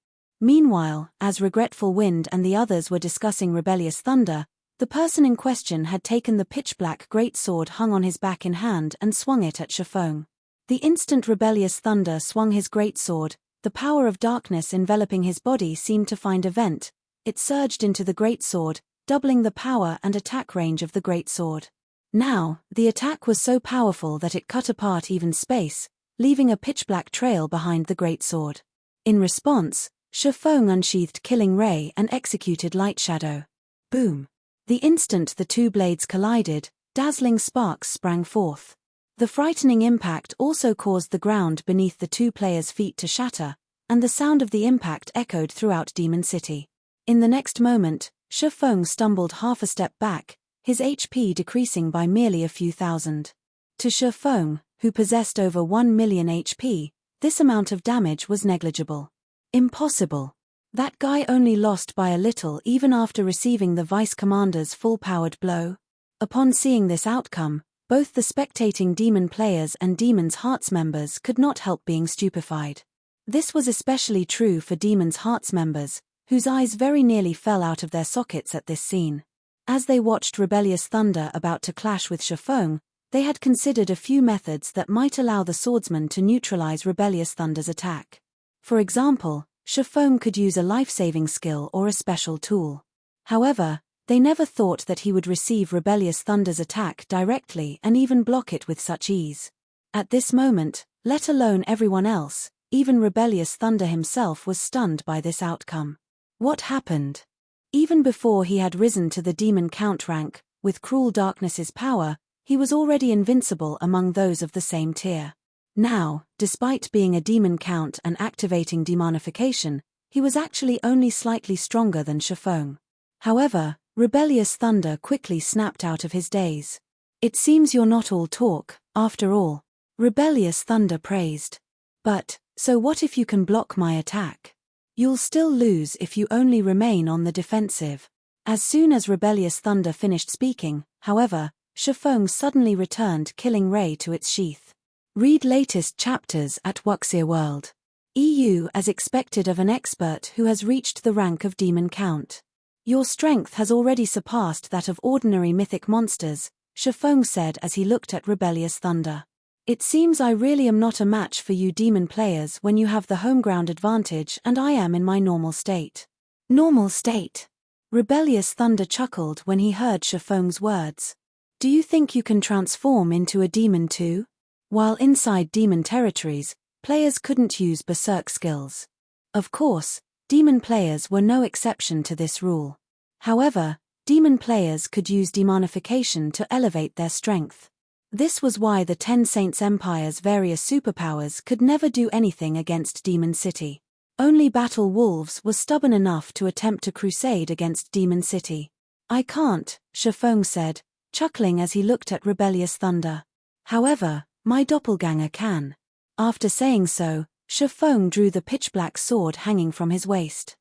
Meanwhile, as Regretful Wind and the others were discussing Rebellious Thunder, the person in question had taken the pitch-black greatsword hung on his back in hand and swung it at Shifeng. The instant Rebellious Thunder swung his greatsword, the power of darkness enveloping his body seemed to find a vent. It surged into the greatsword, doubling the power and attack range of the greatsword. Now, the attack was so powerful that it cut apart even space, leaving a pitch-black trail behind the greatsword. In response, Shifeng unsheathed Killing Ray and executed Light Shadow. Boom! The instant the 2 blades collided, dazzling sparks sprang forth. The frightening impact also caused the ground beneath the 2 players' feet to shatter, and the sound of the impact echoed throughout Demon City. In the next moment, Shifeng stumbled half a step back, his HP decreasing by merely a few thousand. To Shifeng, who possessed over 1 million HP, this amount of damage was negligible. Impossible. That guy only lost by a little even after receiving the Vice Commander's full-powered blow. Upon seeing this outcome, both the spectating demon players and Demon's Hearts members could not help being stupefied. This was especially true for Demon's Hearts members, whose eyes very nearly fell out of their sockets at this scene. As they watched Rebellious Thunder about to clash with Shifeng, they had considered a few methods that might allow the swordsman to neutralize Rebellious Thunder's attack. For example, Shifeng could use a life-saving skill or a special tool. However, they never thought that he would receive Rebellious Thunder's attack directly and even block it with such ease. At this moment, let alone everyone else, even Rebellious Thunder himself was stunned by this outcome. What happened? Even before he had risen to the Demon Count rank, with Cruel Darkness's power, he was already invincible among those of the same tier. Now, despite being a Demon Count and activating demonification, he was actually only slightly stronger than Shifeng. However, Rebellious Thunder quickly snapped out of his daze. "It seems you're not all talk, after all," Rebellious Thunder praised. "But, so what if you can block my attack? You'll still lose if you only remain on the defensive." As soon as Rebellious Thunder finished speaking, however, Shifeng suddenly returned Killing Ray to its sheath. Read latest chapters at Wuxia World. EU as expected of an expert who has reached the rank of Demon Count. "Your strength has already surpassed that of ordinary mythic monsters," Shifeng said as he looked at Rebellious Thunder. "It seems I really am not a match for you demon players when you have the home ground advantage and I am in my normal state." "Normal state?" Rebellious Thunder chuckled when he heard Shifeng's words. "Do you think you can transform into a demon too?" While inside demon territories, players couldn't use berserk skills. Of course, demon players were no exception to this rule. However, demon players could use demonification to elevate their strength. This was why the Ten Saints Empire's various superpowers could never do anything against Demon City. Only Battle Wolves were stubborn enough to attempt a crusade against Demon City. "I can't," Shifeng said, chuckling as he looked at Rebellious Thunder. "However, my doppelganger can." After saying so, Shifeng drew the pitch-black sword hanging from his waist.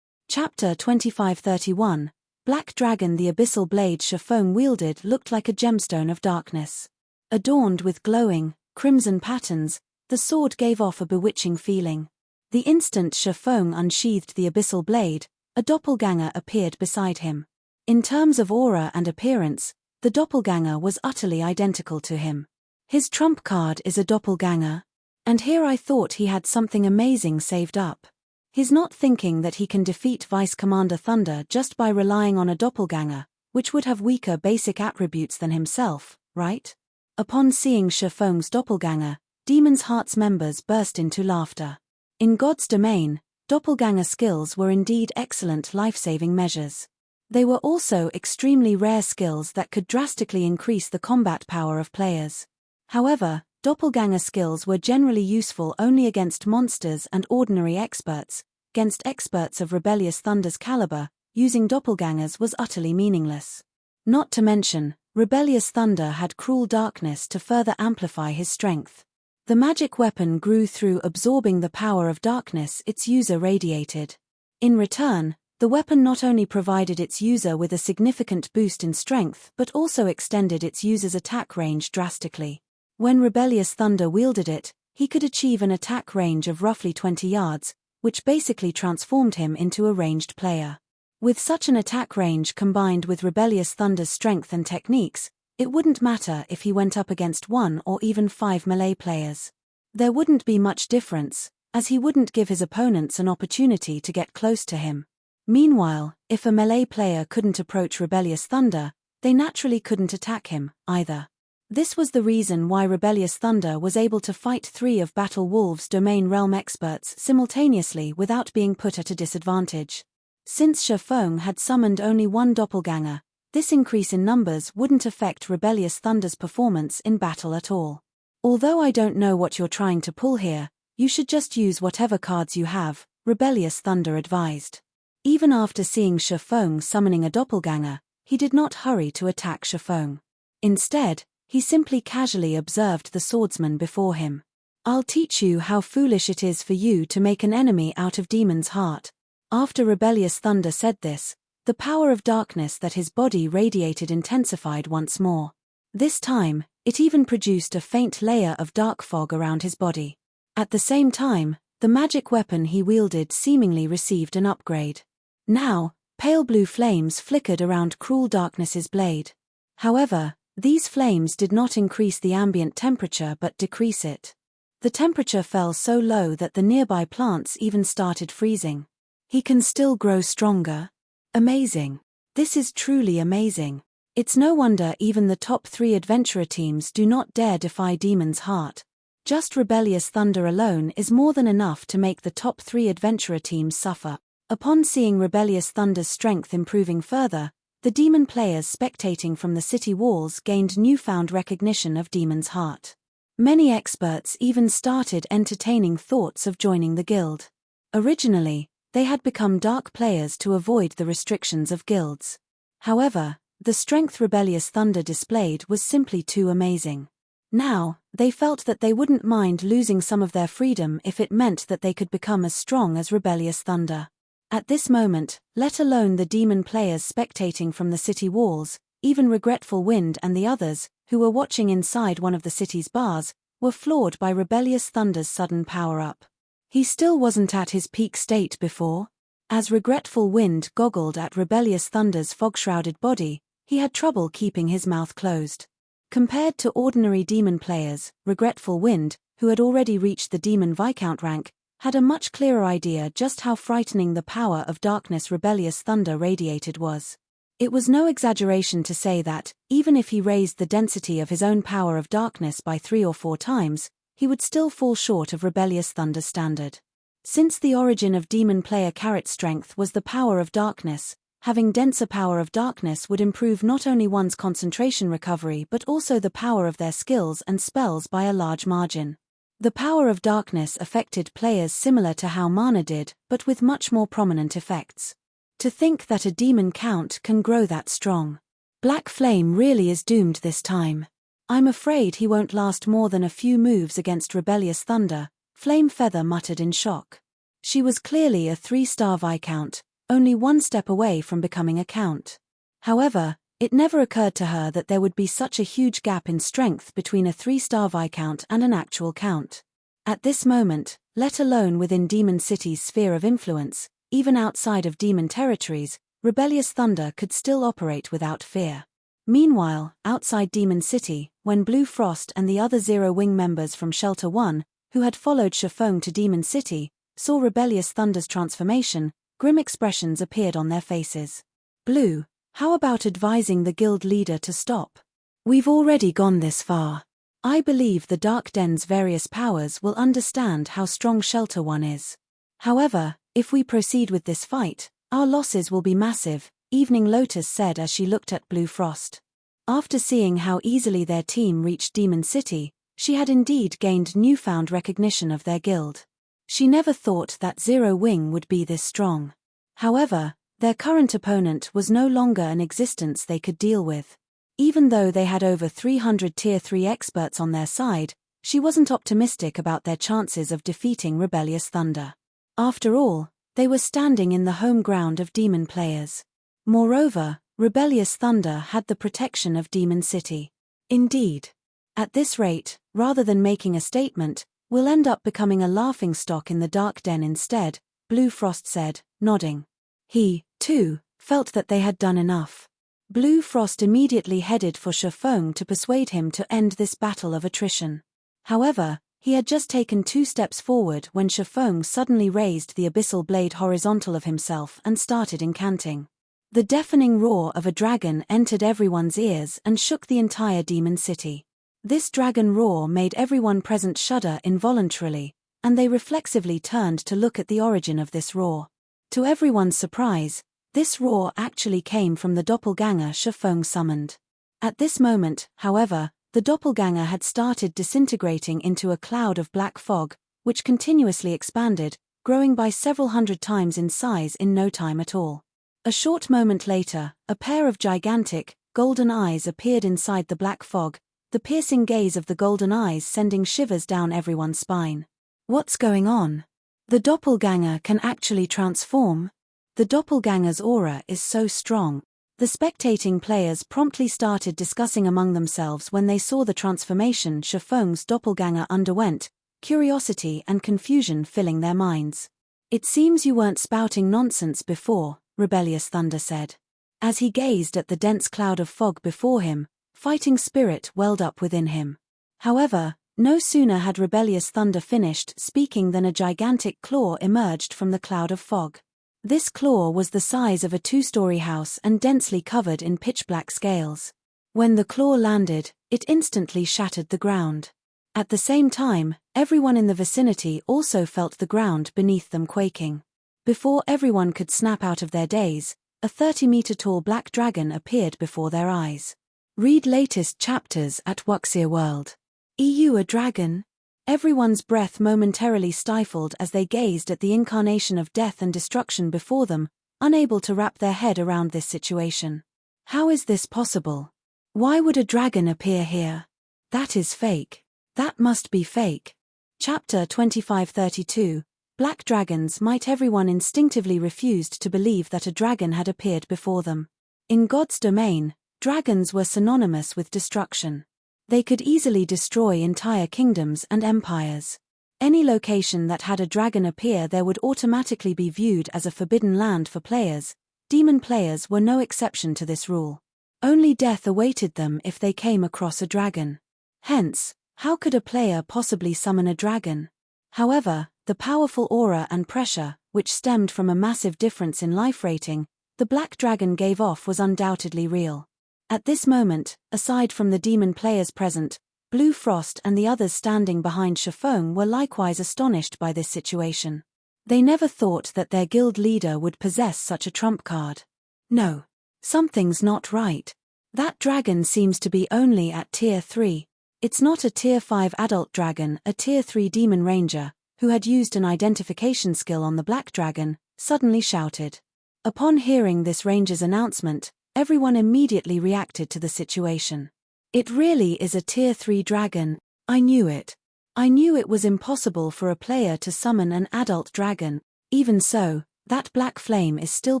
Chapter 2531, Black Dragon. The abyssal blade Shifeng wielded looked like a gemstone of darkness. Adorned with glowing, crimson patterns, the sword gave off a bewitching feeling. The instant Shifeng unsheathed the abyssal blade, a doppelganger appeared beside him. In terms of aura and appearance, the doppelganger was utterly identical to him. His trump card is a doppelganger. And here I thought he had something amazing saved up. He's not thinking that he can defeat Vice Commander Thunder just by relying on a doppelganger, which would have weaker basic attributes than himself, right? Upon seeing Shifeng's doppelganger, Demon's Heart's members burst into laughter. In God's domain, doppelganger skills were indeed excellent life-saving measures. They were also extremely rare skills that could drastically increase the combat power of players. However, doppelganger skills were generally useful only against monsters and ordinary experts. Against experts of Rebellious Thunder's caliber, using doppelgangers was utterly meaningless. Not to mention, Rebellious Thunder had Cruel Darkness to further amplify his strength. The magic weapon grew through absorbing the power of darkness its user radiated. In return, the weapon not only provided its user with a significant boost in strength but also extended its user's attack range drastically. When Rebellious Thunder wielded it, he could achieve an attack range of roughly 20 yards, which basically transformed him into a ranged player. With such an attack range combined with Rebellious Thunder's strength and techniques, it wouldn't matter if he went up against 1 or even 5 melee players. There wouldn't be much difference, as he wouldn't give his opponents an opportunity to get close to him. Meanwhile, if a melee player couldn't approach Rebellious Thunder, they naturally couldn't attack him, either. This was the reason why Rebellious Thunder was able to fight 3 of Battle Wolves' domain realm experts simultaneously without being put at a disadvantage. Since Shifeng had summoned only 1 doppelganger, this increase in numbers wouldn't affect Rebellious Thunder's performance in battle at all. "Although I don't know what you're trying to pull here, you should just use whatever cards you have," Rebellious Thunder advised. Even after seeing Shifeng summoning a doppelganger, he did not hurry to attack Shifeng. Instead, he simply casually observed the swordsman before him. "I'll teach you how foolish it is for you to make an enemy out of Demon's Heart." After Rebellious Thunder said this, the power of darkness that his body radiated intensified once more. This time, it even produced a faint layer of dark fog around his body. At the same time, the magic weapon he wielded seemingly received an upgrade. Now, pale blue flames flickered around Cruel Darkness's blade. However, these flames did not increase the ambient temperature but decrease it. The temperature fell so low that the nearby plants even started freezing. "He can still grow stronger? Amazing. This is truly amazing. It's no wonder even the top 3 adventurer teams do not dare defy Demon's Heart. Just Rebellious Thunder alone is more than enough to make the top 3 adventurer teams suffer. Upon seeing Rebellious Thunder's strength improving further, the demon players spectating from the city walls gained newfound recognition of Demon's Heart. Many experts even started entertaining thoughts of joining the guild. Originally, they had become dark players to avoid the restrictions of guilds. However, the strength Rebellious Thunder displayed was simply too amazing. Now, they felt that they wouldn't mind losing some of their freedom if it meant that they could become as strong as Rebellious Thunder. At this moment, let alone the demon players spectating from the city walls, even Regretful Wind and the others, who were watching inside one of the city's bars, were floored by Rebellious Thunder's sudden power-up. He still wasn't at his peak state before. As Regretful Wind goggled at Rebellious Thunder's fog-shrouded body, he had trouble keeping his mouth closed. Compared to ordinary demon players, Regretful Wind, who had already reached the Demon Viscount rank, had a much clearer idea just how frightening the power of darkness Rebellious Thunder radiated was. It was no exaggeration to say that, even if he raised the density of his own power of darkness by 3 or 4 times, he would still fall short of Rebellious Thunder's standard. Since the origin of demon player carrot strength was the power of darkness, having denser power of darkness would improve not only one's concentration recovery but also the power of their skills and spells by a large margin. The power of darkness affected players similar to how mana did, but with much more prominent effects. To think that a demon count can grow that strong. Black Flame really is doomed this time. I'm afraid he won't last more than a few moves against Rebellious Thunder, Flame Feather muttered in shock. She was clearly a 3-star Viscount, only 1 step away from becoming a Count. However, it never occurred to her that there would be such a huge gap in strength between a 3-star Viscount and an actual Count. At this moment, let alone within Demon City's sphere of influence, even outside of demon territories, Rebellious Thunder could still operate without fear. Meanwhile, outside Demon City, when Blue Frost and the other Zero Wing members from Shelter 1, who had followed Shafong to Demon City, saw Rebellious Thunder's transformation, grim expressions appeared on their faces. Blue, how about advising the guild leader to stop? We've already gone this far. I believe the Dark Den's various powers will understand how strong Shelter 1 is. However, if we proceed with this fight, our losses will be massive, Evening Lotus said as she looked at Blue Frost. After seeing how easily their team reached Demon City, she had indeed gained newfound recognition of their guild. She never thought that Zero Wing would be this strong. However, their current opponent was no longer an existence they could deal with. Even though they had over 300 Tier 3 experts on their side, she wasn't optimistic about their chances of defeating Rebellious Thunder. After all, they were standing in the home ground of demon players. Moreover, Rebellious Thunder had the protection of Demon City. Indeed. At this rate, rather than making a statement, we'll end up becoming a laughingstock in the Dark Den instead, Blue Frost said, nodding. He, too, felt that they had done enough. Blue Frost immediately headed for Shafong to persuade him to end this battle of attrition. However, he had just taken 2 steps forward when Shafong suddenly raised the abyssal blade horizontal of himself and started incanting. The deafening roar of a dragon entered everyone's ears and shook the entire Demon City. This dragon roar made everyone present shudder involuntarily, and they reflexively turned to look at the origin of this roar. To everyone's surprise, this roar actually came from the doppelganger Shafong summoned. At this moment, however, the doppelganger had started disintegrating into a cloud of black fog, which continuously expanded, growing by several hundred times in size in no time at all. A short moment later, a pair of gigantic, golden eyes appeared inside the black fog, the piercing gaze of the golden eyes sending shivers down everyone's spine. What's going on? The doppelganger can actually transform? The doppelganger's aura is so strong. The spectating players promptly started discussing among themselves when they saw the transformation Shafong's doppelganger underwent, curiosity and confusion filling their minds. It seems you weren't spouting nonsense before, Rebellious Thunder said. As he gazed at the dense cloud of fog before him, fighting spirit welled up within him. However, no sooner had Rebellious Thunder finished speaking than a gigantic claw emerged from the cloud of fog. This claw was the size of a two-story house and densely covered in pitch-black scales. When the claw landed, it instantly shattered the ground. At the same time, everyone in the vicinity also felt the ground beneath them quaking. Before everyone could snap out of their daze, a 30-meter-tall black dragon appeared before their eyes. Read latest chapters at Wuxia World. EU a dragon? Everyone's breath momentarily stifled as they gazed at the incarnation of death and destruction before them, unable to wrap their head around this situation. How is this possible? Why would a dragon appear here? That is fake. That must be fake. Chapter 2532, Black Dragons. Might everyone instinctively refused to believe that a dragon had appeared before them. In God's domain, dragons were synonymous with destruction. They could easily destroy entire kingdoms and empires. Any location that had a dragon appear there would automatically be viewed as a forbidden land for players. Demon players were no exception to this rule. Only death awaited them if they came across a dragon. Hence, how could a player possibly summon a dragon? However, the powerful aura and pressure, which stemmed from a massive difference in life rating, the black dragon gave off was undoubtedly real. At this moment, aside from the demon players present, Blue Frost and the others standing behind Shifeng were likewise astonished by this situation. They never thought that their guild leader would possess such a trump card. No. Something's not right. That dragon seems to be only at Tier 3. It's not a Tier 5 adult dragon. A Tier 3 demon ranger, who had used an identification skill on the black dragon, suddenly shouted. Upon hearing this ranger's announcement, everyone immediately reacted to the situation. It really is a Tier 3 dragon. I knew it. I knew it was impossible for a player to summon an adult dragon. Even so, that black flame is still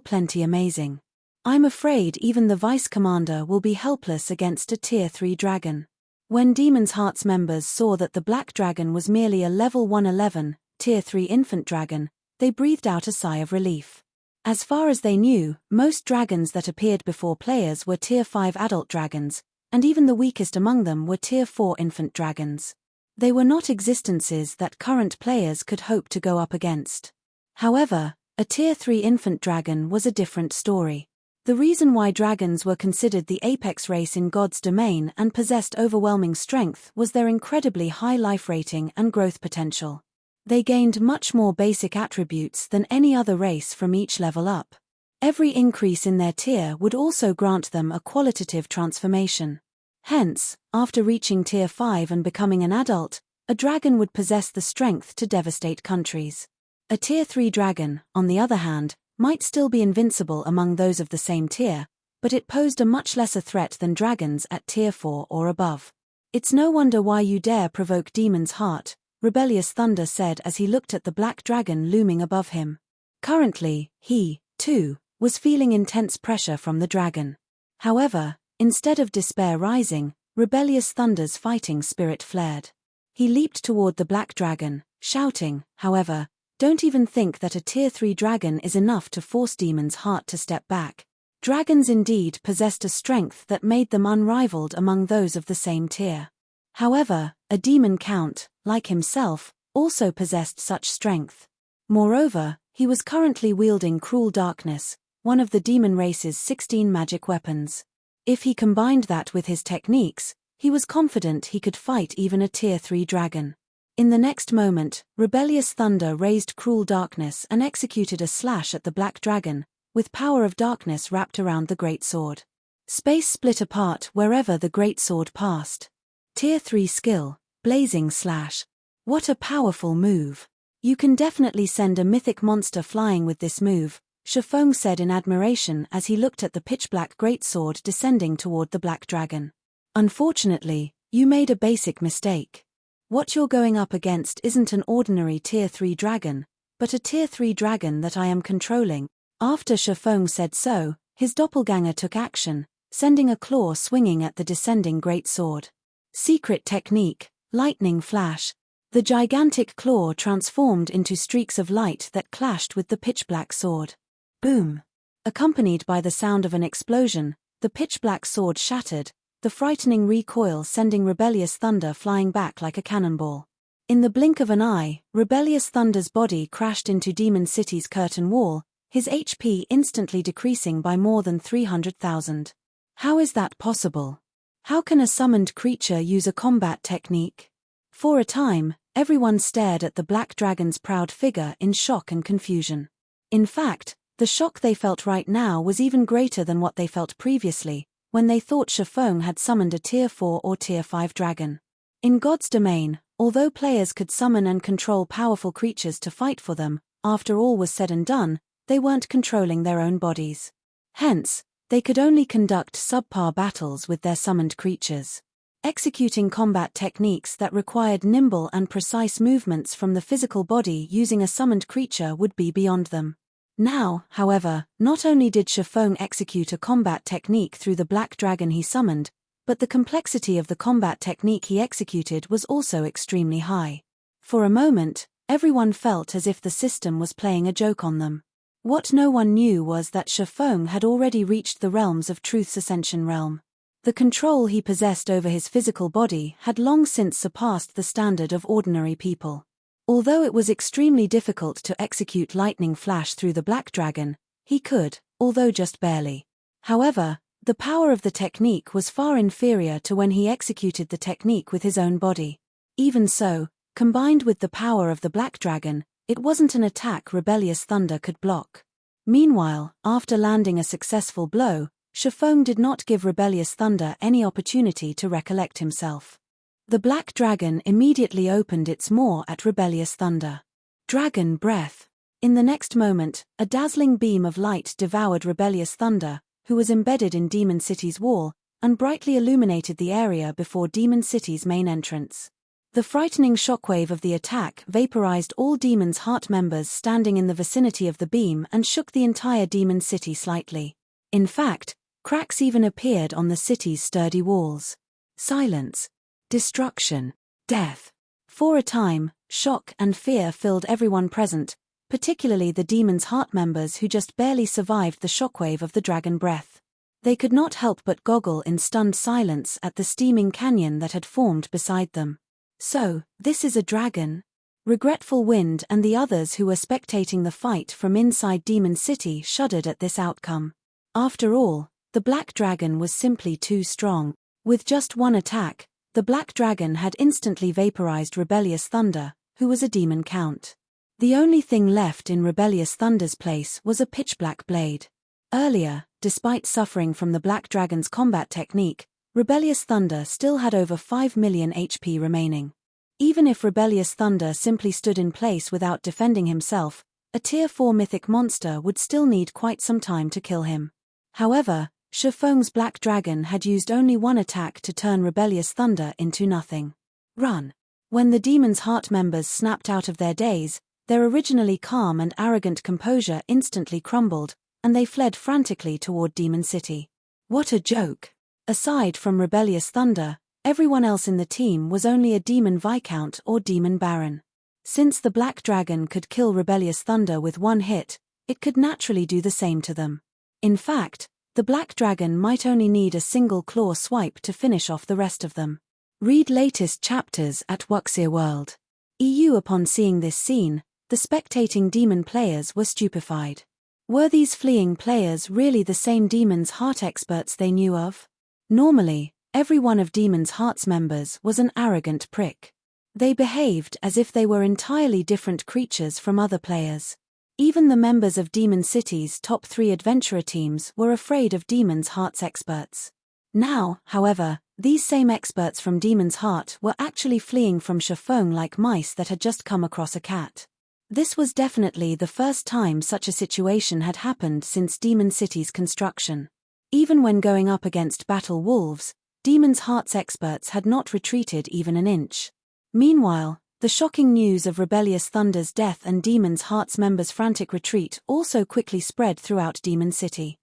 plenty amazing. I'm afraid even the vice commander will be helpless against a Tier 3 dragon. When Demon's Heart's members saw that the black dragon was merely a level 111, Tier 3 infant dragon, they breathed out a sigh of relief. As far as they knew, most dragons that appeared before players were Tier 5 adult dragons, and even the weakest among them were Tier 4 infant dragons. They were not existences that current players could hope to go up against. However, a Tier 3 infant dragon was a different story. The reason why dragons were considered the apex race in God's domain and possessed overwhelming strength was their incredibly high life rating and growth potential. They gained much more basic attributes than any other race from each level up. Every increase in their tier would also grant them a qualitative transformation. Hence, after reaching Tier 5 and becoming an adult, a dragon would possess the strength to devastate countries. A Tier 3 dragon, on the other hand, might still be invincible among those of the same tier, but it posed a much lesser threat than dragons at Tier 4 or above. It's no wonder why you dare provoke Demon's Heart, Rebellious Thunder said as he looked at the black dragon looming above him. Currently, he, too, was feeling intense pressure from the dragon. However, instead of despair rising, Rebellious Thunder's fighting spirit flared. He leaped toward the black dragon, shouting, however, "Don't even think that a Tier 3 dragon is enough to force Demon's Heart to step back." Dragons indeed possessed a strength that made them unrivaled among those of the same tier. However, a demon count, like himself, also possessed such strength. Moreover, he was currently wielding Cruel Darkness, one of the demon race's 16 magic weapons. If he combined that with his techniques, he was confident he could fight even a Tier 3 dragon. In the next moment, Rebellious Thunder raised Cruel Darkness and executed a slash at the black dragon, with power of darkness wrapped around the greatsword. Space split apart wherever the greatsword passed. Tier 3 skill, Blazing Slash. What a powerful move. You can definitely send a mythic monster flying with this move, Shifeng said in admiration as he looked at the pitch-black greatsword descending toward the black dragon. Unfortunately, you made a basic mistake. What you're going up against isn't an ordinary Tier 3 dragon, but a Tier 3 dragon that I am controlling. After Shifeng said so, his doppelganger took action, sending a claw swinging at the descending greatsword. Secret technique, Lightning Flash. The gigantic claw transformed into streaks of light that clashed with the pitch-black sword. Boom! Accompanied by the sound of an explosion, the pitch-black sword shattered, the frightening recoil sending Rebellious Thunder flying back like a cannonball. In the blink of an eye, Rebellious Thunder's body crashed into Demon City's curtain wall, his HP instantly decreasing by more than 300,000. How is that possible? How can a summoned creature use a combat technique? For a time, everyone stared at the Black Dragon's proud figure in shock and confusion. In fact, the shock they felt right now was even greater than what they felt previously, when they thought Shifeng had summoned a Tier 4 or Tier 5 dragon. In God's domain, although players could summon and control powerful creatures to fight for them, after all was said and done, they weren't controlling their own bodies. Hence, they could only conduct subpar battles with their summoned creatures. Executing combat techniques that required nimble and precise movements from the physical body using a summoned creature would be beyond them. Now, however, not only did Shifeng execute a combat technique through the Black Dragon he summoned, but the complexity of the combat technique he executed was also extremely high. For a moment, everyone felt as if the system was playing a joke on them. What no one knew was that Shifeng had already reached the realms of Truth's Ascension realm. The control he possessed over his physical body had long since surpassed the standard of ordinary people. Although it was extremely difficult to execute Lightning Flash through the Black Dragon, he could, although just barely. However, the power of the technique was far inferior to when he executed the technique with his own body. Even so, combined with the power of the Black Dragon, it wasn't an attack Rebellious Thunder could block. Meanwhile, after landing a successful blow, Shifeng did not give Rebellious Thunder any opportunity to recollect himself. The Black Dragon immediately opened its maw at Rebellious Thunder. Dragon Breath. In the next moment, a dazzling beam of light devoured Rebellious Thunder, who was embedded in Demon City's wall, and brightly illuminated the area before Demon City's main entrance. The frightening shockwave of the attack vaporized all Demon's Heart members standing in the vicinity of the beam and shook the entire Demon City slightly. In fact, cracks even appeared on the city's sturdy walls. Silence. Destruction. Death. For a time, shock and fear filled everyone present, particularly the Demon's Heart members who just barely survived the shockwave of the dragon breath. They could not help but goggle in stunned silence at the steaming canyon that had formed beside them. So, this is a dragon? Regretful Wind and the others who were spectating the fight from inside Demon City shuddered at this outcome. After all, the Black Dragon was simply too strong. With just one attack, the Black Dragon had instantly vaporized Rebellious Thunder, who was a demon count. The only thing left in Rebellious Thunder's place was a pitch-black blade. Earlier, despite suffering from the Black Dragon's combat technique, Rebellious Thunder still had over 5 million HP remaining. Even if Rebellious Thunder simply stood in place without defending himself, a Tier 4 mythic monster would still need quite some time to kill him. However, Shifeng's Black Dragon had used only one attack to turn Rebellious Thunder into nothing. Run. When the Demon's Heart members snapped out of their daze, their originally calm and arrogant composure instantly crumbled, and they fled frantically toward Demon City. What a joke! Aside from Rebellious Thunder, everyone else in the team was only a Demon Viscount or Demon Baron. Since the Black Dragon could kill Rebellious Thunder with one hit, it could naturally do the same to them. In fact, the Black Dragon might only need a single claw swipe to finish off the rest of them. Read latest chapters at Wuxia World. EU. Upon seeing this scene, the spectating demon players were stupefied. Were these fleeing players really the same Demon's Heart experts they knew of? Normally, every one of Demon's Heart's members was an arrogant prick. They behaved as if they were entirely different creatures from other players. Even the members of Demon City's top 3 adventurer teams were afraid of Demon's Heart's experts. Now, however, these same experts from Demon's Heart were actually fleeing from Shifeng like mice that had just come across a cat. This was definitely the first time such a situation had happened since Demon City's construction. Even when going up against battle wolves, Demon's Heart's experts had not retreated even an inch. Meanwhile, the shocking news of Rebellious Thunder's death and Demon's Heart's members' frantic retreat also quickly spread throughout Demon City.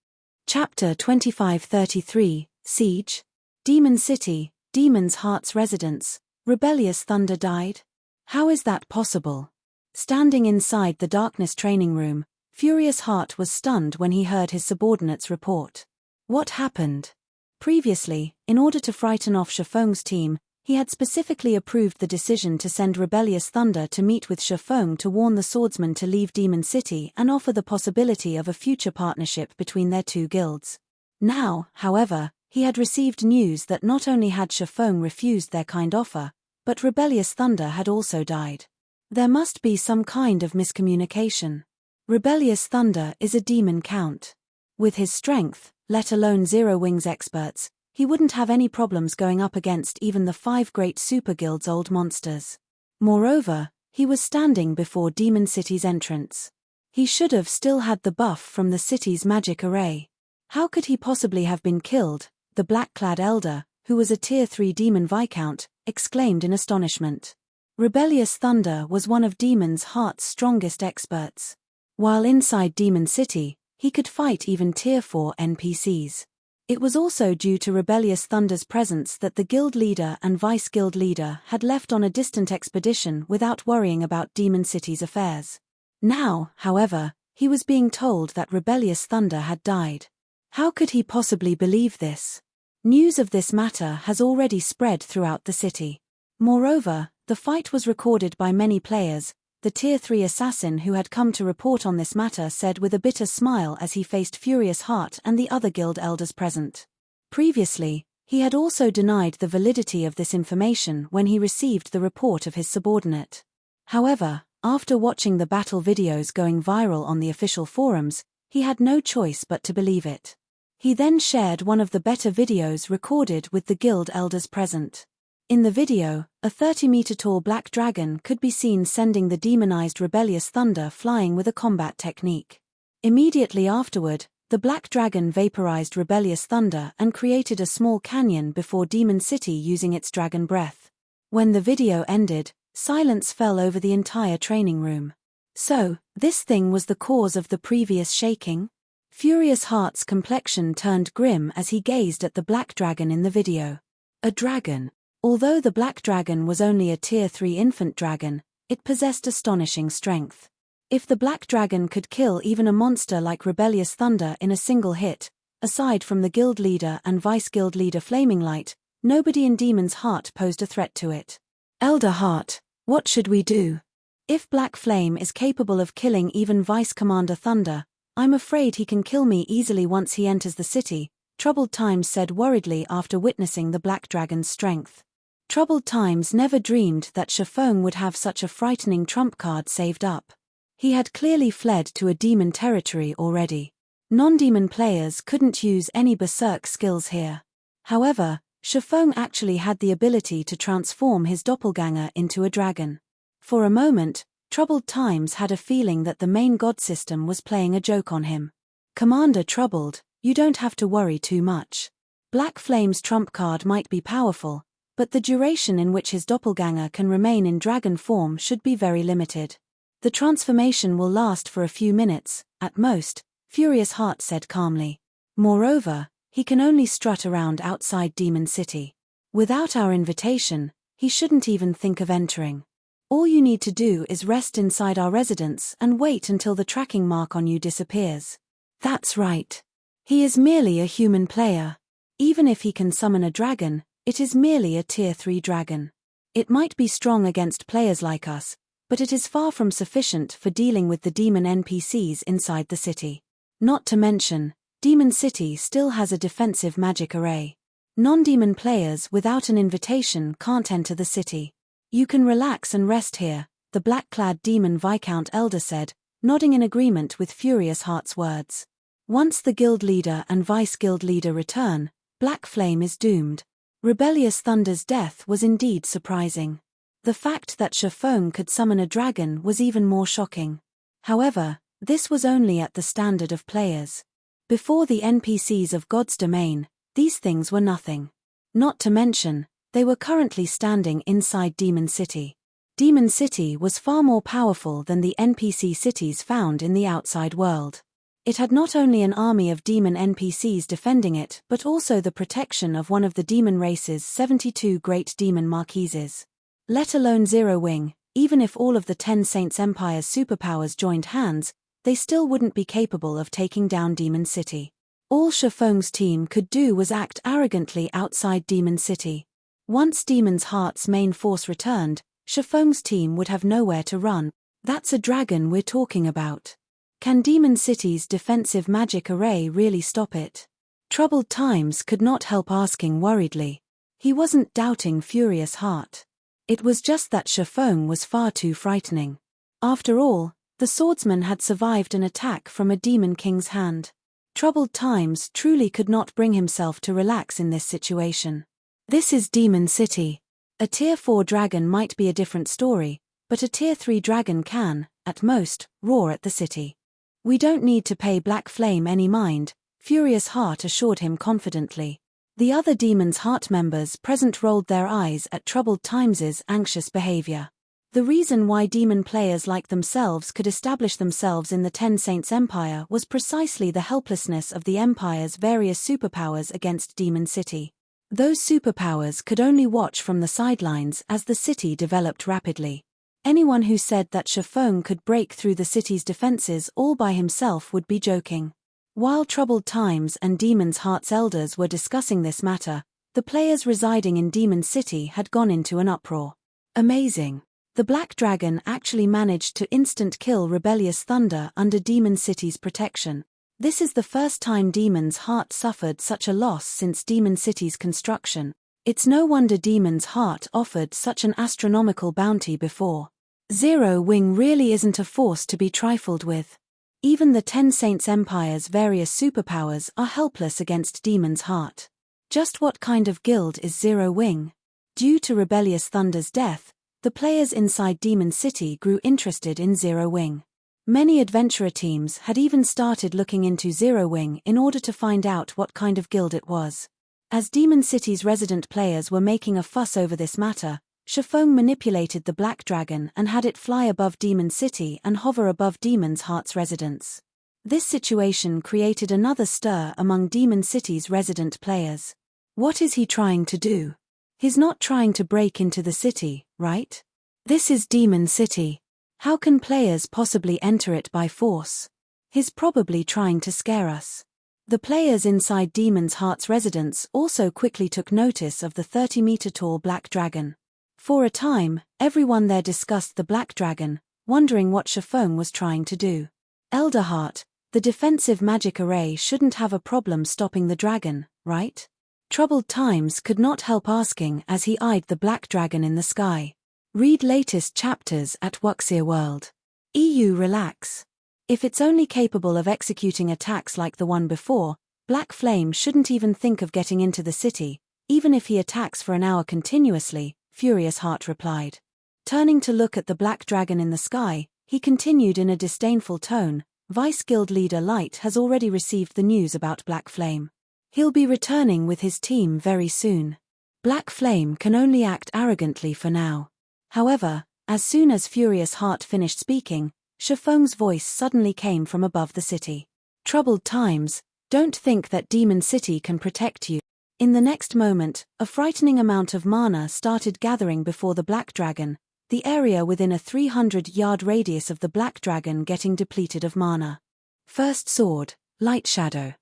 Chapter 2533, Siege. Demon City, Demon's Heart's residence. Rebellious Thunder died? How is that possible? Standing inside the Darkness training room, Furious Heart was stunned when he heard his subordinates report. What happened? Previously, in order to frighten off Shifeng's team, He had specifically approved the decision to send Rebellious Thunder to meet with Shifeng to warn the swordsman to leave Demon City and offer the possibility of a future partnership between their two guilds. Now, however, he had received news that not only had Shifeng refused their kind offer, but Rebellious Thunder had also died. There must be some kind of miscommunication. Rebellious Thunder is a demon count. With his strength, let alone Zero Wings experts, he wouldn't have any problems going up against even the 5 great super guilds' old monsters. Moreover, he was standing before Demon City's entrance. He should have still had the buff from the city's magic array. How could he possibly have been killed? The black-clad elder, who was a Tier 3 demon viscount, exclaimed in astonishment. Rebellious Thunder was one of Demon's Heart's strongest experts. While inside Demon City, he could fight even Tier 4 NPCs. It was also due to Rebellious Thunder's presence that the guild leader and vice-guild leader had left on a distant expedition without worrying about Demon City's affairs. Now, however, he was being told that Rebellious Thunder had died. How could he possibly believe this? News of this matter has already spread throughout the city. Moreover, the fight was recorded by many players. The Tier 3 assassin who had come to report on this matter said with a bitter smile as he faced Furious Heart and the other guild elders present. Previously, he had also denied the validity of this information when he received the report of his subordinate. However, after watching the battle videos going viral on the official forums, he had no choice but to believe it. He then shared one of the better videos recorded with the guild elders present. In the video, a 30-meter-tall black dragon could be seen sending the demonized Rebellious Thunder flying with a combat technique. Immediately afterward, the black dragon vaporized Rebellious Thunder and created a small canyon before Demon City using its dragon breath. When the video ended, silence fell over the entire training room. So, this thing was the cause of the previous shaking? Furious Heart's complexion turned grim as he gazed at the black dragon in the video. A dragon. Although the black dragon was only a Tier 3 infant dragon, it possessed astonishing strength. If the black dragon could kill even a monster like Rebellious Thunder in a single hit, aside from the guild leader and vice-guild leader Flaming Light, nobody in Demon's Heart posed a threat to it. Elder Heart, what should we do? If Black Flame is capable of killing even Vice Commander Thunder, I'm afraid he can kill me easily once he enters the city, Troubled Times said worriedly after witnessing the black dragon's strength. Troubled Times never dreamed that Shifeng would have such a frightening trump card saved up. He had clearly fled to a demon territory already. Non-demon players couldn't use any berserk skills here. However, Shifeng actually had the ability to transform his doppelganger into a dragon. For a moment, Troubled Times had a feeling that the main god system was playing a joke on him. Commander Troubled, you don't have to worry too much. Black Flame's trump card might be powerful, but the duration in which his doppelganger can remain in dragon form should be very limited. The transformation will last for a few minutes, at most, Furious Heart said calmly. Moreover, he can only strut around outside Demon City. Without our invitation, he shouldn't even think of entering. All you need to do is rest inside our residence and wait until the tracking mark on you disappears. That's right. He is merely a human player. Even if he can summon a dragon, it is merely a Tier 3 dragon. It might be strong against players like us, but it is far from sufficient for dealing with the demon NPCs inside the city. Not to mention, Demon City still has a defensive magic array. Non-demon players without an invitation can't enter the city. You can relax and rest here, the black-clad demon Viscount Elder said, nodding in agreement with Furious Heart's words. Once the guild leader and vice-guild leader return, Black Flame is doomed. Rebellious Thunder's death was indeed surprising. The fact that Shifeng could summon a dragon was even more shocking. However, this was only at the standard of players. Before the NPCs of God's domain, these things were nothing. Not to mention, they were currently standing inside Demon City. Demon City was far more powerful than the NPC cities found in the outside world. It had not only an army of demon NPCs defending it but also the protection of one of the demon race's 72 great demon marquises. Let alone Zero Wing, even if all of the 10 Saints Empire's superpowers joined hands, they still wouldn't be capable of taking down Demon City. All Shifeng's team could do was act arrogantly outside Demon City. Once Demon's Heart's main force returned, Shifeng's team would have nowhere to run. That's a dragon we're talking about. Can Demon City's defensive magic array really stop it? Troubled Times could not help asking worriedly. He wasn't doubting Furious Heart. It was just that Shifeng was far too frightening. After all, the swordsman had survived an attack from a Demon King's hand. Troubled Times truly could not bring himself to relax in this situation. This is Demon City. A Tier 4 dragon might be a different story, but a Tier 3 dragon can, at most, roar at the city. We don't need to pay Black Flame any mind, Furious Heart assured him confidently. The other Demon's Heart members present rolled their eyes at Troubled Times' anxious behavior. The reason why demon players like themselves could establish themselves in the Ten Saints Empire was precisely the helplessness of the Empire's various superpowers against Demon City. Those superpowers could only watch from the sidelines as the city developed rapidly. Anyone who said that Shifeng could break through the city's defenses all by himself would be joking. While Troubled Times and Demon's Heart's elders were discussing this matter, the players residing in Demon City had gone into an uproar. Amazing! The Black Dragon actually managed to instant kill Rebellious Thunder under Demon City's protection. This is the first time Demon's Heart suffered such a loss since Demon City's construction. It's no wonder Demon's Heart offered such an astronomical bounty before. Zero Wing really isn't a force to be trifled with. Even the Ten Saints Empire's various superpowers are helpless against Demon's Heart. Just what kind of guild is Zero Wing? Due to Rebellious Thunder's death, the players inside Demon City grew interested in Zero Wing. Many adventurer teams had even started looking into Zero Wing in order to find out what kind of guild it was. As Demon City's resident players were making a fuss over this matter, Shifeng manipulated the Black Dragon and had it fly above Demon City and hover above Demon's Heart's residence. This situation created another stir among Demon City's resident players. What is he trying to do? He's not trying to break into the city, right? This is Demon City. How can players possibly enter it by force? He's probably trying to scare us. The players inside Demon's Heart's residence also quickly took notice of the 30-meter-tall Black Dragon. For a time, everyone there discussed the Black Dragon, wondering what Shifeng was trying to do. Elderheart, the defensive magic array shouldn't have a problem stopping the dragon, right? Troubled Times could not help asking as he eyed the Black Dragon in the sky. Read latest chapters at Wuxia World. EU relax. If it's only capable of executing attacks like the one before, Black Flame shouldn't even think of getting into the city, even if he attacks for an hour continuously, Furious Heart replied. Turning to look at the Black Dragon in the sky, he continued in a disdainful tone, Vice Guild Leader Light has already received the news about Black Flame. He'll be returning with his team very soon. Black Flame can only act arrogantly for now. However, as soon as Furious Heart finished speaking, Shifeng's voice suddenly came from above the city. Troubled Times, don't think that Demon City can protect you. In the next moment, a frightening amount of mana started gathering before the Black Dragon, the area within a 300-yard radius of the Black Dragon getting depleted of mana. First Sword, Light Shadow.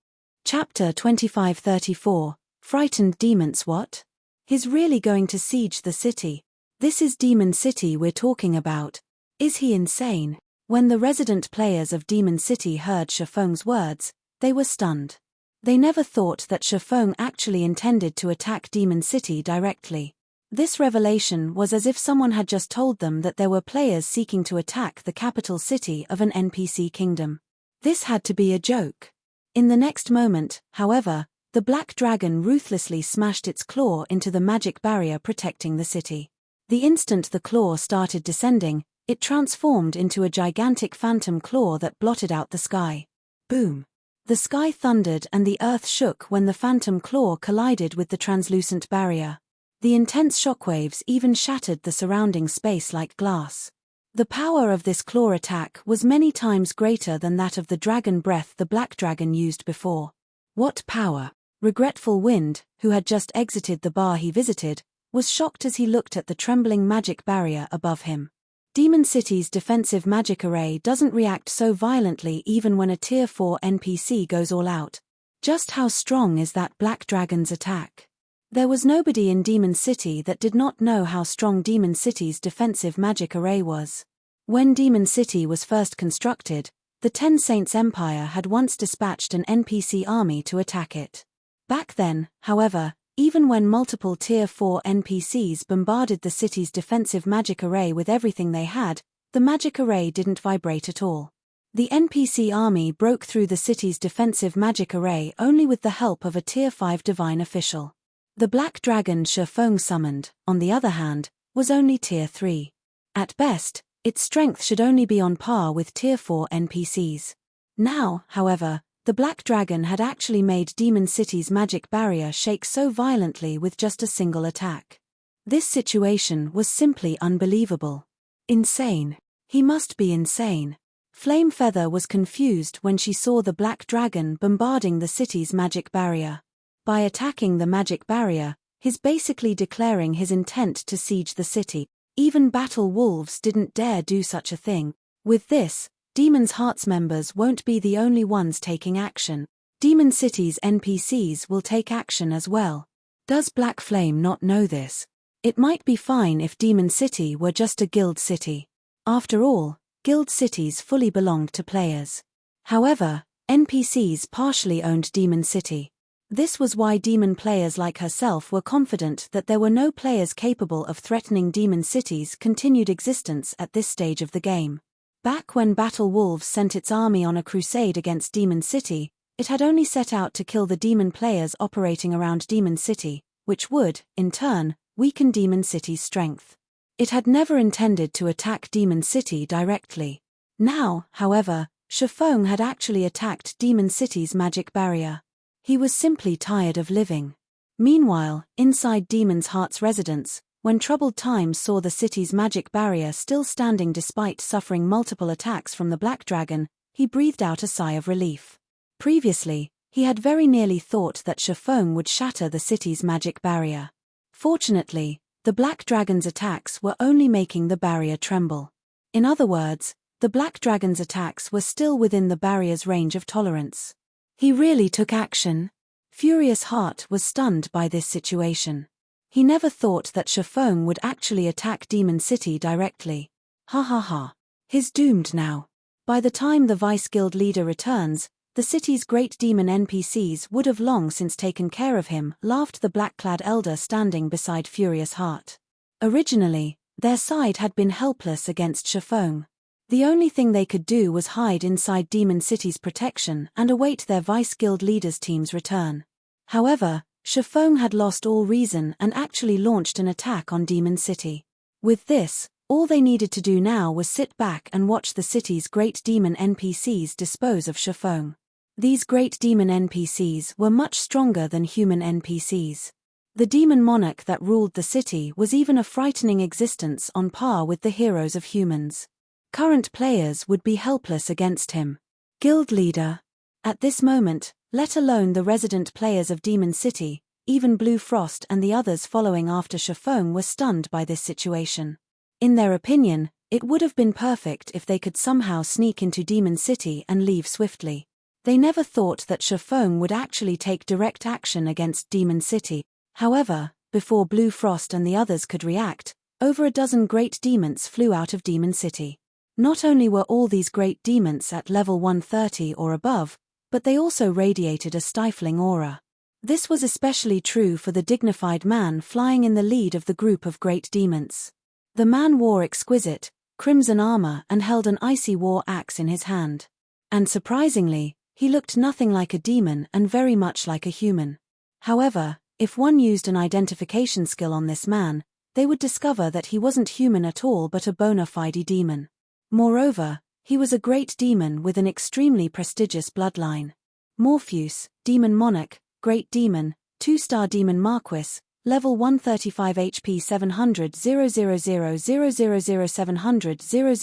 Chapter 2534, Frightened Demons. What? He's really going to siege the city. This is Demon City we're talking about. Is he insane? When the resident players of Demon City heard Shifeng's words, they were stunned. They never thought that Shifeng actually intended to attack Demon City directly. This revelation was as if someone had just told them that there were players seeking to attack the capital city of an NPC kingdom. This had to be a joke. In the next moment, however, the Black Dragon ruthlessly smashed its claw into the magic barrier protecting the city. The instant the claw started descending, it transformed into a gigantic phantom claw that blotted out the sky. Boom! The sky thundered and the earth shook when the phantom claw collided with the translucent barrier. The intense shockwaves even shattered the surrounding space like glass. The power of this claw attack was many times greater than that of the dragon breath the Black Dragon used before. What power! Regretful Wind, who had just exited the bar he visited, was shocked as he looked at the trembling magic barrier above him. Demon City's defensive magic array doesn't react so violently even when a Tier 4 NPC goes all out. Just how strong is that Black Dragon's attack? There was nobody in Demon City that did not know how strong Demon City's defensive magic array was. When Demon City was first constructed, the Ten Saints Empire had once dispatched an NPC army to attack it. Back then, however, even when multiple Tier 4 NPCs bombarded the city's defensive magic array with everything they had, the magic array didn't vibrate at all. The NPC army broke through the city's defensive magic array only with the help of a Tier 5 divine official. The black dragon Shifeng summoned, on the other hand, was only Tier 3. At best, its strength should only be on par with Tier 4 NPCs. Now, however, the black dragon had actually made Demon City's magic barrier shake so violently with just a single attack. This situation was simply unbelievable. Insane. He must be insane. Flame Feather was confused when she saw the black dragon bombarding the city's magic barrier. By attacking the magic barrier, he's basically declaring his intent to siege the city. Even Battle Wolves didn't dare do such a thing. With this, Demon's Hearts members won't be the only ones taking action. Demon City's NPCs will take action as well. Does Black Flame not know this? It might be fine if Demon City were just a guild city. After all, guild cities fully belonged to players. However, NPCs partially owned Demon City. This was why demon players like herself were confident that there were no players capable of threatening Demon City's continued existence at this stage of the game. Back when Battle Wolves sent its army on a crusade against Demon City, it had only set out to kill the demon players operating around Demon City, which would, in turn, weaken Demon City's strength. It had never intended to attack Demon City directly. Now, however, Shifeng had actually attacked Demon City's magic barrier. He was simply tired of living. Meanwhile, inside Demon's Heart's residence, when Troubled Times saw the city's magic barrier still standing despite suffering multiple attacks from the Black Dragon, he breathed out a sigh of relief. Previously, he had very nearly thought that Shifeng would shatter the city's magic barrier. Fortunately, the Black Dragon's attacks were only making the barrier tremble. In other words, the Black Dragon's attacks were still within the barrier's range of tolerance. He really took action. Furious Heart was stunned by this situation. He never thought that Shifeng would actually attack Demon City directly. Ha ha ha. He's doomed now. By the time the Vice Guild leader returns, the city's great demon NPCs would have long since taken care of him, laughed the black-clad elder standing beside Furious Heart. Originally, their side had been helpless against Shifeng. The only thing they could do was hide inside Demon City's protection and await their Vice Guild leader's team's return. However, Shifeng had lost all reason and actually launched an attack on Demon City. With this, all they needed to do now was sit back and watch the city's great demon NPCs dispose of Shifeng. These great demon NPCs were much stronger than human NPCs. The demon monarch that ruled the city was even a frightening existence on par with the heroes of humans. Current players would be helpless against him. Guild leader. At this moment, let alone the resident players of Demon City, even Blue Frost and the others following after Shifeng were stunned by this situation. In their opinion, it would have been perfect if they could somehow sneak into Demon City and leave swiftly. They never thought that Shifeng would actually take direct action against Demon City. However, before Blue Frost and the others could react, over a dozen great demons flew out of Demon City. Not only were all these great demons at level 130 or above, but they also radiated a stifling aura. This was especially true for the dignified man flying in the lead of the group of great demons. The man wore exquisite, crimson armor and held an icy war axe in his hand. And surprisingly, he looked nothing like a demon and very much like a human. However, if one used an identification skill on this man, they would discover that he wasn't human at all but a bona fide demon. Moreover, he was a great demon with an extremely prestigious bloodline. Morpheus, Demon Monarch, Great Demon, 2-star Demon Marquis, level 135 HP 700 000 700 000.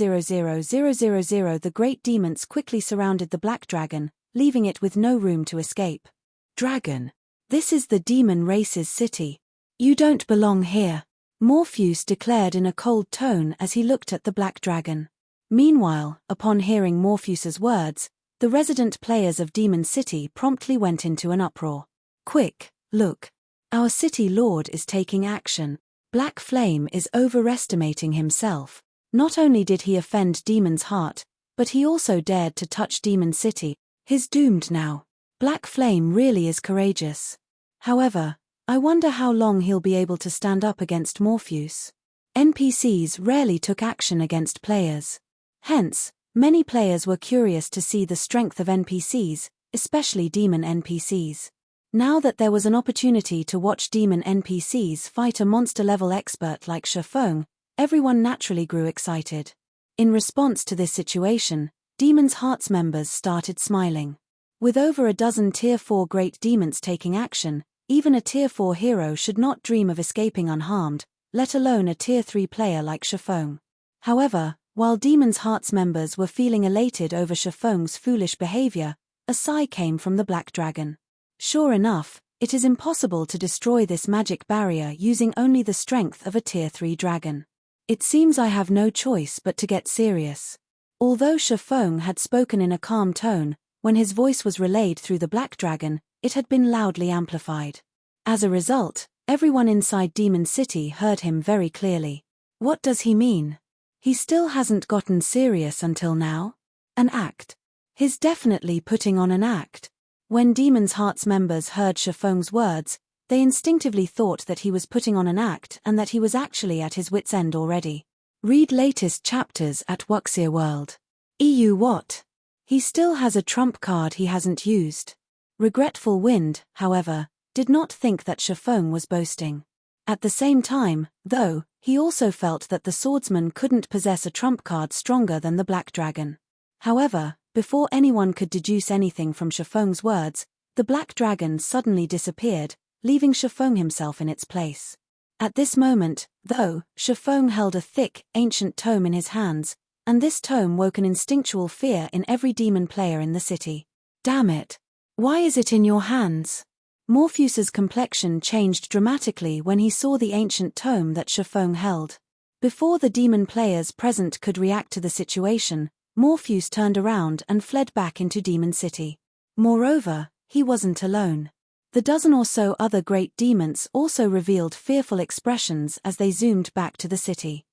The great demons quickly surrounded the Black Dragon, leaving it with no room to escape. Dragon. This is the demon race's city. You don't belong here, Morpheus declared in a cold tone as he looked at the Black Dragon. Meanwhile, upon hearing Morpheus's words, the resident players of Demon City promptly went into an uproar. Quick, look. Our city lord is taking action. Black Flame is overestimating himself. Not only did he offend Demon's heart, but he also dared to touch Demon City. He's doomed now. Black Flame really is courageous. However, I wonder how long he'll be able to stand up against Morpheus. NPCs rarely took action against players. Hence, many players were curious to see the strength of NPCs, especially demon NPCs. Now that there was an opportunity to watch demon NPCs fight a monster-level expert like Shafeng, everyone naturally grew excited. In response to this situation, Demon's Hearts members started smiling. With over a dozen Tier 4 great demons taking action, even a Tier 4 hero should not dream of escaping unharmed, let alone a Tier 3 player like Shafeng. However, while Demon's Hearts members were feeling elated over Shafeng's foolish behavior, a sigh came from the Black Dragon. Sure enough, it is impossible to destroy this magic barrier using only the strength of a Tier 3 dragon. It seems I have no choice but to get serious. Although Shafeng had spoken in a calm tone, when his voice was relayed through the Black Dragon, it had been loudly amplified. As a result, everyone inside Demon City heard him very clearly. What does he mean? He still hasn't gotten serious until now? An act. He's definitely putting on an act. When Demon's Hearts members heard Shafeng's words, they instinctively thought that he was putting on an act and that he was actually at his wit's end already. Read latest chapters at Wuxia World. What? He still has a trump card he hasn't used. Regretful Wind, however, did not think that Shafeng was boasting. At the same time, though, he also felt that the swordsman couldn't possess a trump card stronger than the Black Dragon. However, before anyone could deduce anything from Shafeng's words, the Black Dragon suddenly disappeared, leaving Shafeng himself in its place. At this moment, though, Shafeng held a thick, ancient tome in his hands, and this tome woke an instinctual fear in every demon player in the city. Damn it! Why is it in your hands? Morpheus's complexion changed dramatically when he saw the ancient tome that Shafeng held. Before the demon players present could react to the situation, Morpheus turned around and fled back into Demon City. Moreover, he wasn't alone. The dozen or so other great demons also revealed fearful expressions as they zoomed back to the city.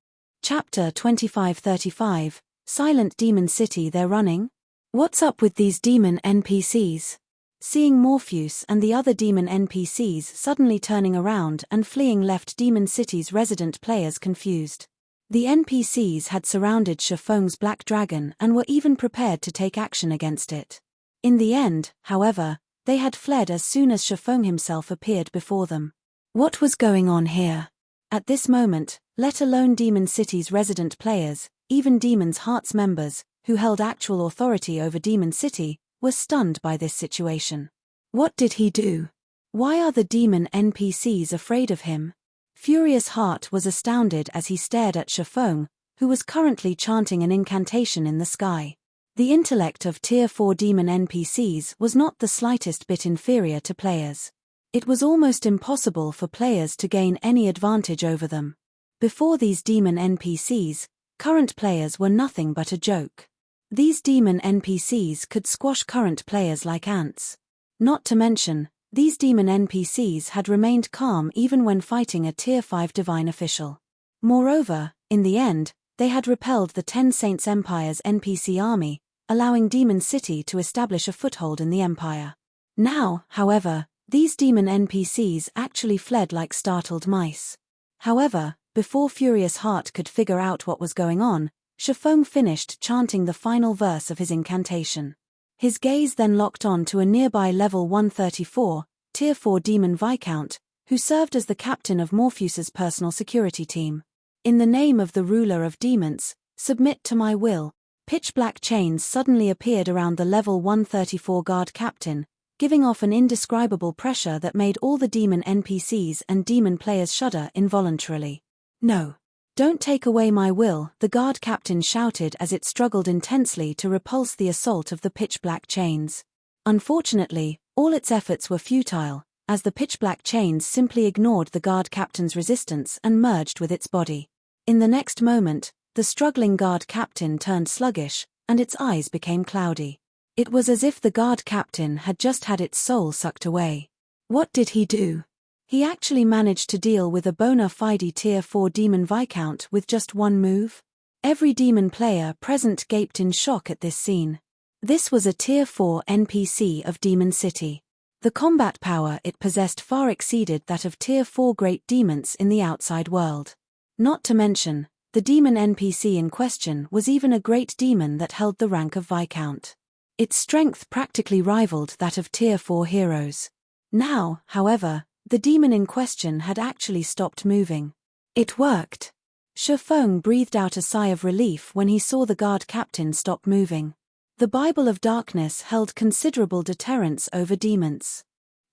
Chapter 2535, Silent Demon City. They're running? What's up with these demon NPCs? Seeing Morpheus and the other demon NPCs suddenly turning around and fleeing left Demon City's resident players confused. The NPCs had surrounded Shafeng's Black Dragon and were even prepared to take action against it. In the end, however, they had fled as soon as Shafeng himself appeared before them. What was going on here? At this moment, let alone Demon City's resident players, even Demon's Hearts members, who held actual authority over Demon City, were stunned by this situation. What did he do? Why are the demon NPCs afraid of him? Furious Heart was astounded as he stared at Shafeng, who was currently chanting an incantation in the sky. The intellect of Tier 4 demon NPCs was not the slightest bit inferior to players. It was almost impossible for players to gain any advantage over them. Before these demon NPCs, current players were nothing but a joke. These demon NPCs could squash current players like ants. Not to mention, these demon NPCs had remained calm even when fighting a Tier 5 divine official. Moreover, in the end, they had repelled the Ten Saints Empire's NPC army, allowing Demon City to establish a foothold in the Empire. Now, however, these demon NPCs actually fled like startled mice. However, before Furious Heart could figure out what was going on, Shafeng finished chanting the final verse of his incantation. His gaze then locked on to a nearby level 134, Tier 4 demon Viscount, who served as the captain of Morpheus's personal security team. In the name of the ruler of demons, submit to my will. Pitch black chains suddenly appeared around the level 134 guard captain, giving off an indescribable pressure that made all the demon NPCs and demon players shudder involuntarily. No. Don't take away my will, the guard captain shouted as it struggled intensely to repulse the assault of the pitch-black chains. Unfortunately, all its efforts were futile, as the pitch-black chains simply ignored the guard captain's resistance and merged with its body. In the next moment, the struggling guard captain turned sluggish, and its eyes became cloudy. It was as if the guard captain had just had its soul sucked away. What did he do? He actually managed to deal with a bona fide Tier 4 demon Viscount with just one move? Every demon player present gaped in shock at this scene. This was a Tier 4 NPC of Demon City. The combat power it possessed far exceeded that of Tier 4 great demons in the outside world. Not to mention, the demon NPC in question was even a great demon that held the rank of Viscount. Its strength practically rivaled that of Tier 4 heroes. Now, however, the demon in question had actually stopped moving. It worked. Shifeng breathed out a sigh of relief when he saw the guard captain stop moving. The Bible of Darkness held considerable deterrence over demons.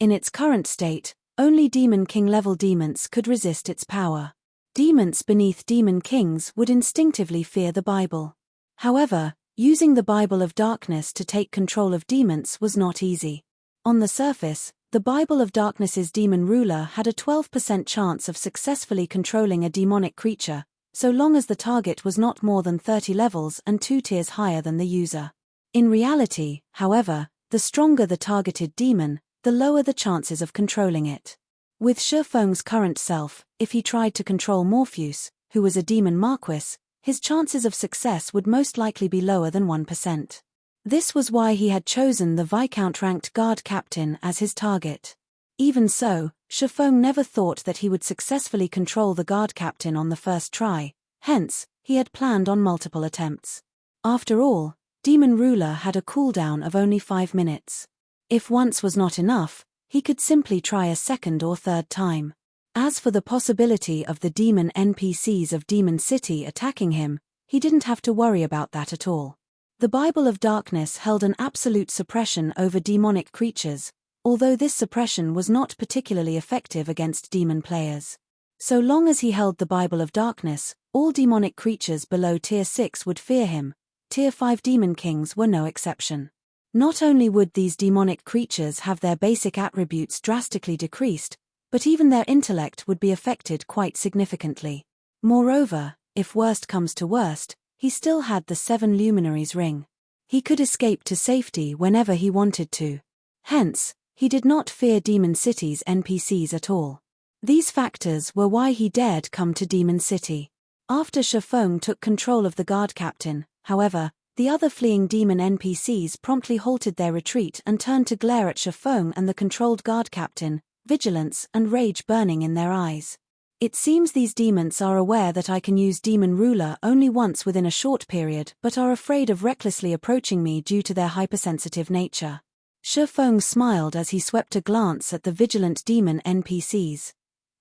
In its current state, only Demon King-level demons could resist its power. Demons beneath Demon Kings would instinctively fear the Bible. However, using the Bible of Darkness to take control of demons was not easy. On the surface, the Bible of Darkness's demon ruler had a 12% chance of successfully controlling a demonic creature, so long as the target was not more than 30 levels and 2 tiers higher than the user. In reality, however, the stronger the targeted demon, the lower the chances of controlling it. With Shifeng's current self, if he tried to control Morpheus, who was a demon Marquis, his chances of success would most likely be lower than 1%. This was why he had chosen the Viscount-ranked guard captain as his target. Even so, Shifeng never thought that he would successfully control the guard captain on the first try, hence, he had planned on multiple attempts. After all, Demon Ruler had a cooldown of only 5 minutes. If once was not enough, he could simply try a second or third time. As for the possibility of the demon NPCs of Demon City attacking him, he didn't have to worry about that at all. The Bible of Darkness held an absolute suppression over demonic creatures, although this suppression was not particularly effective against demon players. So long as he held the Bible of Darkness, all demonic creatures below Tier 6 would fear him. Tier 5 Demon Kings were no exception. Not only would these demonic creatures have their basic attributes drastically decreased, but even their intellect would be affected quite significantly. Moreover, if worst comes to worst, he still had the 7 Luminaries ring. He could escape to safety whenever he wanted to. Hence, he did not fear Demon City's NPCs at all. These factors were why he dared come to Demon City. After Shifeng took control of the guard captain, however, the other fleeing demon NPCs promptly halted their retreat and turned to glare at Shifeng and the controlled guard captain, vigilance and rage burning in their eyes. It seems these demons are aware that I can use Demon Ruler only once within a short period but are afraid of recklessly approaching me due to their hypersensitive nature. Shifeng smiled as he swept a glance at the vigilant demon NPCs.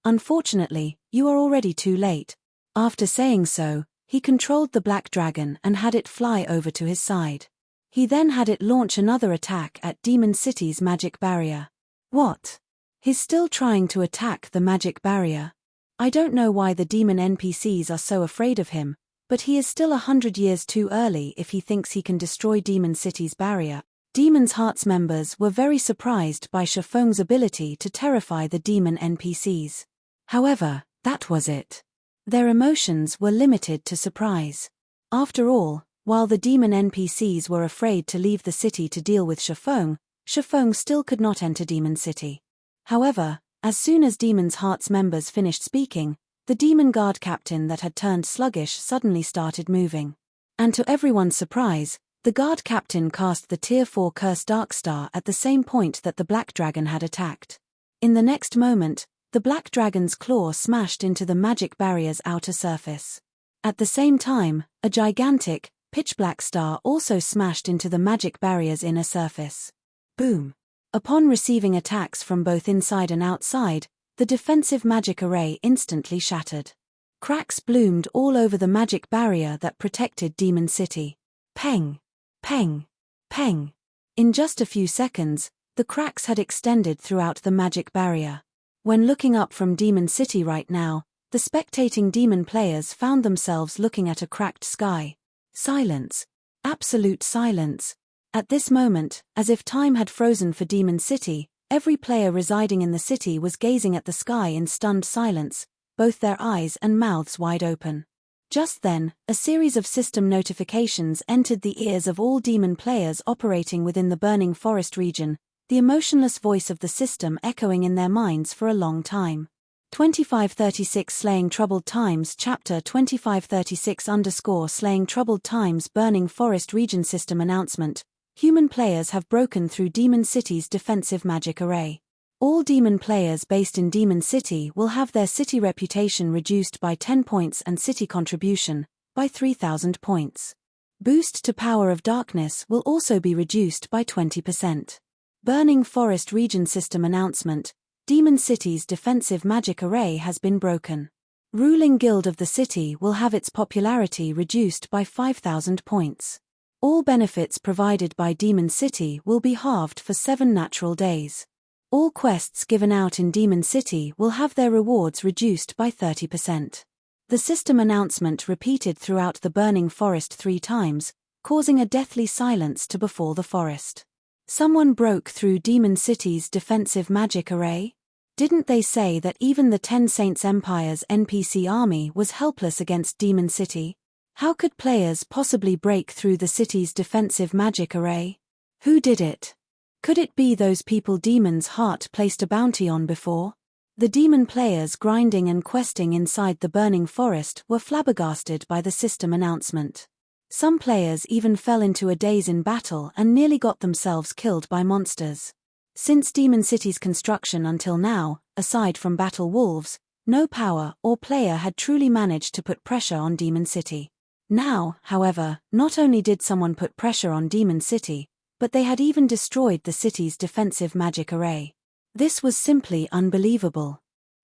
Unfortunately, you are already too late. After saying so, he controlled the black dragon and had it fly over to his side. He then had it launch another attack at Demon City's magic barrier. What? He's still trying to attack the magic barrier? I don't know why the demon NPCs are so afraid of him, but he is still 100 years too early if he thinks he can destroy Demon City's barrier. Demon's Hearts members were very surprised by Shifeng's ability to terrify the demon NPCs. However, that was it. Their emotions were limited to surprise. After all, while the demon NPCs were afraid to leave the city to deal with Shifeng, Shifeng still could not enter Demon City. However, as soon as Demon's Hearts members finished speaking, the demon guard captain that had turned sluggish suddenly started moving. And to everyone's surprise, the guard captain cast the Tier 4 Curse Darkstar at the same point that the black dragon had attacked. In the next moment, the black dragon's claw smashed into the magic barrier's outer surface. At the same time, a gigantic, pitch-black star also smashed into the magic barrier's inner surface. Boom! Upon receiving attacks from both inside and outside, the defensive magic array instantly shattered. Cracks bloomed all over the magic barrier that protected Demon City. Peng! Peng! Peng! In just a few seconds, the cracks had extended throughout the magic barrier. When looking up from Demon City right now, the spectating demon players found themselves looking at a cracked sky. Silence. Absolute silence. At this moment, as if time had frozen for Demon City, every player residing in the city was gazing at the sky in stunned silence, both their eyes and mouths wide open. Just then, a series of system notifications entered the ears of all demon players operating within the Burning Forest region. the emotionless voice of the system echoing in their minds for a long time. 2536 Slaying Troubled Times Chapter 2536 _ Troubled Times Burning Forest Region System Announcement. Human players have broken through Demon City's defensive magic array. All demon players based in Demon City will have their city reputation reduced by 10 points and city contribution by 3,000 points. Boost to Power of Darkness will also be reduced by 20%. Burning Forest Region System Announcement. Demon City's defensive magic array has been broken. Ruling Guild of the city will have its popularity reduced by 5,000 points. All benefits provided by Demon City will be halved for 7 natural days. All quests given out in Demon City will have their rewards reduced by 30%. The system announcement repeated throughout the Burning Forest 3 times, causing a deathly silence to befall the forest. Someone broke through Demon City's defensive magic array? Didn't they say that even the 10 Saints Empire's NPC army was helpless against Demon City? How could players possibly break through the city's defensive magic array? Who did it? Could it be those people Demon's Heart placed a bounty on before? The demon players grinding and questing inside the Burning Forest were flabbergasted by the system announcement. Some players even fell into a daze in battle and nearly got themselves killed by monsters. Since Demon City's construction until now, aside from battle wolves, no power or player had truly managed to put pressure on Demon City. Now, however, not only did someone put pressure on Demon City, but they had even destroyed the city's defensive magic array. This was simply unbelievable.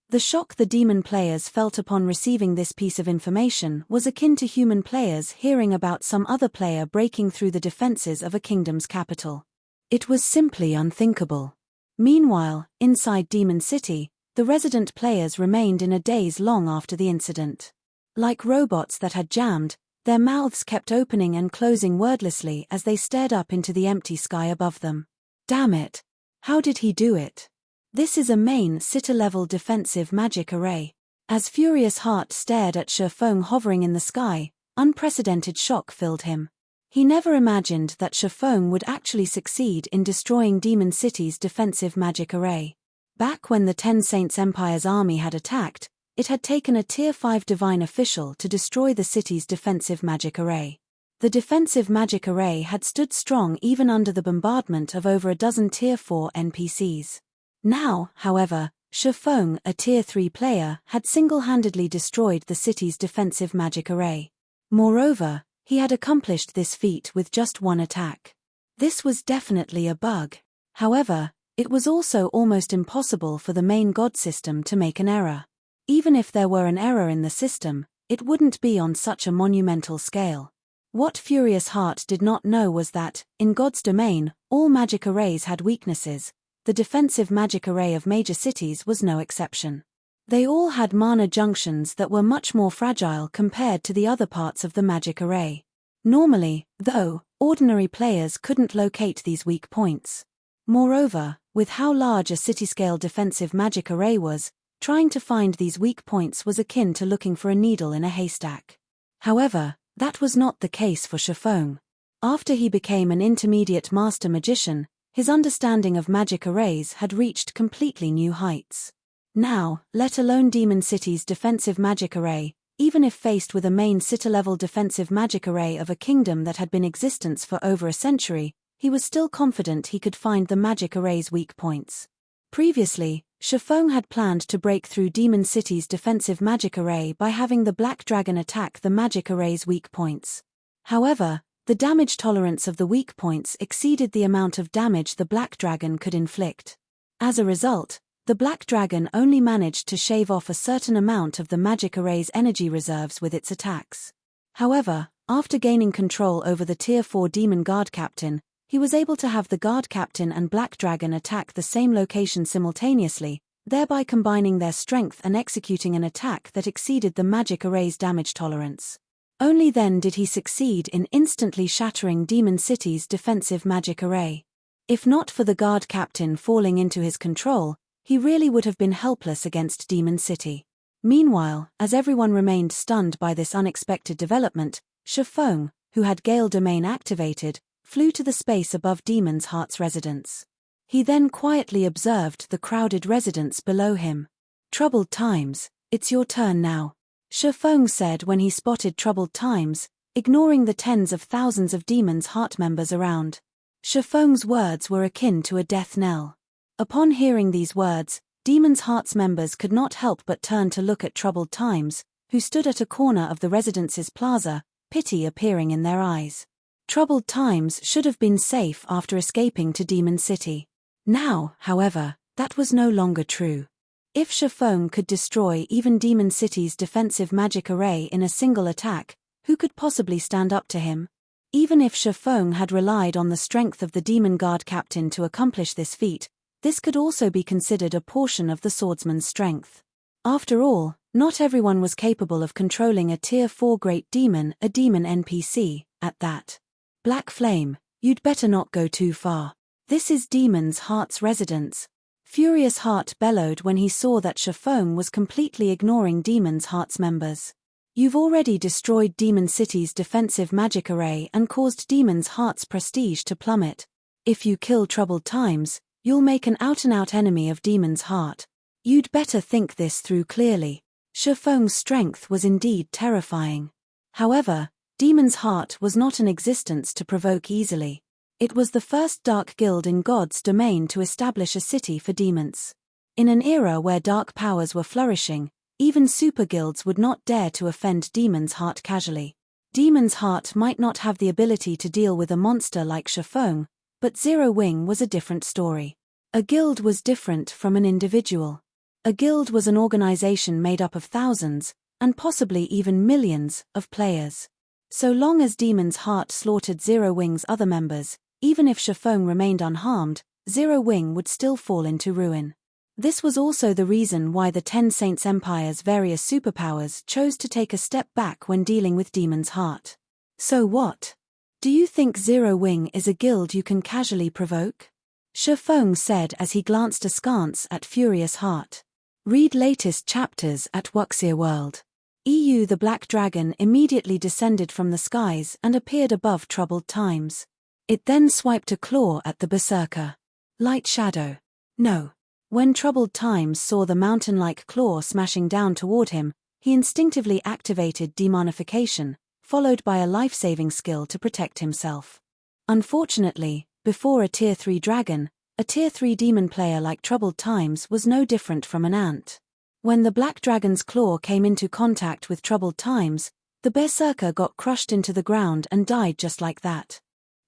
The shock the demon players felt upon receiving this piece of information was akin to human players hearing about some other player breaking through the defenses of a kingdom's capital. It was simply unthinkable. Meanwhile, inside Demon City, the resident players remained in a daze long after the incident. Like robots that had jammed, their mouths kept opening and closing wordlessly as they stared up into the empty sky above them. Damn it! How did he do it? This is a main city-level defensive magic array. As Furious Heart stared at Shifeng hovering in the sky, unprecedented shock filled him. He never imagined that Shifeng would actually succeed in destroying Demon City's defensive magic array. Back when the 10 Saints Empire's army had attacked, it had taken a Tier 5 divine official to destroy the city's defensive magic array. The defensive magic array had stood strong even under the bombardment of over a dozen Tier 4 NPCs. Now, however, Shifeng, a Tier 3 player, had single-handedly destroyed the city's defensive magic array. Moreover, he had accomplished this feat with just one attack. This was definitely a bug. However, it was also almost impossible for the main god system to make an error. Even if there were an error in the system, it wouldn't be on such a monumental scale. What Furious Heart did not know was that, in God's domain, all magic arrays had weaknesses. The defensive magic array of major cities was no exception. They all had mana junctions that were much more fragile compared to the other parts of the magic array. Normally, though, ordinary players couldn't locate these weak points. Moreover, with how large a city-scale defensive magic array was, trying to find these weak points was akin to looking for a needle in a haystack. However, that was not the case for Shifeng. After he became an intermediate master magician, his understanding of magic arrays had reached completely new heights. Now, let alone Demon City's defensive magic array, even if faced with a main city-level defensive magic array of a kingdom that had been in existence for over a century, he was still confident he could find the magic array's weak points. Previously, Shifeng had planned to break through Demon City's defensive magic array by having the Black Dragon attack the magic array's weak points. However, the damage tolerance of the weak points exceeded the amount of damage the Black Dragon could inflict. As a result, the Black Dragon only managed to shave off a certain amount of the magic array's energy reserves with its attacks. However, after gaining control over the Tier 4 Demon Guard Captain, he was able to have the Guard Captain and Black Dragon attack the same location simultaneously, thereby combining their strength and executing an attack that exceeded the magic array's damage tolerance. Only then did he succeed in instantly shattering Demon City's defensive magic array. If not for the Guard Captain falling into his control, he really would have been helpless against Demon City. Meanwhile, as everyone remained stunned by this unexpected development, Shifeng, who had Gale Domain activated, flew to the space above Demon's Heart's residence. He then quietly observed the crowded residents below him. "Troubled times, it's your turn now," Shifeng said when he spotted Troubled Times, ignoring the tens of thousands of Demon's Heart members around. Shifeng's words were akin to a death knell. Upon hearing these words, Demon's Heart's members could not help but turn to look at Troubled Times, who stood at a corner of the residence's plaza, pity appearing in their eyes. Troubled Times should have been safe after escaping to Demon City. Now, however, that was no longer true. If Shifeng could destroy even Demon City's defensive magic array in a single attack, who could possibly stand up to him? Even if Shifeng had relied on the strength of the Demon Guard captain to accomplish this feat, this could also be considered a portion of the swordsman's strength. After all, not everyone was capable of controlling a Tier 4 Great Demon, a demon NPC, at that. Black Flame, you'd better not go too far. This is Demon's Heart's residence. Furious Heart bellowed when he saw that Shifeng was completely ignoring Demon's Heart's members. "You've already destroyed Demon City's defensive magic array and caused Demon's Heart's prestige to plummet. If you kill Troubled Times, you'll make an out-and-out enemy of Demon's Heart. You'd better think this through clearly." Shifeng's strength was indeed terrifying. However, Demon's Heart was not in existence to provoke easily. It was the first dark guild in God's domain to establish a city for demons. In an era where dark powers were flourishing, even super guilds would not dare to offend Demon's Heart casually. Demon's Heart might not have the ability to deal with a monster like Shifeng, but Zero Wing was a different story. A guild was different from an individual. A guild was an organization made up of thousands, and possibly even millions, of players. So long as Demon's Heart slaughtered Zero Wing's other members, even if Shifeng remained unharmed, Zero Wing would still fall into ruin. This was also the reason why the Ten Saints Empire's various superpowers chose to take a step back when dealing with Demon's Heart. So what? Do you think Zero Wing is a guild you can casually provoke? Shifeng said as he glanced askance at Furious Heart. Read latest chapters at Wuxia World. EU. The Black Dragon immediately descended from the skies and appeared above Troubled Times. It then swiped a claw at the Berserker. Light Shadow. No. When Troubled Times saw the mountain-like claw smashing down toward him, he instinctively activated demonification, followed by a life-saving skill to protect himself. Unfortunately, before a Tier 3 dragon, a Tier 3 demon player like Troubled Times was no different from an ant. When the Black Dragon's claw came into contact with Troubled Times, the Berserker got crushed into the ground and died just like that.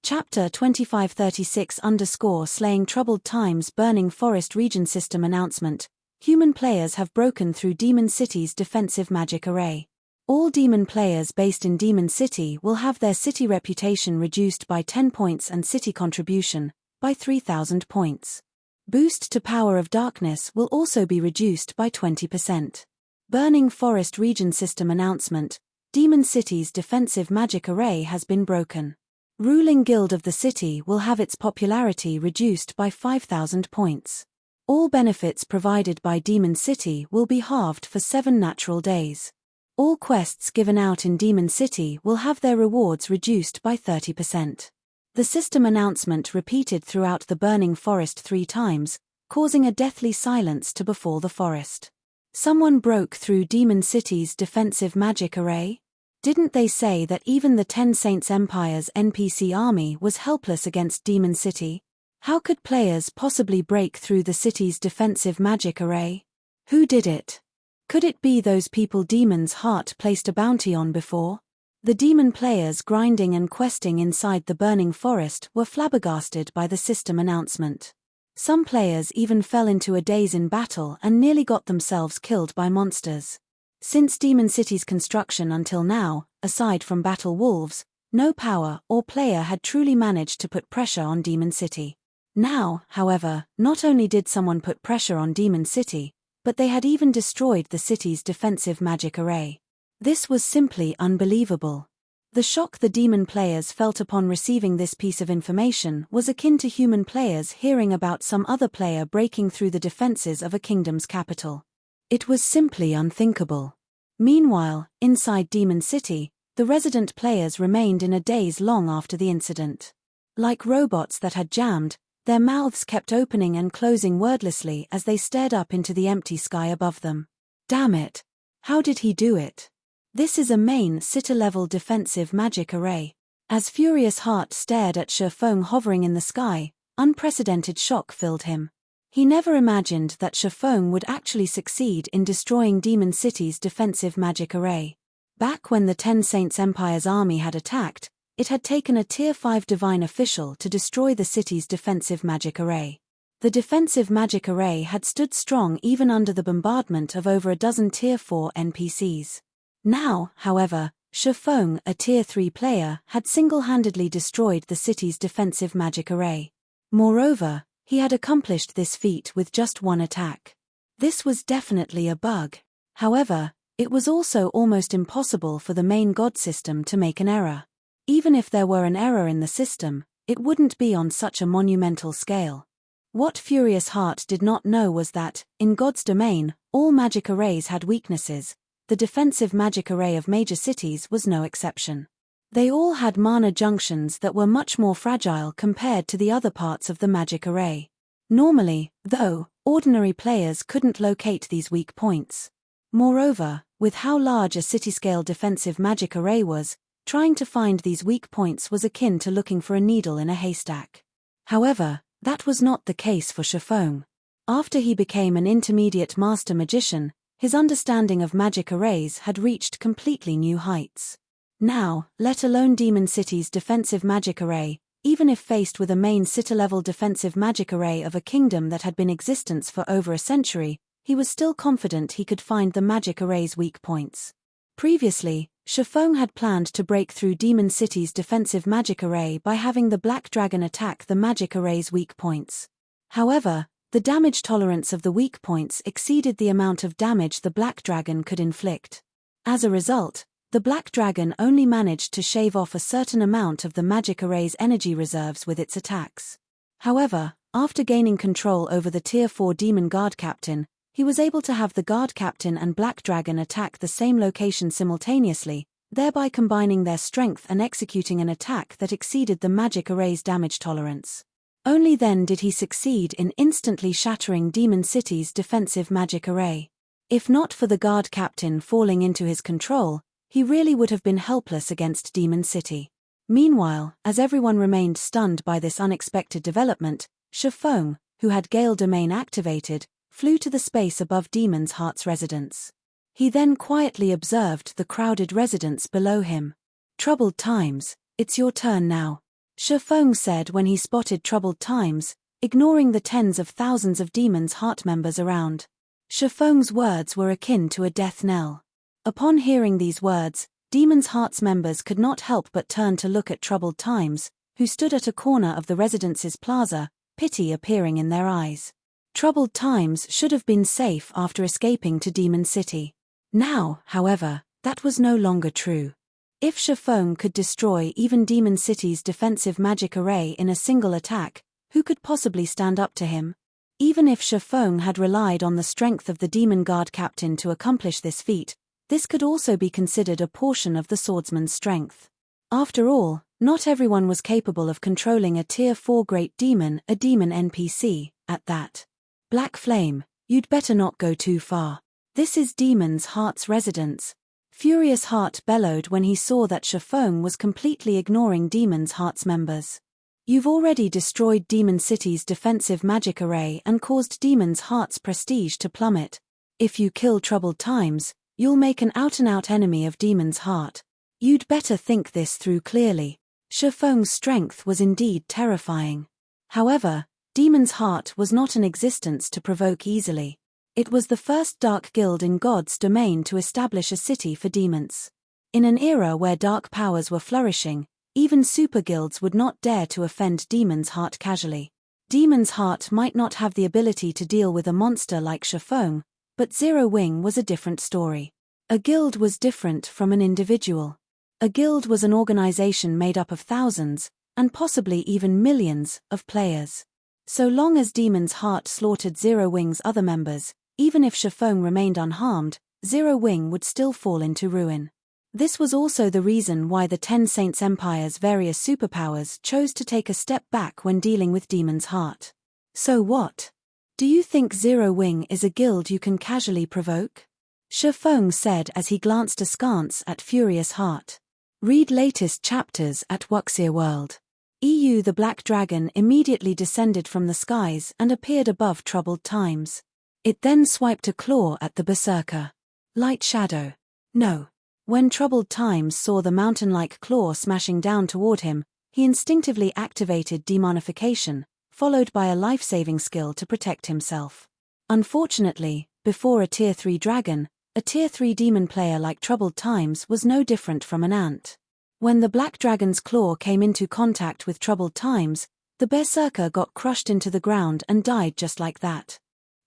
Chapter 2536_Slaying Troubled Times Burning Forest Region System Announcement. Human players have broken through Demon City's defensive magic array. All demon players based in Demon City will have their city reputation reduced by 10 points and city contribution by 3,000 points. Boost to Power of Darkness will also be reduced by 20%. Burning Forest Region System Announcement. Demon City's defensive magic array has been broken. Ruling Guild of the city will have its popularity reduced by 5,000 points. All benefits provided by Demon City will be halved for 7 natural days. All quests given out in Demon City will have their rewards reduced by 30%. The system announcement repeated throughout the Burning Forest 3 times, causing a deathly silence to befall the forest. Someone broke through Demon City's defensive magic array? Didn't they say that even the Ten Saints Empire's NPC army was helpless against Demon City? How could players possibly break through the city's defensive magic array? Who did it? Could it be those people Demon's Heart placed a bounty on before? The demon players grinding and questing inside the Burning Forest were flabbergasted by the system announcement. Some players even fell into a daze in battle and nearly got themselves killed by monsters. Since Demon City's construction until now, aside from Battle Wolves, no power or player had truly managed to put pressure on Demon City. Now, however, not only did someone put pressure on Demon City, but they had even destroyed the city's defensive magic array. This was simply unbelievable. The shock the demon players felt upon receiving this piece of information was akin to human players hearing about some other player breaking through the defenses of a kingdom's capital. It was simply unthinkable. Meanwhile, inside Demon City, the resident players remained in a daze long after the incident. Like robots that had jammed, Their mouths kept opening and closing wordlessly as they stared up into the empty sky above them. Damn it! How did he do it? This is a main sitter-level defensive magic array. As Furious Heart stared at Shifeng hovering in the sky, unprecedented shock filled him. He never imagined that Shifeng would actually succeed in destroying Demon City's defensive magic array. Back when the Ten Saints Empire's army had attacked, it had taken a Tier 5 divine official to destroy the city's defensive magic array. The defensive magic array had stood strong even under the bombardment of over a dozen Tier 4 NPCs. Now, however, Shifeng, a Tier 3 player, had single-handedly destroyed the city's defensive magic array. Moreover, he had accomplished this feat with just one attack. This was definitely a bug. However, it was also almost impossible for the main god system to make an error. Even if there were an error in the system, it wouldn't be on such a monumental scale. What Furious Heart did not know was that, in God's domain, all magic arrays had weaknesses. The defensive magic array of major cities was no exception. They all had mana junctions that were much more fragile compared to the other parts of the magic array. Normally, though, ordinary players couldn't locate these weak points. Moreover, with how large a city-scale defensive magic array was, trying to find these weak points was akin to looking for a needle in a haystack. However, that was not the case for Shifeng. After he became an intermediate master magician, his understanding of magic arrays had reached completely new heights. Now, let alone Demon City's defensive magic array, even if faced with a main sitter-level defensive magic array of a kingdom that had been in existence for over a century, he was still confident he could find the magic array's weak points. Previously, Shifeng had planned to break through Demon City's defensive magic array by having the Black Dragon attack the magic array's weak points. However, the damage tolerance of the weak points exceeded the amount of damage the Black Dragon could inflict. As a result, the Black Dragon only managed to shave off a certain amount of the magic array's energy reserves with its attacks. However, after gaining control over the Tier 4 Demon Guard Captain, he was able to have the Guard Captain and Black Dragon attack the same location simultaneously, thereby combining their strength and executing an attack that exceeded the magic array's damage tolerance. Only then did he succeed in instantly shattering Demon City's defensive magic array. If not for the Guard Captain falling into his control, he really would have been helpless against Demon City. Meanwhile, as everyone remained stunned by this unexpected development, Shifeng, who had Gale Domain activated, flew to the space above Demon's Heart's residence. He then quietly observed the crowded residence below him. "Troubled Times, it's your turn now," Shifeng said when he spotted Troubled Times, ignoring the tens of thousands of Demon's Heart members around. Shifeng's words were akin to a death knell. Upon hearing these words, Demon's Heart's members could not help but turn to look at Troubled Times, who stood at a corner of the residence's plaza, pity appearing in their eyes. Troubled Times should have been safe after escaping to Demon City. Now, however, that was no longer true. If Shifeng could destroy even Demon City's defensive magic array in a single attack, who could possibly stand up to him? Even if Shifeng had relied on the strength of the Demon Guard Captain to accomplish this feat, this could also be considered a portion of the swordsman's strength. After all, not everyone was capable of controlling a Tier 4 Great Demon, a demon NPC, at that. "Black Flame, you'd better not go too far. This is Demon's Heart's residence," Furious Heart bellowed when he saw that Shifeng was completely ignoring Demon's Heart's members. "You've already destroyed Demon City's defensive magic array and caused Demon's Heart's prestige to plummet. If you kill Troubled Times, you'll make an out-and-out enemy of Demon's Heart. You'd better think this through clearly." Shifeng's strength was indeed terrifying. However, Demon's Heart was not in existence to provoke easily. It was the first dark guild in God's domain to establish a city for demons. In an era where dark powers were flourishing, even super guilds would not dare to offend Demon's Heart casually. Demon's Heart might not have the ability to deal with a monster like Shifeng, but Zero Wing was a different story. A guild was different from an individual. A guild was an organization made up of thousands, and possibly even millions, of players. So long as Demon's Heart slaughtered Zero Wing's other members, even if Shifeng remained unharmed, Zero Wing would still fall into ruin. This was also the reason why the Ten Saints Empire's various superpowers chose to take a step back when dealing with Demon's Heart. So what? Do you think Zero Wing is a guild you can casually provoke? Shifeng said as he glanced askance at Furious Heart. Read latest chapters at Wuxia World. EU. The Black Dragon immediately descended from the skies and appeared above Troubled Times. It then swiped a claw at the Berserker. Light Shadow. No. When Troubled Times saw the mountain-like claw smashing down toward him, he instinctively activated demonification, followed by a life-saving skill to protect himself. Unfortunately, before a Tier 3 dragon, a Tier 3 demon player like Troubled Times was no different from an ant. When the Black Dragon's claw came into contact with Troubled Times, the Berserker got crushed into the ground and died just like that.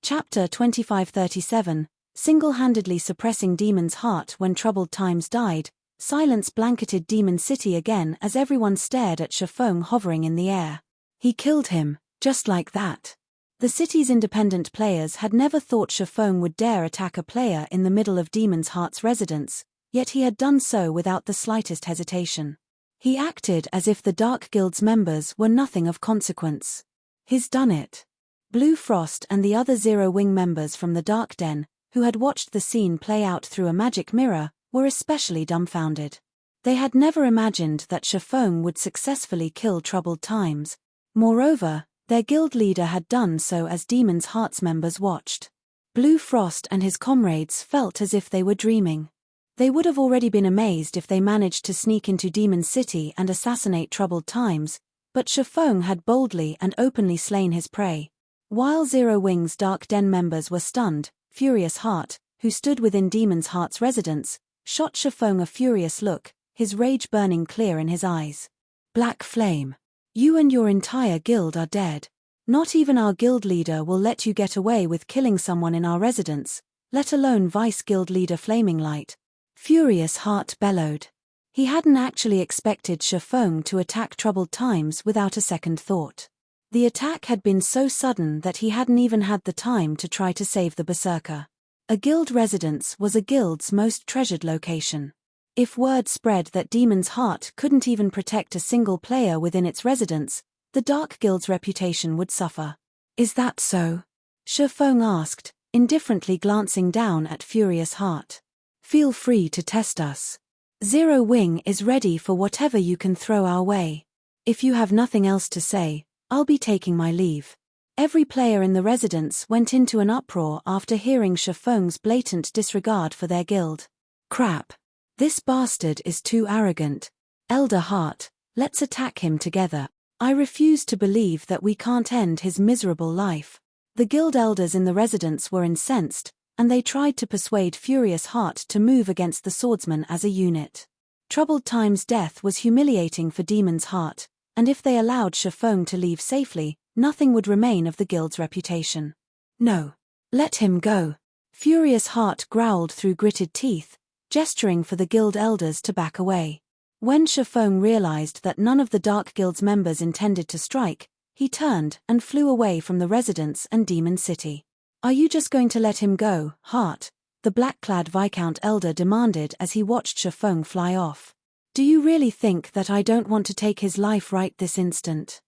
Chapter 2537, single-handedly suppressing Demon's Heart. When Troubled Times died, silence blanketed Demon City again as everyone stared at Shifeng hovering in the air. He killed him, just like that. The city's independent players had never thought Shifeng would dare attack a player in the middle of Demon's Heart's residence, yet he had done so without the slightest hesitation. He acted as if the Dark Guild's members were nothing of consequence. He's done it. Blue Frost and the other Zero Wing members from the Dark Den, who had watched the scene play out through a magic mirror, were especially dumbfounded. They had never imagined that Shifeng would successfully kill Troubled Times. Moreover, their guild leader had done so as Demon's Heart's members watched. Blue Frost and his comrades felt as if they were dreaming. They would have already been amazed if they managed to sneak into Demon City and assassinate Troubled Times, but Shifeng had boldly and openly slain his prey. While Zero Wing's Dark Den members were stunned, Furious Heart, who stood within Demon's Heart's residence, shot Shifeng a furious look, his rage burning clear in his eyes. Black Flame. You and your entire guild are dead. Not even our guild leader will let you get away with killing someone in our residence, let alone Vice Guild Leader Flaming Light. Furious Heart bellowed. He hadn't actually expected Shifeng to attack Troubled Times without a second thought. The attack had been so sudden that he hadn't even had the time to try to save the Berserker. A guild residence was a guild's most treasured location. If word spread that Demon's Heart couldn't even protect a single player within its residence, the Dark Guild's reputation would suffer. Is that so? Shifeng asked, indifferently glancing down at Furious Heart. Feel free to test us. Zero Wing is ready for whatever you can throw our way. If you have nothing else to say, I'll be taking my leave. Every player in the residence went into an uproar after hearing Shifeng's blatant disregard for their guild. Crap. This bastard is too arrogant. Elder Heart, let's attack him together. I refuse to believe that we can't end his miserable life. The guild elders in the residence were incensed, and they tried to persuade Furious Heart to move against the swordsman as a unit. Troubled Times' death was humiliating for Demon's Heart, and if they allowed Shifeng to leave safely, nothing would remain of the guild's reputation. No. Let him go. Furious Heart growled through gritted teeth, gesturing for the guild elders to back away. When Shifeng realized that none of the Dark Guild's members intended to strike, he turned and flew away from the residence and Demon City. Are you just going to let him go, Heart? The black-clad Viscount Elder demanded as he watched Shifeng fly off. Do you really think that I don't want to take his life right this instant?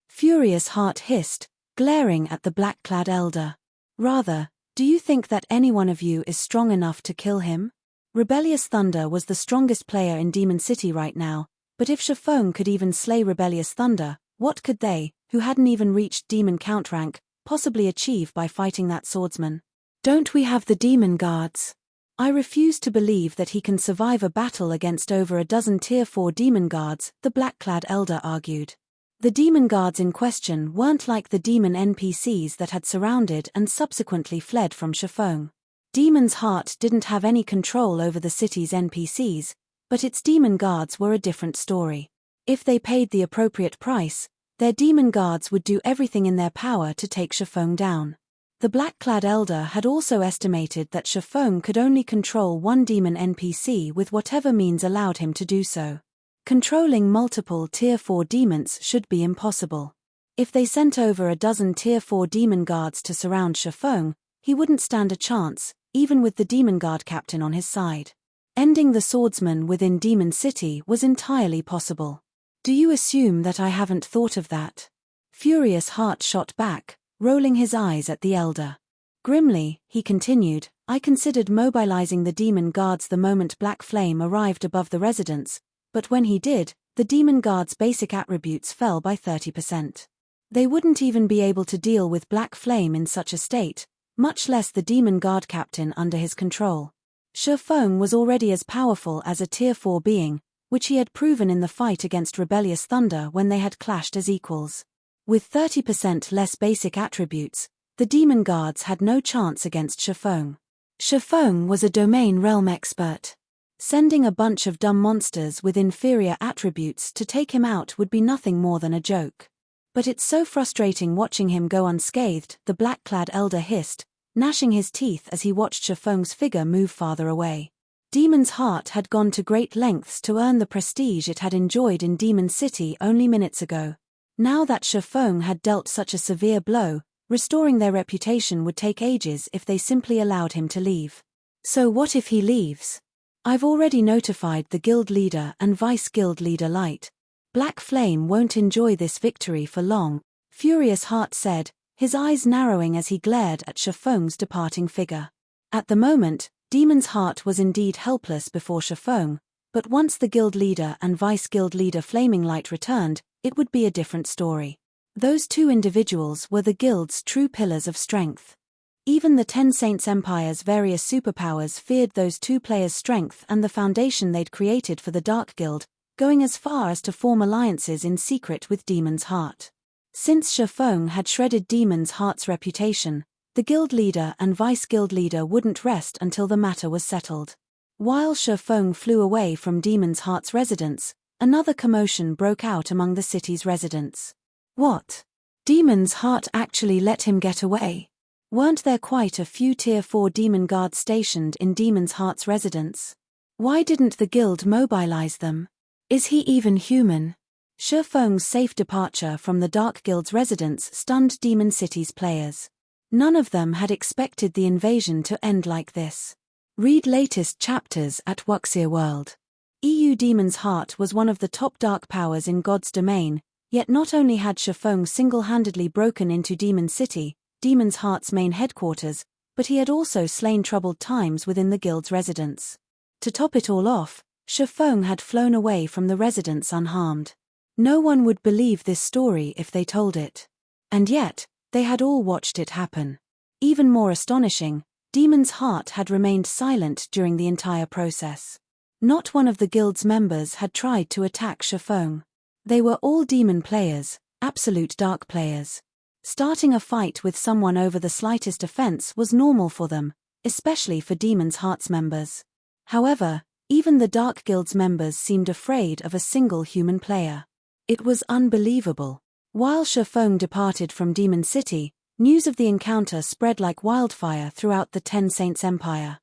Furious Heart hissed, glaring at the black-clad Elder. Rather, do you think that any one of you is strong enough to kill him? Rebellious Thunder was the strongest player in Demon City right now, but if Shifeng could even slay Rebellious Thunder, what could they, who hadn't even reached Demon Count rank, possibly achieve by fighting that swordsman? Don't we have the Demon Guards? I refuse to believe that he can survive a battle against over a dozen Tier 4 Demon Guards, the black-clad Elder argued. The Demon Guards in question weren't like the demon NPCs that had surrounded and subsequently fled from Shifeng. Demon's Heart didn't have any control over the city's NPCs, but its Demon Guards were a different story. If they paid the appropriate price, their Demon Guards would do everything in their power to take Shifeng down. The black-clad Elder had also estimated that Shifeng could only control one demon NPC with whatever means allowed him to do so. Controlling multiple Tier 4 demons should be impossible. If they sent over a dozen Tier 4 Demon Guards to surround Shifeng, he wouldn't stand a chance, even with the Demon Guard captain on his side. Ending the swordsman within Demon City was entirely possible. Do you assume that I haven't thought of that? Furious Heart shot back, rolling his eyes at the elder. Grimly, he continued, I considered mobilizing the demon guards the moment Black Flame arrived above the residence, but when he did, the demon guards' basic attributes fell by 30%. They wouldn't even be able to deal with Black Flame in such a state, much less the demon guard captain under his control. Shifeng was already as powerful as a Tier 4 being, which he had proven in the fight against Rebellious Thunder when they had clashed as equals. With 30% less basic attributes, the demon guards had no chance against Shifeng. Shifeng was a domain realm expert. Sending a bunch of dumb monsters with inferior attributes to take him out would be nothing more than a joke. But it's so frustrating watching him go unscathed, the black-clad elder hissed, gnashing his teeth as he watched Shifeng's figure move farther away. Demon's Heart had gone to great lengths to earn the prestige it had enjoyed in Demon City only minutes ago. Now that Shifeng had dealt such a severe blow, restoring their reputation would take ages if they simply allowed him to leave. So what if he leaves? I've already notified the guild leader and vice-guild leader Light. Black Flame won't enjoy this victory for long, Furious Heart said, his eyes narrowing as he glared at Shifeng's departing figure. At the moment, Demon's Heart was indeed helpless before Shifeng, but once the guild leader and vice-guild leader Flaming Light returned, it would be a different story. Those two individuals were the guild's true pillars of strength. Even the Ten Saints Empire's various superpowers feared those two players' strength and the foundation they'd created for the Dark Guild, going as far as to form alliances in secret with Demon's Heart. Since Shifeng had shredded Demon's Heart's reputation, the guild leader and vice-guild leader wouldn't rest until the matter was settled. While Shifeng flew away from Demon's Heart's residence, another commotion broke out among the city's residents. What? Demon's Heart actually let him get away? Weren't there quite a few Tier 4 demon guards stationed in Demon's Heart's residence? Why didn't the guild mobilize them? Is he even human? Shifeng's safe departure from the Dark Guild's residence stunned Demon City's players. None of them had expected the invasion to end like this. Read latest chapters at Wuxia World. EU Demon's Heart was one of the top dark powers in God's domain, yet not only had Shifeng single-handedly broken into Demon City, Demon's Heart's main headquarters, but he had also slain troubled times within the guild's residence. To top it all off, Shifeng had flown away from the residence unharmed. No one would believe this story if they told it. And yet, they had all watched it happen. Even more astonishing, Demon's Heart had remained silent during the entire process. Not one of the guild's members had tried to attack Shifeng. They were all demon players, absolute dark players. Starting a fight with someone over the slightest offense was normal for them, especially for Demon's Heart's members. However, even the Dark Guild's members seemed afraid of a single human player. It was unbelievable. While Shifeng departed from Demon City, news of the encounter spread like wildfire throughout the Ten Saints Empire.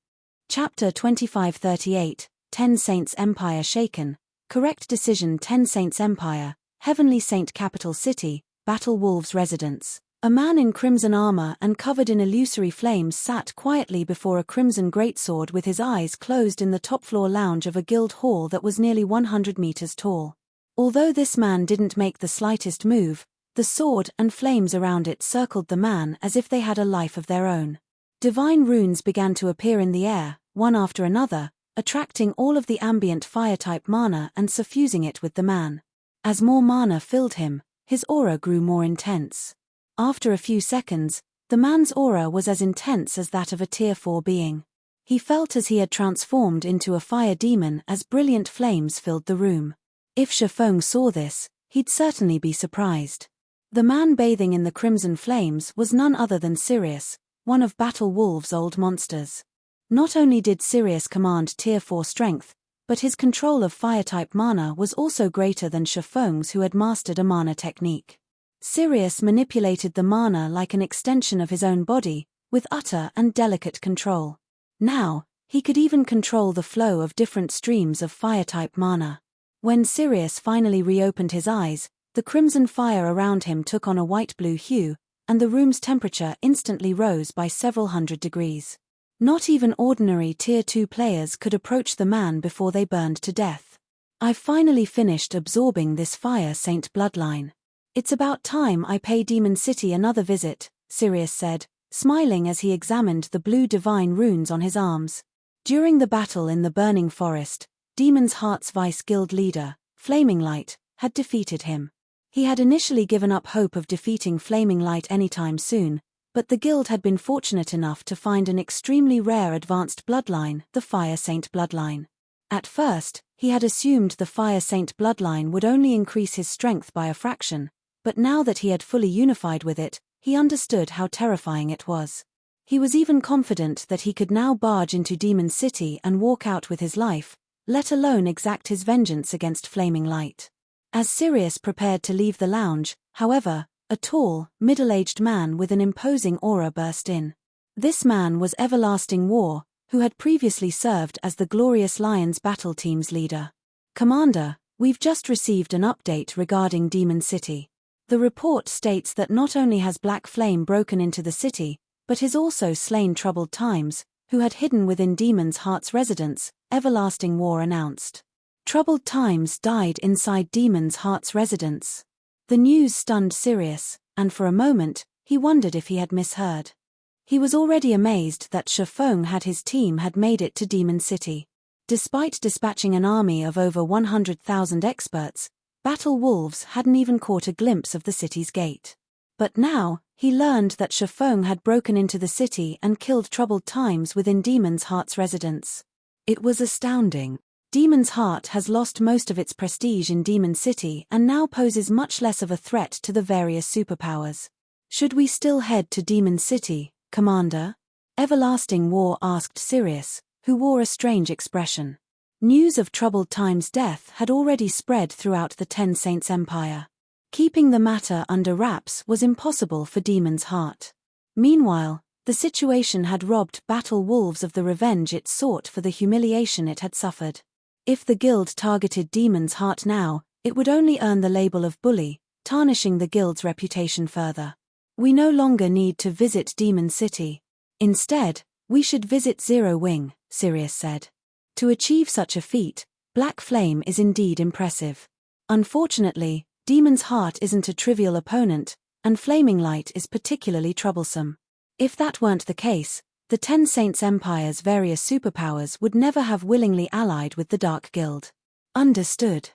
Chapter 2538, Ten Saints Empire Shaken. Correct decision. Ten Saints Empire, Heavenly Saint Capital City, Battle Wolves Residence. A man in crimson armor and covered in illusory flames sat quietly before a crimson greatsword with his eyes closed in the top-floor lounge of a guild hall that was nearly 100 meters tall. Although this man didn't make the slightest move, the sword and flames around it circled the man as if they had a life of their own. Divine runes began to appear in the air, one after another, attracting all of the ambient fire-type mana and suffusing it with the man. As more mana filled him, his aura grew more intense. After a few seconds, the man's aura was as intense as that of a Tier 4 being. He felt as he had transformed into a fire demon as brilliant flames filled the room. If Shifeng saw this, he'd certainly be surprised. The man bathing in the crimson flames was none other than Sirius, one of Battle Wolves' old monsters. Not only did Sirius command Tier 4 strength, but his control of fire-type mana was also greater than Shifeng's, who had mastered a mana technique. Sirius manipulated the mana like an extension of his own body, with utter and delicate control. Now, he could even control the flow of different streams of fire-type mana. When Sirius finally reopened his eyes, the crimson fire around him took on a white-blue hue, and the room's temperature instantly rose by several hundred degrees. Not even ordinary Tier 2 players could approach the man before they burned to death. I've finally finished absorbing this Fire Saint bloodline. It's about time I pay Demon City another visit, Sirius said, smiling as he examined the blue divine runes on his arms. During the battle in the Burning Forest, Demon's Heart's vice guild leader, Flaming Light, had defeated him. He had initially given up hope of defeating Flaming Light anytime soon, but the guild had been fortunate enough to find an extremely rare advanced bloodline, the Fire Saint bloodline. At first, he had assumed the Fire Saint bloodline would only increase his strength by a fraction, but now that he had fully unified with it, he understood how terrifying it was. He was even confident that he could now barge into Demon City and walk out with his life, let alone exact his vengeance against Flaming Light. As Sirius prepared to leave the lounge, however, a tall, middle-aged man with an imposing aura burst in. This man was Everlasting War, who had previously served as the Glorious Lions battle team's leader. "Commander, we've just received an update regarding Demon City. The report states that not only has Black Flame broken into the city, but has also slain Troubled Times, who had hidden within Demon's Heart's residence," Everlasting War announced. Troubled Times died inside Demon's Heart's residence. The news stunned Sirius, and for a moment, he wondered if he had misheard. He was already amazed that Shafong had his team had made it to Demon City. Despite dispatching an army of over 100,000 experts, Battle Wolves hadn't even caught a glimpse of the city's gate. But now, he learned that Shafong had broken into the city and killed Troubled Times within Demon's Heart's residence. It was astounding. Demon's Heart has lost most of its prestige in Demon City and now poses much less of a threat to the various superpowers. "Should we still head to Demon City, Commander?" Everlasting War asked Sirius, who wore a strange expression. News of Troubled Times' death had already spread throughout the Ten Saints Empire. Keeping the matter under wraps was impossible for Demon's Heart. Meanwhile, the situation had robbed Battle Wolves of the revenge it sought for the humiliation it had suffered. If the guild targeted Demon's Heart now, it would only earn the label of bully, tarnishing the guild's reputation further. "We no longer need to visit Demon City. Instead, we should visit Zero Wing," Sirius said. To achieve such a feat, Black Flame is indeed impressive. Unfortunately, Demon's Heart isn't a trivial opponent, and Flaming Light is particularly troublesome. If that weren't the case, the Ten Saints Empire's various superpowers would never have willingly allied with the Dark Guild. "Understood.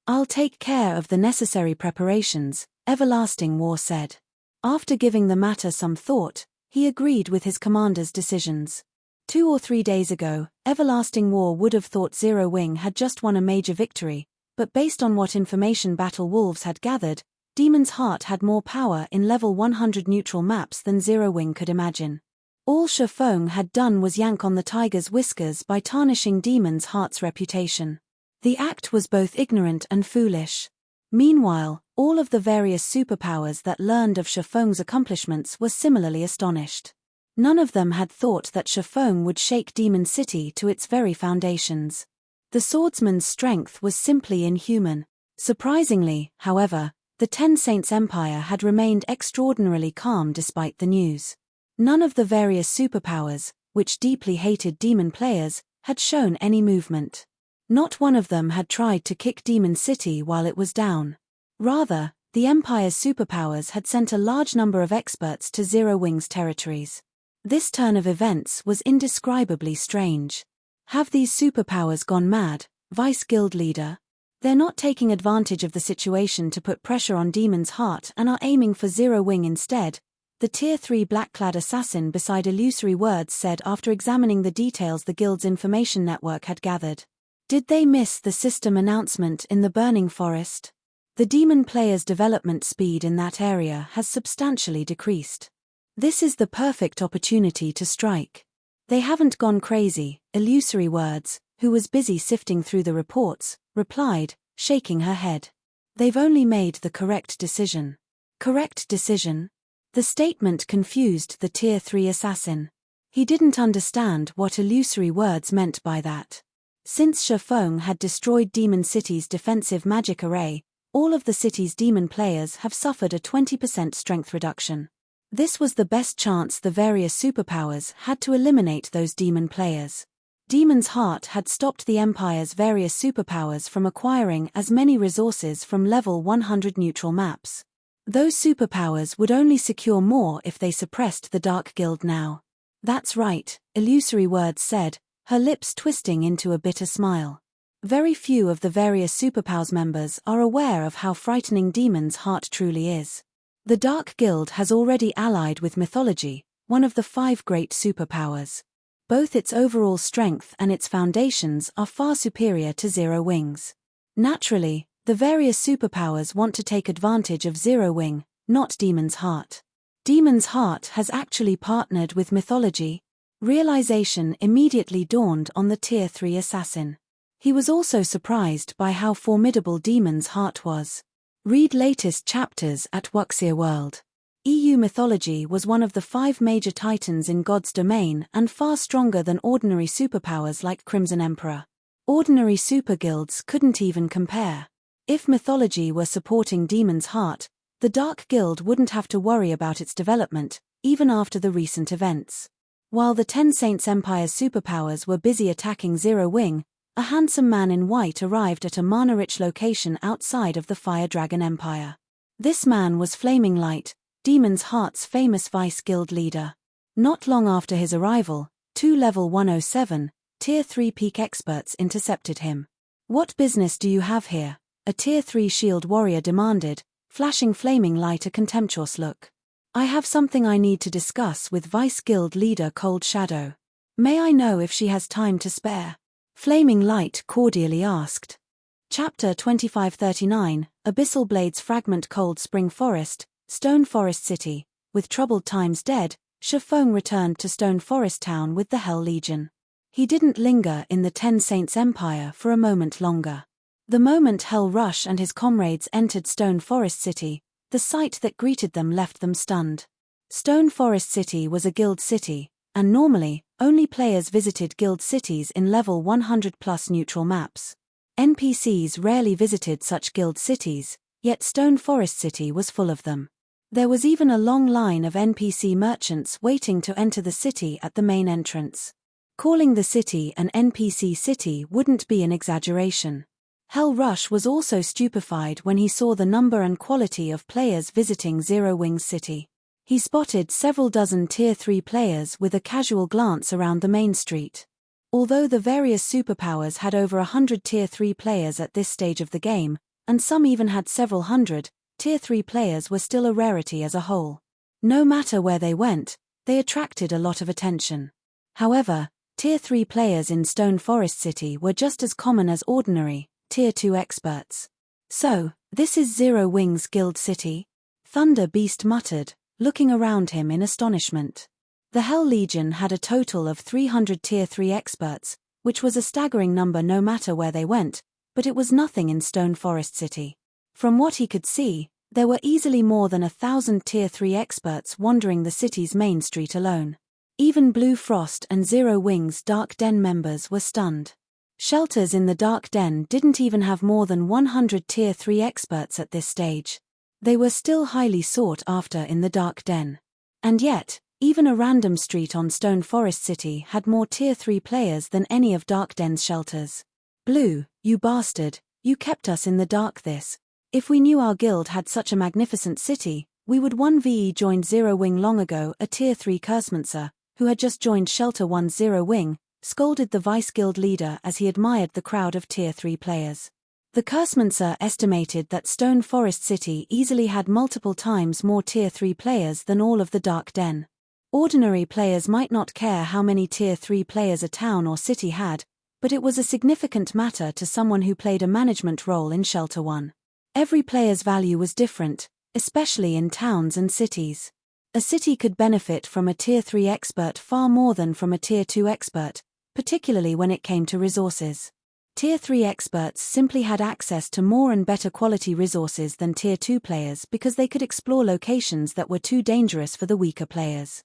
I'll take care of the necessary preparations," Everlasting War said. After giving the matter some thought, he agreed with his commander's decisions. 2 or 3 days ago, Everlasting War would have thought Zero Wing had just won a major victory, but based on what information Battle Wolves had gathered, Demon's Heart had more power in level 100 neutral maps than Zero Wing could imagine. All Shafong had done was yank on the tiger's whiskers by tarnishing Demon's Heart's reputation. The act was both ignorant and foolish. Meanwhile, all of the various superpowers that learned of Shafong's accomplishments were similarly astonished. None of them had thought that Shafong would shake Demon City to its very foundations. The swordsman's strength was simply inhuman. Surprisingly, however, the Ten Saints Empire had remained extraordinarily calm despite the news. None of the various superpowers, which deeply hated demon players, had shown any movement. Not one of them had tried to kick Demon City while it was down. Rather, the Empire's superpowers had sent a large number of experts to Zero Wing's territories. This turn of events was indescribably strange. Have these superpowers gone mad, Vice Guild Leader? They're not taking advantage of the situation to put pressure on Demon's Heart and are aiming for Zero Wing instead, the Tier 3 black-clad assassin beside Illusory Words said after examining the details the guild's information network had gathered. Did they miss the system announcement in the Burning Forest? The demon player's development speed in that area has substantially decreased. This is the perfect opportunity to strike. They haven't gone crazy, Illusory Words, who was busy sifting through the reports, replied, shaking her head. They've only made the correct decision. Correct decision? The statement confused the Tier 3 assassin. He didn't understand what Illusory Words meant by that. Since Shafong had destroyed Demon City's defensive magic array, all of the city's demon players have suffered a 20% strength reduction. This was the best chance the various superpowers had to eliminate those demon players. Demon's Heart had stopped the Empire's various superpowers from acquiring as many resources from level 100 neutral maps. Those superpowers would only secure more if they suppressed the Dark Guild now. That's right, Illusory Words said, her lips twisting into a bitter smile. Very few of the various superpowers members are aware of how frightening Demon's Heart truly is. The Dark Guild has already allied with mythology, one of the 5 great superpowers. Both its overall strength and its foundations are far superior to Zero Wing's. Naturally, the various superpowers want to take advantage of Zero Wing, not Demon's Heart. Demon's Heart has actually partnered with mythology. Realization immediately dawned on the Tier 3 assassin. He was also surprised by how formidable Demon's Heart was. Read latest chapters at Wuxia World. EU mythology was one of the 5 major titans in God's domain and far stronger than ordinary superpowers like Crimson Emperor. Ordinary superguilds couldn't even compare. If mythology were supporting Demon's Heart, the Dark Guild wouldn't have to worry about its development, even after the recent events. While the Ten Saints Empire's superpowers were busy attacking Zero Wing, a handsome man in white arrived at a mana-rich location outside of the Fire Dragon Empire. This man was Flaming Light, Demon's Heart's famous Vice Guild leader. Not long after his arrival, 2 level 107, Tier 3 peak experts intercepted him. "What business do you have here?" a Tier 3 shield warrior demanded, flashing Flaming Light a contemptuous look. "I have something I need to discuss with Vice Guild leader Cold Shadow. May I know if she has time to spare?" Flaming Light cordially asked. Chapter 2539, Abyssal Blades Fragment. Cold Spring Forest, Stone Forest City. With troubled times dead, Shifeng returned to Stone Forest Town with the Hell Legion. He didn't linger in the Ten Saints Empire for a moment longer. The moment Hell Rush and his comrades entered Stone Forest City, the sight that greeted them left them stunned. Stone Forest City was a guild city, and normally, only players visited guild cities in level 100+ neutral maps. NPCs rarely visited such guild cities, yet Stone Forest City was full of them. There was even a long line of NPC merchants waiting to enter the city at the main entrance. Calling the city an NPC city wouldn't be an exaggeration. Hell Rush was also stupefied when he saw the number and quality of players visiting Zero Wing's city. He spotted several dozen Tier 3 players with a casual glance around the main street. Although the various superpowers had over 100 Tier 3 players at this stage of the game, and some even had several hundred, Tier 3 players were still a rarity as a whole. No matter where they went, they attracted a lot of attention. However, Tier 3 players in Stone Forest City were just as common as ordinary, Tier 2 experts. "So, this is Zero Wing's guild city?" Thunder Beast muttered, looking around him in astonishment. The Hell Legion had a total of 300 Tier 3 experts, which was a staggering number no matter where they went, but it was nothing in Stone Forest City. From what he could see, there were easily more than 1,000 Tier 3 experts wandering the city's main street alone. Even Blue Frost and Zero Wing's Dark Den members were stunned. Shelters in the Dark Den didn't even have more than 100 Tier 3 experts at this stage. They were still highly sought after in the Dark Den. And yet, even a random street on Stone Forest City had more Tier 3 players than any of Dark Den's shelters. "Blue, you bastard, you kept us in the dark this. If we knew our guild had such a magnificent city, we would 1v joined Zero Wing long ago." A Tier 3 Cursemancer, who had just joined Shelter 1's Zero Wing, scolded the Vice Guild leader as he admired the crowd of Tier 3 players. The Cursemancer estimated that Stone Forest City easily had multiple times more Tier 3 players than all of the Dark Den. Ordinary players might not care how many Tier 3 players a town or city had, but it was a significant matter to someone who played a management role in Shelter 1. Every player's value was different, especially in towns and cities. A city could benefit from a Tier 3 expert far more than from a Tier 2 expert, particularly when it came to resources. Tier 3 experts simply had access to more and better quality resources than Tier 2 players because they could explore locations that were too dangerous for the weaker players.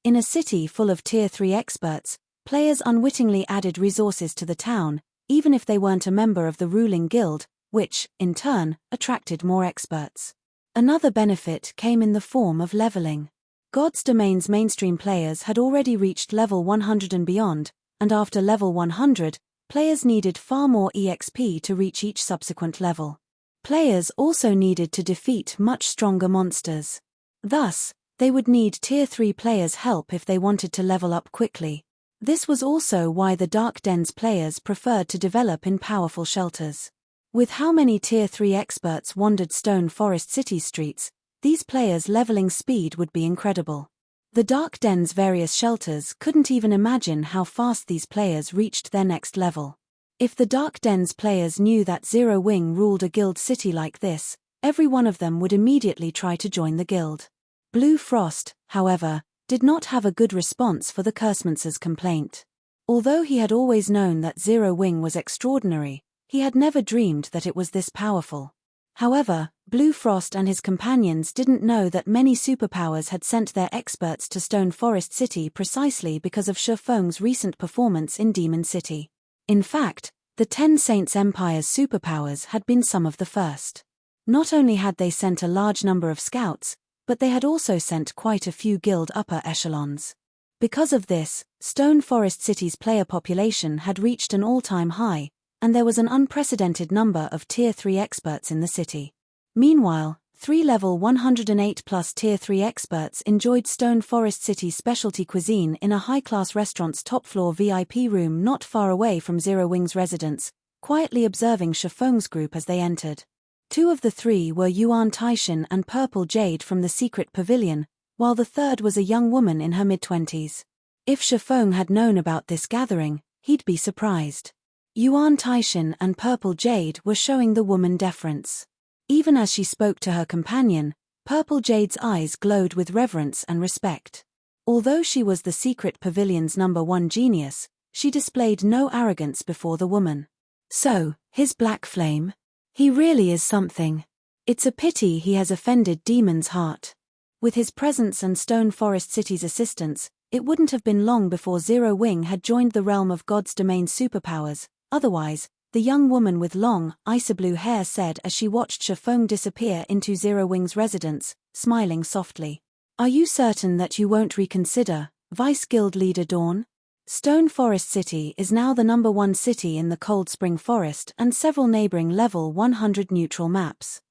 In a city full of Tier 3 experts, players unwittingly added resources to the town, even if they weren't a member of the ruling guild, which, in turn, attracted more experts. Another benefit came in the form of leveling. God's Domain's mainstream players had already reached level 100 and beyond, and after level 100, players needed far more EXP to reach each subsequent level. Players also needed to defeat much stronger monsters. Thus, they would need Tier 3 players' help if they wanted to level up quickly. This was also why the Dark Dens players preferred to develop in powerful shelters. With how many Tier 3 experts wandered Stone Forest City's streets, these players' leveling speed would be incredible. The Dark Den's various shelters couldn't even imagine how fast these players reached their next level. If the Dark Den's players knew that Zero Wing ruled a guild city like this, every one of them would immediately try to join the guild. Blue Frost, however, did not have a good response for the Cursemancer's complaint. Although he had always known that Zero Wing was extraordinary, he had never dreamed that it was this powerful. However, Blue Frost and his companions didn't know that many superpowers had sent their experts to Stone Forest City precisely because of Shifeng's recent performance in Demon City. In fact, the Ten Saints Empire's superpowers had been some of the first. Not only had they sent a large number of scouts, but they had also sent quite a few guild upper echelons. Because of this, Stone Forest City's player population had reached an all-time high, and there was an unprecedented number of Tier 3 experts in the city. Meanwhile, 3 level 108 plus Tier 3 experts enjoyed Stone Forest City's specialty cuisine in a high-class restaurant's top-floor VIP room not far away from Zero Wing's residence, quietly observing Shifeng's group as they entered. 2 of the 3 were Yuan Taishan and Purple Jade from the secret pavilion, while the third was a young woman in her mid-20s. If Shifeng had known about this gathering, he'd be surprised. Yuan Taishan and Purple Jade were showing the woman deference. Even as she spoke to her companion, Purple Jade's eyes glowed with reverence and respect. Although she was the secret pavilion's #1 genius, she displayed no arrogance before the woman. So, his Black Flame? He really is something. It's a pity he has offended Demon's Heart. With his presence and Stone Forest City's assistance, it wouldn't have been long before Zero Wing had joined the realm of God's Domain superpowers. Otherwise, the young woman with long, icy-blue hair said as she watched Shifeng disappear into Zero Wing's residence, smiling softly. Are you certain that you won't reconsider, Vice Guild Leader Dawn? Stone Forest City is now the #1 city in the Cold Spring Forest and several neighboring level 100 neutral maps.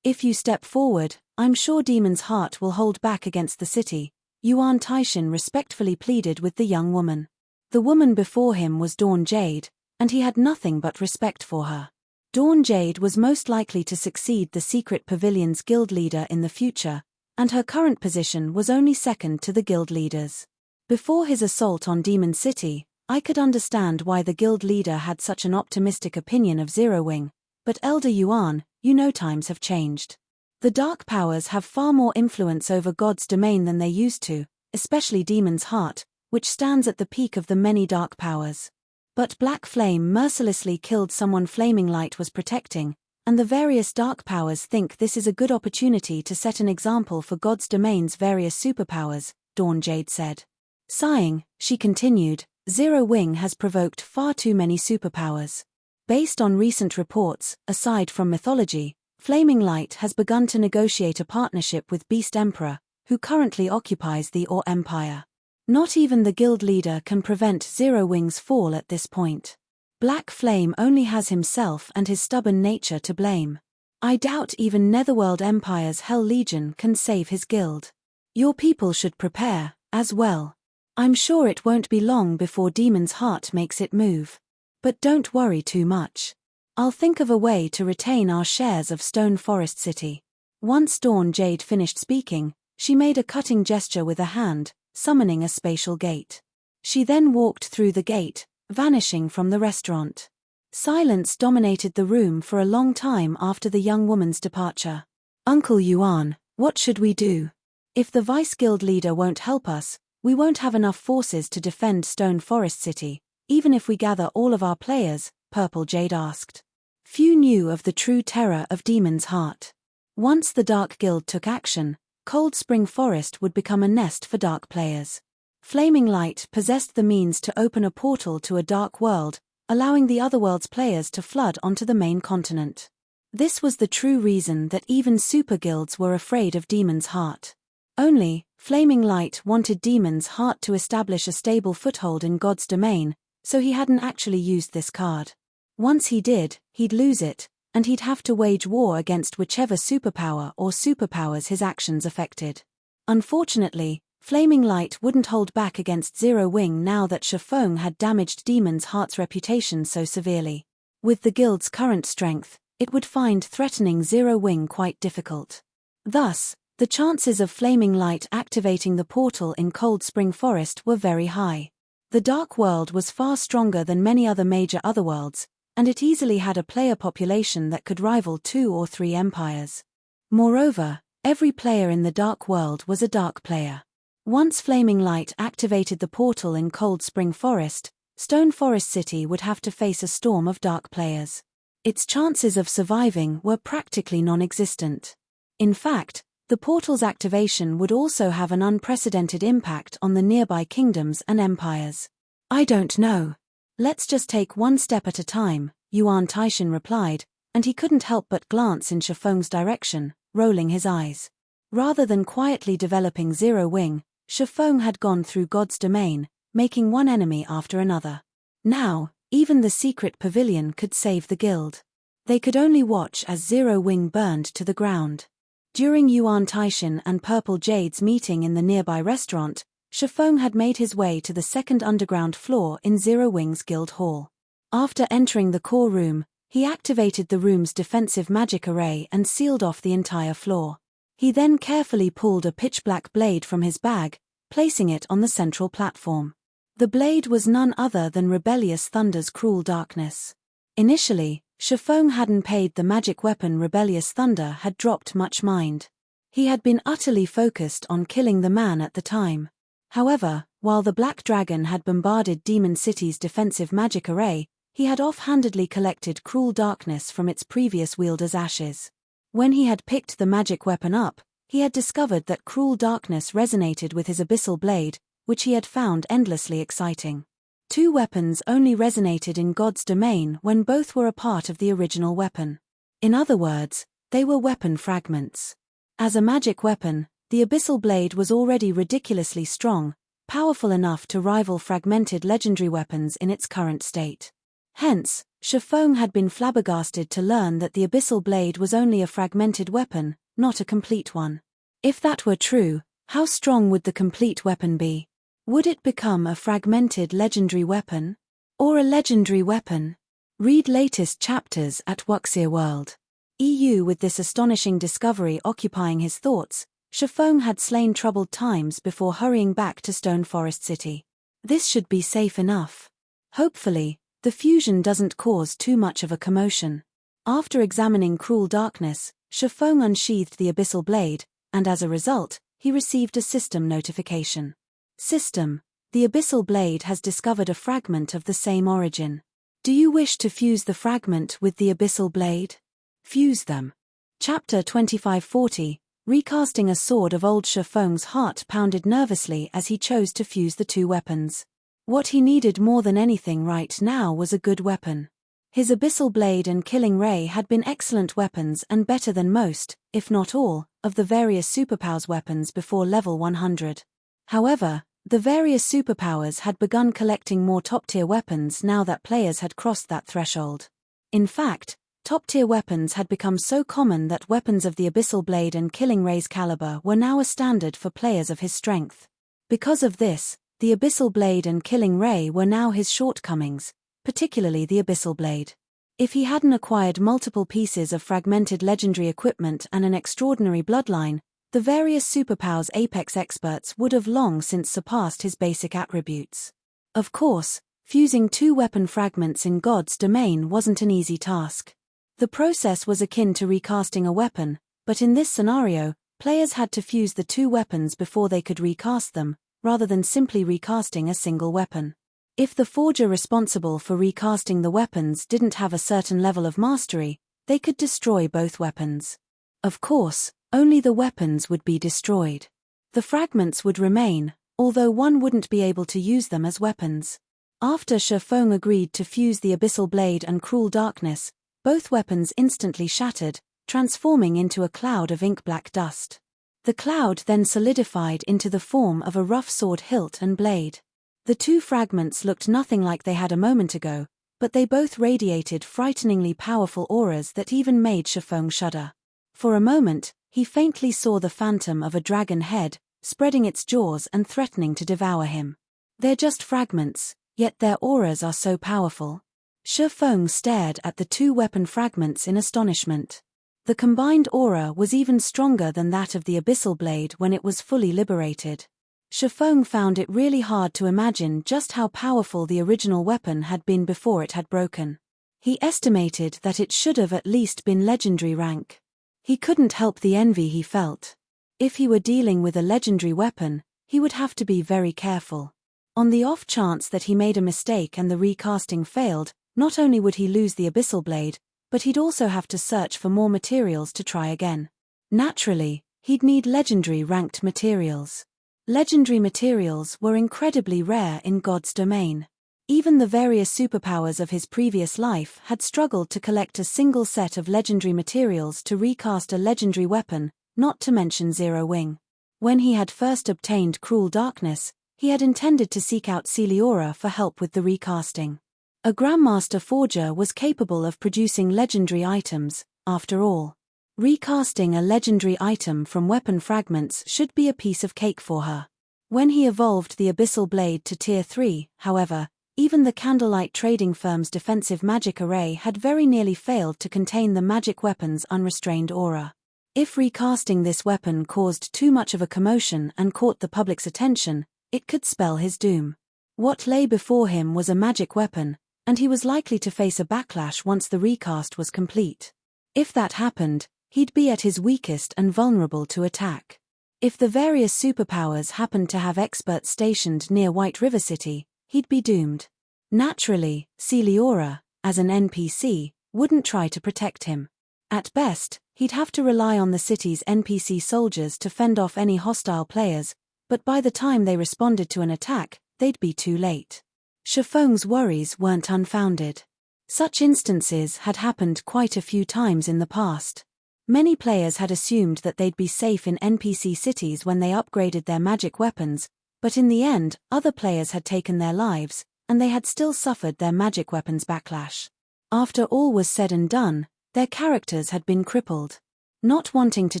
If you step forward, I'm sure Demon's Heart will hold back against the city, Yuan Taishan respectfully pleaded with the young woman. The woman before him was Dawn Jade, and he had nothing but respect for her. Dawn Jade was most likely to succeed the secret pavilion's guild leader in the future, and her current position was only second to the guild leader's. Before his assault on Demon City, I could understand why the guild leader had such an optimistic opinion of Zero Wing, but Elder Yuan, you know times have changed. The dark powers have far more influence over God's domain than they used to, especially Demon's Heart, which stands at the peak of the many dark powers. But Black Flame mercilessly killed someone Flaming Light was protecting, and the various dark powers think this is a good opportunity to set an example for God's domain's various superpowers, Dawn Jade said. Sighing, she continued, Zero Wing has provoked far too many superpowers. Based on recent reports, aside from mythology, Flaming Light has begun to negotiate a partnership with Beast Emperor, who currently occupies the Ore Empire. Not even the guild leader can prevent Zero Wing's fall at this point. Black Flame only has himself and his stubborn nature to blame. I doubt even Netherworld Empire's Hell Legion can save his guild. Your people should prepare, as well. I'm sure it won't be long before Demon's Heart makes it move. But don't worry too much. I'll think of a way to retain our shares of Stone Forest City. Once Dawn Jade finished speaking, she made a cutting gesture with a hand, summoning a spatial gate. She then walked through the gate, vanishing from the restaurant. Silence dominated the room for a long time after the young woman's departure. Uncle Yuan, what should we do? If the Vice Guild leader won't help us, we won't have enough forces to defend Stone Forest City, even if we gather all of our players, Purple Jade asked. Few knew of the true terror of Demon's Heart. Once the Dark Guild took action, Cold Spring Forest would become a nest for dark players. Flaming Light possessed the means to open a portal to a dark world, allowing the Otherworld's players to flood onto the main continent. This was the true reason that even super guilds were afraid of Demon's Heart. Only, Flaming Light wanted Demon's Heart to establish a stable foothold in God's domain, so he hadn't actually used this card. Once he did, he'd lose it, and he'd have to wage war against whichever superpower or superpowers his actions affected. Unfortunately, Flaming Light wouldn't hold back against Zero Wing now that Shifeng had damaged Demon's Heart's reputation so severely. With the guild's current strength, it would find threatening Zero Wing quite difficult. Thus, the chances of Flaming Light activating the portal in Cold Spring Forest were very high. The Dark World was far stronger than many other major otherworlds, and it easily had a player population that could rival 2 or 3 empires. Moreover, every player in the Dark World was a Dark player. Once Flaming Light activated the portal in Cold Spring Forest, Stone Forest City would have to face a storm of Dark players. Its chances of surviving were practically non-existent. In fact, the portal's activation would also have an unprecedented impact on the nearby kingdoms and empires. I don't know. Let's just take one step at a time, Yuan Taishin replied, and he couldn't help but glance in Shifeng's direction, rolling his eyes. Rather than quietly developing Zero Wing, Shifeng had gone through God's domain, making one enemy after another. Now, even the secret pavilion could save the guild. They could only watch as Zero Wing burned to the ground. During Yuan Taishin and Purple Jade's meeting in the nearby restaurant, Shifeng had made his way to the second underground floor in Zero Wing's guild hall. After entering the core room, he activated the room's defensive magic array and sealed off the entire floor. He then carefully pulled a pitch-black blade from his bag, placing it on the central platform. The blade was none other than Rebellious Thunder's Cruel Darkness. Initially, Shifeng hadn't paid the magic weapon Rebellious Thunder had dropped much mind. He had been utterly focused on killing the man at the time. However, while the Black Dragon had bombarded Demon City's defensive magic array, he had offhandedly collected Cruel Darkness from its previous wielder's ashes. When he had picked the magic weapon up, he had discovered that Cruel Darkness resonated with his Abyssal Blade, which he had found endlessly exciting. 2 weapons only resonated in God's domain when both were a part of the original weapon. In other words, they were weapon fragments. As a magic weapon, the Abyssal Blade was already ridiculously strong, powerful enough to rival fragmented legendary weapons in its current state. Hence, Shifeng had been flabbergasted to learn that the Abyssal Blade was only a fragmented weapon, not a complete one. If that were true, how strong would the complete weapon be? Would it become a fragmented legendary weapon? Or a legendary weapon? Read latest chapters at Wuxia World. EU. With this astonishing discovery occupying his thoughts, Shifeng had slain troubled times before hurrying back to Stone Forest City. This should be safe enough. Hopefully, the fusion doesn't cause too much of a commotion. After examining Cruel Darkness, Shifeng unsheathed the Abyssal Blade, and as a result, he received a system notification. System: the Abyssal Blade has discovered a fragment of the same origin. Do you wish to fuse the fragment with the Abyssal Blade? Fuse them. Chapter 2540, Recasting a Sword of Old. Shifeng's heart pounded nervously as he chose to fuse the 2 weapons. What he needed more than anything right now was a good weapon. His Abyssal Blade and Killing Ray had been excellent weapons and better than most, if not all, of the various superpowers weapons before level 100. However, the various superpowers had begun collecting more top-tier weapons now that players had crossed that threshold. In fact, top-tier weapons had become so common that weapons of the Abyssal Blade and Killing Ray's caliber were now a standard for players of his strength. Because of this, the Abyssal Blade and Killing Ray were now his shortcomings, particularly the Abyssal Blade. If he hadn't acquired multiple pieces of fragmented legendary equipment and an extraordinary bloodline, the various superpowers Apex experts would have long since surpassed his basic attributes. Of course, fusing 2 weapon fragments in God's domain wasn't an easy task. The process was akin to recasting a weapon, but in this scenario, players had to fuse the 2 weapons before they could recast them, rather than simply recasting a single weapon. If the forger responsible for recasting the weapons didn't have a certain level of mastery, they could destroy both weapons. Of course, only the weapons would be destroyed. The fragments would remain, although one wouldn't be able to use them as weapons. After Shifeng agreed to fuse the Abyssal Blade and Cruel Darkness, both weapons instantly shattered, transforming into a cloud of ink-black dust. The cloud then solidified into the form of a rough sword hilt and blade. The two fragments looked nothing like they had a moment ago, but they both radiated frighteningly powerful auras that even made Shifeng shudder. For a moment, he faintly saw the phantom of a dragon head, spreading its jaws and threatening to devour him. They're just fragments, yet their auras are so powerful. Shifeng stared at the two weapon fragments in astonishment. The combined aura was even stronger than that of the Abyssal blade when it was fully liberated. Shifeng found it really hard to imagine just how powerful the original weapon had been before it had broken. He estimated that it should have at least been legendary rank. He couldn't help the envy he felt. If he were dealing with a legendary weapon, he would have to be very careful. On the off chance that he made a mistake and the recasting failed, not only would he lose the Abyssal blade, but he'd also have to search for more materials to try again. Naturally, he'd need legendary ranked materials. Legendary materials were incredibly rare in God's domain. Even the various superpowers of his previous life had struggled to collect a single set of legendary materials to recast a legendary weapon, not to mention Zero Wing. When he had first obtained Cruel Darkness, he had intended to seek out Celiora for help with the recasting. A Grandmaster Forger was capable of producing legendary items, after all. Recasting a legendary item from weapon fragments should be a piece of cake for her. When he evolved the Abyssal blade to Tier 3, however, even the Candlelight Trading Firm's defensive magic array had very nearly failed to contain the magic weapon's unrestrained aura. If recasting this weapon caused too much of a commotion and caught the public's attention, it could spell his doom. What lay before him was a magic weapon, and he was likely to face a backlash once the recast was complete. If that happened, he'd be at his weakest and vulnerable to attack. If the various superpowers happened to have experts stationed near White River City, he'd be doomed. Naturally, Celiora, as an NPC, wouldn't try to protect him. At best, he'd have to rely on the city's NPC soldiers to fend off any hostile players, but by the time they responded to an attack, they'd be too late. Shifeng's worries weren't unfounded. Such instances had happened quite a few times in the past. Many players had assumed that they'd be safe in NPC cities when they upgraded their magic weapons, but in the end, other players had taken their lives, and they had still suffered their magic weapons backlash. After all was said and done, their characters had been crippled. Not wanting to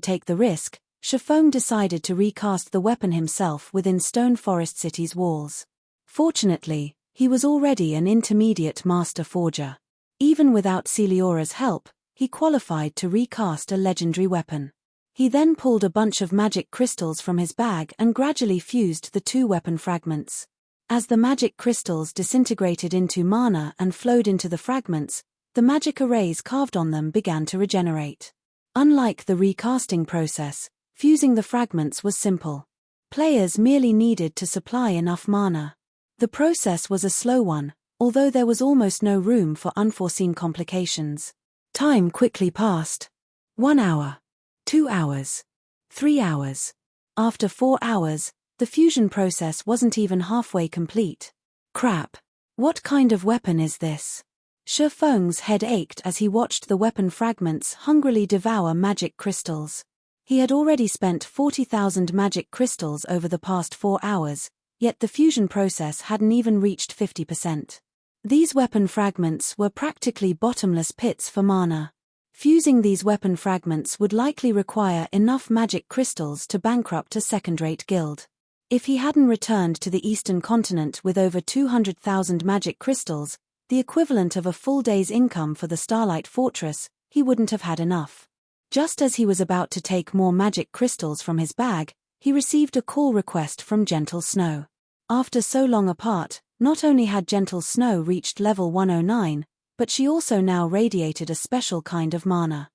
take the risk, Shifeng decided to recast the weapon himself within Stone Forest City's walls. Fortunately, he was already an intermediate master forger. Even without Celiora's help, he qualified to recast a legendary weapon. He then pulled a bunch of magic crystals from his bag and gradually fused the two weapon fragments. As the magic crystals disintegrated into mana and flowed into the fragments, the magic arrays carved on them began to regenerate. Unlike the recasting process, fusing the fragments was simple. Players merely needed to supply enough mana. The process was a slow one, although there was almost no room for unforeseen complications. Time quickly passed. 1 hour. 2 hours. 3 hours. After 4 hours, the fusion process wasn't even halfway complete. Crap. What kind of weapon is this? Shifeng's head ached as he watched the weapon fragments hungrily devour magic crystals. He had already spent 40,000 magic crystals over the past 4 hours, yet the fusion process hadn't even reached 50%. These weapon fragments were practically bottomless pits for mana. Fusing these weapon fragments would likely require enough magic crystals to bankrupt a second-rate guild. If he hadn't returned to the Eastern continent with over 200,000 magic crystals, the equivalent of a full day's income for the Starlight Fortress, he wouldn't have had enough. Just as he was about to take more magic crystals from his bag, he received a call request from Gentle Snow. After so long apart, not only had Gentle Snow reached level 109, but she also now radiated a special kind of mana.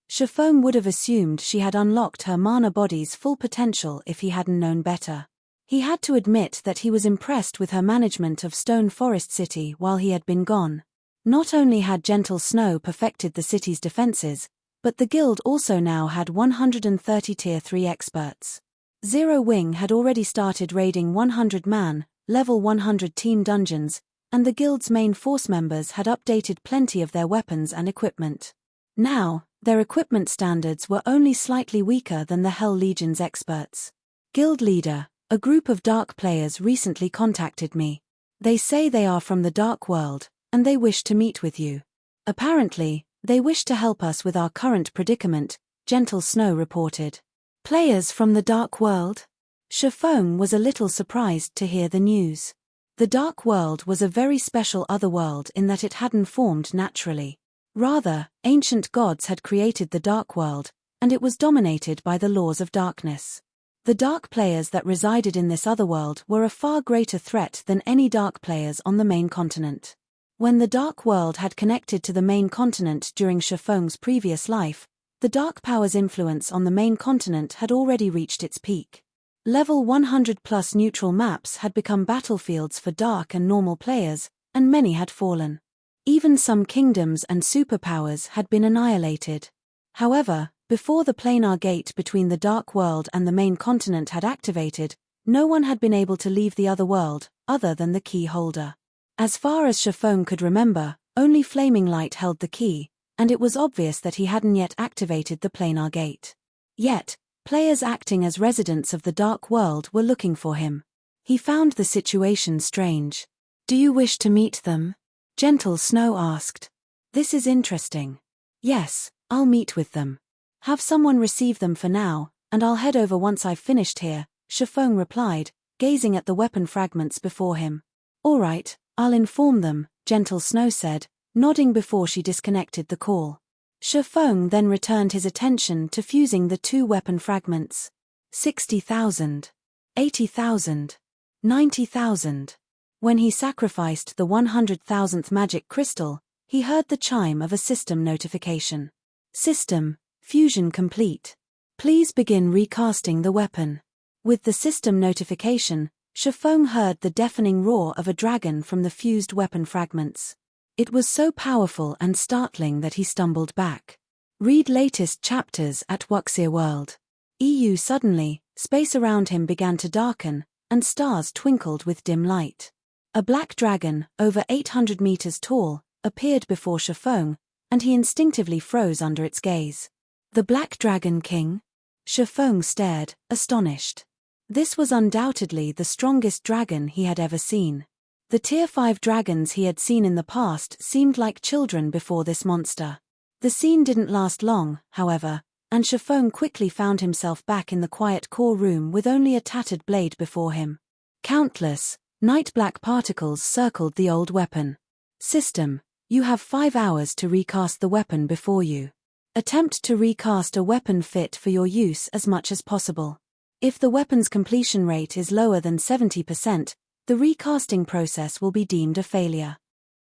Shifeng would have assumed she had unlocked her mana body's full potential if he hadn't known better. He had to admit that he was impressed with her management of Stone Forest City while he had been gone. Not only had Gentle Snow perfected the city's defenses, but the guild also now had 130 Tier 3 experts. Zero Wing had already started raiding 100-man, level 100 team dungeons, and the guild's main force members had updated plenty of their weapons and equipment. Now, Their equipment standards were only slightly weaker than the Hell Legion's experts. Guild leader, a group of dark players recently contacted me. They say they are from the dark world, and they wish to meet with you. Apparently, they wish to help us with our current predicament, Gentle Snow reported. Players from the dark world? Shafong was a little surprised to hear the news. The dark world was a very special otherworld in that it hadn't formed naturally. Rather, ancient gods had created the dark world, and it was dominated by the laws of darkness. The dark players that resided in this otherworld were a far greater threat than any dark players on the main continent. When the dark world had connected to the main continent during Shafong's previous life, the dark power's influence on the main continent had already reached its peak. Level 100 plus neutral maps had become battlefields for dark and normal players, and many had fallen. Even some kingdoms and superpowers had been annihilated. However, before the planar gate between the dark world and the main continent had activated, no one had been able to leave the other world, other than the key holder. As far as Shafong could remember, only Flaming Light held the key, and it was obvious that he hadn't yet activated the planar gate. Yet, players acting as residents of the dark world were looking for him. He found the situation strange. "Do you wish to meet them?" Gentle Snow asked. "This is interesting. Yes, I'll meet with them. Have someone receive them for now, and I'll head over once I've finished here," Shafong replied, gazing at the weapon fragments before him. "All right, I'll inform them," Gentle Snow said, nodding before she disconnected the call. Shafong then returned his attention to fusing the two weapon fragments. 60,000. 80,000. 90,000. When he sacrificed the 100,000th magic crystal, he heard the chime of a system notification. System, fusion complete. Please begin recasting the weapon. With the system notification, Shafong heard the deafening roar of a dragon from the fused weapon fragments. It was so powerful and startling that he stumbled back. Read latest chapters at Wuxia World. EU. Suddenly, space around him began to darken, and stars twinkled with dim light. A black dragon, over 800 meters tall, appeared before Shafong, and he instinctively froze under its gaze. The Black Dragon King? Shafong stared, astonished. This was undoubtedly the strongest dragon he had ever seen. The Tier 5 dragons he had seen in the past seemed like children before this monster. The scene didn't last long, however, and Shafong quickly found himself back in the quiet core room with only a tattered blade before him. Countless, night-black particles circled the old weapon. System, you have 5 hours to recast the weapon before you. Attempt to recast a weapon fit for your use as much as possible. If the weapon's completion rate is lower than 70%, the recasting process will be deemed a failure.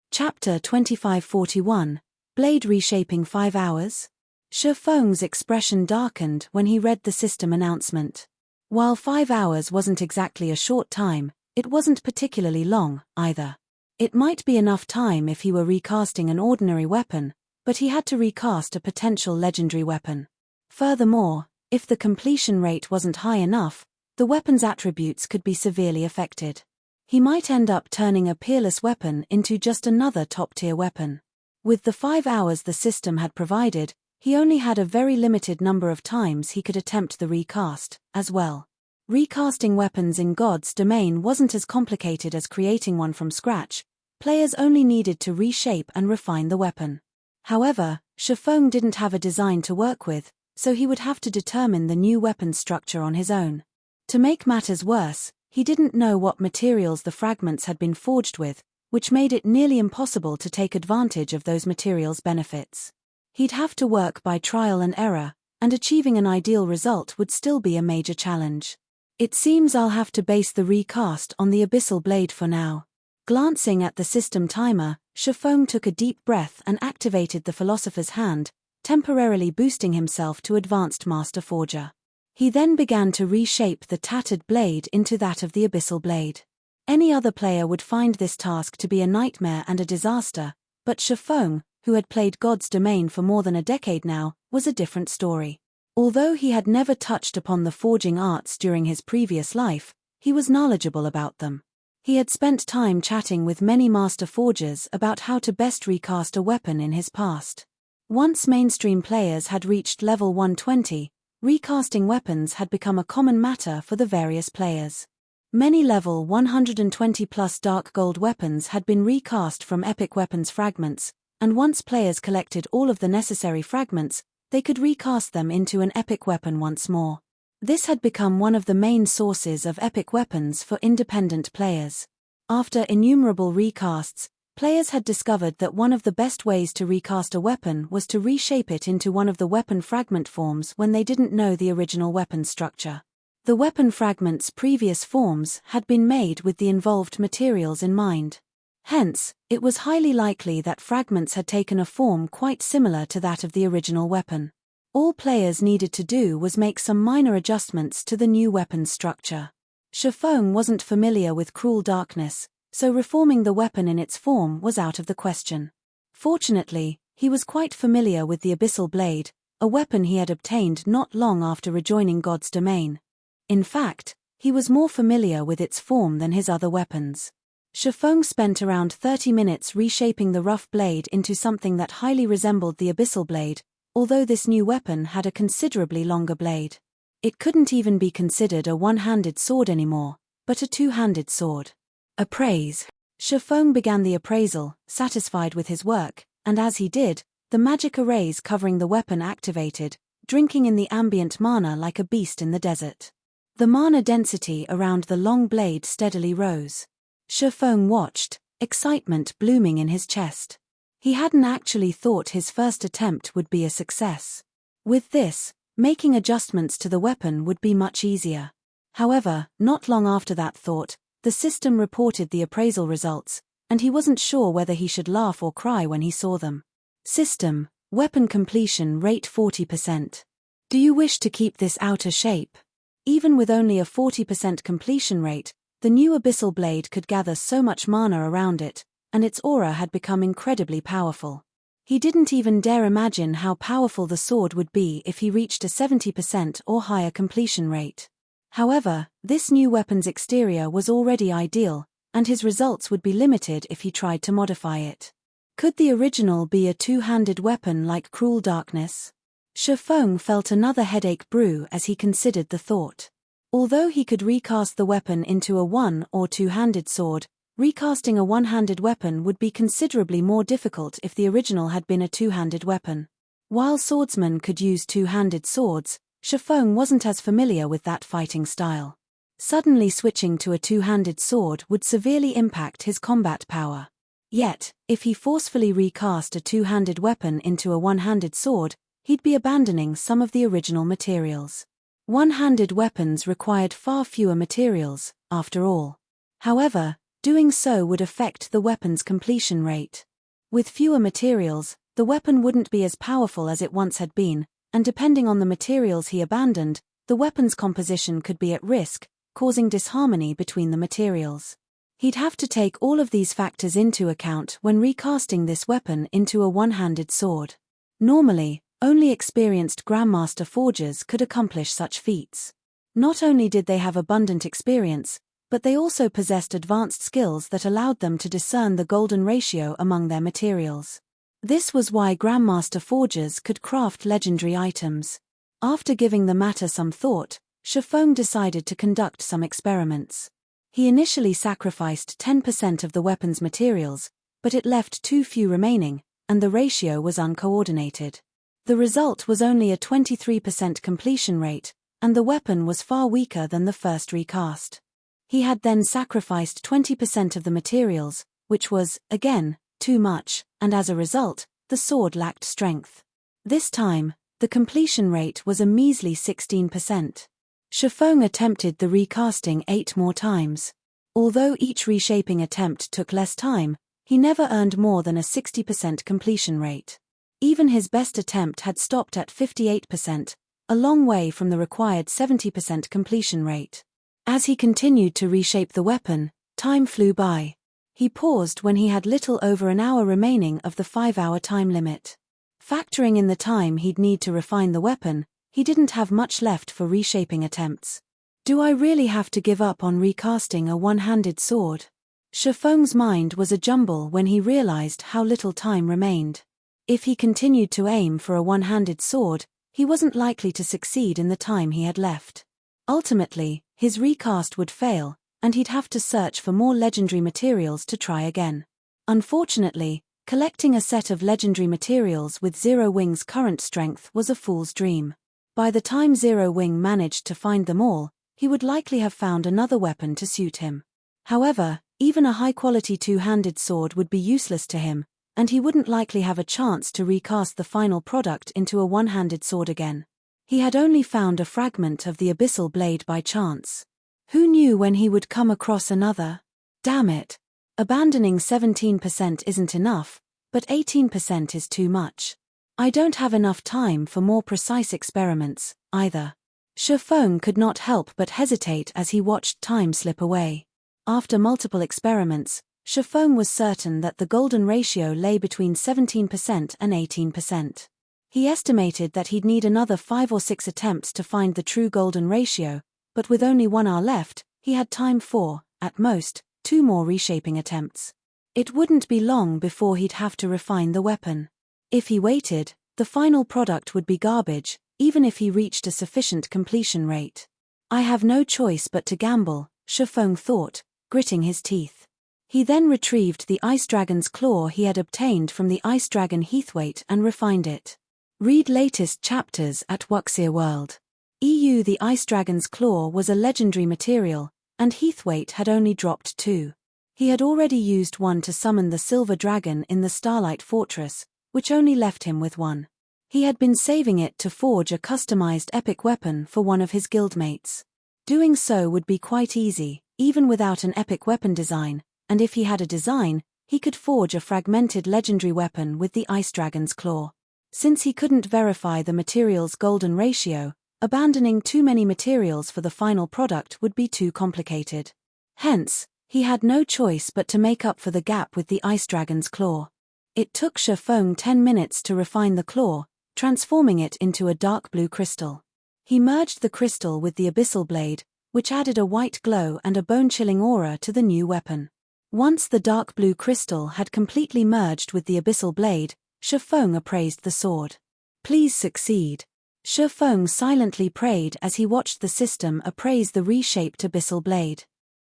Chapter 2541, Blade Reshaping 5 hours? Shafong's expression darkened when he read the system announcement. While 5 hours wasn't exactly a short time, it wasn't particularly long, either. It might be enough time if he were recasting an ordinary weapon, but he had to recast a potential legendary weapon. Furthermore, if the completion rate wasn't high enough, the weapon's attributes could be severely affected. He might end up turning a peerless weapon into just another top-tier weapon. With the 5 hours the system had provided, he only had a very limited number of times he could attempt the recast, as well. Recasting weapons in God's domain wasn't as complicated as creating one from scratch. Players only needed to reshape and refine the weapon. However, Shafong didn't have a design to work with, so he would have to determine the new weapon structure on his own. To make matters worse, he didn't know what materials the fragments had been forged with, which made it nearly impossible to take advantage of those materials' benefits. He'd have to work by trial and error, and achieving an ideal result would still be a major challenge. It seems I'll have to base the recast on the Abyssal blade for now. Glancing at the system timer, Shafong took a deep breath and activated the Philosopher's Hand, temporarily boosting himself to Advanced Master Forger. He then began to reshape the tattered blade into that of the Abyssal blade. Any other player would find this task to be a nightmare and a disaster, but Shafong, who had played God's Domain for more than a decade now, was a different story. Although he had never touched upon the forging arts during his previous life, he was knowledgeable about them. He had spent time chatting with many master forgers about how to best recast a weapon in his past. Once mainstream players had reached level 120, recasting weapons had become a common matter for the various players. Many level 120+ dark gold weapons had been recast from epic weapons fragments, and once players collected all of the necessary fragments, they could recast them into an epic weapon once more. This had become one of the main sources of epic weapons for independent players. After innumerable recasts, players had discovered that one of the best ways to recast a weapon was to reshape it into one of the weapon fragment forms when they didn't know the original weapon structure. The weapon fragment's previous forms had been made with the involved materials in mind. Hence, it was highly likely that fragments had taken a form quite similar to that of the original weapon. All players needed to do was make some minor adjustments to the new weapon's structure. Shifeng wasn't familiar with cruel darkness, so reforming the weapon in its form was out of the question. Fortunately, he was quite familiar with the Abyssal blade, a weapon he had obtained not long after rejoining God's domain. In fact, he was more familiar with its form than his other weapons. Shifeng spent around 30 minutes reshaping the rough blade into something that highly resembled the Abyssal blade, although this new weapon had a considerably longer blade. It couldn't even be considered a one-handed sword anymore, but a two-handed sword. Appraise. Shifeng began the appraisal, satisfied with his work, and as he did, the magic arrays covering the weapon activated, drinking in the ambient mana like a beast in the desert. The mana density around the long blade steadily rose. Shifeng watched, excitement blooming in his chest. He hadn't actually thought his first attempt would be a success. With this, making adjustments to the weapon would be much easier. However, not long after that thought, the system reported the appraisal results, and he wasn't sure whether he should laugh or cry when he saw them. System: weapon completion rate 40%. Do you wish to keep this outer shape? Even with only a 40% completion rate, the new Abyssal blade could gather so much mana around it, and its aura had become incredibly powerful. He didn't even dare imagine how powerful the sword would be if he reached a 70% or higher completion rate. However, this new weapon's exterior was already ideal, and his results would be limited if he tried to modify it. Could the original be a two-handed weapon like Cruel Darkness? Shifeng felt another headache brew as he considered the thought. Although he could recast the weapon into a one- or two-handed sword, recasting a one-handed weapon would be considerably more difficult if the original had been a two-handed weapon. While swordsmen could use two-handed swords, Shifeng wasn't as familiar with that fighting style. Suddenly switching to a two-handed sword would severely impact his combat power. Yet, if he forcefully recast a two-handed weapon into a one-handed sword, he'd be abandoning some of the original materials. One-handed weapons required far fewer materials, after all. However, doing so would affect the weapon's completion rate. With fewer materials, the weapon wouldn't be as powerful as it once had been, and depending on the materials he abandoned, the weapon's composition could be at risk, causing disharmony between the materials. He'd have to take all of these factors into account when recasting this weapon into a one-handed sword. Normally, only experienced Grandmaster forgers could accomplish such feats. Not only did they have abundant experience, but they also possessed advanced skills that allowed them to discern the golden ratio among their materials. This was why Grandmaster forgers could craft legendary items. After giving the matter some thought, Shifeng decided to conduct some experiments. He initially sacrificed 10% of the weapon's materials, but it left too few remaining, and the ratio was uncoordinated. The result was only a 23% completion rate, and the weapon was far weaker than the first recast. He had then sacrificed 20% of the materials, which was, again, too much, and as a result, the sword lacked strength. This time, the completion rate was a measly 16%. Shifeng attempted the recasting 8 more times. Although each reshaping attempt took less time, he never earned more than a 60% completion rate. Even his best attempt had stopped at 58%, a long way from the required 70% completion rate. As he continued to reshape the weapon, time flew by. He paused when he had little over an hour remaining of the 5-hour time limit. Factoring in the time he'd need to refine the weapon, he didn't have much left for reshaping attempts. Do I really have to give up on recasting a one-handed sword? Shifeng's mind was a jumble when he realized how little time remained. If he continued to aim for a one-handed sword, he wasn't likely to succeed in the time he had left. Ultimately, his recast would fail, and he'd have to search for more legendary materials to try again. Unfortunately, collecting a set of legendary materials with Zero Wing's current strength was a fool's dream. By the time Zero Wing managed to find them all, he would likely have found another weapon to suit him. However, even a high-quality two-handed sword would be useless to him, and he wouldn't likely have a chance to recast the final product into a one-handed sword again. He had only found a fragment of the Abyssal blade by chance. Who knew when he would come across another? Damn it. Abandoning 17% isn't enough, but 18% is too much. I don't have enough time for more precise experiments, either. Shifeng could not help but hesitate as he watched time slip away. After multiple experiments, Shifeng was certain that the golden ratio lay between 17% and 18%. He estimated that he'd need another 5 or 6 attempts to find the true golden ratio, but with only 1 hour left, he had time for, at most, 2 more reshaping attempts. It wouldn't be long before he'd have to refine the weapon. If he waited, the final product would be garbage, even if he reached a sufficient completion rate. I have no choice but to gamble, Shifeng thought, gritting his teeth. He then retrieved the Ice Dragon's claw he had obtained from the Ice Dragon Heathwaite and refined it. Read latest chapters at Wuxia World. The Ice Dragon's claw was a legendary material, and Heathwaite had only dropped 2. He had already used 1 to summon the Silver Dragon in the Starlight Fortress, which only left him with 1. He had been saving it to forge a customized epic weapon for one of his guildmates. Doing so would be quite easy, even without an epic weapon design, and if he had a design, he could forge a fragmented legendary weapon with the Ice Dragon's claw. Since he couldn't verify the material's golden ratio, abandoning too many materials for the final product would be too complicated. Hence, he had no choice but to make up for the gap with the Ice Dragon's claw. It took Shifeng 10 minutes to refine the claw, transforming it into a dark blue crystal. He merged the crystal with the Abyssal blade, which added a white glow and a bone-chilling aura to the new weapon. Once the dark blue crystal had completely merged with the Abyssal blade, Shifeng appraised the sword. Please succeed. Shifeng silently prayed as he watched the system appraise the reshaped Abyssal blade.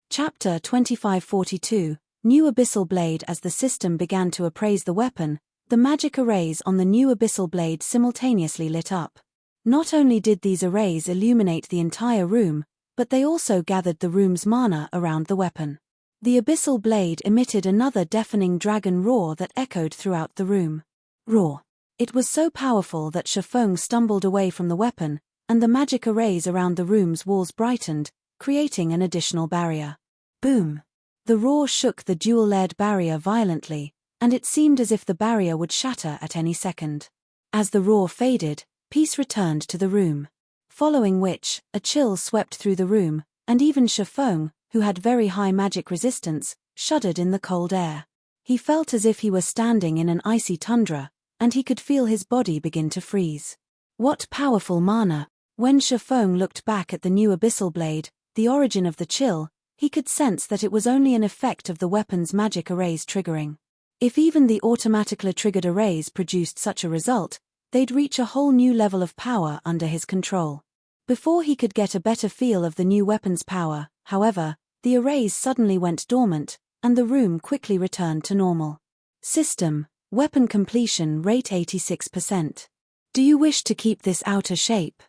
Chapter 2542, New Abyssal Blade. As the system began to appraise the weapon, the magic arrays on the new Abyssal blade simultaneously lit up. Not only did these arrays illuminate the entire room, but they also gathered the room's mana around the weapon. The Abyssal blade emitted another deafening dragon roar that echoed throughout the room. Roar. It was so powerful that Shifeng stumbled away from the weapon, and the magic arrays around the room's walls brightened, creating an additional barrier. Boom! The roar shook the dual-layered barrier violently, and it seemed as if the barrier would shatter at any second. As the roar faded, peace returned to the room. Following which, a chill swept through the room, and even Shifeng, who had very high magic resistance, shuddered in the cold air. He felt as if he were standing in an icy tundra, and he could feel his body begin to freeze. What powerful mana! When Shifeng looked back at the new Abyssal blade, the origin of the chill, he could sense that it was only an effect of the weapon's magic arrays triggering. If even the automatically triggered arrays produced such a result, they'd reach a whole new level of power under his control. Before he could get a better feel of the new weapon's power, however, the arrays suddenly went dormant, and the room quickly returned to normal. System, weapon completion rate 86%. Do you wish to keep this outer shape?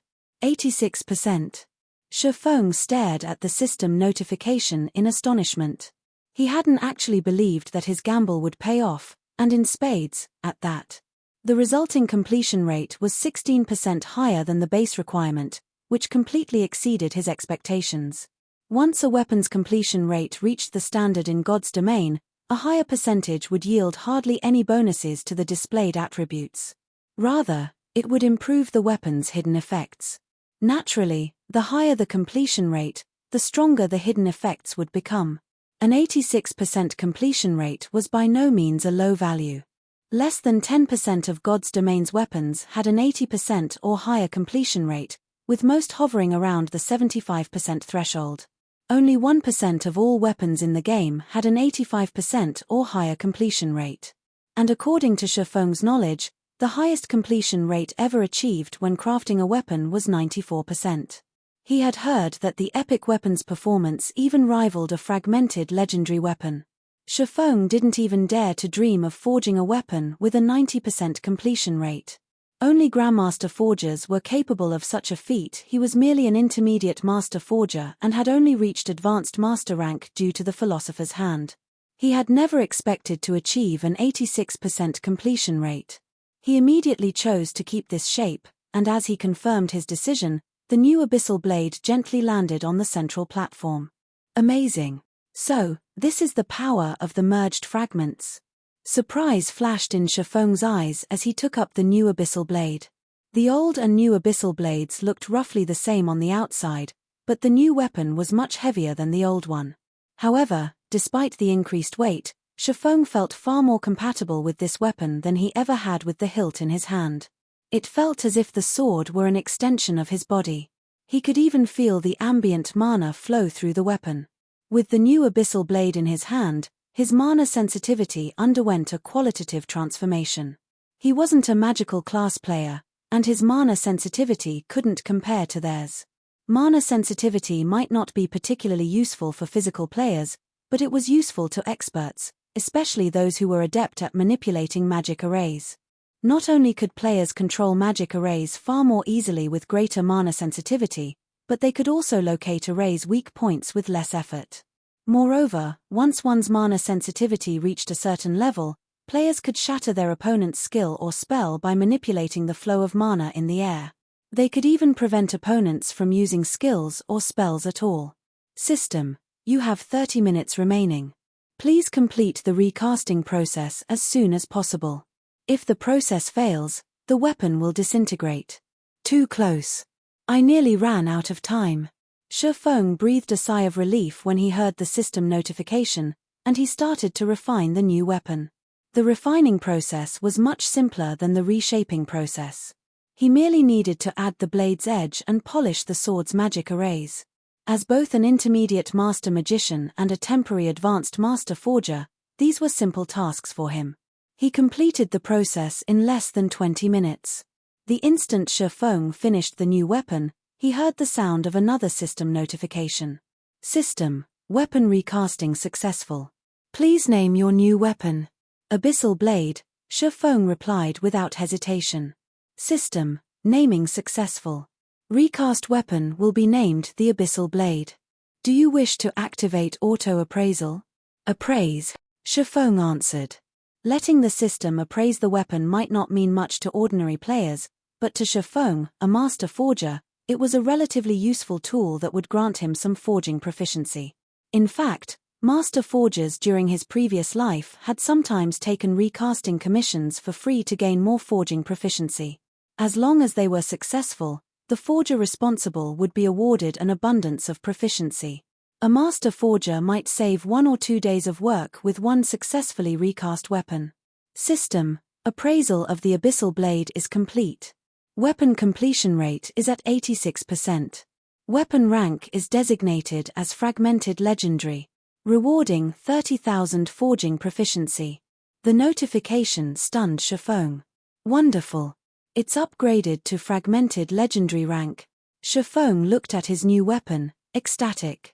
86%. Shifeng stared at the system notification in astonishment. He hadn't actually believed that his gamble would pay off, and in spades, at that. The resulting completion rate was 16% higher than the base requirement, which completely exceeded his expectations. Once a weapon's completion rate reached the standard in God's domain, a higher percentage would yield hardly any bonuses to the displayed attributes. Rather, it would improve the weapon's hidden effects. Naturally, the higher the completion rate, the stronger the hidden effects would become. An 86% completion rate was by no means a low value. Less than 10% of God's domain's weapons had an 80% or higher completion rate, with most hovering around the 75% threshold. Only 1% of all weapons in the game had an 85% or higher completion rate. And according to Shifeng's knowledge, The highest completion rate ever achieved when crafting a weapon was 94%. He had heard that the epic weapon's performance even rivaled a fragmented legendary weapon. Shifeng didn't even dare to dream of forging a weapon with a 90% completion rate. Only Grandmaster Forgers were capable of such a feat. He was merely an intermediate Master Forger and had only reached Advanced Master rank due to the Philosopher's Hand. He had never expected to achieve an 86% completion rate. He immediately chose to keep this shape, and as he confirmed his decision, the new Abyssal blade gently landed on the central platform. Amazing. So, this is the power of the merged fragments. Surprise flashed in Shifeng's eyes as he took up the new Abyssal blade. The old and new Abyssal blades looked roughly the same on the outside, but the new weapon was much heavier than the old one. However, despite the increased weight, Shifeng felt far more compatible with this weapon than he ever had with the hilt in his hand. It felt as if the sword were an extension of his body. He could even feel the ambient mana flow through the weapon. With the new Abyssal blade in his hand, his mana sensitivity underwent a qualitative transformation. He wasn't a magical class player, and his mana sensitivity couldn't compare to theirs. Mana sensitivity might not be particularly useful for physical players, but it was useful to experts, especially those who were adept at manipulating magic arrays. Not only could players control magic arrays far more easily with greater mana sensitivity, but they could also locate arrays' weak points with less effort. Moreover, once one's mana sensitivity reached a certain level, players could shatter their opponent's skill or spell by manipulating the flow of mana in the air. They could even prevent opponents from using skills or spells at all. System: you have 30 minutes remaining. Please complete the recasting process as soon as possible. If the process fails, the weapon will disintegrate. Too close. I nearly ran out of time. Shifeng breathed a sigh of relief when he heard the system notification, and he started to refine the new weapon. The refining process was much simpler than the reshaping process. He merely needed to add the blade's edge and polish the sword's magic arrays. As both an intermediate master magician and a temporary advanced master forger, these were simple tasks for him. He completed the process in less than 20 minutes. The instant Shifeng finished the new weapon, he heard the sound of another system notification. System: weapon recasting successful. Please name your new weapon. Abyssal blade, Shifeng replied without hesitation. System: naming successful. Recast weapon will be named the Abyssal blade. Do you wish to activate auto-appraisal? Appraise, Shifeng answered. Letting the system appraise the weapon might not mean much to ordinary players, but to Shifeng, a master forger, it was a relatively useful tool that would grant him some forging proficiency. In fact, master forgers during his previous life had sometimes taken recasting commissions for free to gain more forging proficiency. As long as they were successful, the forger responsible would be awarded an abundance of proficiency. A master forger might save 1 or 2 days of work with one successfully recast weapon. System: appraisal of the Abyssal blade is complete. Weapon completion rate is at 86%. Weapon rank is designated as Fragmented Legendary. Rewarding 30,000 forging proficiency. The notification stunned Shifeng. Wonderful. It's upgraded to Fragmented Legendary rank. Shifeng looked at his new weapon, ecstatic.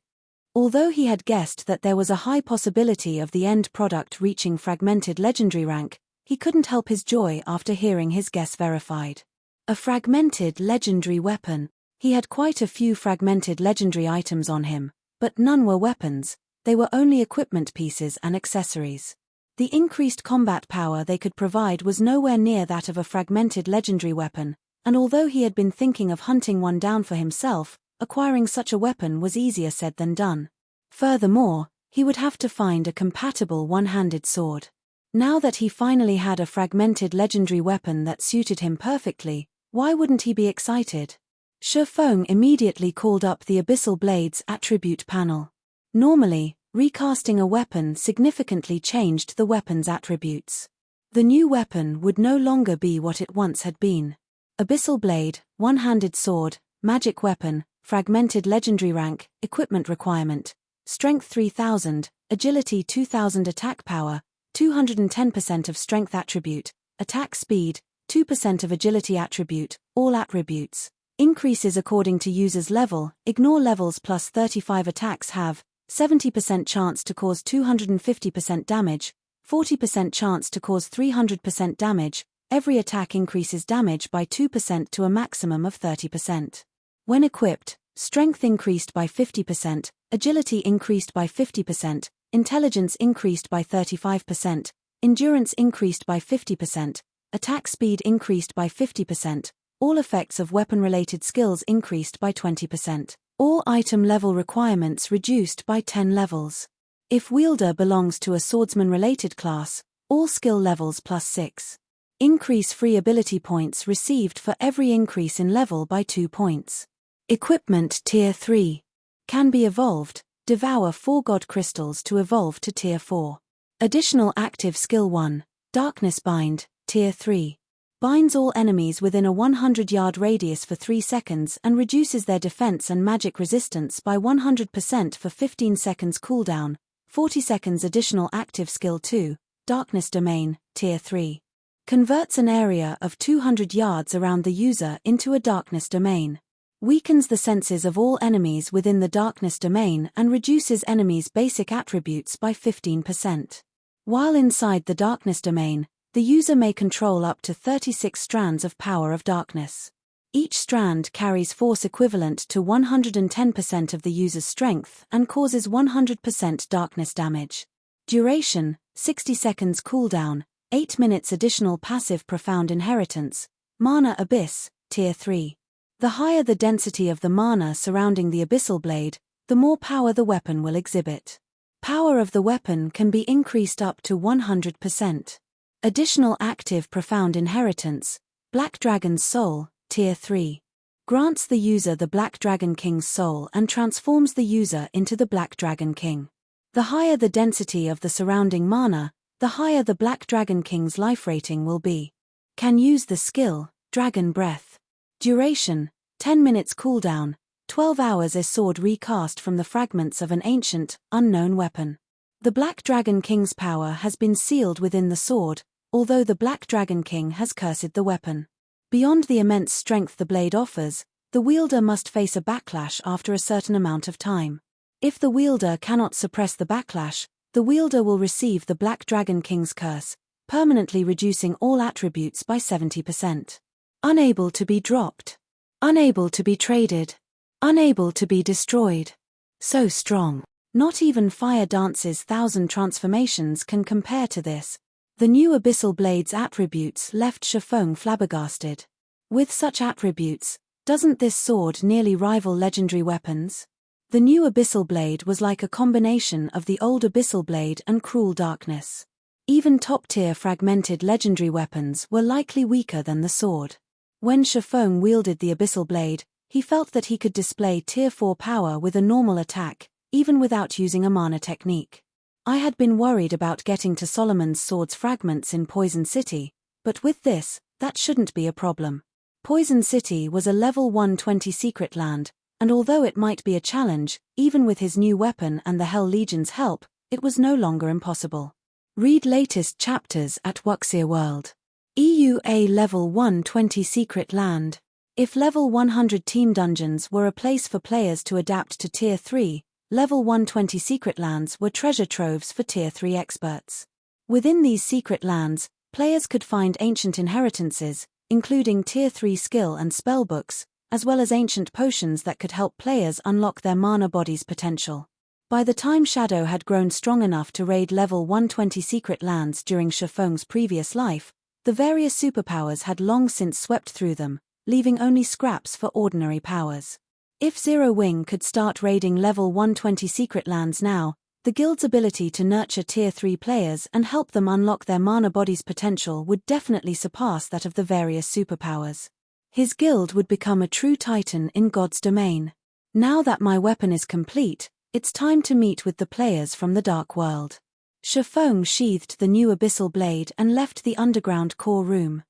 Although he had guessed that there was a high possibility of the end product reaching Fragmented Legendary rank, he couldn't help his joy after hearing his guess verified. A Fragmented Legendary weapon. He had quite a few Fragmented Legendary items on him, but none were weapons, they were only equipment pieces and accessories. The increased combat power they could provide was nowhere near that of a Fragmented Legendary weapon, and although he had been thinking of hunting one down for himself, acquiring such a weapon was easier said than done. Furthermore, he would have to find a compatible one-handed sword. Now that he finally had a Fragmented Legendary weapon that suited him perfectly, why wouldn't he be excited? Shifeng immediately called up the Abyssal blade's attribute panel. Normally, recasting a weapon significantly changed the weapon's attributes. The new weapon would no longer be what it once had been. Abyssal blade, one-handed sword, magic weapon, Fragmented Legendary rank, equipment requirement, strength 3000, agility 2000, attack power, 210% of strength attribute, attack speed, 2% of agility attribute, all attributes. Increases according to user's level, ignore levels plus 35 attacks have 70% chance to cause 250% damage, 40% chance to cause 300% damage, every attack increases damage by 2% to a maximum of 30%. When equipped, strength increased by 50%, agility increased by 50%, intelligence increased by 35%, endurance increased by 50%, attack speed increased by 50%, all effects of weapon-related skills increased by 20%. All item level requirements reduced by 10 levels. If wielder belongs to a swordsman-related class, all skill levels plus 6. Increase free ability points received for every increase in level by 2 points. Equipment Tier 3. Can be evolved, devour 4 god crystals to evolve to Tier 4. Additional active skill 1, Darkness Bind, Tier 3. Binds all enemies within a 100-yard radius for 3 seconds and reduces their defense and magic resistance by 100% for 15 seconds cooldown, 40 seconds. Additional active skill 2, Darkness Domain, Tier 3. Converts an area of 200 yards around the user into a darkness domain. Weakens the senses of all enemies within the darkness domain and reduces enemies' basic attributes by 15%. While inside the darkness domain, the user may control up to 36 strands of power of darkness. Each strand carries force equivalent to 110% of the user's strength and causes 100% darkness damage. Duration, 60 seconds cooldown, 8 minutes. Additional passive Profound Inheritance, Mana Abyss, Tier 3. The higher the density of the mana surrounding the Abyssal Blade, the more power the weapon will exhibit. Power of the weapon can be increased up to 100%. Additional active Profound Inheritance, Black Dragon's Soul, Tier 3. Grants the user the Black Dragon King's soul and transforms the user into the Black Dragon King. The higher the density of the surrounding mana, the higher the Black Dragon King's life rating will be. Can use the skill, Dragon Breath. Duration, 10 minutes cooldown, 12 hours. A sword recast from the fragments of an ancient, unknown weapon. The Black Dragon King's power has been sealed within the sword, although the Black Dragon King has cursed the weapon. Beyond the immense strength the blade offers, the wielder must face a backlash after a certain amount of time. If the wielder cannot suppress the backlash, the wielder will receive the Black Dragon King's curse, permanently reducing all attributes by 70%. Unable to be dropped. Unable to be traded. Unable to be destroyed. So strong. Not even Fire Dance's 1,000 transformations can compare to this. The new Abyssal Blade's attributes left Shifeng flabbergasted. With such attributes, doesn't this sword nearly rival legendary weapons? The new Abyssal Blade was like a combination of the old Abyssal Blade and Cruel Darkness. Even top-tier fragmented legendary weapons were likely weaker than the sword. When Shifeng wielded the Abyssal Blade, he felt that he could display Tier 4 power with a normal attack, even without using a mana technique. I had been worried about getting to Solomon's Sword's fragments in Poison City, but with this, that shouldn't be a problem. Poison City was a level 120 secret land, and although it might be a challenge, even with his new weapon and the Hell Legion's help, it was no longer impossible. Read latest chapters at Wuxia World. EUA Level 120 Secret Land. If Level 100 Team Dungeons were a place for players to adapt to Tier 3, Level 120 secret lands were treasure troves for Tier 3 experts. Within these secret lands, players could find ancient inheritances, including Tier 3 skill and spellbooks, as well as ancient potions that could help players unlock their mana body's potential. By the time Shadow had grown strong enough to raid Level 120 secret lands during Shifeng's previous life, the various superpowers had long since swept through them, leaving only scraps for ordinary powers. If Zero Wing could start raiding Level 120 secret lands now, the guild's ability to nurture Tier 3 players and help them unlock their mana body's potential would definitely surpass that of the various superpowers. His guild would become a true titan in God's domain. Now that my weapon is complete, it's time to meet with the players from the Dark World. Shifeng sheathed the new Abyssal Blade and left the underground core room.